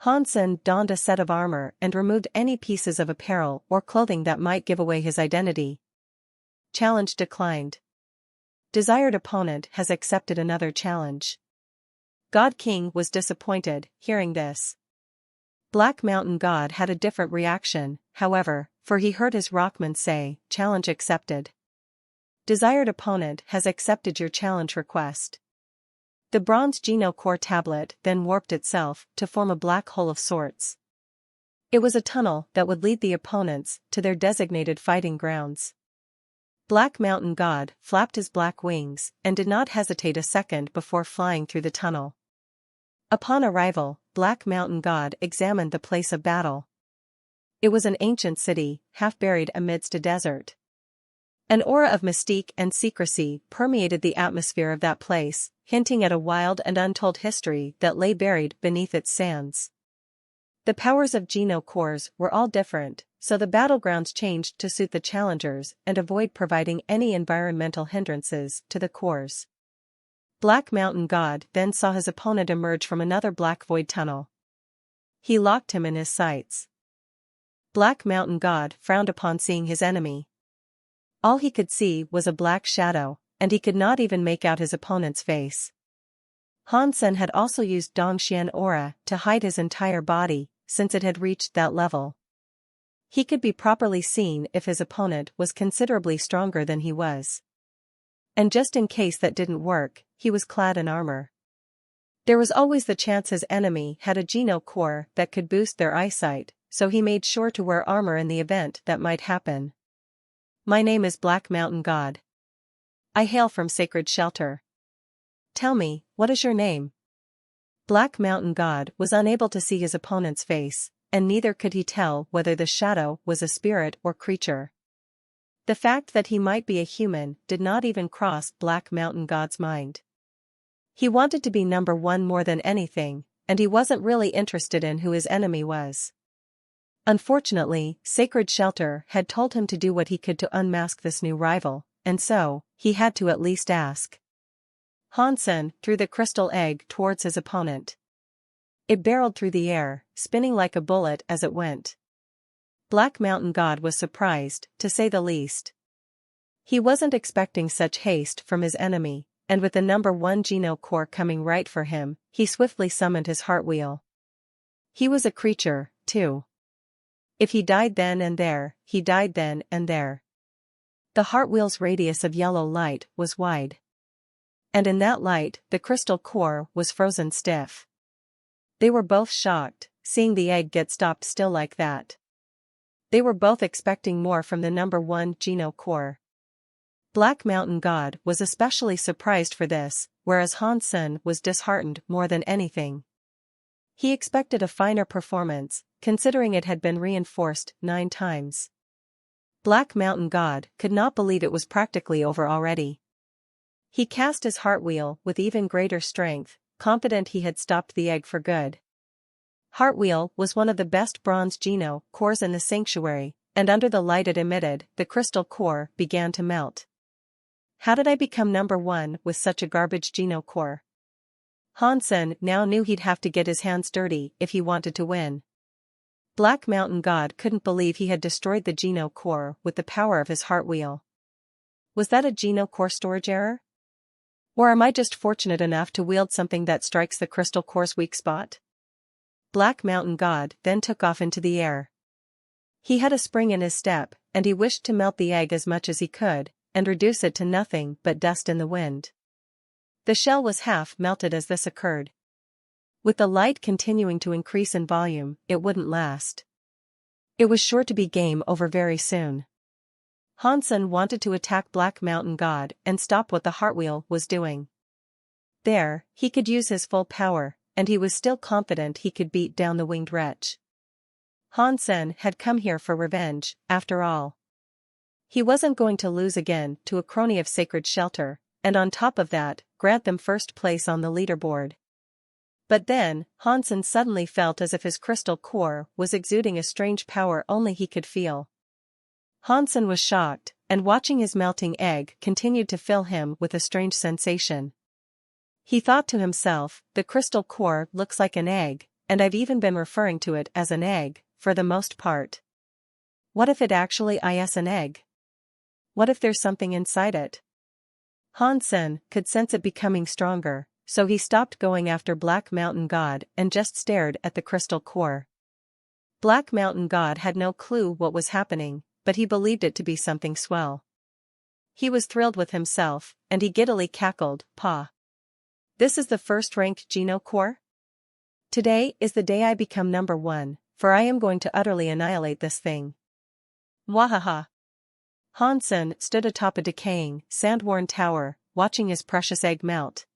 Hansen donned a set of armor and removed any pieces of apparel or clothing that might give away his identity. Challenge declined. Desired opponent has accepted another challenge. God King was disappointed, hearing this. Black Mountain God had a different reaction, however, for he heard his Rockman say, challenge accepted. Desired opponent has accepted your challenge request. The Bronze Geno Core tablet then warped itself to form a black hole of sorts. It was a tunnel that would lead the opponents to their designated fighting grounds. Black Mountain God flapped his black wings and did not hesitate a second before flying through the tunnel. Upon arrival, Black Mountain God examined the place of battle. It was an ancient city, half buried amidst a desert. An aura of mystique and secrecy permeated the atmosphere of that place, hinting at a wild and untold history that lay buried beneath its sands. The powers of Geno Cores were all different, so the battlegrounds changed to suit the challengers and avoid providing any environmental hindrances to the cores. Black Mountain God then saw his opponent emerge from another black void tunnel. He locked him in his sights. Black Mountain God frowned upon seeing his enemy. All he could see was a black shadow, and he could not even make out his opponent's face. Hansen had also used Dongxian aura to hide his entire body, since it had reached that level. He could be properly seen if his opponent was considerably stronger than he was. And just in case that didn't work, he was clad in armor. There was always the chance his enemy had a Geno Core that could boost their eyesight, so he made sure to wear armor in the event that might happen. My name is Black Mountain God. I hail from Sacred Shelter. Tell me, what is your name? Black Mountain God was unable to see his opponent's face, and neither could he tell whether the shadow was a spirit or creature. The fact that he might be a human did not even cross Black Mountain God's mind. He wanted to be number 1 more than anything, and he wasn't really interested in who his enemy was. Unfortunately, Sacred Shelter had told him to do what he could to unmask this new rival, and so, he had to at least ask. Hansen threw the crystal egg towards his opponent. It barreled through the air, spinning like a bullet as it went. Black Mountain God was surprised, to say the least. He wasn't expecting such haste from his enemy, and with the number 1 Geno Core coming right for him, he swiftly summoned his Heartwheel. He was a creature, too. If he died then and there, he died then and there. The Heartwheel's radius of yellow light was wide. And in that light, the crystal core was frozen stiff. They were both shocked, seeing the egg get stopped still like that. They were both expecting more from the number 1 Geno core. Black Mountain God was especially surprised for this, whereas Han Sen was disheartened more than anything. He expected a finer performance, considering it had been reinforced 9 times. Black Mountain God could not believe it was practically over already. He cast his heartwheel with even greater strength, confident he had stopped the egg for good. Heartwheel was one of the best bronze Geno cores in the sanctuary, and under the light it emitted, the crystal core began to melt. How did I become number 1 with such a garbage Geno core? Han Sen now knew he'd have to get his hands dirty if he wanted to win. Black Mountain God couldn't believe he had destroyed the Geno core with the power of his heartwheel. Was that a Geno core storage error? Or am I just fortunate enough to wield something that strikes the crystal core's weak spot? Black Mountain God then took off into the air. He had a spring in his step, and he wished to melt the egg as much as he could, and reduce it to nothing but dust in the wind. The shell was half melted as this occurred. With the light continuing to increase in volume, it wouldn't last. It was sure to be game over very soon. Han Sen wanted to attack Black Mountain God and stop what the heartwheel was doing. There, he could use his full power, and he was still confident he could beat down the winged wretch. Han Sen had come here for revenge, after all. He wasn't going to lose again to a crony of Sacred Shelter, and on top of that, grant them first place on the leaderboard. But then, Han Sen suddenly felt as if his crystal core was exuding a strange power only he could feel. Han Sen was shocked, and watching his melting egg continued to fill him with a strange sensation. He thought to himself, the crystal core looks like an egg, and I've even been referring to it as an egg, for the most part. What if it actually is an egg? What if there's something inside it? Han Sen could sense it becoming stronger, so he stopped going after Black Mountain God and just stared at the crystal core. Black Mountain God had no clue what was happening, but he believed it to be something swell. He was thrilled with himself, and he giddily cackled, "Pa. This is the first-ranked Geno core? Today is the day I become number 1, for I am going to utterly annihilate this thing." Wahaha. Han Sen stood atop a decaying, sand-worn tower, watching his precious egg melt.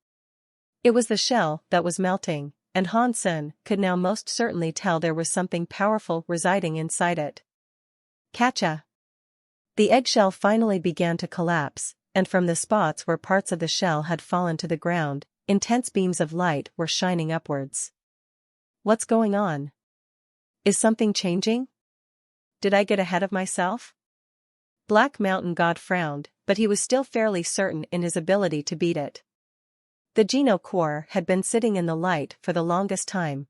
It was the shell that was melting, and Han Sen could now most certainly tell there was something powerful residing inside it. Catcha! The eggshell finally began to collapse, and from the spots where parts of the shell had fallen to the ground, intense beams of light were shining upwards. What's going on? Is something changing? Did I get ahead of myself? Black Mountain God frowned, but he was still fairly certain in his ability to beat it. The Geno core had been sitting in the light for the longest time.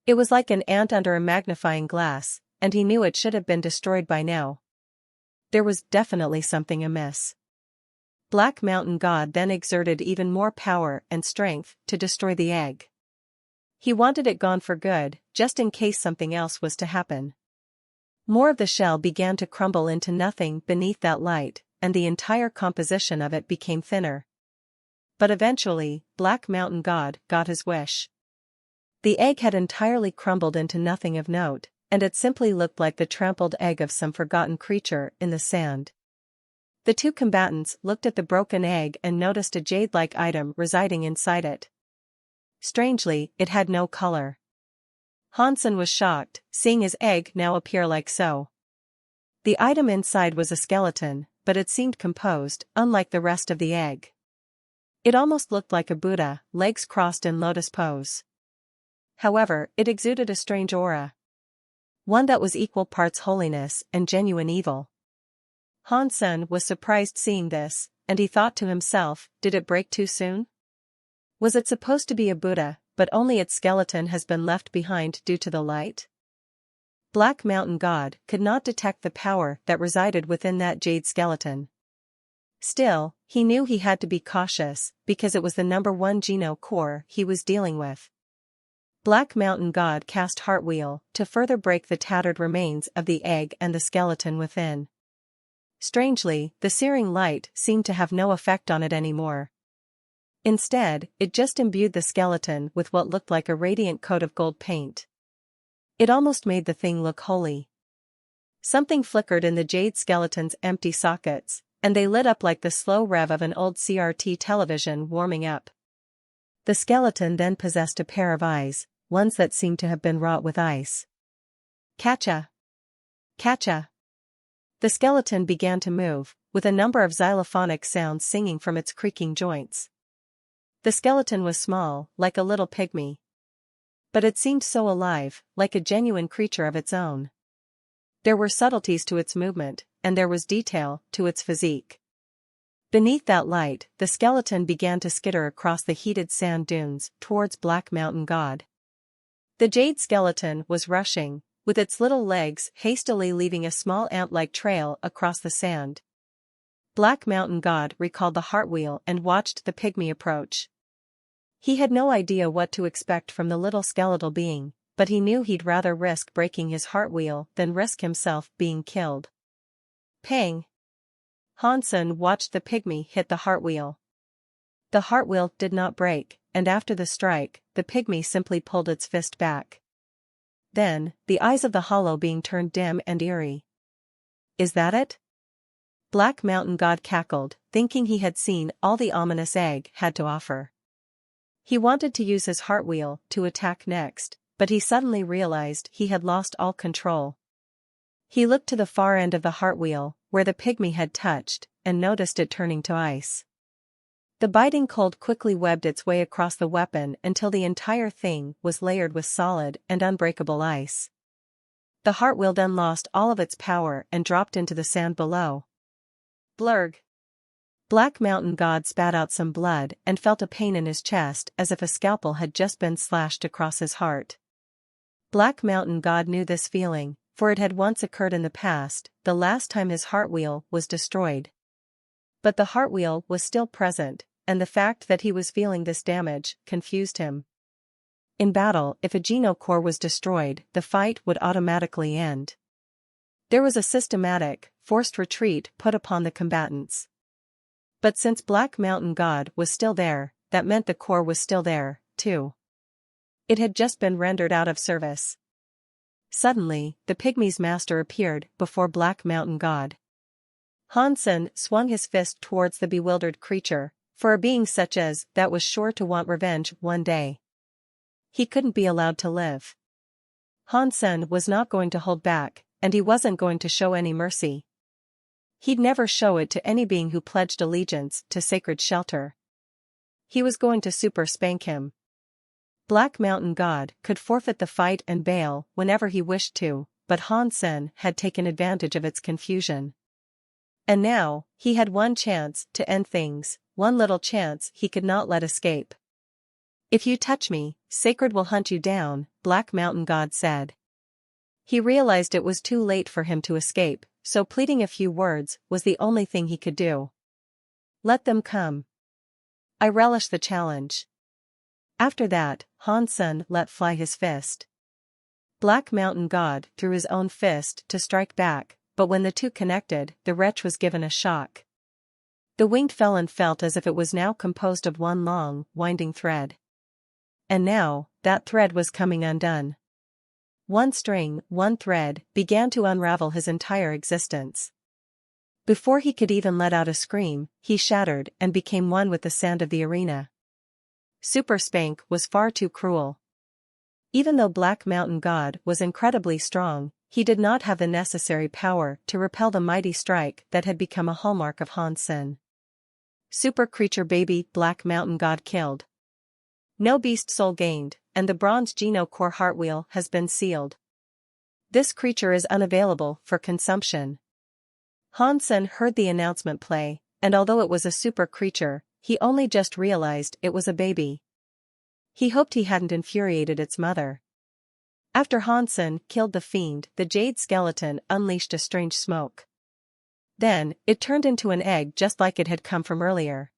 It was like an ant under a magnifying glass, and he knew it should have been destroyed by now. There was definitely something amiss. Black Mountain God then exerted even more power and strength to destroy the egg. He wanted it gone for good, just in case something else was to happen. More of the shell began to crumble into nothing beneath that light, and the entire composition of it became thinner. But eventually, Black Mountain God got his wish. The egg had entirely crumbled into nothing of note, and it simply looked like the trampled egg of some forgotten creature in the sand. The two combatants looked at the broken egg and noticed a jade-like item residing inside it. Strangely, it had no color. Han Sen was shocked, seeing his egg now appear like so. The item inside was a skeleton, but it seemed composed, unlike the rest of the egg. It almost looked like a Buddha, legs crossed in lotus pose. However, it exuded a strange aura. One that was equal parts holiness and genuine evil. Han Sen was surprised seeing this, and he thought to himself, did it break too soon? Was it supposed to be a Buddha, but only its skeleton has been left behind due to the light? Black Mountain God could not detect the power that resided within that jade skeleton. Still, he knew he had to be cautious, because it was the number 1 Geno core he was dealing with. Black Mountain God cast Heartwheel to further break the tattered remains of the egg and the skeleton within. Strangely, the searing light seemed to have no effect on it anymore. Instead, it just imbued the skeleton with what looked like a radiant coat of gold paint. It almost made the thing look holy. Something flickered in the jade skeleton's empty sockets, and they lit up like the slow rev of an old CRT television warming up. The skeleton then possessed a pair of eyes, ones that seemed to have been wrought with ice. Catcha! Catcha! The skeleton began to move, with a number of xylophonic sounds singing from its creaking joints. The skeleton was small, like a little pygmy. But it seemed so alive, like a genuine creature of its own. There were subtleties to its movement, and there was detail to its physique. Beneath that light, the skeleton began to skitter across the heated sand dunes towards Black Mountain God. The jade skeleton was rushing, with its little legs hastily leaving a small ant-like trail across the sand. Black Mountain God recalled the heartwheel and watched the pygmy approach. He had no idea what to expect from the little skeletal being, but he knew he'd rather risk breaking his heartwheel than risk himself being killed. Pang! Hansen watched the pygmy hit the heartwheel. The heartwheel did not break, and after the strike, the pygmy simply pulled its fist back. Then, the eyes of the hollow being turned dim and eerie. Is that it? Black Mountain God cackled, thinking he had seen all the ominous egg had to offer. He wanted to use his heartwheel to attack next, but he suddenly realized he had lost all control. He looked to the far end of the heartwheel, where the pygmy had touched, and noticed it turning to ice. The biting cold quickly webbed its way across the weapon until the entire thing was layered with solid and unbreakable ice. The heartwheel then lost all of its power and dropped into the sand below. Blurg! Black Mountain God spat out some blood and felt a pain in his chest as if a scalpel had just been slashed across his heart. Black Mountain God knew this feeling, for it had once occurred in the past, the last time his heartwheel was destroyed. But the heartwheel was still present, and the fact that he was feeling this damage confused him. In battle, if a genocore was destroyed, the fight would automatically end. There was a systematic, forced retreat put upon the combatants. But since Black Mountain God was still there, that meant the core was still there, too. It had just been rendered out of service. Suddenly, the pygmy's master appeared before Black Mountain God. Hansen swung his fist towards the bewildered creature, for a being such as that was sure to want revenge one day. He couldn't be allowed to live. Hansen was not going to hold back, and he wasn't going to show any mercy. He'd never show it to any being who pledged allegiance to sacred shelter. He was going to super spank him. Black Mountain God could forfeit the fight and bail whenever he wished to, but Hansen had taken advantage of its confusion. And now, he had one chance to end things, one little chance he could not let escape. If you touch me, Sacred will hunt you down, Black Mountain God said. He realized it was too late for him to escape, so pleading a few words was the only thing he could do. Let them come. I relish the challenge. After that, Hansen let fly his fist. Black Mountain God threw his own fist to strike back, but when the two connected, the wretch was given a shock. The winged felon felt as if it was now composed of one long, winding thread. And now, that thread was coming undone. One string, one thread, began to unravel his entire existence. Before he could even let out a scream, he shattered and became one with the sand of the arena. Super Spank was far too cruel. Even though Black Mountain God was incredibly strong, he did not have the necessary power to repel the mighty strike that had become a hallmark of Hansen. Super Creature Baby Black Mountain God killed. No beast soul gained, and the bronze Geno Core Heartwheel has been sealed. This creature is unavailable for consumption. Hansen heard the announcement play, and although it was a super creature, he only just realized it was a baby. He hoped he hadn't infuriated its mother. After Hansen killed the fiend, the jade skeleton unleashed a strange smoke. Then, it turned into an egg just like it had come from earlier.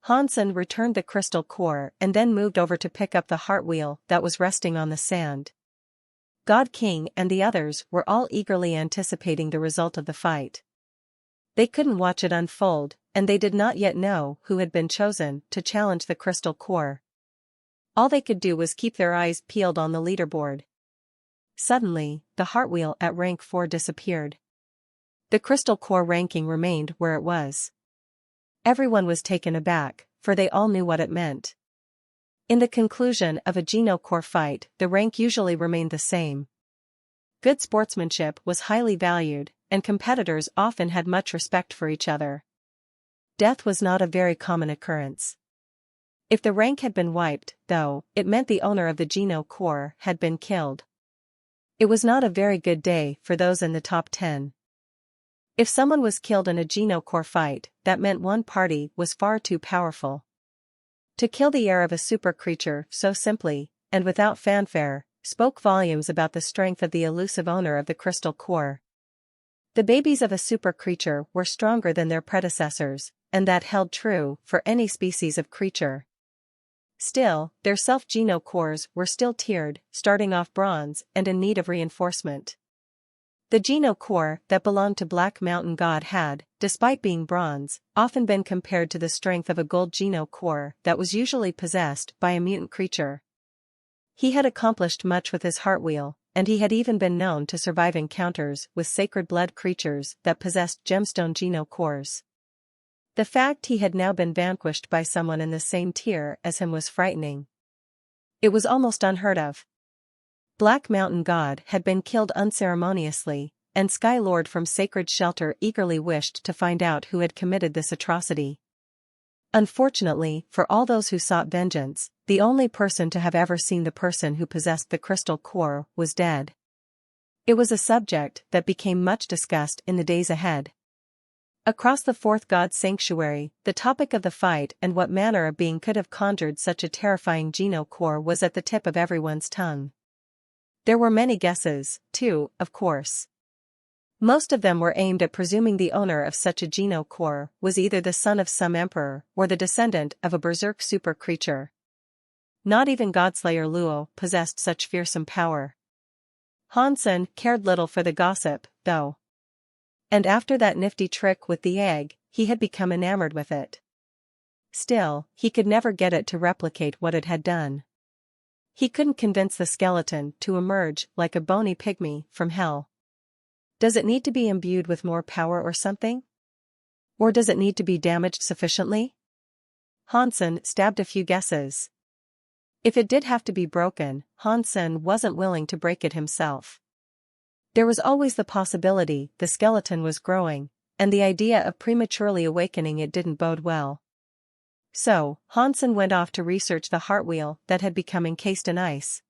Hansen returned the crystal core and then moved over to pick up the heartwheel that was resting on the sand. God King and the others were all eagerly anticipating the result of the fight. They couldn't watch it unfold, and they did not yet know who had been chosen to challenge the crystal core. All they could do was keep their eyes peeled on the leaderboard. Suddenly, the Heartwheel at rank 4 disappeared. The crystal core ranking remained where it was. Everyone was taken aback, for they all knew what it meant. In the conclusion of a Geno core fight, the rank usually remained the same. Good sportsmanship was highly valued, and competitors often had much respect for each other. Death was not a very common occurrence. If the rank had been wiped, though, it meant the owner of the Geno core had been killed. It was not a very good day for those in the top 10. If someone was killed in a Geno core fight, that meant one party was far too powerful. To kill the heir of a super creature so simply, and without fanfare, spoke volumes about the strength of the elusive owner of the crystal core. The babies of a super creature were stronger than their predecessors, and that held true for any species of creature. Still, their self-Geno cores were still tiered, starting off bronze and in need of reinforcement. The Geno core that belonged to Black Mountain God had, despite being bronze, often been compared to the strength of a gold Geno core that was usually possessed by a mutant creature. He had accomplished much with his Heartwheel, and he had even been known to survive encounters with sacred blood creatures that possessed gemstone Geno cores. The fact he had now been vanquished by someone in the same tier as him was frightening. It was almost unheard of. Black Mountain God had been killed unceremoniously, and Sky Lord from Sacred Shelter eagerly wished to find out who had committed this atrocity. Unfortunately, for all those who sought vengeance, the only person to have ever seen the person who possessed the crystal core was dead. It was a subject that became much discussed in the days ahead. Across the fourth god sanctuary, the topic of the fight and what manner of being could have conjured such a terrifying Geno core was at the tip of everyone's tongue. There were many guesses, too, of course. Most of them were aimed at presuming the owner of such a Geno core was either the son of some emperor or the descendant of a berserk super creature. Not even Godslayer Luo possessed such fearsome power. Hansen cared little for the gossip, though. And after that nifty trick with the egg, he had become enamored with it. Still, he could never get it to replicate what it had done. He couldn't convince the skeleton to emerge like a bony pygmy from hell. Does it need to be imbued with more power or something? Or does it need to be damaged sufficiently? Hansen stabbed a few guesses. If it did have to be broken, Hansen wasn't willing to break it himself. There was always the possibility the skeleton was growing, and the idea of prematurely awakening it didn't bode well. So, Hansen went off to research the Heartwheel that had become encased in ice.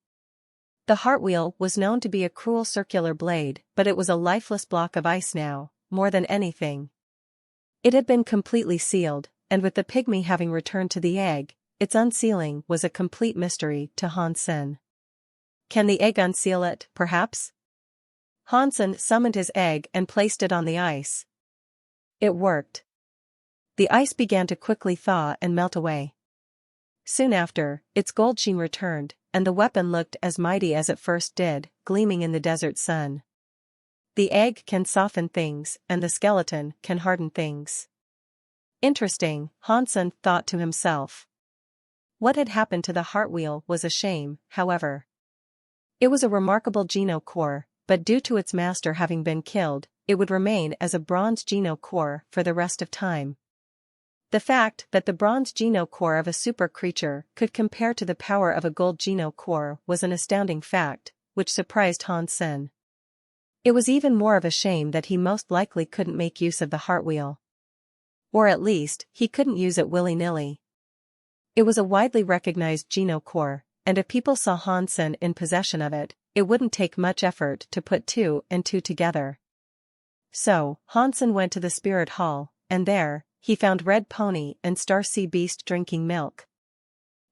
The Heartwheel was known to be a cruel circular blade, but it was a lifeless block of ice now, more than anything. It had been completely sealed, and with the pygmy having returned to the egg, its unsealing was a complete mystery to Hansen. Can the egg unseal it, perhaps? Hansen summoned his egg and placed it on the ice. It worked. The ice began to quickly thaw and melt away. Soon after, its gold sheen returned, and the weapon looked as mighty as it first did, gleaming in the desert sun. The egg can soften things, and the skeleton can harden things. Interesting, Hansen thought to himself. What had happened to the Heartwheel was a shame, however. It was a remarkable Geno core, but due to its master having been killed, it would remain as a bronze Geno core for the rest of time. The fact that the bronze Geno core of a super creature could compare to the power of a gold Geno core was an astounding fact, which surprised Hansen. It was even more of a shame that he most likely couldn't make use of the Heartwheel. Or at least, he couldn't use it willy-nilly. It was a widely recognized Geno core, and if people saw Hansen in possession of it, it wouldn't take much effort to put two and two together. So, Hansen went to the spirit hall, and there, he found Red Pony and Star Sea Beast drinking milk.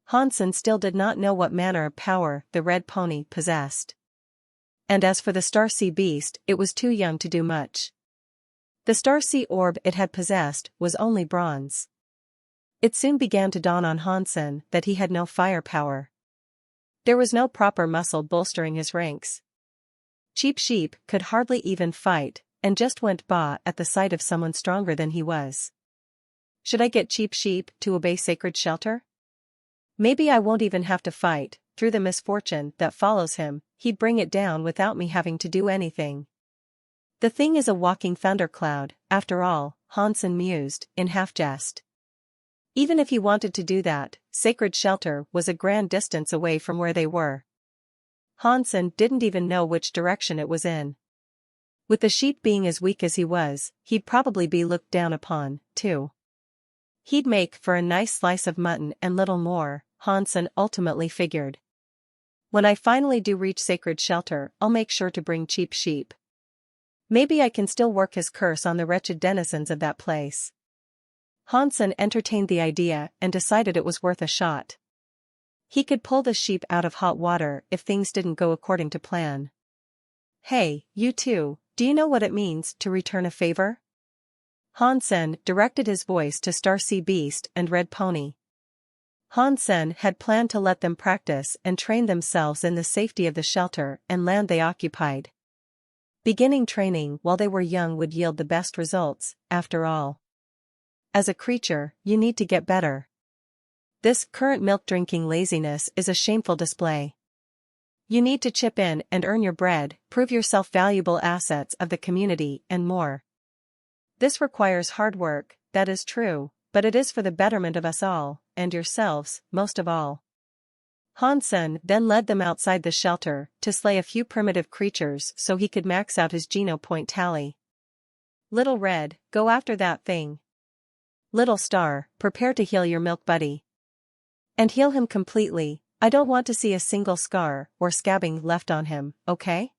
Hansen still did not know what manner of power the Red Pony possessed. And as for the Star Sea Beast, it was too young to do much. The Star Sea Orb it had possessed was only bronze. It soon began to dawn on Hansen that he had no firepower. There was no proper muscle bolstering his ranks. Cheap Sheep could hardly even fight, and just went bah at the sight of someone stronger than he was. Should I get cheap sheep to obey sacred shelter? Maybe I won't even have to fight. Through the misfortune that follows him, he'd bring it down without me having to do anything. The thing is a walking thundercloud, after all, Hansen mused, in half-jest. Even if he wanted to do that, sacred shelter was a grand distance away from where they were. Hansen didn't even know which direction it was in. With the sheep being as weak as he was, he'd probably be looked down upon, too. He'd make for a nice slice of mutton and little more, Hansen ultimately figured. When I finally do reach sacred shelter, I'll make sure to bring cheap sheep. Maybe I can still work his curse on the wretched denizens of that place. Hansen entertained the idea and decided it was worth a shot. He could pull the sheep out of hot water if things didn't go according to plan. Hey, you two, do you know what it means to return a favor? Hansen directed his voice to Star Sea Beast and Red Pony. Hansen had planned to let them practice and train themselves in the safety of the shelter and land they occupied. Beginning training while they were young would yield the best results, after all. As a creature, you need to get better. This current milk-drinking laziness is a shameful display. You need to chip in and earn your bread, prove yourself valuable assets of the community, and more. This requires hard work, that is true, but it is for the betterment of us all, and yourselves, most of all. Hansen then led them outside the shelter to slay a few primitive creatures so he could max out his Geno point tally. Little Red, go after that thing. Little Star, prepare to heal your milk buddy. And heal him completely. I don't want to see a single scar or scabbing left on him, okay?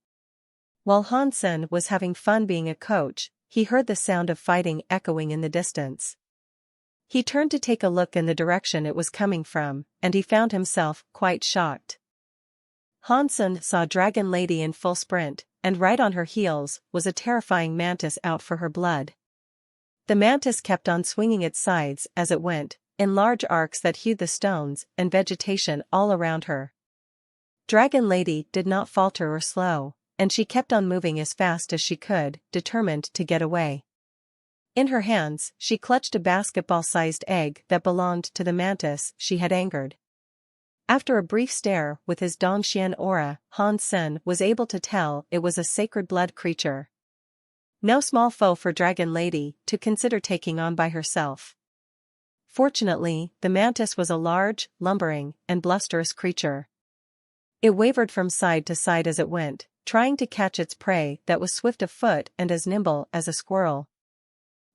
While Hansen was having fun being a coach, he heard the sound of fighting echoing in the distance. He turned to take a look in the direction it was coming from, and he found himself quite shocked. Hansen saw Dragon Lady in full sprint, and right on her heels was a terrifying mantis out for her blood. The mantis kept on swinging its sides as it went, in large arcs that hewed the stones and vegetation all around her. Dragon Lady did not falter or slow, and she kept on moving as fast as she could, determined to get away. In her hands, she clutched a basketball-sized egg that belonged to the mantis she had angered. After a brief stare with his Dongxian aura, Hansen was able to tell it was a sacred blood creature. No small foe for Dragon Lady to consider taking on by herself. Fortunately, the mantis was a large, lumbering, and blusterous creature. It wavered from side to side as it went, trying to catch its prey that was swift of foot and as nimble as a squirrel.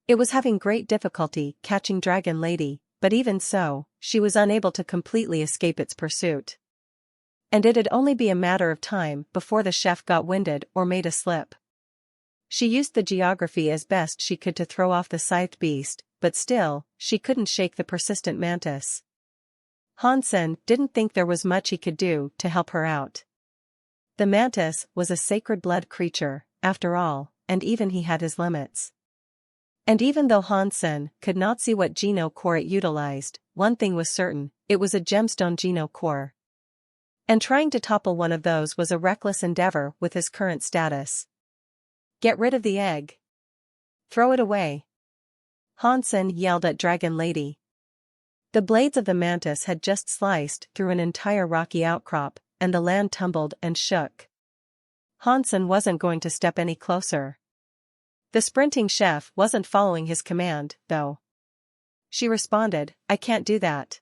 It was having great difficulty catching Dragon Lady, but even so, she was unable to completely escape its pursuit. And it'd only be a matter of time before the chef got winded or made a slip. She used the geography as best she could to throw off the scythed beast, but still, she couldn't shake the persistent mantis. Hansen didn't think there was much he could do to help her out. The mantis was a sacred blood creature, after all, and even he had his limits. And even though Hansen could not see what Geno core it utilized, one thing was certain, it was a gemstone Geno core. And trying to topple one of those was a reckless endeavor with his current status. Get rid of the egg. Throw it away. Hansen yelled at Dragon Lady. The blades of the mantis had just sliced through an entire rocky outcrop, and the land tumbled and shook. Hansen wasn't going to step any closer. The sprinting chef wasn't following his command, though. She responded, I can't do that.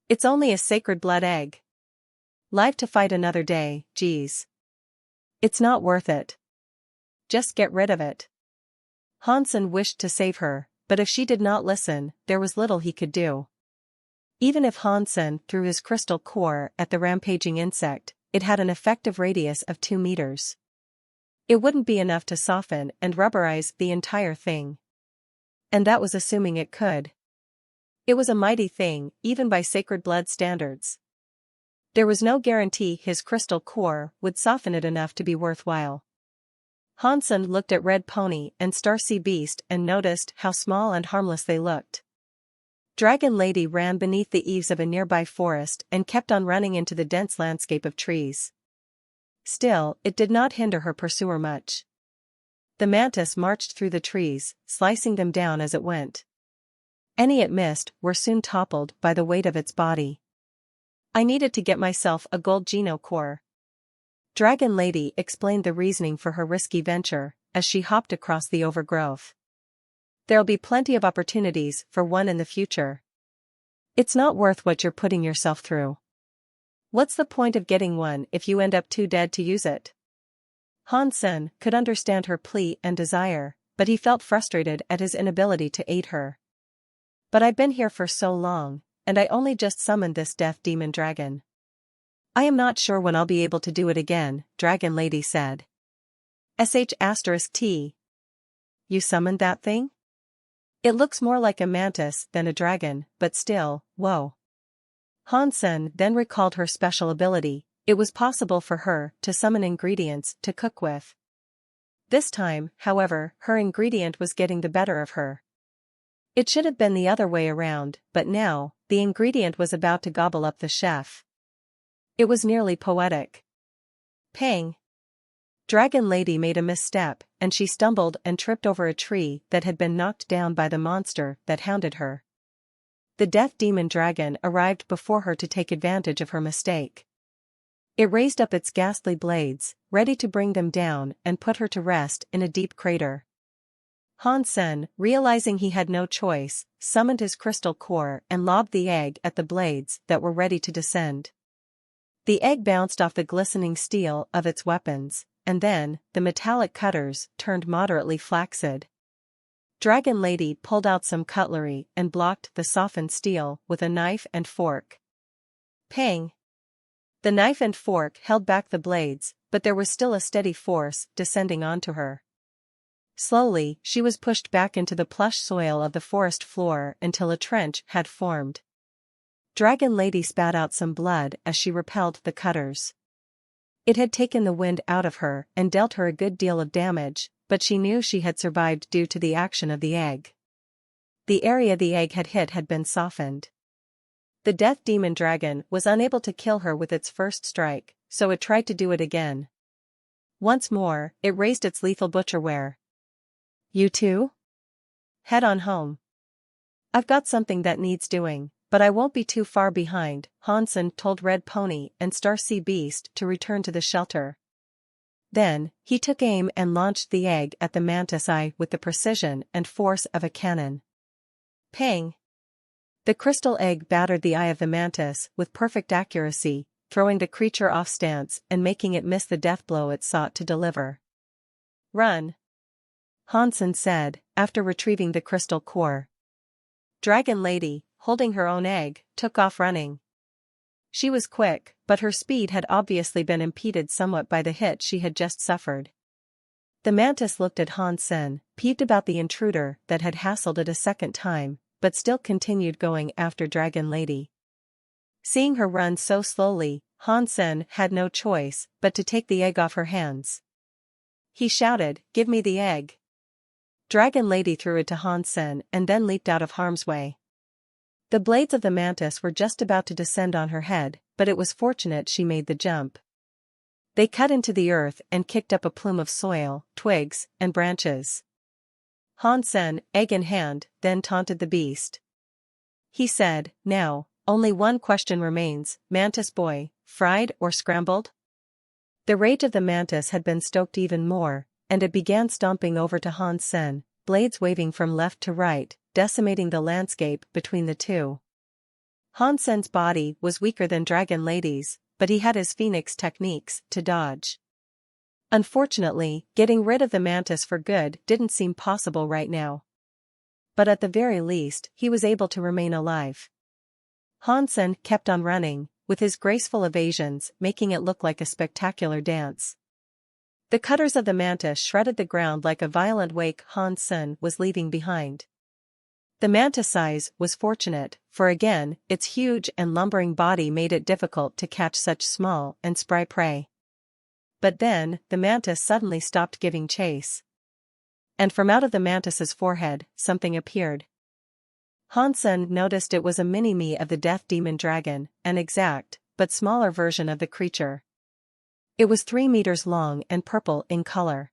It's only a sacred blood egg. Live to fight another day, geez. It's not worth it. Just get rid of it. Hansen wished to save her, but if she did not listen, there was little he could do. Even if Hansen threw his crystal core at the rampaging insect, it had an effective radius of 2 meters. It wouldn't be enough to soften and rubberize the entire thing. And that was assuming it could. It was a mighty thing, even by sacred blood standards. There was no guarantee his crystal core would soften it enough to be worthwhile. Hansen looked at Red Pony and Star Sea Beast and noticed how small and harmless they looked. Dragon Lady ran beneath the eaves of a nearby forest and kept on running into the dense landscape of trees. Still, it did not hinder her pursuer much. The mantis marched through the trees, slicing them down as it went. Any it missed were soon toppled by the weight of its body. I needed to get myself a gold geno core. Dragon Lady explained the reasoning for her risky venture, as she hopped across the overgrowth. There'll be plenty of opportunities for one in the future. It's not worth what you're putting yourself through. What's the point of getting one if you end up too dead to use it? Han-sen could understand her plea and desire, but he felt frustrated at his inability to aid her. But I've been here for so long, and I only just summoned this death demon dragon. I am not sure when I'll be able to do it again, Dragon Lady said. **T. You summoned that thing? It looks more like a mantis than a dragon, but still, whoa. Han-sen then recalled her special ability. It was possible for her to summon ingredients to cook with. This time, however, her ingredient was getting the better of her. It should have been the other way around, but now, the ingredient was about to gobble up the chef. It was nearly poetic. Pang! Dragon Lady made a misstep, and she stumbled and tripped over a tree that had been knocked down by the monster that hounded her. The death demon dragon arrived before her to take advantage of her mistake. It raised up its ghastly blades, ready to bring them down and put her to rest in a deep crater. Han-sen, realizing he had no choice, summoned his crystal core and lobbed the egg at the blades that were ready to descend. The egg bounced off the glistening steel of its weapons, and then, the metallic cutters turned moderately flaccid. Dragon Lady pulled out some cutlery and blocked the softened steel with a knife and fork. Pang! The knife and fork held back the blades, but there was still a steady force descending onto her. Slowly, she was pushed back into the plush soil of the forest floor until a trench had formed. Dragon Lady spat out some blood as she repelled the cutters. It had taken the wind out of her and dealt her a good deal of damage, but she knew she had survived due to the action of the egg. The area the egg had hit had been softened. The death demon dragon was unable to kill her with its first strike, so it tried to do it again. Once more, it raised its lethal butcherware. You too? Head on home. I've got something that needs doing, but I won't be too far behind, Han-sen told Red Pony and Star Sea Beast to return to the shelter. Then, he took aim and launched the egg at the mantis eye with the precision and force of a cannon. Pang! The crystal egg battered the eye of the mantis with perfect accuracy, throwing the creature off stance and making it miss the death blow it sought to deliver. Run! Han-sen said, after retrieving the crystal core. Dragon Lady, holding her own egg, took off running. She was quick, but her speed had obviously been impeded somewhat by the hit she had just suffered. The mantis looked at Han-sen, peeved about the intruder that had hassled it a second time, but still continued going after Dragon Lady. Seeing her run so slowly, Han-sen had no choice but to take the egg off her hands. He shouted, "Give me the egg!" Dragon Lady threw it to Han-sen and then leaped out of harm's way. The blades of the mantis were just about to descend on her head, but it was fortunate she made the jump. They cut into the earth and kicked up a plume of soil, twigs, and branches. Han-sen, egg in hand, then taunted the beast. He said, "Now, only one question remains, Mantis Boy, fried or scrambled?" The rage of the mantis had been stoked even more, and it began stomping over to Han-sen, blades waving from left to right, decimating the landscape between the two. Han-sen's body was weaker than Dragon Lady's, but he had his phoenix techniques to dodge. Unfortunately, getting rid of the mantis for good didn't seem possible right now. But at the very least, he was able to remain alive. Han-sen kept on running, with his graceful evasions making it look like a spectacular dance. The cutters of the mantis shredded the ground like a violent wake Han-sen was leaving behind. The mantis size was fortunate, for again, its huge and lumbering body made it difficult to catch such small and spry prey. But then, the mantis suddenly stopped giving chase. And from out of the mantis's forehead, something appeared. Han-sen noticed it was a mini-me of the death demon dragon, an exact, but smaller version of the creature. It was 3 meters long and purple in color.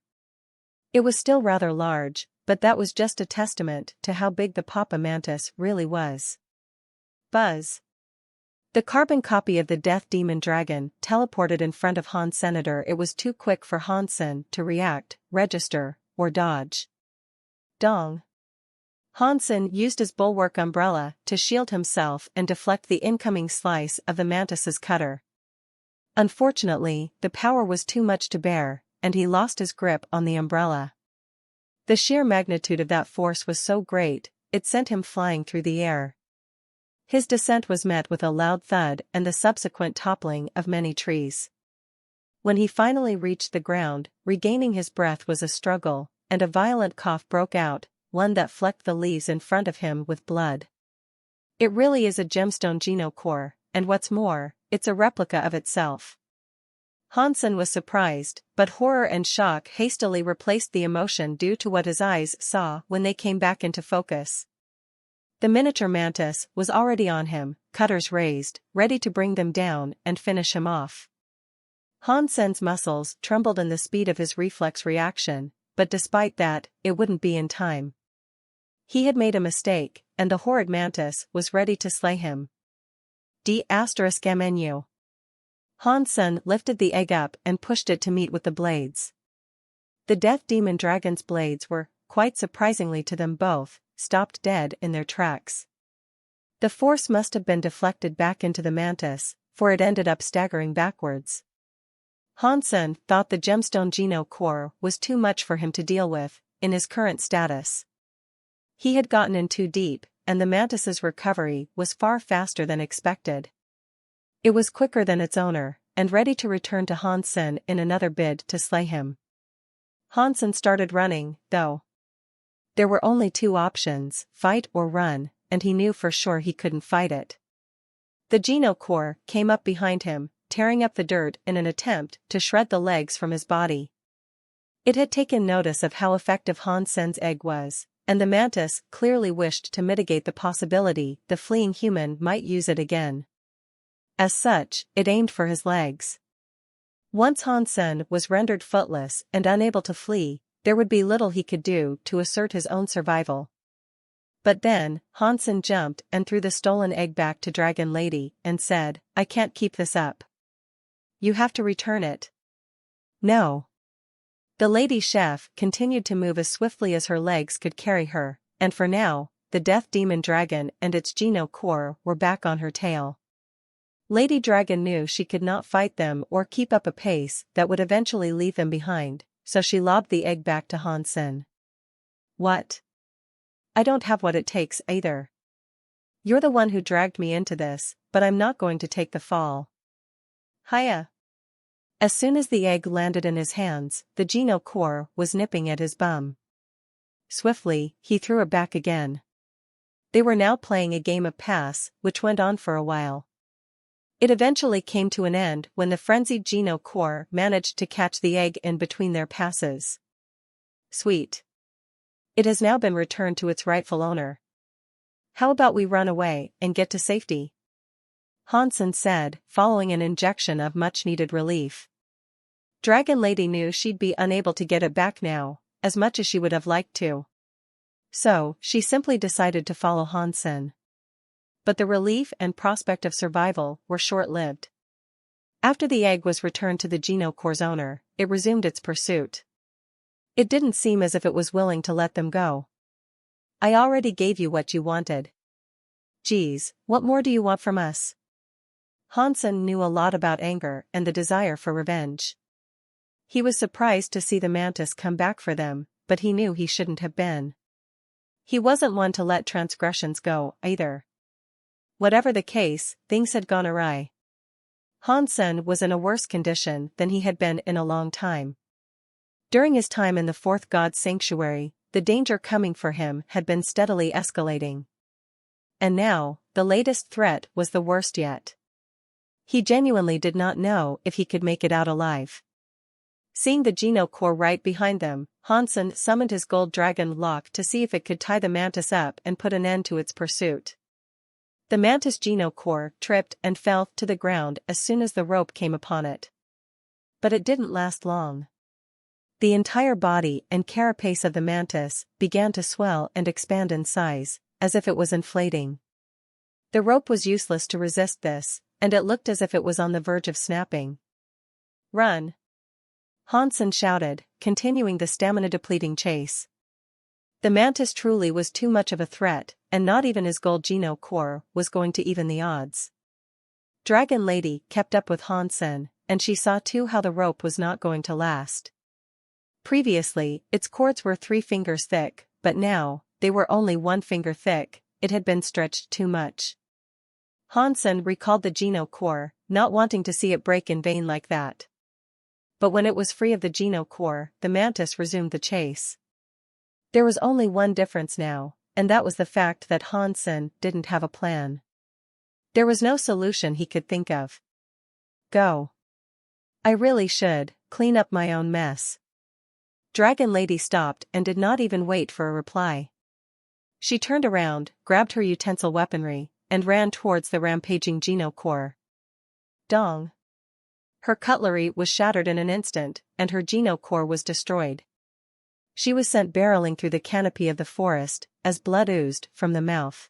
It was still rather large, but that was just a testament to how big the Papa Mantis really was. Buzz. The carbon copy of the Death Demon Dragon teleported in front of Han's Senator. It was too quick for Hansen to react, register, or dodge. Dong. Hansen used his bulwark umbrella to shield himself and deflect the incoming slice of the mantis's cutter. Unfortunately, the power was too much to bear, and he lost his grip on the umbrella. The sheer magnitude of that force was so great, it sent him flying through the air. His descent was met with a loud thud and the subsequent toppling of many trees. When he finally reached the ground, regaining his breath was a struggle, and a violent cough broke out, one that flecked the leaves in front of him with blood. It really is a gemstone Geno core, and what's more, it's a replica of itself. Hansen was surprised, but horror and shock hastily replaced the emotion due to what his eyes saw when they came back into focus. The miniature mantis was already on him, cutters raised, ready to bring them down and finish him off. Hansen's muscles trembled in the speed of his reflex reaction, but despite that, it wouldn't be in time. He had made a mistake, and the horrid mantis was ready to slay him. D***menu. Hansen lifted the egg up and pushed it to meet with the blades. The Death Demon Dragon's blades were, quite surprisingly to them both, stopped dead in their tracks. The force must have been deflected back into the mantis, for it ended up staggering backwards. Hansen thought the gemstone Geno core was too much for him to deal with, in his current status. He had gotten in too deep, and the mantis's recovery was far faster than expected. It was quicker than its owner, and ready to return to Hansen in another bid to slay him. Hansen started running, though. There were only two options, fight or run, and he knew for sure he couldn't fight it. The Geno core came up behind him, tearing up the dirt in an attempt to shred the legs from his body. It had taken notice of how effective Hansen's egg was, and the mantis clearly wished to mitigate the possibility the fleeing human might use it again. As such, it aimed for his legs. Once Hansen was rendered footless and unable to flee, there would be little he could do to assert his own survival. But then, Hansen jumped and threw the stolen egg back to Dragon Lady and said, "I can't keep this up. You have to return it." "No." The lady chef continued to move as swiftly as her legs could carry her, and for now, the Death Demon Dragon and its Geno core were back on her tail. Lady Dragon knew she could not fight them or keep up a pace that would eventually leave them behind, so she lobbed the egg back to Hansen. "What? I don't have what it takes either. You're the one who dragged me into this, but I'm not going to take the fall." "Hiya." As soon as the egg landed in his hands, the Geno core was nipping at his bum. Swiftly, he threw it back again. They were now playing a game of pass, which went on for a while. It eventually came to an end when the frenzied Geno core managed to catch the egg in between their passes. "Sweet. It has now been returned to its rightful owner. How about we run away and get to safety?" Hansen said, following an injection of much-needed relief. Dragon Lady knew she'd be unable to get it back now, as much as she would have liked to. So, she simply decided to follow Hansen. But the relief and prospect of survival were short-lived. After the egg was returned to the Geno core's owner, it resumed its pursuit. It didn't seem as if it was willing to let them go. "I already gave you what you wanted. Geez, what more do you want from us?" Hansen knew a lot about anger and the desire for revenge. He was surprised to see the mantis come back for them, but he knew he shouldn't have been. He wasn't one to let transgressions go, either. Whatever the case, things had gone awry. Hansen was in a worse condition than he had been in a long time. During his time in the Fourth God Sanctuary, the danger coming for him had been steadily escalating. And now, the latest threat was the worst yet. He genuinely did not know if he could make it out alive. Seeing the Geno core right behind them, Hansen summoned his gold dragon lock to see if it could tie the mantis up and put an end to its pursuit. The mantis Geno core tripped and fell to the ground as soon as the rope came upon it. But it didn't last long. The entire body and carapace of the mantis began to swell and expand in size, as if it was inflating. The rope was useless to resist this, and it looked as if it was on the verge of snapping. "Run!" Hansen shouted, continuing the stamina-depleting chase. The mantis truly was too much of a threat, and not even his gold Geno core was going to even the odds. Dragon Lady kept up with Hansen, and she saw too how the rope was not going to last. Previously, its cords were 3 fingers thick, but now, they were only 1 finger thick. It had been stretched too much. Hansen recalled the Geno core, not wanting to see it break in vain like that. But when it was free of the Geno core, the mantis resumed the chase. There was only one difference now, and that was the fact that Hansen didn't have a plan. There was no solution he could think of. "Go. I really should clean up my own mess." Dragon Lady stopped and did not even wait for a reply. She turned around, grabbed her utensil weaponry, and ran towards the rampaging Geno core. Dong! Her cutlery was shattered in an instant, and her Geno core was destroyed. She was sent barreling through the canopy of the forest, as blood oozed from the mouth.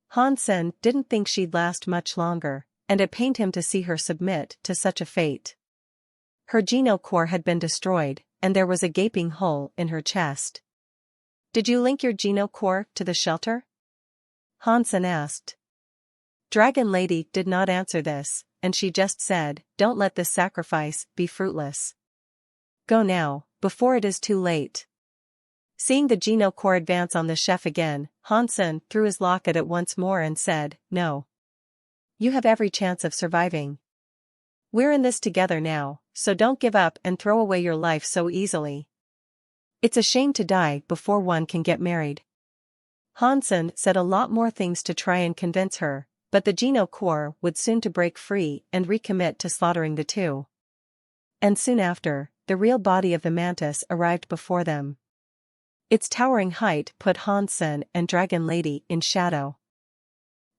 Hansen didn't think she'd last much longer, and it pained him to see her submit to such a fate. Her Geno core had been destroyed, and there was a gaping hole in her chest. "Did you link your Geno core to the shelter?" Hansen asked. Dragon Lady did not answer this, and she just said, "Don't let this sacrifice be fruitless. Go now, before it is too late." Seeing the Geno core advance on the chef again, Hansen threw his lock at it once more and said, "No. You have every chance of surviving. We're in this together now, so don't give up and throw away your life so easily. It's a shame to die before one can get married." Hansen said a lot more things to try and convince her, but the Geno core would soon to break free and recommit to slaughtering the two. And soon after, the real body of the mantis arrived before them. Its towering height put Hansen and Dragon Lady in shadow.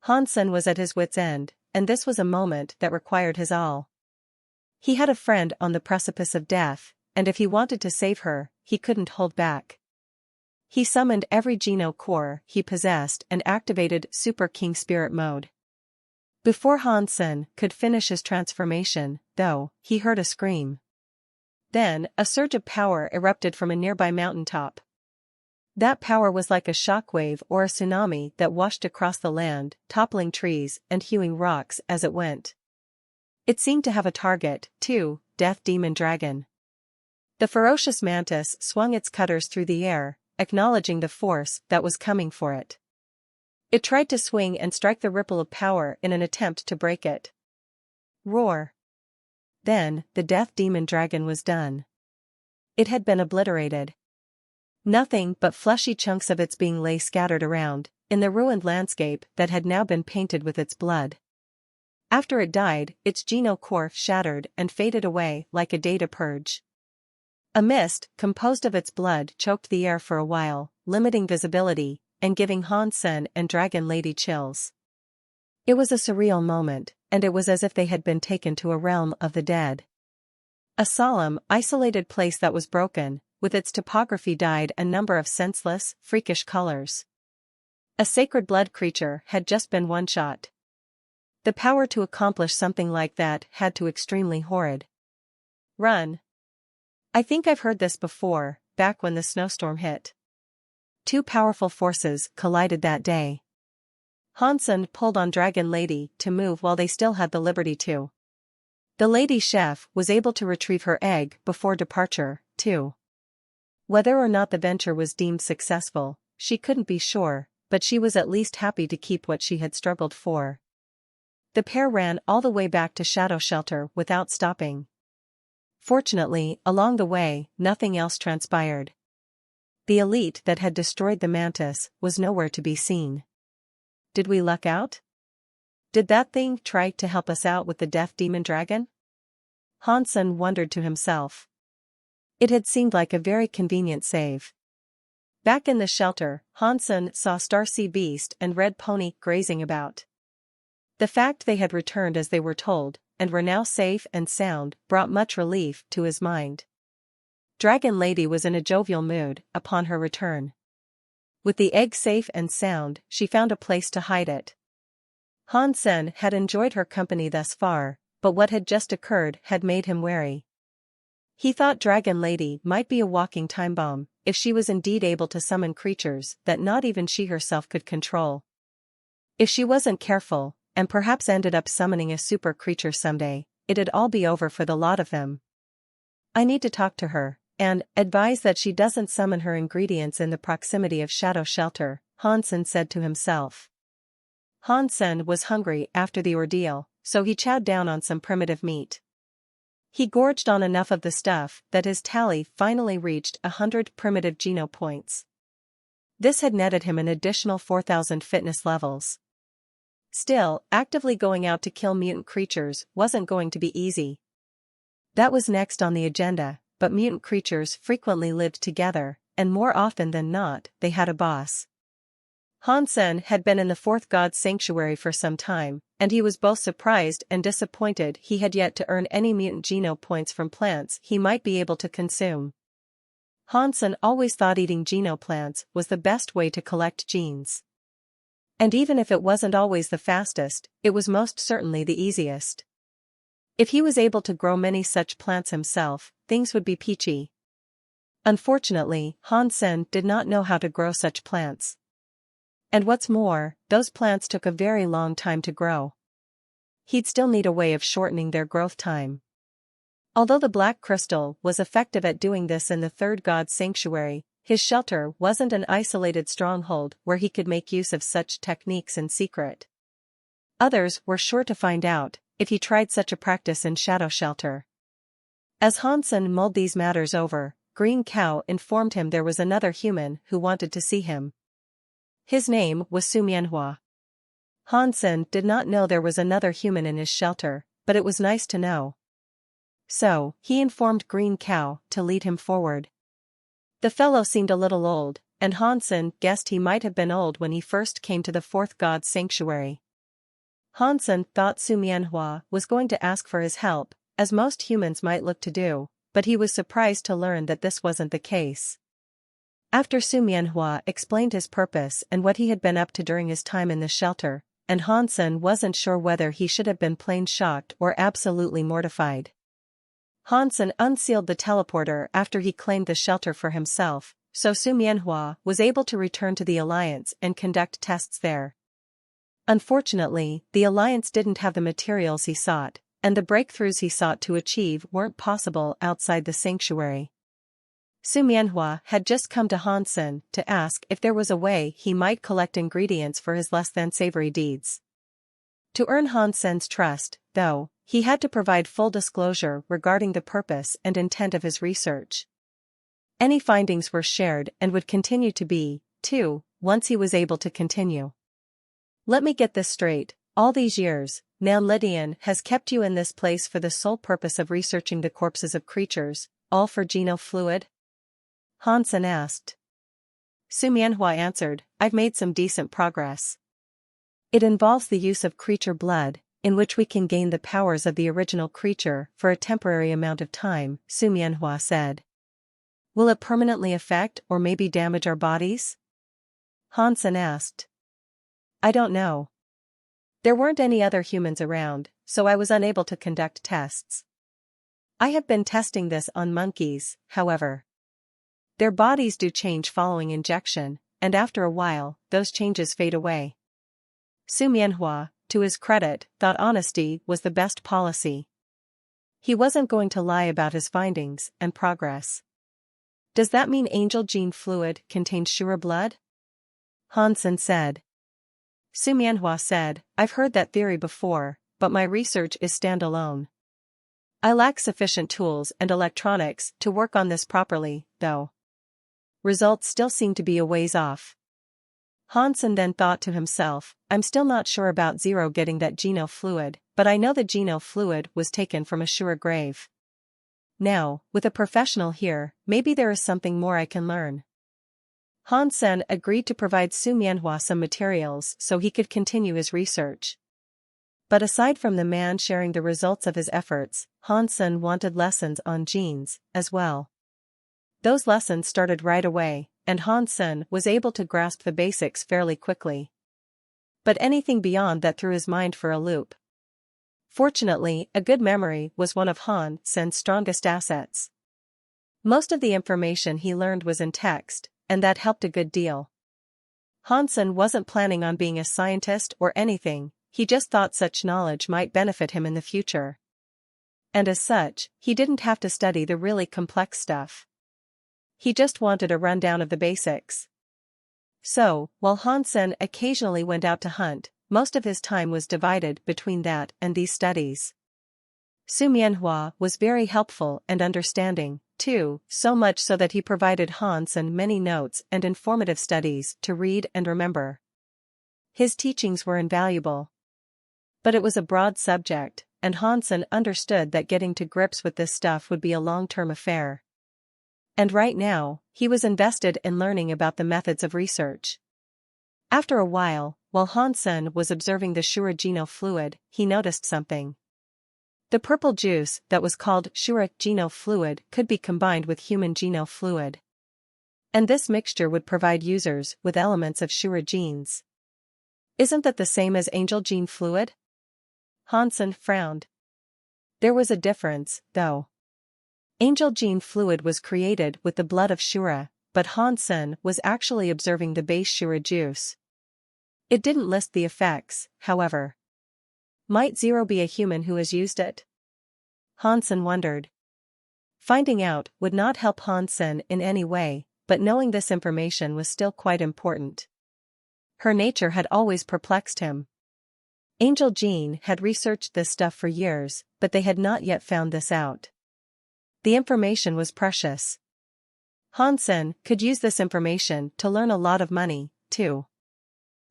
Hansen was at his wit's end, and this was a moment that required his all. He had a friend on the precipice of death, and if he wanted to save her, he couldn't hold back. He summoned every Geno core he possessed and activated Super King Spirit mode. Before Hansen could finish his transformation, though, he heard a scream. Then, a surge of power erupted from a nearby mountaintop. That power was like a shockwave or a tsunami that washed across the land, toppling trees and hewing rocks as it went. It seemed to have a target, too, Death Demon Dragon. The ferocious mantis swung its cutters through the air, acknowledging the force that was coming for it. It tried to swing and strike the ripple of power in an attempt to break it. Roar! Then, the Death Demon Dragon was done. It had been obliterated. Nothing but fleshy chunks of its being lay scattered around, in the ruined landscape that had now been painted with its blood. After it died, its Geno core shattered and faded away like a data purge. A mist, composed of its blood, choked the air for a while, limiting visibility, and giving Hansen and Dragon Lady chills. It was a surreal moment, and it was as if they had been taken to a realm of the dead. A solemn, isolated place that was broken, with its topography dyed a number of senseless, freakish colors. A sacred blood creature had just been one-shot. The power to accomplish something like that had to be extremely horrid. Run! I think I've heard this before, back when the snowstorm hit. Two powerful forces collided that day. Hansen pulled on Dragon Lady to move while they still had the liberty to. The lady chef was able to retrieve her egg before departure, too. Whether or not the venture was deemed successful, she couldn't be sure, but she was at least happy to keep what she had struggled for. The pair ran all the way back to Shadow Shelter without stopping. Fortunately, along the way, nothing else transpired. The elite that had destroyed the mantis was nowhere to be seen. Did we luck out? Did that thing try to help us out with the Death Demon Dragon? Hansen wondered to himself. It had seemed like a very convenient save. Back in the shelter, Hansen saw Starsea Beast and Red Pony grazing about. The fact they had returned as they were told, and were now safe and sound, brought much relief to his mind. Dragon Lady was in a jovial mood upon her return. With the egg safe and sound, she found a place to hide it. Han Sen had enjoyed her company thus far, but what had just occurred had made him wary. He thought Dragon Lady might be a walking time bomb, if she was indeed able to summon creatures that not even she herself could control. If she wasn't careful, and perhaps ended up summoning a super creature someday, it'd all be over for the lot of them. I need to talk to her, and advise that she doesn't summon her ingredients in the proximity of Shadow Shelter, Han Sen said to himself. Han Sen was hungry after the ordeal, so he chowed down on some primitive meat. He gorged on enough of the stuff that his tally finally reached 100 primitive geno points. This had netted him an additional 4,000 fitness levels. Still, actively going out to kill mutant creatures wasn't going to be easy. That was next on the agenda, but mutant creatures frequently lived together, and more often than not, they had a boss. Han Sen had been in the Fourth God Sanctuary for some time, and he was both surprised and disappointed he had yet to earn any mutant geno points from plants he might be able to consume. Han Sen always thought eating geno plants was the best way to collect genes. And even if it wasn't always the fastest, it was most certainly the easiest. If he was able to grow many such plants himself, things would be peachy. Unfortunately, Han Sen did not know how to grow such plants. And what's more, those plants took a very long time to grow. He'd still need a way of shortening their growth time. Although the black crystal was effective at doing this in the Third God Sanctuary, his shelter wasn't an isolated stronghold where he could make use of such techniques in secret. Others were sure to find out if he tried such a practice in Shadow Shelter. As Han Sen mulled these matters over, Green Cow informed him there was another human who wanted to see him. His name was Su Mianhua. Han Sen did not know there was another human in his shelter, but it was nice to know. So, he informed Green Cow to lead him forward. The fellow seemed a little old, and Han Sen guessed he might have been old when he first came to the Fourth God Sanctuary. Han Sen thought Su Mianhua was going to ask for his help, as most humans might look to do, but he was surprised to learn that this wasn't the case. After Su Mianhua explained his purpose and what he had been up to during his time in the shelter, and Han Sen wasn't sure whether he should have been plain shocked or absolutely mortified. Han Sen unsealed the teleporter after he claimed the shelter for himself, so Su Mianhua was able to return to the Alliance and conduct tests there. Unfortunately, the Alliance didn't have the materials he sought, and the breakthroughs he sought to achieve weren't possible outside the sanctuary. Su Mianhua had just come to Han Sen to ask if there was a way he might collect ingredients for his less-than-savory deeds. To earn Han Sen's trust, though, he had to provide full disclosure regarding the purpose and intent of his research. Any findings were shared and would continue to be, too, once he was able to continue. Let me get this straight, all these years, Nan Lydian has kept you in this place for the sole purpose of researching the corpses of creatures, all for geno fluid? Han Sen asked. Su Mianhua answered, I've made some decent progress. It involves the use of creature blood, in which we can gain the powers of the original creature for a temporary amount of time, Su Mianhua said. Will it permanently affect or maybe damage our bodies? Han Sen asked. I don't know. There weren't any other humans around, so I was unable to conduct tests. I have been testing this on monkeys, however. Their bodies do change following injection, and after a while, those changes fade away. Su Mianhua, to his credit, thought honesty was the best policy. He wasn't going to lie about his findings and progress. Does that mean angel gene fluid contains Shura blood? Han Sen said. Su Mianhua said, I've heard that theory before, but my research is standalone. I lack sufficient tools and electronics to work on this properly, though. Results still seem to be a ways off. Han Sen then thought to himself, I'm still not sure about Zero getting that geno fluid, but I know the geno fluid was taken from a Shura grave. Now, with a professional here, maybe there is something more I can learn. Han Sen agreed to provide Su Mianhua some materials so he could continue his research. But aside from the man sharing the results of his efforts, Han Sen wanted lessons on genes, as well. Those lessons started right away, and Han Sen was able to grasp the basics fairly quickly. But anything beyond that threw his mind for a loop. Fortunately, a good memory was one of Han Sen's strongest assets. Most of the information he learned was in text, and that helped a good deal. Han Sen wasn't planning on being a scientist or anything, he just thought such knowledge might benefit him in the future. And as such, he didn't have to study the really complex stuff. He just wanted a rundown of the basics. So, while Han Sen occasionally went out to hunt, most of his time was divided between that and these studies. Su Mianhua was very helpful and understanding, too, so much so that he provided Han Sen many notes and informative studies to read and remember. His teachings were invaluable. But it was a broad subject, and Han Sen understood that getting to grips with this stuff would be a long-term affair. And right now, he was invested in learning about the methods of research. After a while Han Sen was observing the Shura-Geno fluid, he noticed something. The purple juice that was called Shura-Geno fluid could be combined with human Geno fluid. And this mixture would provide users with elements of Shura genes. Isn't that the same as angel gene fluid? Han Sen frowned. There was a difference, though. Angel gene fluid was created with the blood of Shura, but Han Sen was actually observing the base Shura juice. It didn't list the effects, however. Might Zero be a human who has used it? Han Sen wondered. Finding out would not help Han Sen in any way, but knowing this information was still quite important. Her nature had always perplexed him. Angel Gene had researched this stuff for years, but they had not yet found this out. The information was precious. Han Sen could use this information to learn a lot of money, too.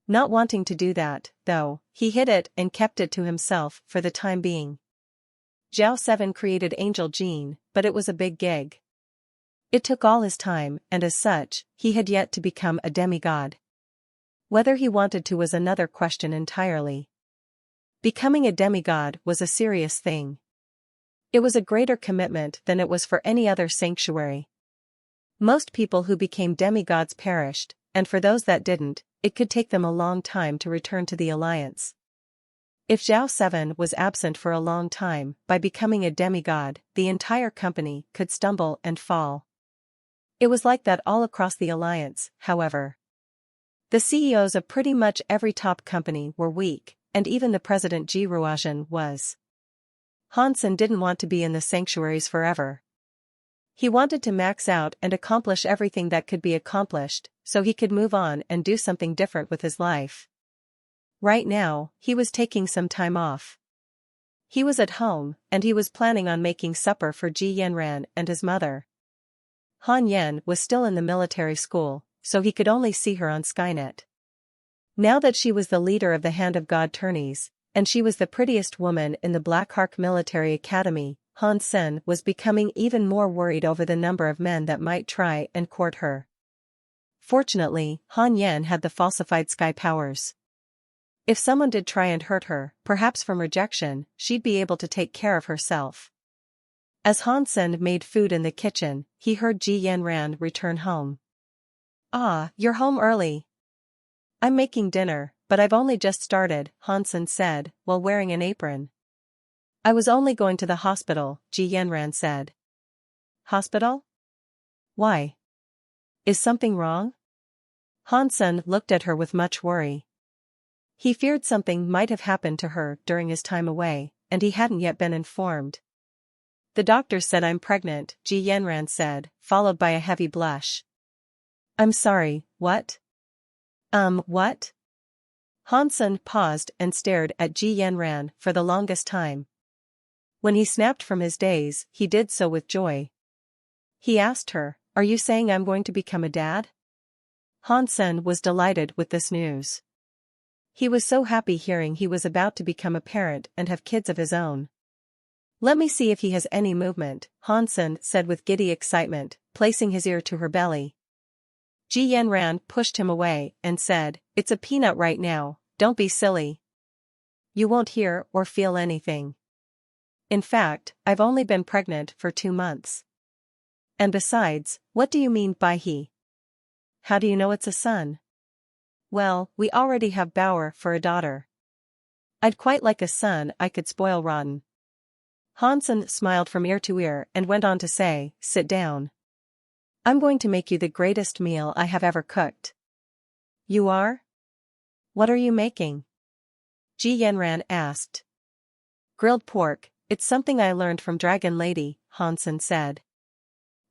Not wanting to do that, though, he hid it and kept it to himself for the time being. Zhao 7 created Angel Gene, but it was a big gig. It took all his time, and as such, he had yet to become a demigod. Whether he wanted to was another question entirely. Becoming a demigod was a serious thing. It was a greater commitment than it was for any other sanctuary. Most people who became demigods perished, and for those that didn't, it could take them a long time to return to the Alliance. If Zhao 7 was absent for a long time, by becoming a demigod, the entire company could stumble and fall. It was like that all across the Alliance, however. The CEOs of pretty much every top company were weak, and even the president Ji Ruozhen was. Han Sen didn't want to be in the sanctuaries forever. He wanted to max out and accomplish everything that could be accomplished, so he could move on and do something different with his life. Right now, he was taking some time off. He was at home, and he was planning on making supper for Ji Yanran and his mother. Han Yan was still in the military school, so he could only see her on Skynet. Now that she was the leader of the Hand of God tourneys, and she was the prettiest woman in the Black Hark Military Academy, Han Sen was becoming even more worried over the number of men that might try and court her. Fortunately, Han Yan had the falsified sky powers. If someone did try and hurt her, perhaps from rejection, she'd be able to take care of herself. As Han Sen made food in the kitchen, he heard Ji Yanran return home. "Ah, you're home early." "I'm making dinner, but I've only just started," Han Sen said, while wearing an apron. "I was only going to the hospital," Ji Yanran said. "Hospital? Why? Is something wrong?" Han Sen looked at her with much worry. He feared something might have happened to her during his time away, and he hadn't yet been informed. "The doctor said I'm pregnant," Ji Yanran said, followed by a heavy blush. "I'm sorry, what? What?" Han Sen paused and stared at Ji Yanran for the longest time. When he snapped from his daze, he did so with joy. He asked her, "Are you saying I'm going to become a dad?" Han Sen was delighted with this news. He was so happy hearing he was about to become a parent and have kids of his own. "Let me see if he has any movement," Han Sen said with giddy excitement, placing his ear to her belly. Ji Yanran pushed him away and said, "It's a peanut right now, don't be silly. You won't hear or feel anything. In fact, I've only been pregnant for 2 months. And besides, what do you mean by he? How do you know it's a son? Well, we already have Bauer for a daughter. I'd quite like a son I could spoil rotten. Hansen smiled from ear to ear and went on to say, sit down. I'm going to make you the greatest meal I have ever cooked. You are? What are you making? Ji Yanran asked. Grilled pork, it's something I learned from Dragon Lady, Hansen said.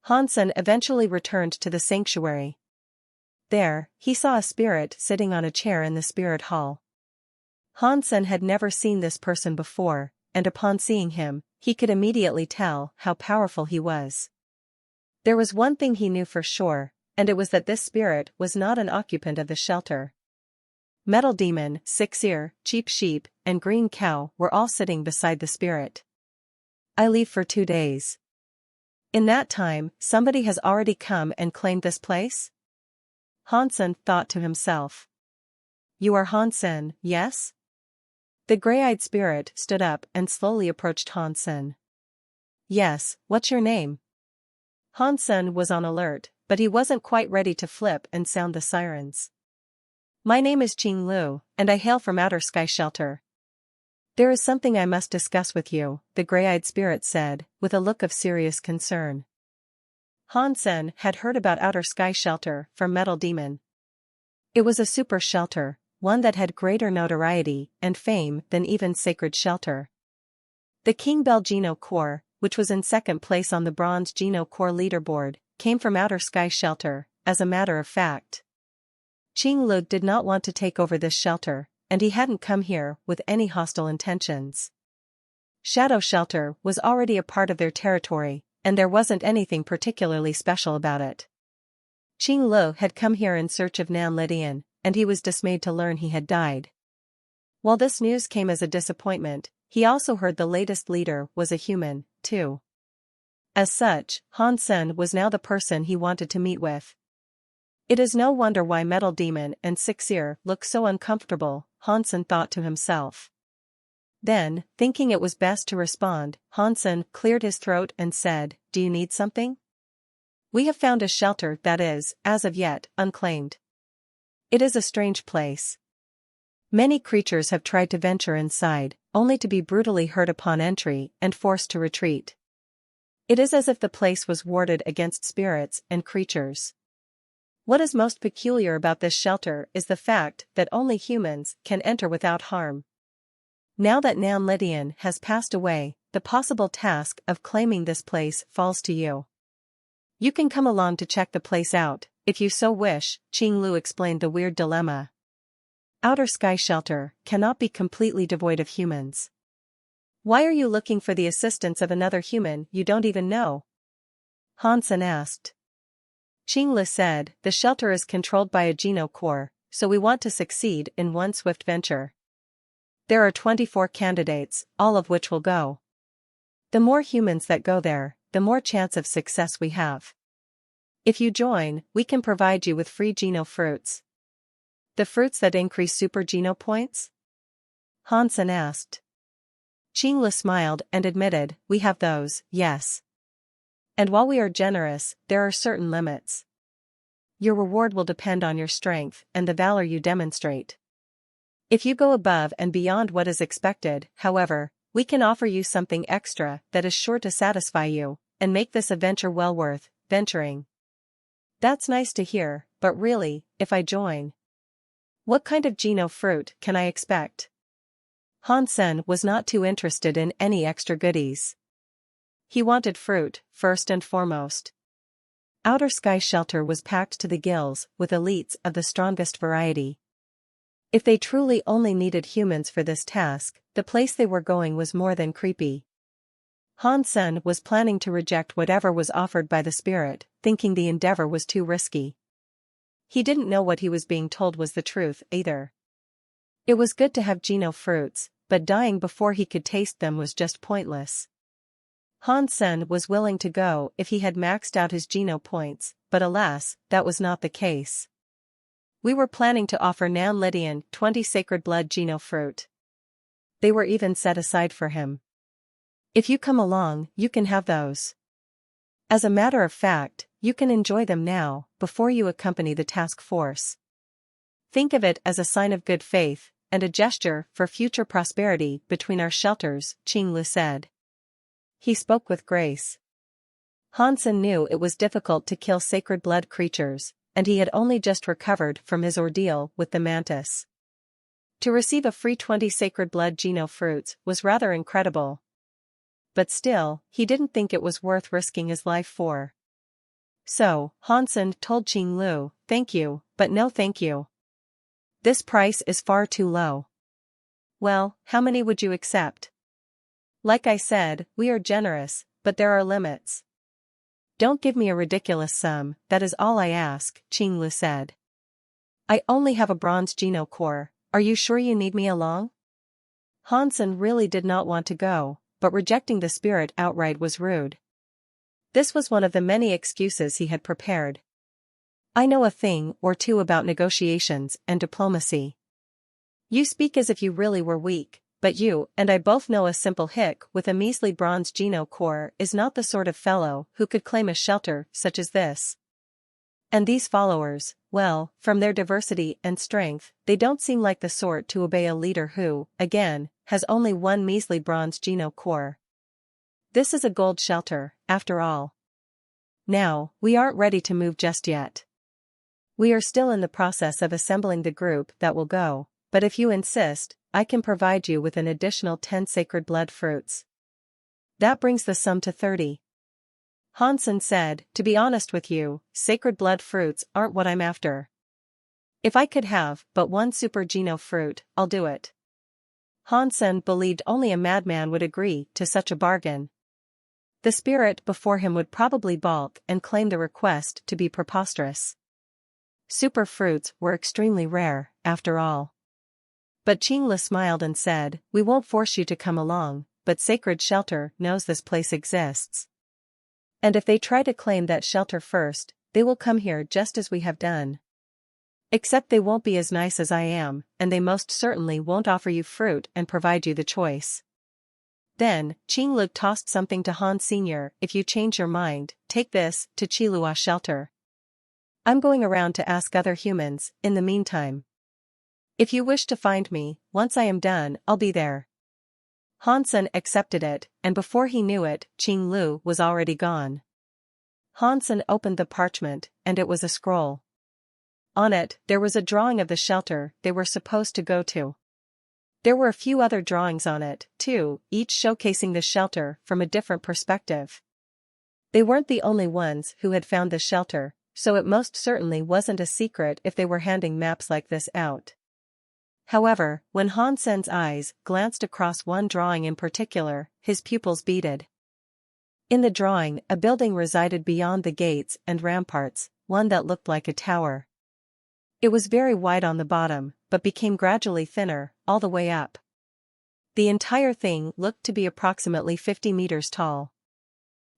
Hansen eventually returned to the sanctuary. There, he saw a spirit sitting on a chair in the spirit hall. Hansen had never seen this person before, and upon seeing him, he could immediately tell how powerful he was. There was one thing he knew for sure, and it was that this spirit was not an occupant of the shelter. Metal Demon, Six Ear, Cheap Sheep, and Green Cow were all sitting beside the spirit. I leave for 2 days. In that time, somebody has already come and claimed this place? Hansen thought to himself. You are Hansen, yes? The gray-eyed spirit stood up and slowly approached Hansen. Yes, what's your name? Hansen was on alert, but he wasn't quite ready to flip and sound the sirens. My name is Qing Lu, and I hail from Outer Sky Shelter. There is something I must discuss with you, the gray-eyed spirit said, with a look of serious concern. Hansen had heard about Outer Sky Shelter from Metal Demon. It was a super shelter, one that had greater notoriety and fame than even Sacred Shelter. The King Bell Geno Corps, which was in second place on the Bronze Geno Corps leaderboard, came from Outer Sky Shelter, as a matter of fact. Qing Lu did not want to take over this shelter, and he hadn't come here with any hostile intentions. Shadow Shelter was already a part of their territory, and there wasn't anything particularly special about it. Qing Lu had come here in search of Nan Lydian, and he was dismayed to learn he had died. While this news came as a disappointment, he also heard the latest leader was a human, too. As such, Hansen was now the person he wanted to meet with. It is no wonder why Metal Demon and Six Ear look so uncomfortable, Hansen thought to himself. Then, thinking it was best to respond, Hansen cleared his throat and said, Do you need something? We have found a shelter that is, as of yet, unclaimed. It is a strange place. Many creatures have tried to venture inside, only to be brutally hurt upon entry and forced to retreat. It is as if the place was warded against spirits and creatures. What is most peculiar about this shelter is the fact that only humans can enter without harm. Now that Nan Lydian has passed away, the possible task of claiming this place falls to you. You can come along to check the place out, if you so wish, Qing Lu explained the weird dilemma. Outer Sky Shelter cannot be completely devoid of humans. Why are you looking for the assistance of another human you don't even know? Hansen asked. Qing Lu said, the shelter is controlled by a Geno Corps, so we want to succeed in one swift venture. There are 24 candidates, all of which will go. The more humans that go there, the more chance of success we have. If you join, we can provide you with free Geno fruits. The fruits that increase super Geno points? Hansen asked. Qing Lu smiled and admitted, we have those, yes. And while we are generous, there are certain limits. Your reward will depend on your strength and the valor you demonstrate. If you go above and beyond what is expected, however, we can offer you something extra that is sure to satisfy you, and make this a venture well worth venturing. That's nice to hear, but really, if I join, what kind of Geno fruit can I expect? Hansen was not too interested in any extra goodies. He wanted fruit, first and foremost. Outer Sky Shelter was packed to the gills with elites of the strongest variety. If they truly only needed humans for this task, the place they were going was more than creepy. Hansen was planning to reject whatever was offered by the spirit, thinking the endeavor was too risky. He didn't know what he was being told was the truth, either. It was good to have Geno fruits, but dying before he could taste them was just pointless. Hansen was willing to go if he had maxed out his Geno points, but alas, that was not the case. We were planning to offer Nan Lydian 20 Sacred Blood Geno fruit. They were even set aside for him. If you come along, you can have those. As a matter of fact, you can enjoy them now, before you accompany the task force. Think of it as a sign of good faith, and a gesture for future prosperity between our shelters, Qinglu said. He spoke with grace. Hansen knew it was difficult to kill sacred blood creatures, and he had only just recovered from his ordeal with the mantis. To receive a free 20 sacred blood Geno fruits was rather incredible. But still, he didn't think it was worth risking his life for. So, Hansen told Qinglu, "Thank you, but no thank you. This price is far too low." "Well, how many would you accept?" "Like I said, we are generous, but there are limits." "Don't give me a ridiculous sum, that is all I ask," Qinglu said. "I only have a bronze Geno core, are you sure you need me along?" Hansen really did not want to go, but rejecting the spirit outright was rude. This was one of the many excuses he had prepared. "I know a thing or two about negotiations and diplomacy." "You speak as if you really were weak, but you and I both know a simple hick with a measly bronze Geno core is not the sort of fellow who could claim a shelter such as this. And these followers, well, from their diversity and strength, they don't seem like the sort to obey a leader who, again, has only one measly bronze Geno core. This is a gold shelter, after all. Now, we aren't ready to move just yet. We are still in the process of assembling the group that will go, but if you insist, I can provide you with an additional 10 sacred blood fruits. That brings the sum to 30. Hansen said, "To be honest with you, sacred blood fruits aren't what I'm after. If I could have but one super Geno fruit, I'll do it." Hansen believed only a madman would agree to such a bargain. The spirit before him would probably balk and claim the request to be preposterous. Super fruits were extremely rare, after all. But Qinglu smiled and said, "We won't force you to come along, but Sacred Shelter knows this place exists. And if they try to claim that shelter first, they will come here just as we have done. Except they won't be as nice as I am, and they most certainly won't offer you fruit and provide you the choice." Then, Qinglu tossed something to Han Sr. "If you change your mind, take this to Qilua Shelter. I'm going around to ask other humans, in the meantime. If you wish to find me, once I am done, I'll be there." Hansen accepted it, and before he knew it, Qinglu was already gone. Hansen opened the parchment, and it was a scroll. On it, there was a drawing of the shelter they were supposed to go to. There were a few other drawings on it, too, each showcasing the shelter from a different perspective. They weren't the only ones who had found the shelter, so it most certainly wasn't a secret if they were handing maps like this out. However, when Hansen's eyes glanced across one drawing in particular, his pupils beaded. In the drawing, a building resided beyond the gates and ramparts, one that looked like a tower. It was very wide on the bottom, but became gradually thinner, all the way up. The entire thing looked to be approximately 50 meters tall.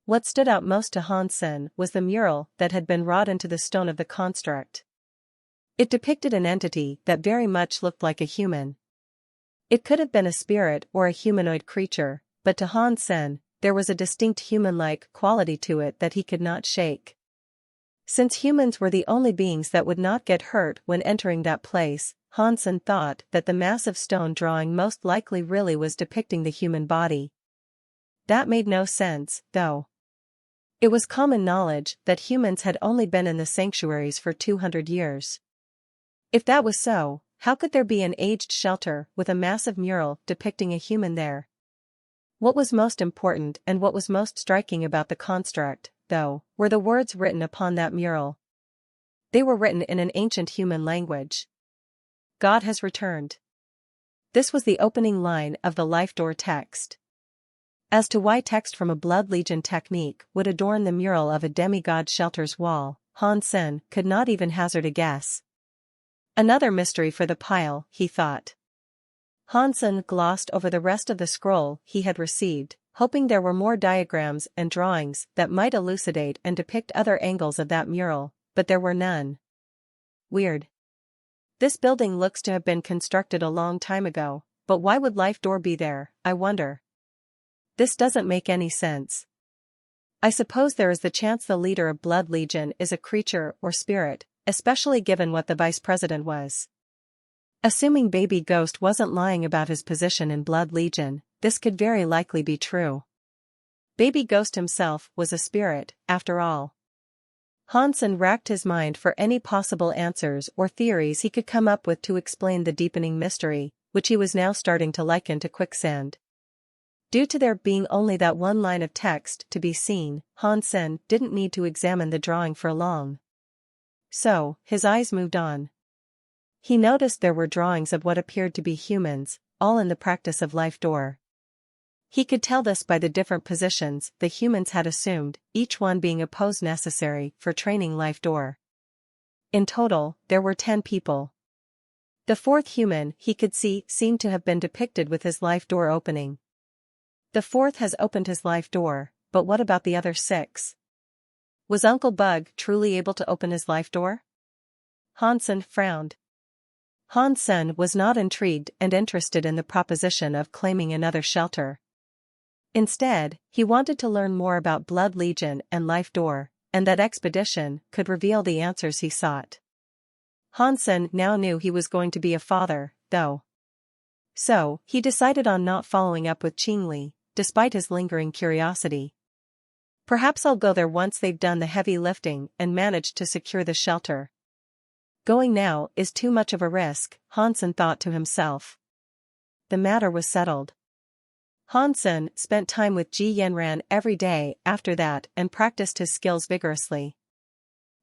What stood out most to Hansen was the mural that had been wrought into the stone of the construct. It depicted an entity that very much looked like a human. It could have been a spirit or a humanoid creature, but to Hansen, there was a distinct human-like quality to it that he could not shake. Since humans were the only beings that would not get hurt when entering that place, Hansen thought that the massive stone drawing most likely really was depicting the human body. That made no sense, though. It was common knowledge that humans had only been in the sanctuaries for 200 years. If that was so, how could there be an aged shelter with a massive mural depicting a human there? What was most important and what was most striking about the construct, though, were the words written upon that mural. They were written in an ancient human language. "God has returned." This was the opening line of the Life Door text. As to why text from a Blood Legion technique would adorn the mural of a demigod shelter's wall, Hansen could not even hazard a guess. Another mystery for the pile, he thought. Hansen glossed over the rest of the scroll he had received, hoping there were more diagrams and drawings that might elucidate and depict other angles of that mural, but there were none. Weird. This building looks to have been constructed a long time ago, but why would Life Door be there, I wonder? This doesn't make any sense. I suppose there is the chance the leader of Blood Legion is a creature or spirit, especially given what the vice president was. Assuming Baby Ghost wasn't lying about his position in Blood Legion, this could very likely be true. Baby Ghost himself was a spirit, after all. Hansen racked his mind for any possible answers or theories he could come up with to explain the deepening mystery, which he was now starting to liken to quicksand. Due to there being only that one line of text to be seen, Hansen didn't need to examine the drawing for long. So, his eyes moved on. He noticed there were drawings of what appeared to be humans, all in the practice of life door. He could tell this by the different positions the humans had assumed, each one being a pose necessary for training life door. In total, there were 10 people. The fourth human he could see seemed to have been depicted with his life door opening. The fourth has opened his life door, but what about the other 6? Was Uncle Bug truly able to open his life door? Hansen frowned. Hansen was not intrigued and interested in the proposition of claiming another shelter. Instead, he wanted to learn more about Blood Legion and Life Door, and that expedition could reveal the answers he sought. Hansen now knew he was going to be a father, though. So, he decided on not following up with Qingli, despite his lingering curiosity. Perhaps I'll go there once they've done the heavy lifting and managed to secure the shelter. Going now is too much of a risk, Hansen thought to himself. The matter was settled. Hansen spent time with Ji Yanran every day after that and practiced his skills vigorously.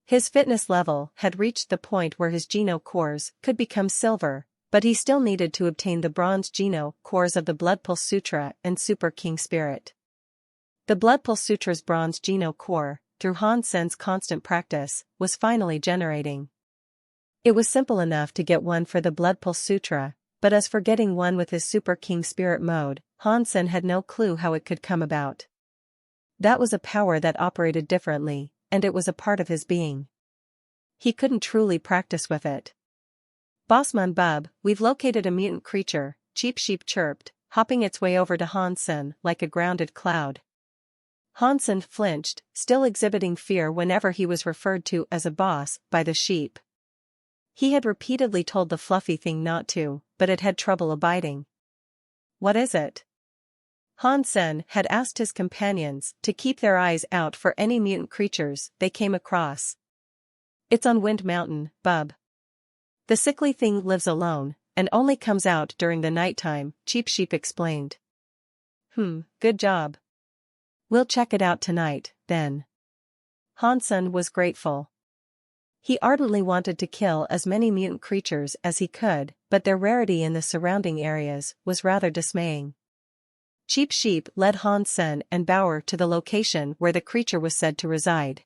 His fitness level had reached the point where his Geno cores could become silver, but he still needed to obtain the bronze Geno cores of the Blood Pulse Sutra and Super King Spirit. The Blood Pulse Sutra's bronze Geno core, through Hansen's constant practice, was finally generating. It was simple enough to get one for the Blood Pulse Sutra, but as for getting one with his Super King Spirit mode, Hansen had no clue how it could come about. That was a power that operated differently, and it was a part of his being. He couldn't truly practice with it. "Bossman Bub, we've located a mutant creature," Cheap Sheep chirped, hopping its way over to Hansen like a grounded cloud. Hansen flinched, still exhibiting fear whenever he was referred to as a boss by the sheep. He had repeatedly told the fluffy thing not to, but it had trouble abiding. "What is it?" Hansen had asked his companions to keep their eyes out for any mutant creatures they came across. "It's on Wind Mountain, Bub. The sickly thing lives alone, and only comes out during the nighttime," Cheap Sheep explained. Good job. We'll check it out tonight, then." Hansen was grateful. He ardently wanted to kill as many mutant creatures as he could, but their rarity in the surrounding areas was rather dismaying. Cheap Sheep led Hansen and Bauer to the location where the creature was said to reside.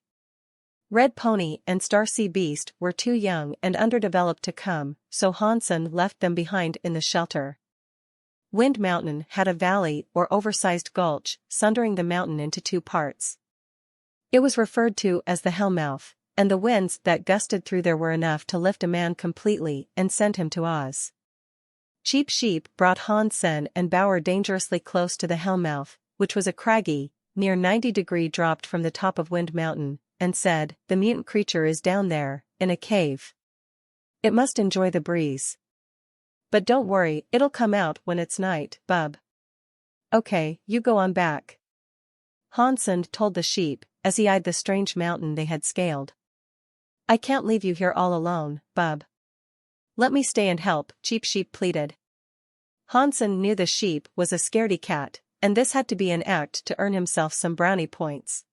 Red Pony and Star Sea Beast were too young and underdeveloped to come, so Hansen left them behind in the shelter. Wind Mountain had a valley or oversized gulch, sundering the mountain into 2 parts. It was referred to as the Hellmouth, and the winds that gusted through there were enough to lift a man completely and send him to Oz. Cheap Sheep brought Hansen and Bauer dangerously close to the Hellmouth, which was a craggy, near 90-degree drop from the top of Wind Mountain, and said, "The mutant creature is down there, in a cave. It must enjoy the breeze. But don't worry, it'll come out when it's night, Bub." "Okay, you go on back," Hansen told the sheep, as he eyed the strange mountain they had scaled. "I can't leave you here all alone, Bub. Let me stay and help," Cheap Sheep pleaded. Hansen knew the sheep was a scaredy cat, and this had to be an act to earn himself some brownie points.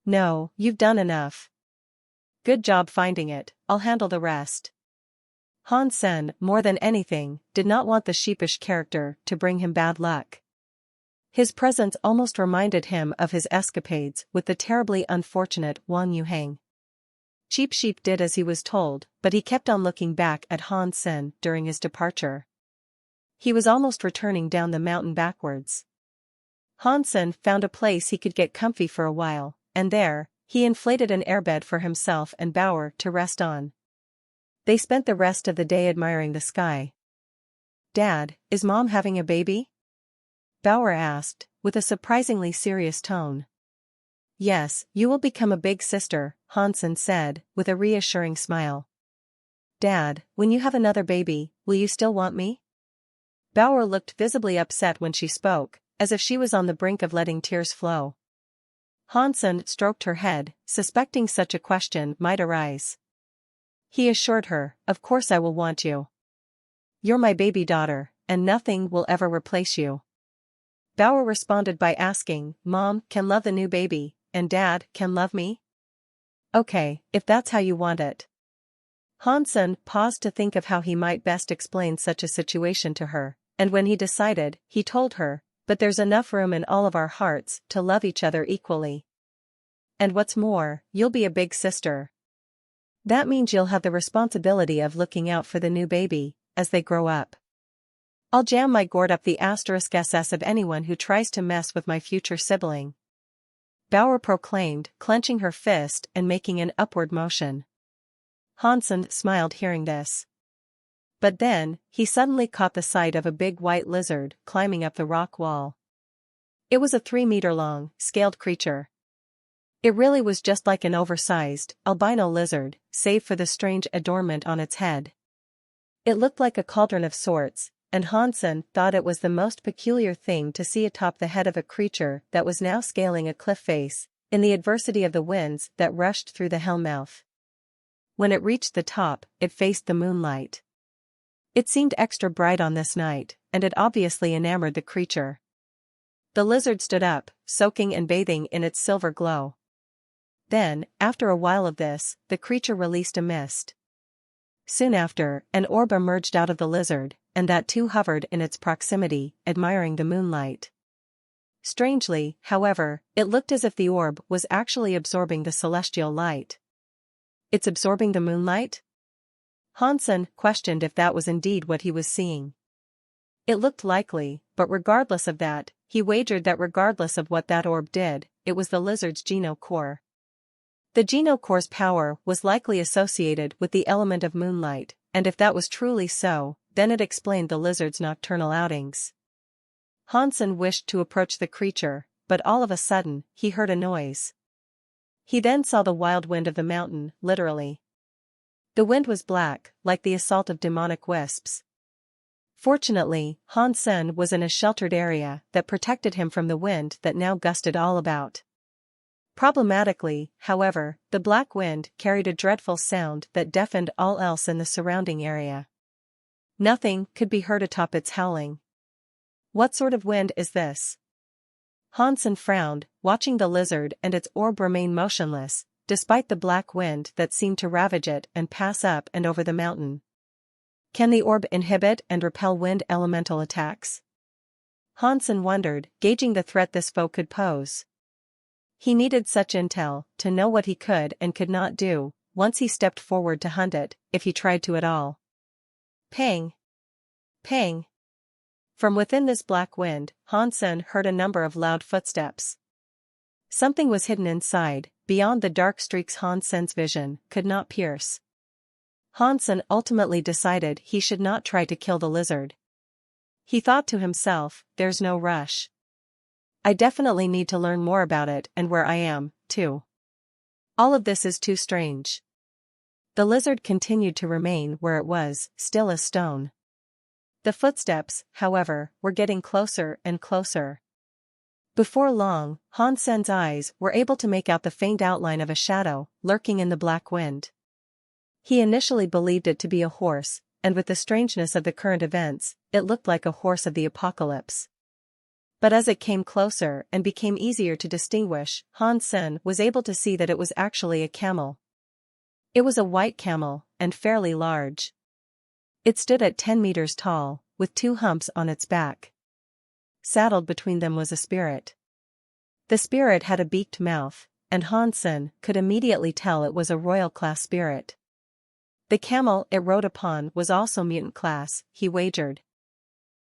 "No, you've done enough. Good job finding it, I'll handle the rest." Hansen, more than anything, did not want the sheepish character to bring him bad luck. His presence almost reminded him of his escapades with the terribly unfortunate Wang Yuhang. Cheap Sheep did as he was told, but he kept on looking back at Hansen during his departure. He was almost returning down the mountain backwards. Hansen found a place he could get comfy for a while, and there, he inflated an airbed for himself and Bauer to rest on. They spent the rest of the day admiring the sky. "Dad, is Mom having a baby?" Bauer asked, with a surprisingly serious tone. Yes, you will become a big sister, Hansen said, with a reassuring smile. Dad, when you have another baby, will you still want me? Bauer looked visibly upset when she spoke, as if she was on the brink of letting tears flow. Hansen stroked her head, suspecting such a question might arise. He assured her, of course I will want you. You're my baby daughter, and nothing will ever replace you. Bauer responded by asking, Mom can love the new baby, and Dad can love me? Okay, if that's how you want it. Hansen paused to think of how he might best explain such a situation to her, and when he decided, he told her, but there's enough room in all of our hearts to love each other equally. And what's more, you'll be a big sister. That means you'll have the responsibility of looking out for the new baby, as they grow up. I'll jam my gourd up the *SS of anyone who tries to mess with my future sibling. Bauer proclaimed, clenching her fist and making an upward motion. Hansen smiled hearing this. But then, he suddenly caught the sight of a big white lizard climbing up the rock wall. It was a 3-meter-long, scaled creature. It really was just like an oversized, albino lizard, save for the strange adornment on its head. It looked like a cauldron of sorts, and Hansen thought it was the most peculiar thing to see atop the head of a creature that was now scaling a cliff face, in the adversity of the winds that rushed through the hellmouth. When it reached the top, it faced the moonlight. It seemed extra bright on this night, and it obviously enamored the creature. The lizard stood up, soaking and bathing in its silver glow. Then, after a while of this, the creature released a mist. Soon after, an orb emerged out of the lizard, and that too hovered in its proximity, admiring the moonlight. Strangely, however, it looked as if the orb was actually absorbing the celestial light. It's absorbing the moonlight? Hansen questioned if that was indeed what he was seeing. It looked likely, but regardless of that, he wagered that regardless of what that orb did, it was the lizard's geno-core. The geno-core's power was likely associated with the element of moonlight, and if that was truly so, then it explained the lizard's nocturnal outings. Hansen wished to approach the creature, but all of a sudden, he heard a noise. He then saw the wild wind of the mountain, literally. The wind was black, like the assault of demonic wisps. Fortunately, Hansen was in a sheltered area that protected him from the wind that now gusted all about. Problematically, however, the black wind carried a dreadful sound that deafened all else in the surrounding area. Nothing could be heard atop its howling. What sort of wind is this? Hansen frowned, watching the lizard and its orb remain motionless, despite the black wind that seemed to ravage it and pass up and over the mountain. Can the orb inhibit and repel wind elemental attacks? Hansen wondered, gauging the threat this foe could pose. He needed such intel to know what he could and could not do, once he stepped forward to hunt it, if he tried to at all. Pang! Pang! From within this black wind, Hansen heard a number of loud footsteps. Something was hidden inside, beyond the dark streaks Hansen's vision could not pierce. Hansen ultimately decided he should not try to kill the lizard. He thought to himself, there's no rush. I definitely need to learn more about it and where I am, too. All of this is too strange. The lizard continued to remain where it was, still as stone. The footsteps, however, were getting closer and closer. Before long, Hansen's eyes were able to make out the faint outline of a shadow, lurking in the black wind. He initially believed it to be a horse, and with the strangeness of the current events, it looked like a horse of the apocalypse. But as it came closer and became easier to distinguish, Hansen was able to see that it was actually a camel. It was a white camel, and fairly large. It stood at 10 meters tall, with 2 humps on its back. Saddled between them was a spirit. The spirit had a beaked mouth, and Hansen could immediately tell it was a royal-class spirit. The camel it rode upon was also mutant class, he wagered.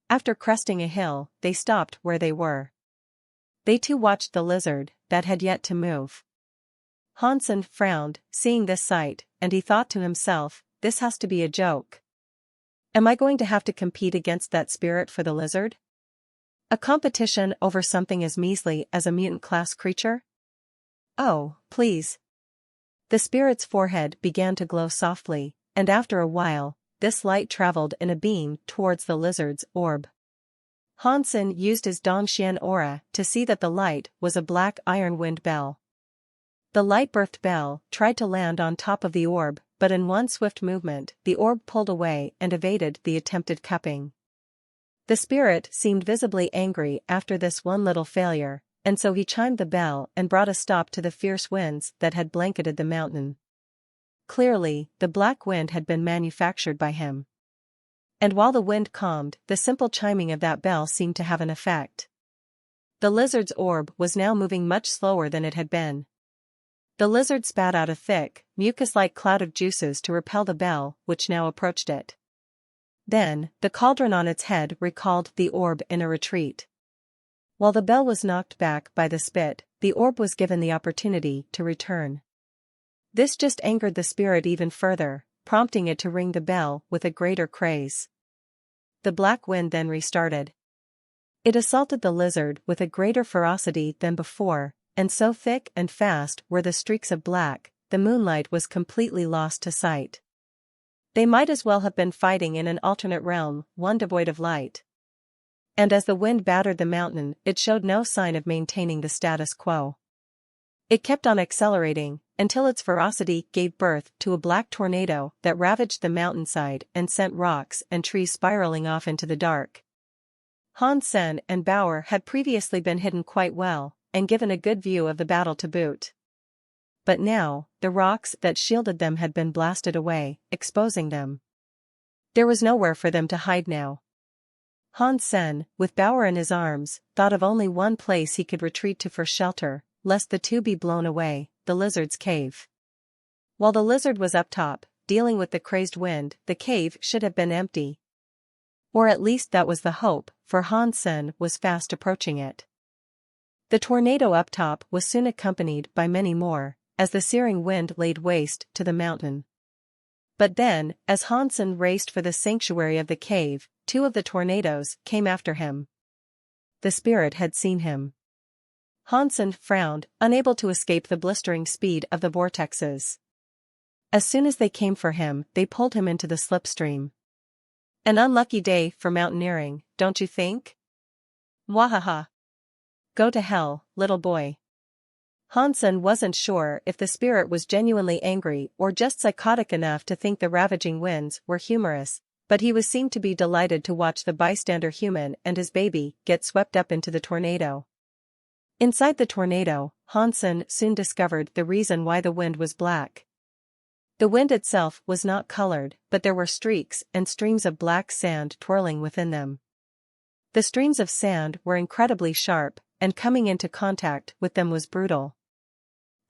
After cresting a hill, they stopped where they were. They too watched the lizard, that had yet to move. Hansen frowned, seeing this sight, and he thought to himself, this has to be a joke. Am I going to have to compete against that spirit for the lizard? A competition over something as measly as a mutant-class creature? "Oh, please." The spirit's forehead began to glow softly, and after a while, this light traveled in a beam towards the lizard's orb. Hansen used his Dongxian aura to see that the light was a black iron wind bell. The light-birthed bell tried to land on top of the orb, but in one swift movement, the orb pulled away and evaded the attempted cupping. The spirit seemed visibly angry after this one little failure, and so he chimed the bell and brought a stop to the fierce winds that had blanketed the mountain. Clearly, the black wind had been manufactured by him. And while the wind calmed, the simple chiming of that bell seemed to have an effect. The lizard's orb was now moving much slower than it had been. The lizard spat out a thick, mucus-like cloud of juices to repel the bell, which now approached it. Then, the cauldron on its head recalled the orb in a retreat. While the bell was knocked back by the spit, the orb was given the opportunity to return. This just angered the spirit even further, prompting it to ring the bell with a greater craze. The black wind then restarted. It assaulted the lizard with a greater ferocity than before, and so thick and fast were the streaks of black, the moonlight was completely lost to sight. They might as well have been fighting in an alternate realm, one devoid of light. And as the wind battered the mountain, it showed no sign of maintaining the status quo. It kept on accelerating, until its ferocity gave birth to a black tornado that ravaged the mountainside and sent rocks and trees spiraling off into the dark. Hansen and Bauer had previously been hidden quite well, and given a good view of the battle to boot. But now, the rocks that shielded them had been blasted away, exposing them. There was nowhere for them to hide now. Hansen, with Bauer in his arms, thought of only one place he could retreat to for shelter, lest the two be blown away, the lizard's cave. While the lizard was up top, dealing with the crazed wind, the cave should have been empty. Or at least that was the hope, for Hansen was fast approaching it. The tornado up top was soon accompanied by many more, as the searing wind laid waste to the mountain. But then, as Hansen raced for the sanctuary of the cave, two of the tornadoes came after him. The spirit had seen him. Hansen frowned, unable to escape the blistering speed of the vortexes. As soon as they came for him, they pulled him into the slipstream. An unlucky day for mountaineering, don't you think? Wahaha. Go to hell, little boy. Hansen wasn't sure if the spirit was genuinely angry or just psychotic enough to think the ravaging winds were humorous, but he seemed to be delighted to watch the bystander human and his baby get swept up into the tornado. Inside the tornado, Hansen soon discovered the reason why the wind was black. The wind itself was not colored, but there were streaks and streams of black sand twirling within them. The streams of sand were incredibly sharp, and coming into contact with them was brutal.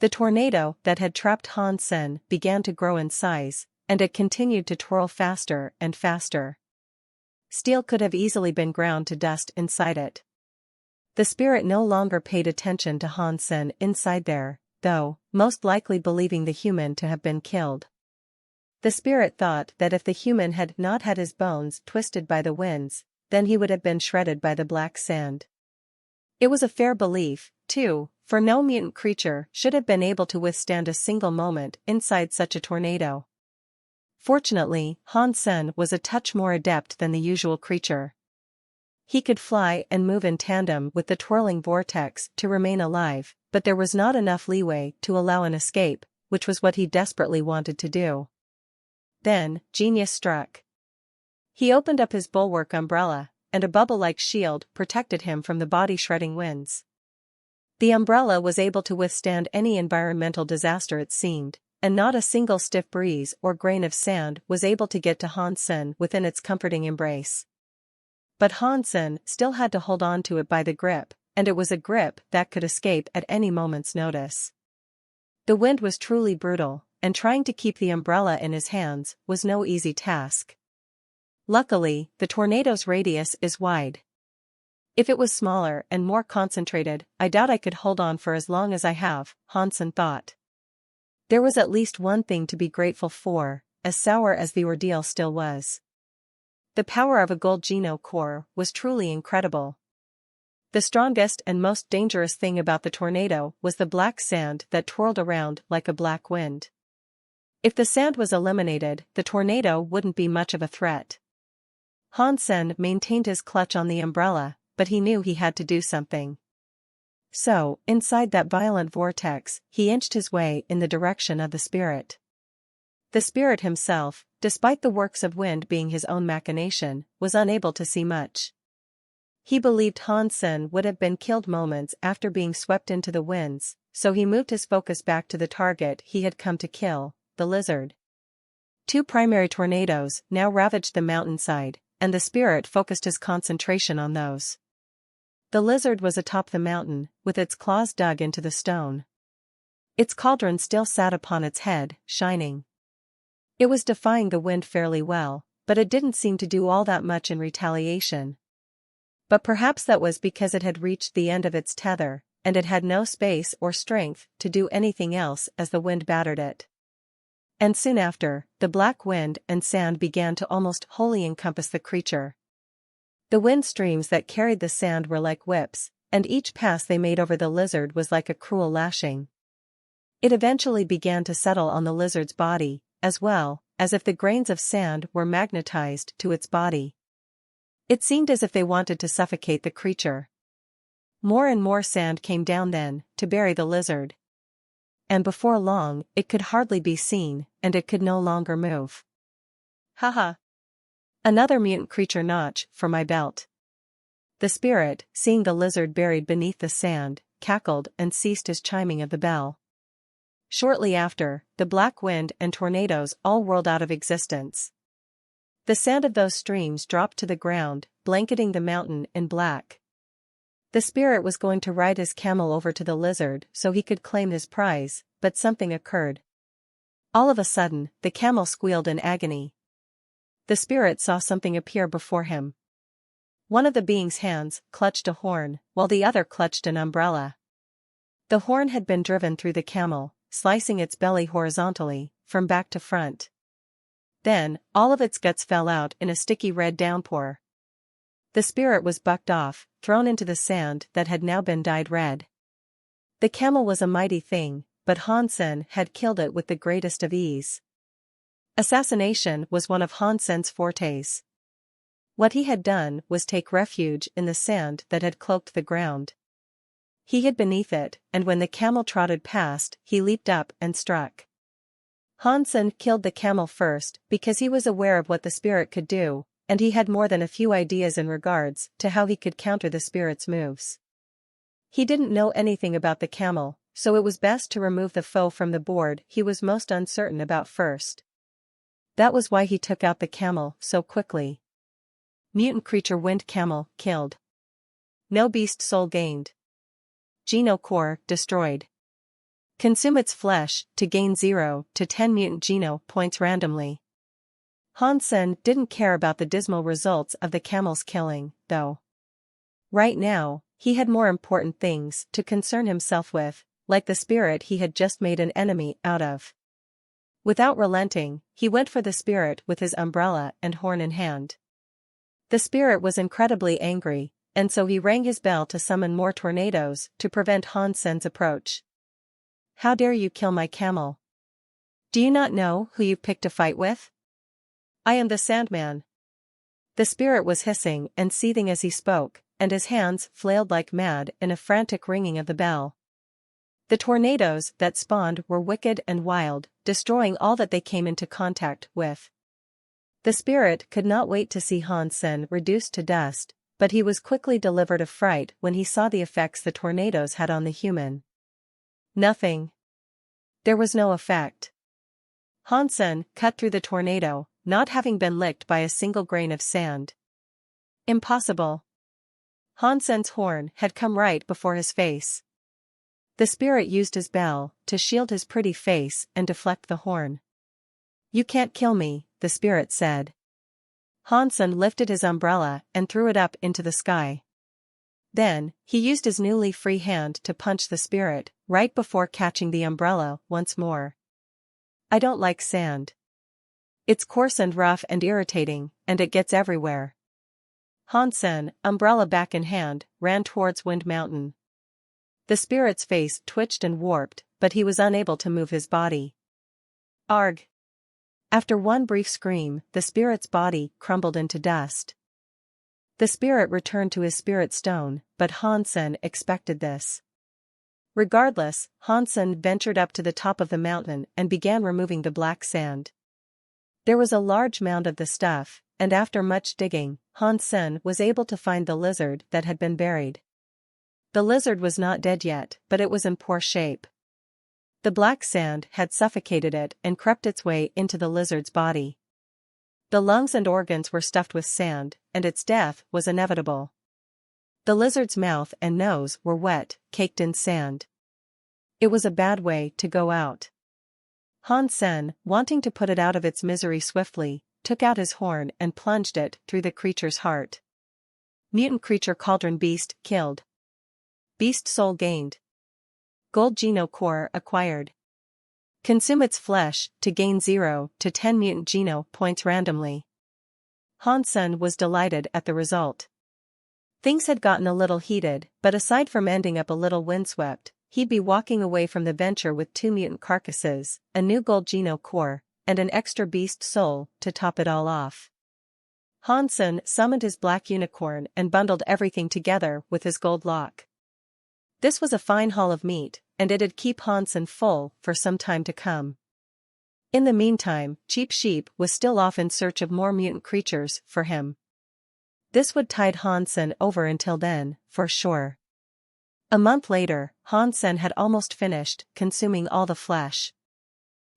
The tornado that had trapped Hansen began to grow in size, and it continued to twirl faster and faster. Steel could have easily been ground to dust inside it. The spirit no longer paid attention to Hansen inside there, though, most likely believing the human to have been killed. The spirit thought that if the human had not had his bones twisted by the winds, then he would have been shredded by the black sand. It was a fair belief, too, for no mutant creature should have been able to withstand a single moment inside such a tornado. Fortunately, Hansen was a touch more adept than the usual creature. He could fly and move in tandem with the twirling vortex to remain alive, but there was not enough leeway to allow an escape, which was what he desperately wanted to do. Then, genius struck. He opened up his bulwark umbrella, and a bubble-like shield protected him from the body-shredding winds. The umbrella was able to withstand any environmental disaster it seemed, and not a single stiff breeze or grain of sand was able to get to Hansen within its comforting embrace. But Hansen still had to hold on to it by the grip, and it was a grip that could escape at any moment's notice. The wind was truly brutal, and trying to keep the umbrella in his hands was no easy task. Luckily, the tornado's radius is wide. If it was smaller and more concentrated, I doubt I could hold on for as long as I have, Hansen thought. There was at least one thing to be grateful for, as sour as the ordeal still was. The power of a gold geno core was truly incredible. The strongest and most dangerous thing about the tornado was the black sand that twirled around like a black wind. If the sand was eliminated, the tornado wouldn't be much of a threat. Hansen maintained his clutch on the umbrella, but he knew he had to do something. So, inside that violent vortex, he inched his way in the direction of the spirit. The spirit himself, despite the works of wind being his own machination, was unable to see much. He believed Hansen would have been killed moments after being swept into the winds, so he moved his focus back to the target he had come to kill, the lizard. Two primary tornadoes now ravaged the mountainside, and the spirit focused his concentration on those. The lizard was atop the mountain, with its claws dug into the stone. Its cauldron still sat upon its head, shining. It was defying the wind fairly well, but it didn't seem to do all that much in retaliation. But perhaps that was because it had reached the end of its tether, and it had no space or strength to do anything else as the wind battered it. And soon after, the black wind and sand began to almost wholly encompass the creature. The wind streams that carried the sand were like whips, and each pass they made over the lizard was like a cruel lashing. It eventually began to settle on the lizard's body, as well, as if the grains of sand were magnetized to its body. It seemed as if they wanted to suffocate the creature. More and more sand came down then, to bury the lizard. And before long, it could hardly be seen, and it could no longer move. Haha. Another mutant creature notch for my belt. The spirit, seeing the lizard buried beneath the sand, cackled and ceased his chiming of the bell. Shortly after, the black wind and tornadoes all whirled out of existence. The sand of those streams dropped to the ground, blanketing the mountain in black. The spirit was going to ride his camel over to the lizard so he could claim his prize, but something occurred. All of a sudden, the camel squealed in agony. The spirit saw something appear before him. One of the being's hands clutched a horn, while the other clutched an umbrella. The horn had been driven through the camel, slicing its belly horizontally, from back to front. Then, all of its guts fell out in a sticky red downpour. The spirit was bucked off, thrown into the sand that had now been dyed red. The camel was a mighty thing, but Hansen had killed it with the greatest of ease. Assassination was one of Hansen's fortes. What he had done was take refuge in the sand that had cloaked the ground. He hid beneath it, and when the camel trotted past, he leaped up and struck. Hansen killed the camel first because he was aware of what the spirit could do, and he had more than a few ideas in regards to how he could counter the spirit's moves. He didn't know anything about the camel, so it was best to remove the foe from the board he was most uncertain about first. That was why he took out the camel so quickly. Mutant creature wind camel killed. No beast soul gained. Geno core destroyed. Consume its flesh to gain 0 to 10 mutant geno points randomly. Hansen didn't care about the dismal results of the camel's killing, though. Right now, he had more important things to concern himself with, like the spirit he had just made an enemy out of. Without relenting, he went for the spirit with his umbrella and horn in hand. The spirit was incredibly angry, and so he rang his bell to summon more tornadoes to prevent Hansen's approach. How dare you kill my camel? Do you not know who you picked a fight with? I am the Sandman. The spirit was hissing and seething as he spoke, and his hands flailed like mad in a frantic ringing of the bell. The tornadoes that spawned were wicked and wild, destroying all that they came into contact with. The spirit could not wait to see Hansen reduced to dust, but he was quickly delivered of fright when he saw the effects the tornadoes had on the human. Nothing. There was no effect. Hansen cut through the tornado, not having been licked by a single grain of sand. Impossible. Hansen's horn had come right before his face. The spirit used his bell to shield his pretty face and deflect the horn. You can't kill me, the spirit said. Hansen lifted his umbrella and threw it up into the sky. Then, he used his newly free hand to punch the spirit, right before catching the umbrella once more. I don't like sand. It's coarse and rough and irritating, and it gets everywhere. Hansen, umbrella back in hand, ran towards Wind Mountain. The spirit's face twitched and warped, but he was unable to move his body. Arg! After one brief scream, the spirit's body crumbled into dust. The spirit returned to his spirit stone, but Hansen expected this. Regardless, Hansen ventured up to the top of the mountain and began removing the black sand. There was a large mound of the stuff, and after much digging, Hansen was able to find the lizard that had been buried. The lizard was not dead yet, but it was in poor shape. The black sand had suffocated it and crept its way into the lizard's body. The lungs and organs were stuffed with sand, and its death was inevitable. The lizard's mouth and nose were wet, caked in sand. It was a bad way to go out. Hansen, wanting to put it out of its misery swiftly, took out his horn and plunged it through the creature's heart. Mutant creature cauldron beast killed. Beast soul gained. Gold Geno core acquired. Consume its flesh to gain 0 to 10 mutant Geno points randomly. Hansen was delighted at the result. Things had gotten a little heated, but aside from ending up a little windswept, he'd be walking away from the venture with 2 mutant carcasses, a new gold Geno core, and an extra beast soul to top it all off. Hansen summoned his black unicorn and bundled everything together with his gold lock. This was a fine haul of meat, and it'd keep Hansen full for some time to come. In the meantime, Cheap Sheep was still off in search of more mutant creatures for him. This would tide Hansen over until then, for sure. A month later, Hansen had almost finished consuming all the flesh.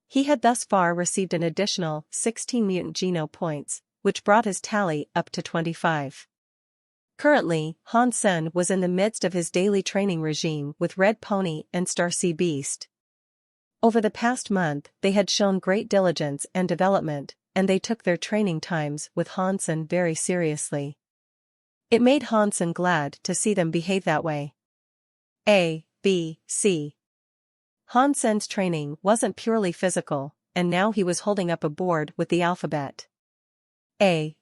He had thus far received an additional 16 mutant Geno points, which brought his tally up to 25. Currently, Hansen was in the midst of his daily training regime with Red Pony and Starsea Beast. Over the past month, they had shown great diligence and development, and they took their training times with Hansen very seriously. It made Hansen glad to see them behave that way. A, B, C. Hansen's training wasn't purely physical, and now he was holding up a board with the alphabet. A.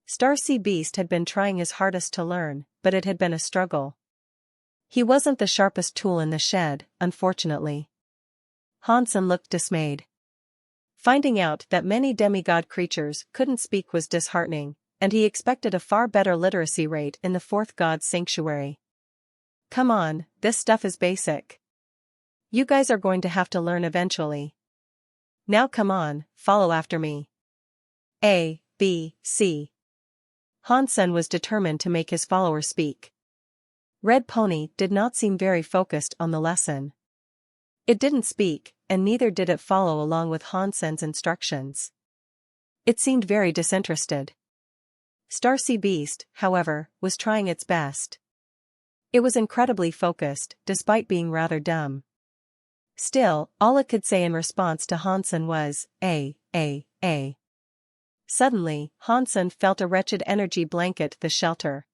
Starsea Beast had been trying his hardest to learn, but it had been a struggle. He wasn't the sharpest tool in the shed, unfortunately. Hansen looked dismayed. Finding out that many demigod creatures couldn't speak was disheartening, and he expected a far better literacy rate in the fourth god's sanctuary. Come on, this stuff is basic. You guys are going to have to learn eventually. Now come on, follow after me. A, B, C. Hansen was determined to make his followers speak. Red Pony did not seem very focused on the lesson. It didn't speak, and neither did it follow along with Hansen's instructions. It seemed very disinterested. Starsea Beast, however, was trying its best. It was incredibly focused, despite being rather dumb. Still, all it could say in response to Hansen was, A. Suddenly, Hansen felt a wretched energy blanket the shelter.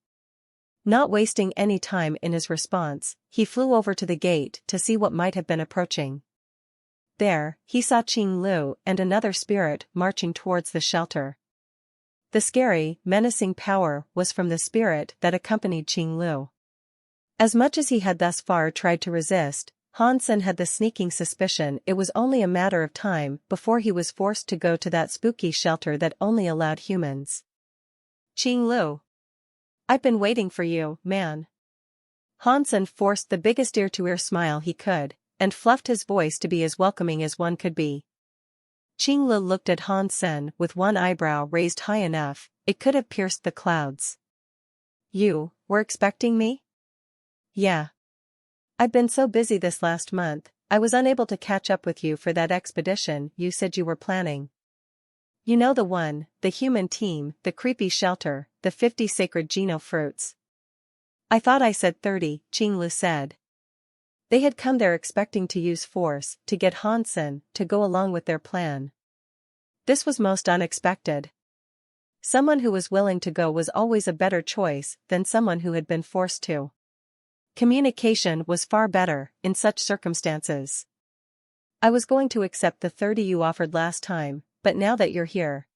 Not wasting any time in his response, he flew over to the gate to see what might have been approaching. There, he saw Qing Lu and another spirit marching towards the shelter. The scary, menacing power was from the spirit that accompanied Qing Lu. As much as he had thus far tried to resist, Hansen had the sneaking suspicion it was only a matter of time before he was forced to go to that spooky shelter that only allowed humans. Qing Lu. I've been waiting for you, man. Hansen forced the biggest ear-to-ear smile he could, and fluffed his voice to be as welcoming as one could be. Qing Lu looked at Hansen with one eyebrow raised high enough, it could have pierced the clouds. You were expecting me? Yeah. I've been so busy this last month, I was unable to catch up with you for that expedition you said you were planning. You know the one, the human team, the creepy shelter, the 50 sacred Geno fruits. I thought I said 30, Qing Lu said. They had come there expecting to use force to get Hansen to go along with their plan. This was most unexpected. Someone who was willing to go was always a better choice than someone who had been forced to. Communication was far better in such circumstances. I was going to accept the 30 you offered last time, but now that you're here.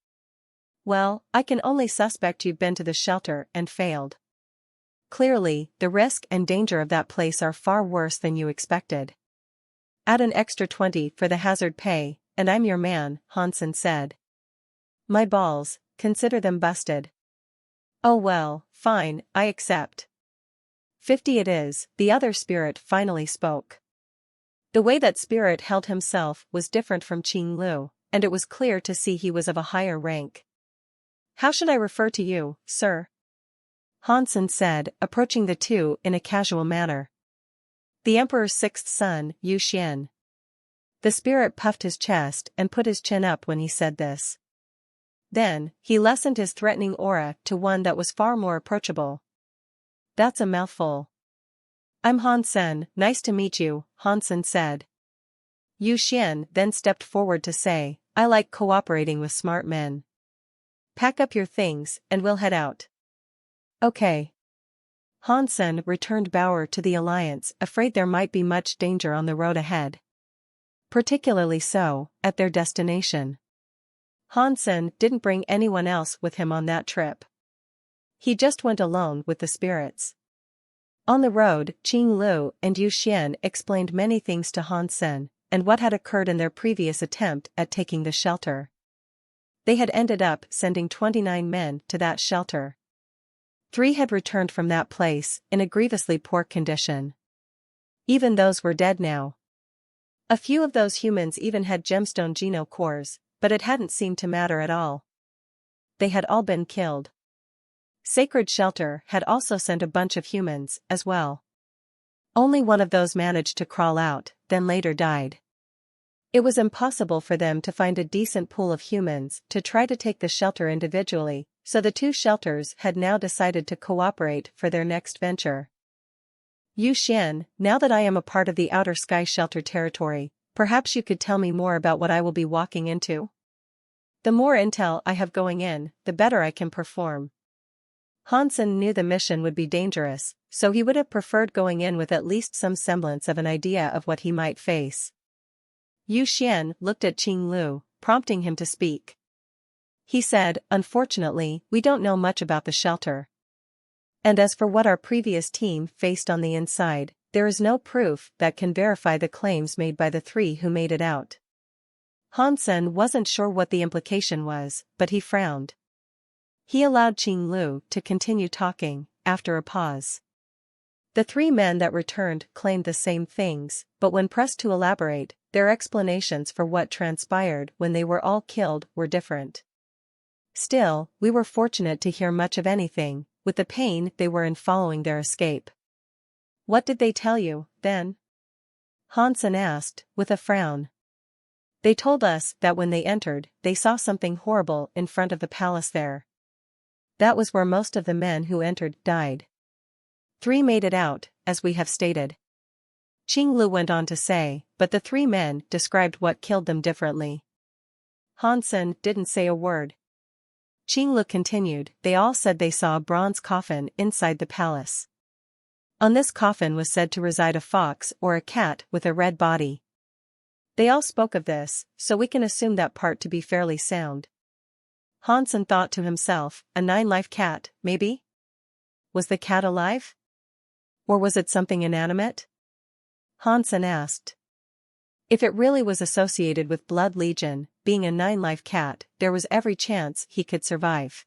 Well, I can only suspect you've been to the shelter and failed. Clearly, the risk and danger of that place are far worse than you expected. Add an extra 20 for the hazard pay, and I'm your man, Hansen said. My balls, consider them busted. Oh well, fine, I accept. 50 it is, the other spirit finally spoke. The way that spirit held himself was different from Qing Lu, and it was clear to see he was of a higher rank. How should I refer to you, sir? Hansen said, approaching the two in a casual manner. The Emperor's sixth son, Yu Xian. The spirit puffed his chest and put his chin up when he said this. Then, he lessened his threatening aura to one that was far more approachable. That's a mouthful. I'm Hansen, nice to meet you, Hansen said. Yu Xian then stepped forward to say, I like cooperating with smart men. Pack up your things, and we'll head out. Okay. Hansen returned Bauer to the Alliance, afraid there might be much danger on the road ahead. Particularly so, at their destination. Hansen didn't bring anyone else with him on that trip. He just went alone with the spirits. On the road, Qing Lu and Yu Xian explained many things to Hansen, and what had occurred in their previous attempt at taking the shelter. They had ended up sending 29 men to that shelter. 3 had returned from that place in a grievously poor condition. Even those were dead now. A few of those humans even had gemstone geno cores, but it hadn't seemed to matter at all. They had all been killed. Sacred Shelter had also sent a bunch of humans, as well. Only one of those managed to crawl out, then later died. It was impossible for them to find a decent pool of humans to try to take the shelter individually, so the 2 shelters had now decided to cooperate for their next venture. Yu Xian, now that I am a part of the Outer Sky Shelter territory, perhaps you could tell me more about what I will be walking into? The more intel I have going in, the better I can perform. Hansen knew the mission would be dangerous, so he would have preferred going in with at least some semblance of an idea of what he might face. Yu Xian looked at Qing Lu, prompting him to speak. He said, unfortunately, we don't know much about the shelter. And as for what our previous team faced on the inside, there is no proof that can verify the claims made by the 3 who made it out. Hansen wasn't sure what the implication was, but he frowned. He allowed Qing Lu to continue talking, after a pause. The 3 men that returned claimed the same things, but when pressed to elaborate, their explanations for what transpired when they were all killed were different. Still, we were fortunate to hear much of anything, with the pain they were in following their escape. What did they tell you, then? Hansen asked, with a frown. They told us that when they entered, they saw something horrible in front of the palace there. That was where most of the men who entered died. 3 made it out, as we have stated. Qing Lu went on to say, but the 3 men described what killed them differently. Hansen didn't say a word. Qing Lu continued, they all said they saw a bronze coffin inside the palace. On this coffin was said to reside a fox or a cat with a red body. They all spoke of this, so we can assume that part to be fairly sound. Hansen thought to himself, a 9-life cat, maybe? Was the cat alive? Or was it something inanimate? Hansen asked. If it really was associated with Blood Legion, being a 9-life cat, there was every chance he could survive.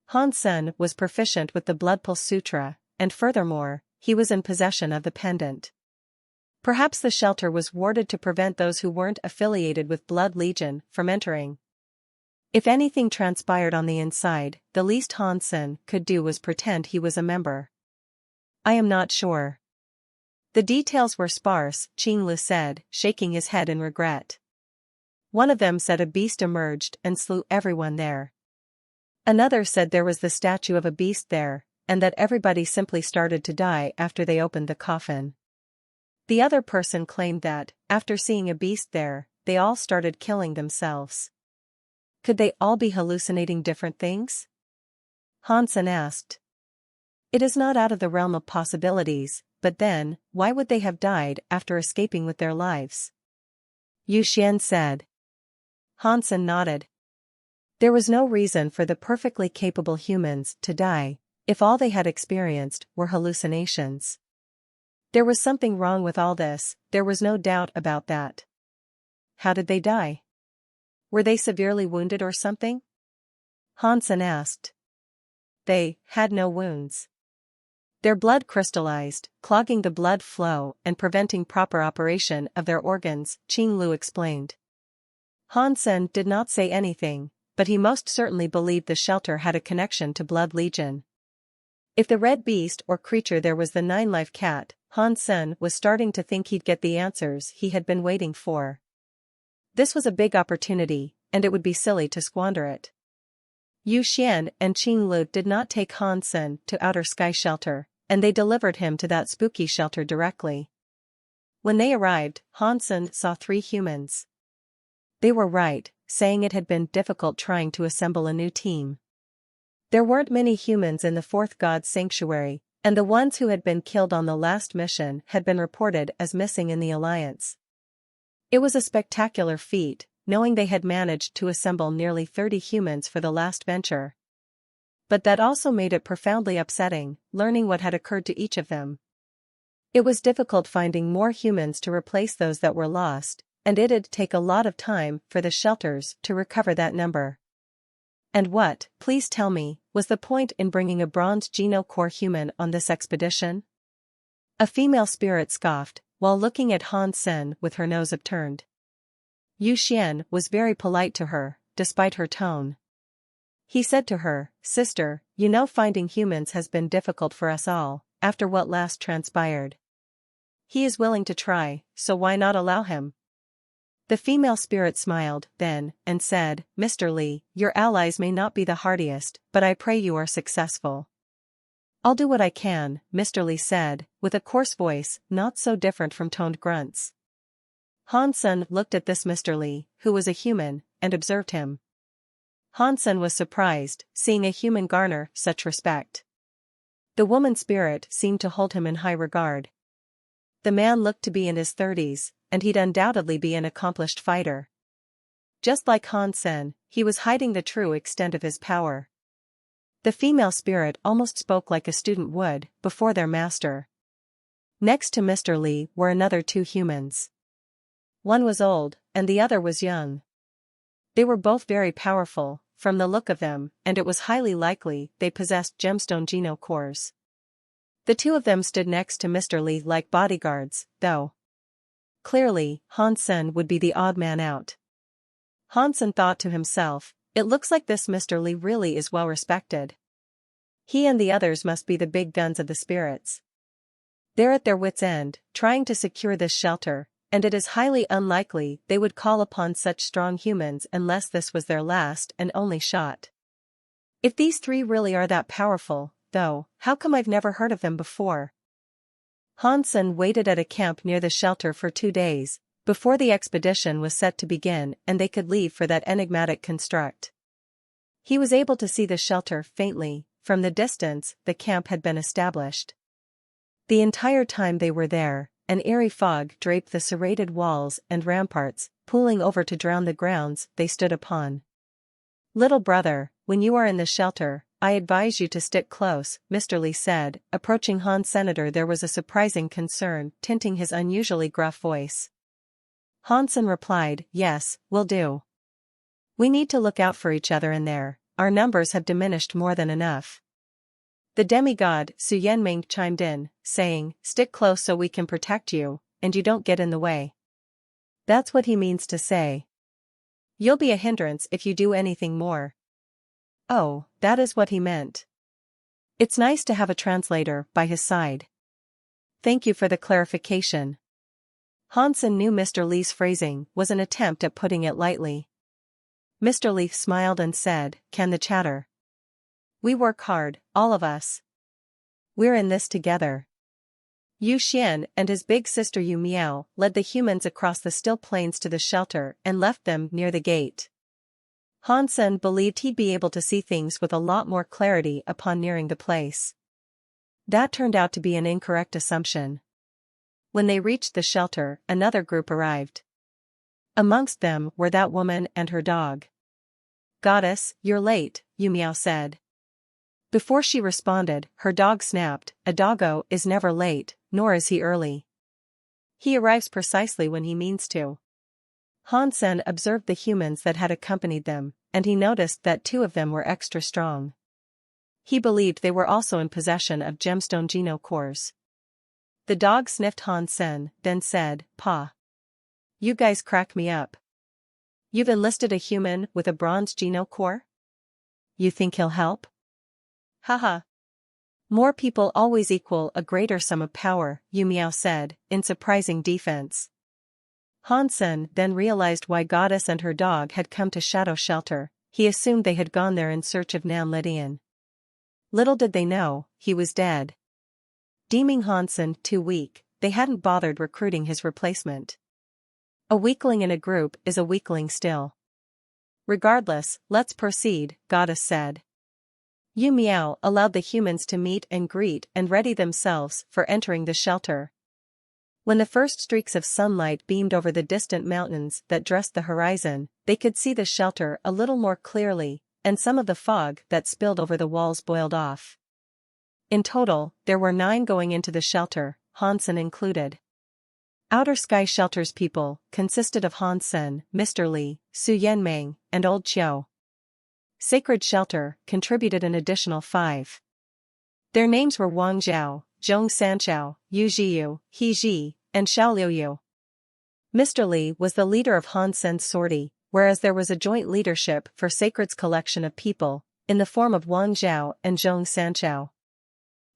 Hansen was proficient with the Blood Pulse Sutra, and furthermore, he was in possession of the pendant. Perhaps the shelter was warded to prevent those who weren't affiliated with Blood Legion from entering. If anything transpired on the inside, the least Hansen could do was pretend he was a member. I am not sure. The details were sparse, Qing Lu said, shaking his head in regret. One of them said a beast emerged and slew everyone there. Another said there was the statue of a beast there, and that everybody simply started to die after they opened the coffin. The other person claimed that, after seeing a beast there, they all started killing themselves. Could they all be hallucinating different things? Hansen asked. It is not out of the realm of possibilities, but then, why would they have died after escaping with their lives? Yu Xian said. Hansen nodded. There was no reason for the perfectly capable humans to die, if all they had experienced were hallucinations. There was something wrong with all this, there was no doubt about that. How did they die? Were they severely wounded or something? Hansen asked. They had no wounds. Their blood crystallized, clogging the blood flow and preventing proper operation of their organs, Qing Lu explained. Hansen did not say anything, but he most certainly believed the shelter had a connection to Blood Legion. If the red beast or creature there was the 9-life cat, Hansen was starting to think he'd get the answers he had been waiting for. This was a big opportunity, and it would be silly to squander it. Yu Xian and Qing Lu did not take Hansen to Outer Sky Shelter, and they delivered him to that spooky shelter directly. When they arrived, Hansen saw 3 humans. They were right, saying it had been difficult trying to assemble a new team. There weren't many humans in the 4th God's Sanctuary, and the ones who had been killed on the last mission had been reported as missing in the Alliance. It was a spectacular feat, knowing they had managed to assemble nearly 30 humans for the last venture. But that also made it profoundly upsetting, learning what had occurred to each of them. It was difficult finding more humans to replace those that were lost, and it'd take a lot of time for the shelters to recover that number. And what, please tell me, was the point in bringing a bronze Geno Core human on this expedition? A female spirit scoffed, while looking at Hansen with her nose upturned. Yu Xian was very polite to her, despite her tone. He said to her, "Sister, you know finding humans has been difficult for us all, after what last transpired. He is willing to try, so why not allow him?" The female spirit smiled, then, and said, "Mr. Li, your allies may not be the hardiest, but I pray you are successful." "I'll do what I can," Mr. Li said, with a coarse voice, not so different from toned grunts. Hansen looked at this Mr. Li, who was a human, and observed him. Hansen was surprised, seeing a human garner such respect. The woman spirit seemed to hold him in high regard. The man looked to be in his 30s, and he'd undoubtedly be an accomplished fighter. Just like Hansen, he was hiding the true extent of his power. The female spirit almost spoke like a student would, before their master. Next to Mr. Li were another 2 humans. One was old, and the other was young. They were both very powerful, from the look of them, and it was highly likely they possessed gemstone Geno cores. The 2 of them stood next to Mr. Li like bodyguards, though. Clearly, Hansen would be the odd man out. Hansen thought to himself, "It looks like this Mr. Li really is well respected. He and the others must be the big guns of the spirits. They're at their wits' end, trying to secure this shelter, and it is highly unlikely they would call upon such strong humans unless this was their last and only shot. If these 3 really are that powerful, though, how come I've never heard of them before?" Hansen waited at a camp near the shelter for 2 days, before the expedition was set to begin and they could leave for that enigmatic construct. He was able to see the shelter faintly, from the distance the camp had been established. The entire time they were there, an eerie fog draped the serrated walls and ramparts, pooling over to drown the grounds they stood upon. "Little brother, when you are in the shelter, I advise you to stick close," Mr. Li said, approaching Han Senator. There was a surprising concern tinting his unusually gruff voice. Hansen replied, "Yes, will do. We need to look out for each other in there, our numbers have diminished more than enough." The demigod, Su Yenming, chimed in, saying, "Stick close so we can protect you, and you don't get in the way." That's what he means to say. You'll be a hindrance if you do anything more. Oh, that is what he meant. It's nice to have a translator by his side. Thank you for the clarification. Hansen knew Mr. Li's phrasing was an attempt at putting it lightly. Mr. Li smiled and said, "Can the chatter. We work hard, all of us. We're in this together." Yu Xian and his big sister Yu Miao led the humans across the still plains to the shelter and left them near the gate. Hansen believed he'd be able to see things with a lot more clarity upon nearing the place. That turned out to be an incorrect assumption. When they reached the shelter, another group arrived. Amongst them were that woman and her dog. Goddess, you're late, Yu Miao said. Before she responded, her dog snapped, a doggo is never late, nor is he early. He arrives precisely when he means to. Han Sen observed the humans that had accompanied them, and he noticed that 2 of them were extra strong. He believed they were also in possession of gemstone geno cores. The dog sniffed Han Sen, then said, "Pa. You guys crack me up. You've enlisted a human with a bronze geno core? You think he'll help?" Haha. More people always equal a greater sum of power, Yu Miao said, in surprising defense. Han Sen then realized why Goddess and her dog had come to Shadow Shelter. He assumed they had gone there in search of Nan Lydian. Little did they know, he was dead. Deeming Han Sen too weak, they hadn't bothered recruiting his replacement. A weakling in a group is a weakling still. Regardless, let's proceed, Goddess said. Yu Miao allowed the humans to meet and greet and ready themselves for entering the shelter. When the first streaks of sunlight beamed over the distant mountains that dressed the horizon, they could see the shelter a little more clearly, and some of the fog that spilled over the walls boiled off. In total, there were 9 going into the shelter, Han Sen included. Outer Sky Shelter's people consisted of Han Sen, Mr. Li, Su Yanmeng, and Old Qiu. Sacred Shelter contributed an additional 5. Their names were Wang Zhao, Zhong Sanchao, Yu Jiyu, He Ji, and Xiao Liuyu. Mr. Li was the leader of Han Sen's sortie, whereas there was a joint leadership for Sacred's collection of people, in the form of Wang Zhao and Zhong Sanchao.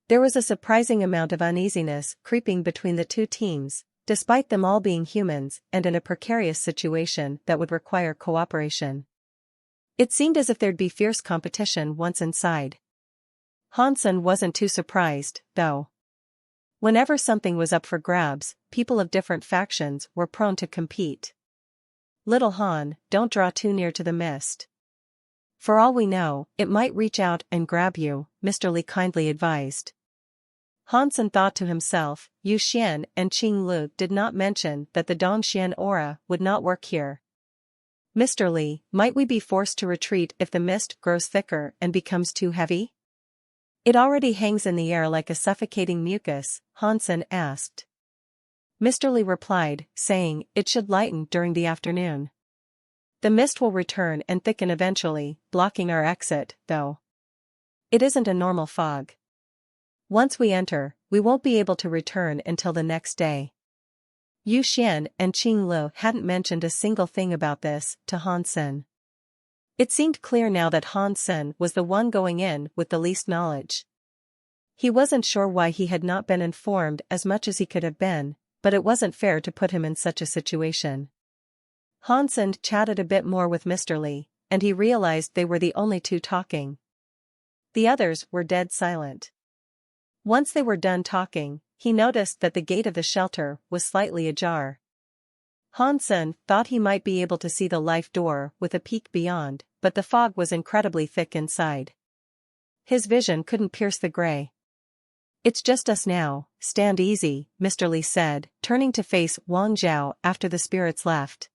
There was a surprising amount of uneasiness creeping between the 2 teams, despite them all being humans and in a precarious situation that would require cooperation. It seemed as if there'd be fierce competition once inside. Han Sen wasn't too surprised, though. Whenever something was up for grabs, people of different factions were prone to compete. Little Han, don't draw too near to the mist. For all we know, it might reach out and grab you, Mr. Li kindly advised. Han Sen thought to himself, Yu Xian and Qing Lu did not mention that the Dongxian aura would not work here. Mr. Li, might we be forced to retreat if the mist grows thicker and becomes too heavy? It already hangs in the air like a suffocating mucus, Han Sen asked. Mr. Li replied, saying, it should lighten during the afternoon. The mist will return and thicken eventually, blocking our exit, though. It isn't a normal fog. Once we enter, we won't be able to return until the next day. Yu Xian and Qing Lu hadn't mentioned a single thing about this to Han Sen. It seemed clear now that Han Sen was the one going in with the least knowledge. He wasn't sure why he had not been informed as much as he could have been, but it wasn't fair to put him in such a situation. Han Sen chatted a bit more with Mr. Li, and he realized they were the only 2 talking. The others were dead silent. Once they were done talking, he noticed that the gate of the shelter was slightly ajar. Han Sen thought he might be able to see the life door with a peek beyond, but the fog was incredibly thick inside. His vision couldn't pierce the gray. It's just us now, stand easy, Mr. Li said, turning to face Wang Zhao after the spirits left.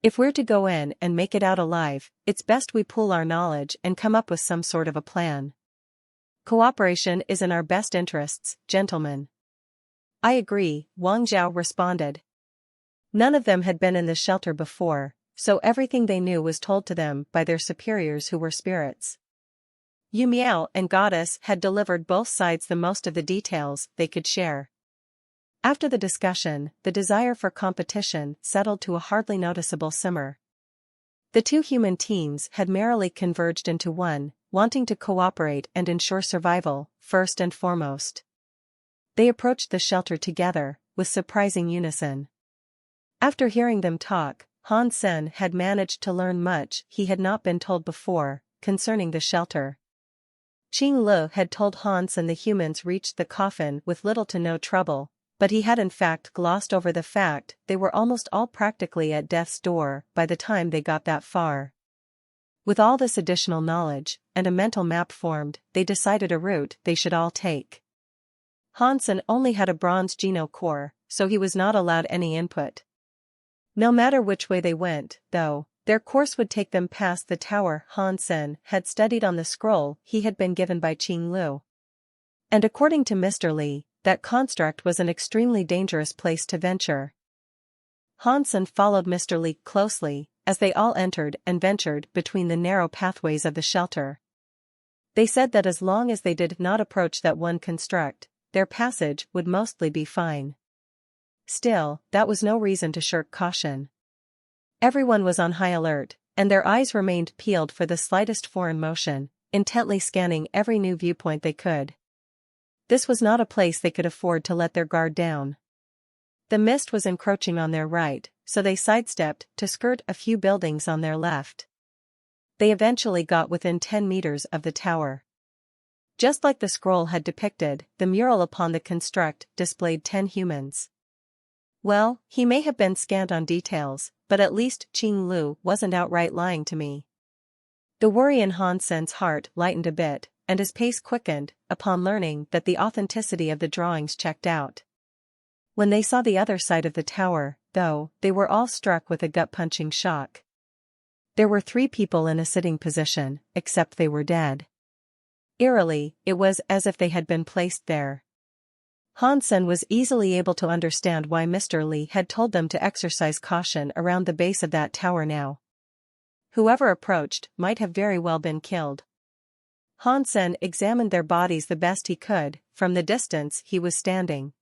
If we're to go in and make it out alive, it's best we pool our knowledge and come up with some sort of a plan. Cooperation is in our best interests, gentlemen. I agree, Wang Zhao responded. None of them had been in the shelter before, so everything they knew was told to them by their superiors who were spirits. Yu Miao and Goddess had delivered both sides the most of the details they could share. After the discussion, the desire for competition settled to a hardly noticeable simmer. The 2 human teams had merrily converged into one, wanting to cooperate and ensure survival, first and foremost. They approached the shelter together, with surprising unison. After hearing them talk, Han Sen had managed to learn much he had not been told before, concerning the shelter. Qing Lu had told Han Sen the humans reached the coffin with little to no trouble, but he had in fact glossed over the fact they were almost all practically at death's door by the time they got that far. With all this additional knowledge, and a mental map formed, they decided a route they should all take. Han Sen only had a bronze geno core, so he was not allowed any input. No matter which way they went, though, Their course would take them past the tower Han Sen had studied on the scroll he had been given by Qing Lu. And according to Mr. Li, that construct was an extremely dangerous place to venture. Han Sen followed Mr. Li closely, as they all entered and ventured between the narrow pathways of the shelter. They said that as long as they did not approach that one construct, their passage would mostly be fine. Still, that was no reason to shirk caution. Everyone was on high alert, and their eyes remained peeled for the slightest foreign motion, intently scanning every new viewpoint they could. This was not a place they could afford to let their guard down. The mist was encroaching on their right, so they sidestepped to skirt a few buildings on their left. They eventually got within 10 meters of the tower. Just like the scroll had depicted, the mural upon the construct displayed 10 humans. Well, he may have been scant on details, but at least Qing Lu wasn't outright lying to me. The worry in Han Sen's heart lightened a bit, and his pace quickened, upon learning that the authenticity of the drawings checked out. When they saw the other side of the tower, though, they were all struck with a gut-punching shock. There were 3 people in a sitting position, except they were dead. Eerily, it was as if they had been placed there. Han Sen was easily able to understand why Mr. Li had told them to exercise caution around the base of that tower now. Whoever approached might have very well been killed. Han Sen examined their bodies the best he could, from the distance he was standing.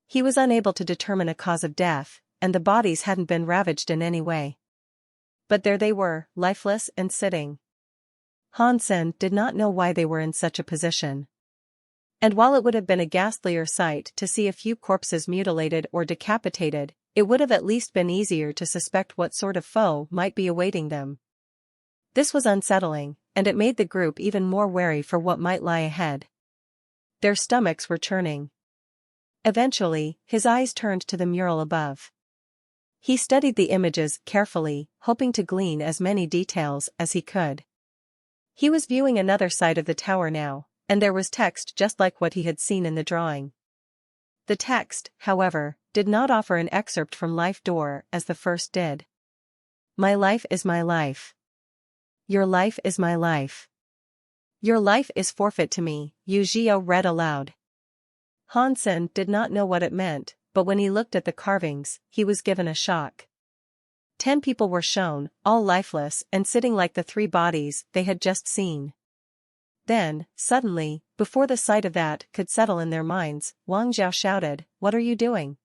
He was unable to determine a cause of death, and the bodies hadn't been ravaged in any way. But there they were, lifeless and sitting. Han Sen did not know why they were in such a position. And while it would have been a ghastlier sight to see a few corpses mutilated or decapitated, it would have at least been easier to suspect what sort of foe might be awaiting them. This was unsettling, and it made the group even more wary for what might lie ahead. Their stomachs were churning. Eventually, his eyes turned to the mural above. He studied the images carefully, hoping to glean as many details as he could. He was viewing another side of the tower now, and there was text just like what he had seen in the drawing. The text, however, did not offer an excerpt from Life Door as the first did. My life is my life. Your life is my life. Your life is forfeit to me, Yu Zhio read aloud. Han Sen did not know what it meant, but when he looked at the carvings, he was given a shock. 10 people were shown, all lifeless and sitting like the 3 bodies they had just seen. Then, suddenly, before the sight of that could settle in their minds, Wang Zhao shouted, "What are you doing?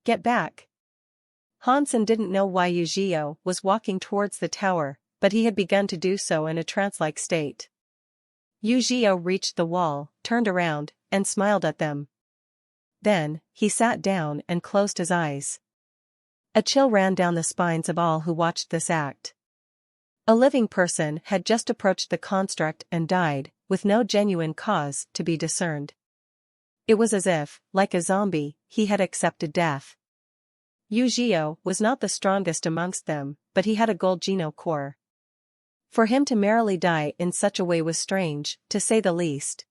Get back!" Han Sen didn't know why Yu Zhio was walking towards the tower, but he had begun to do so in a trance-like state. Yu Zhio reached the wall, turned around, and smiled at them. Then, he sat down and closed his eyes. A chill ran down the spines of all who watched this act. A living person had just approached the construct and died, with no genuine cause to be discerned. It was as if, like a zombie, he had accepted death. Yu Zhio was not the strongest amongst them, but he had a gold Geno core. For him to merrily die in such a way was strange, to say the least.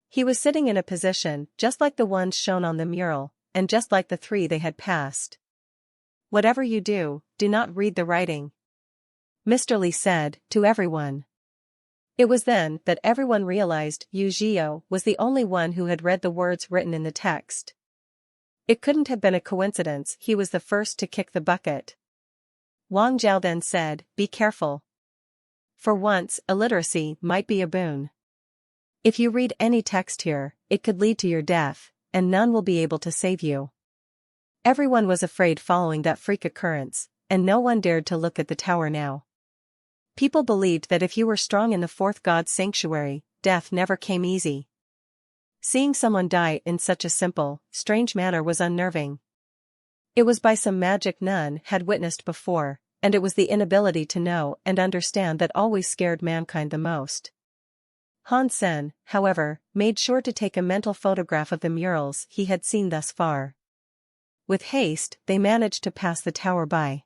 He was sitting in a position just like the ones shown on the mural, and just like the 3 they had passed. Whatever you do, do not read the writing, Mr. Li said to everyone. It was then that everyone realized Yu Zhio was the only one who had read the words written in the text. It couldn't have been a coincidence he was the first to kick the bucket. Wang Zhao then said, "Be careful. For once, illiteracy might be a boon. If you read any text here, it could lead to your death, and none will be able to save you." Everyone was afraid following that freak occurrence, and no one dared to look at the tower now. People believed that if you were strong in the 4th god's sanctuary, death never came easy. Seeing someone die in such a simple, strange manner was unnerving. It was by some magic none had witnessed before, and it was the inability to know and understand that always scared mankind the most. Han Sen, however, made sure to take a mental photograph of the murals he had seen thus far. With haste, they managed to pass the tower by.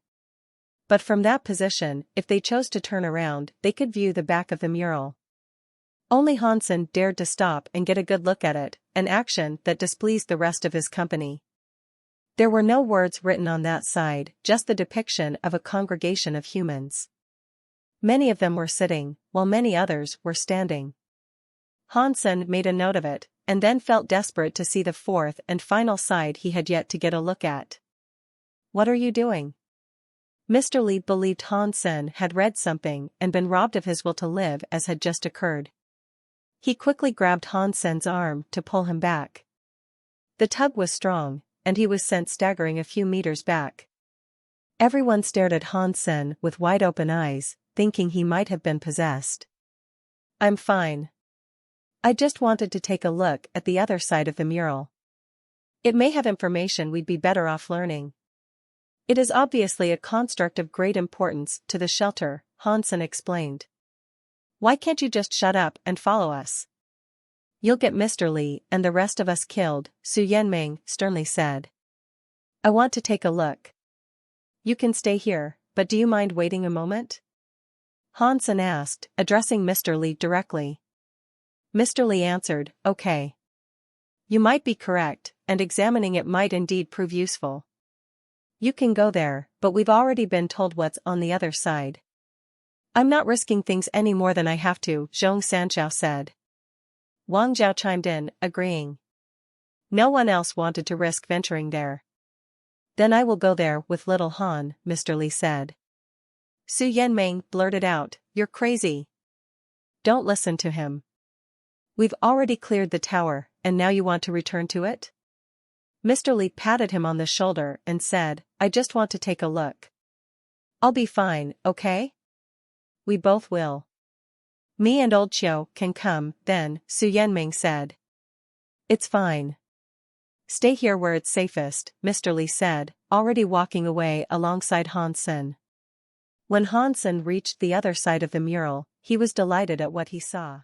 But from that position, if they chose to turn around, they could view the back of the mural. Only Han Sen dared to stop and get a good look at it, an action that displeased the rest of his company. There were no words written on that side, just the depiction of a congregation of humans. Many of them were sitting, while many others were standing. Hansen made a note of it, and then felt desperate to see the fourth and final side he had yet to get a look at. "What are you doing?" Mr. Lee believed Hansen had read something and been robbed of his will to live as had just occurred. He quickly grabbed Hansen's arm to pull him back. The tug was strong, and he was sent staggering a few meters back. Everyone stared at Hansen with wide-open eyes, thinking he might have been possessed. "I'm fine. I just wanted to take a look at the other side of the mural. It may have information we'd be better off learning. It is obviously a construct of great importance to the shelter," Hansen explained. "Why can't you just shut up and follow us?" "You'll get Mr. Lee and the rest of us killed," Su Yenming sternly said. "I want to take a look." "You can stay here, but do you mind waiting a moment?" Hansen asked, addressing Mr. Lee directly. Mr. Lee answered, "Okay. You might be correct, and examining it might indeed prove useful. You can go there, but we've already been told what's on the other side." "I'm not risking things any more than I have to," Zhong Sanchao said. Wang Zhao chimed in, agreeing. No one else wanted to risk venturing there. "Then I will go there with little Han," Mr. Lee said. Su Yenming blurted out, "You're crazy. Don't listen to him. We've already cleared the tower, and now you want to return to it?" Mr. Lee patted him on the shoulder and said, "I just want to take a look. I'll be fine, okay? We both will." "Me and old Chiu can come, then," Su Yenming said. "It's fine. Stay here where it's safest," Mr. Lee said, already walking away alongside Hansen. When Hansen reached the other side of the mural, he was delighted at what he saw.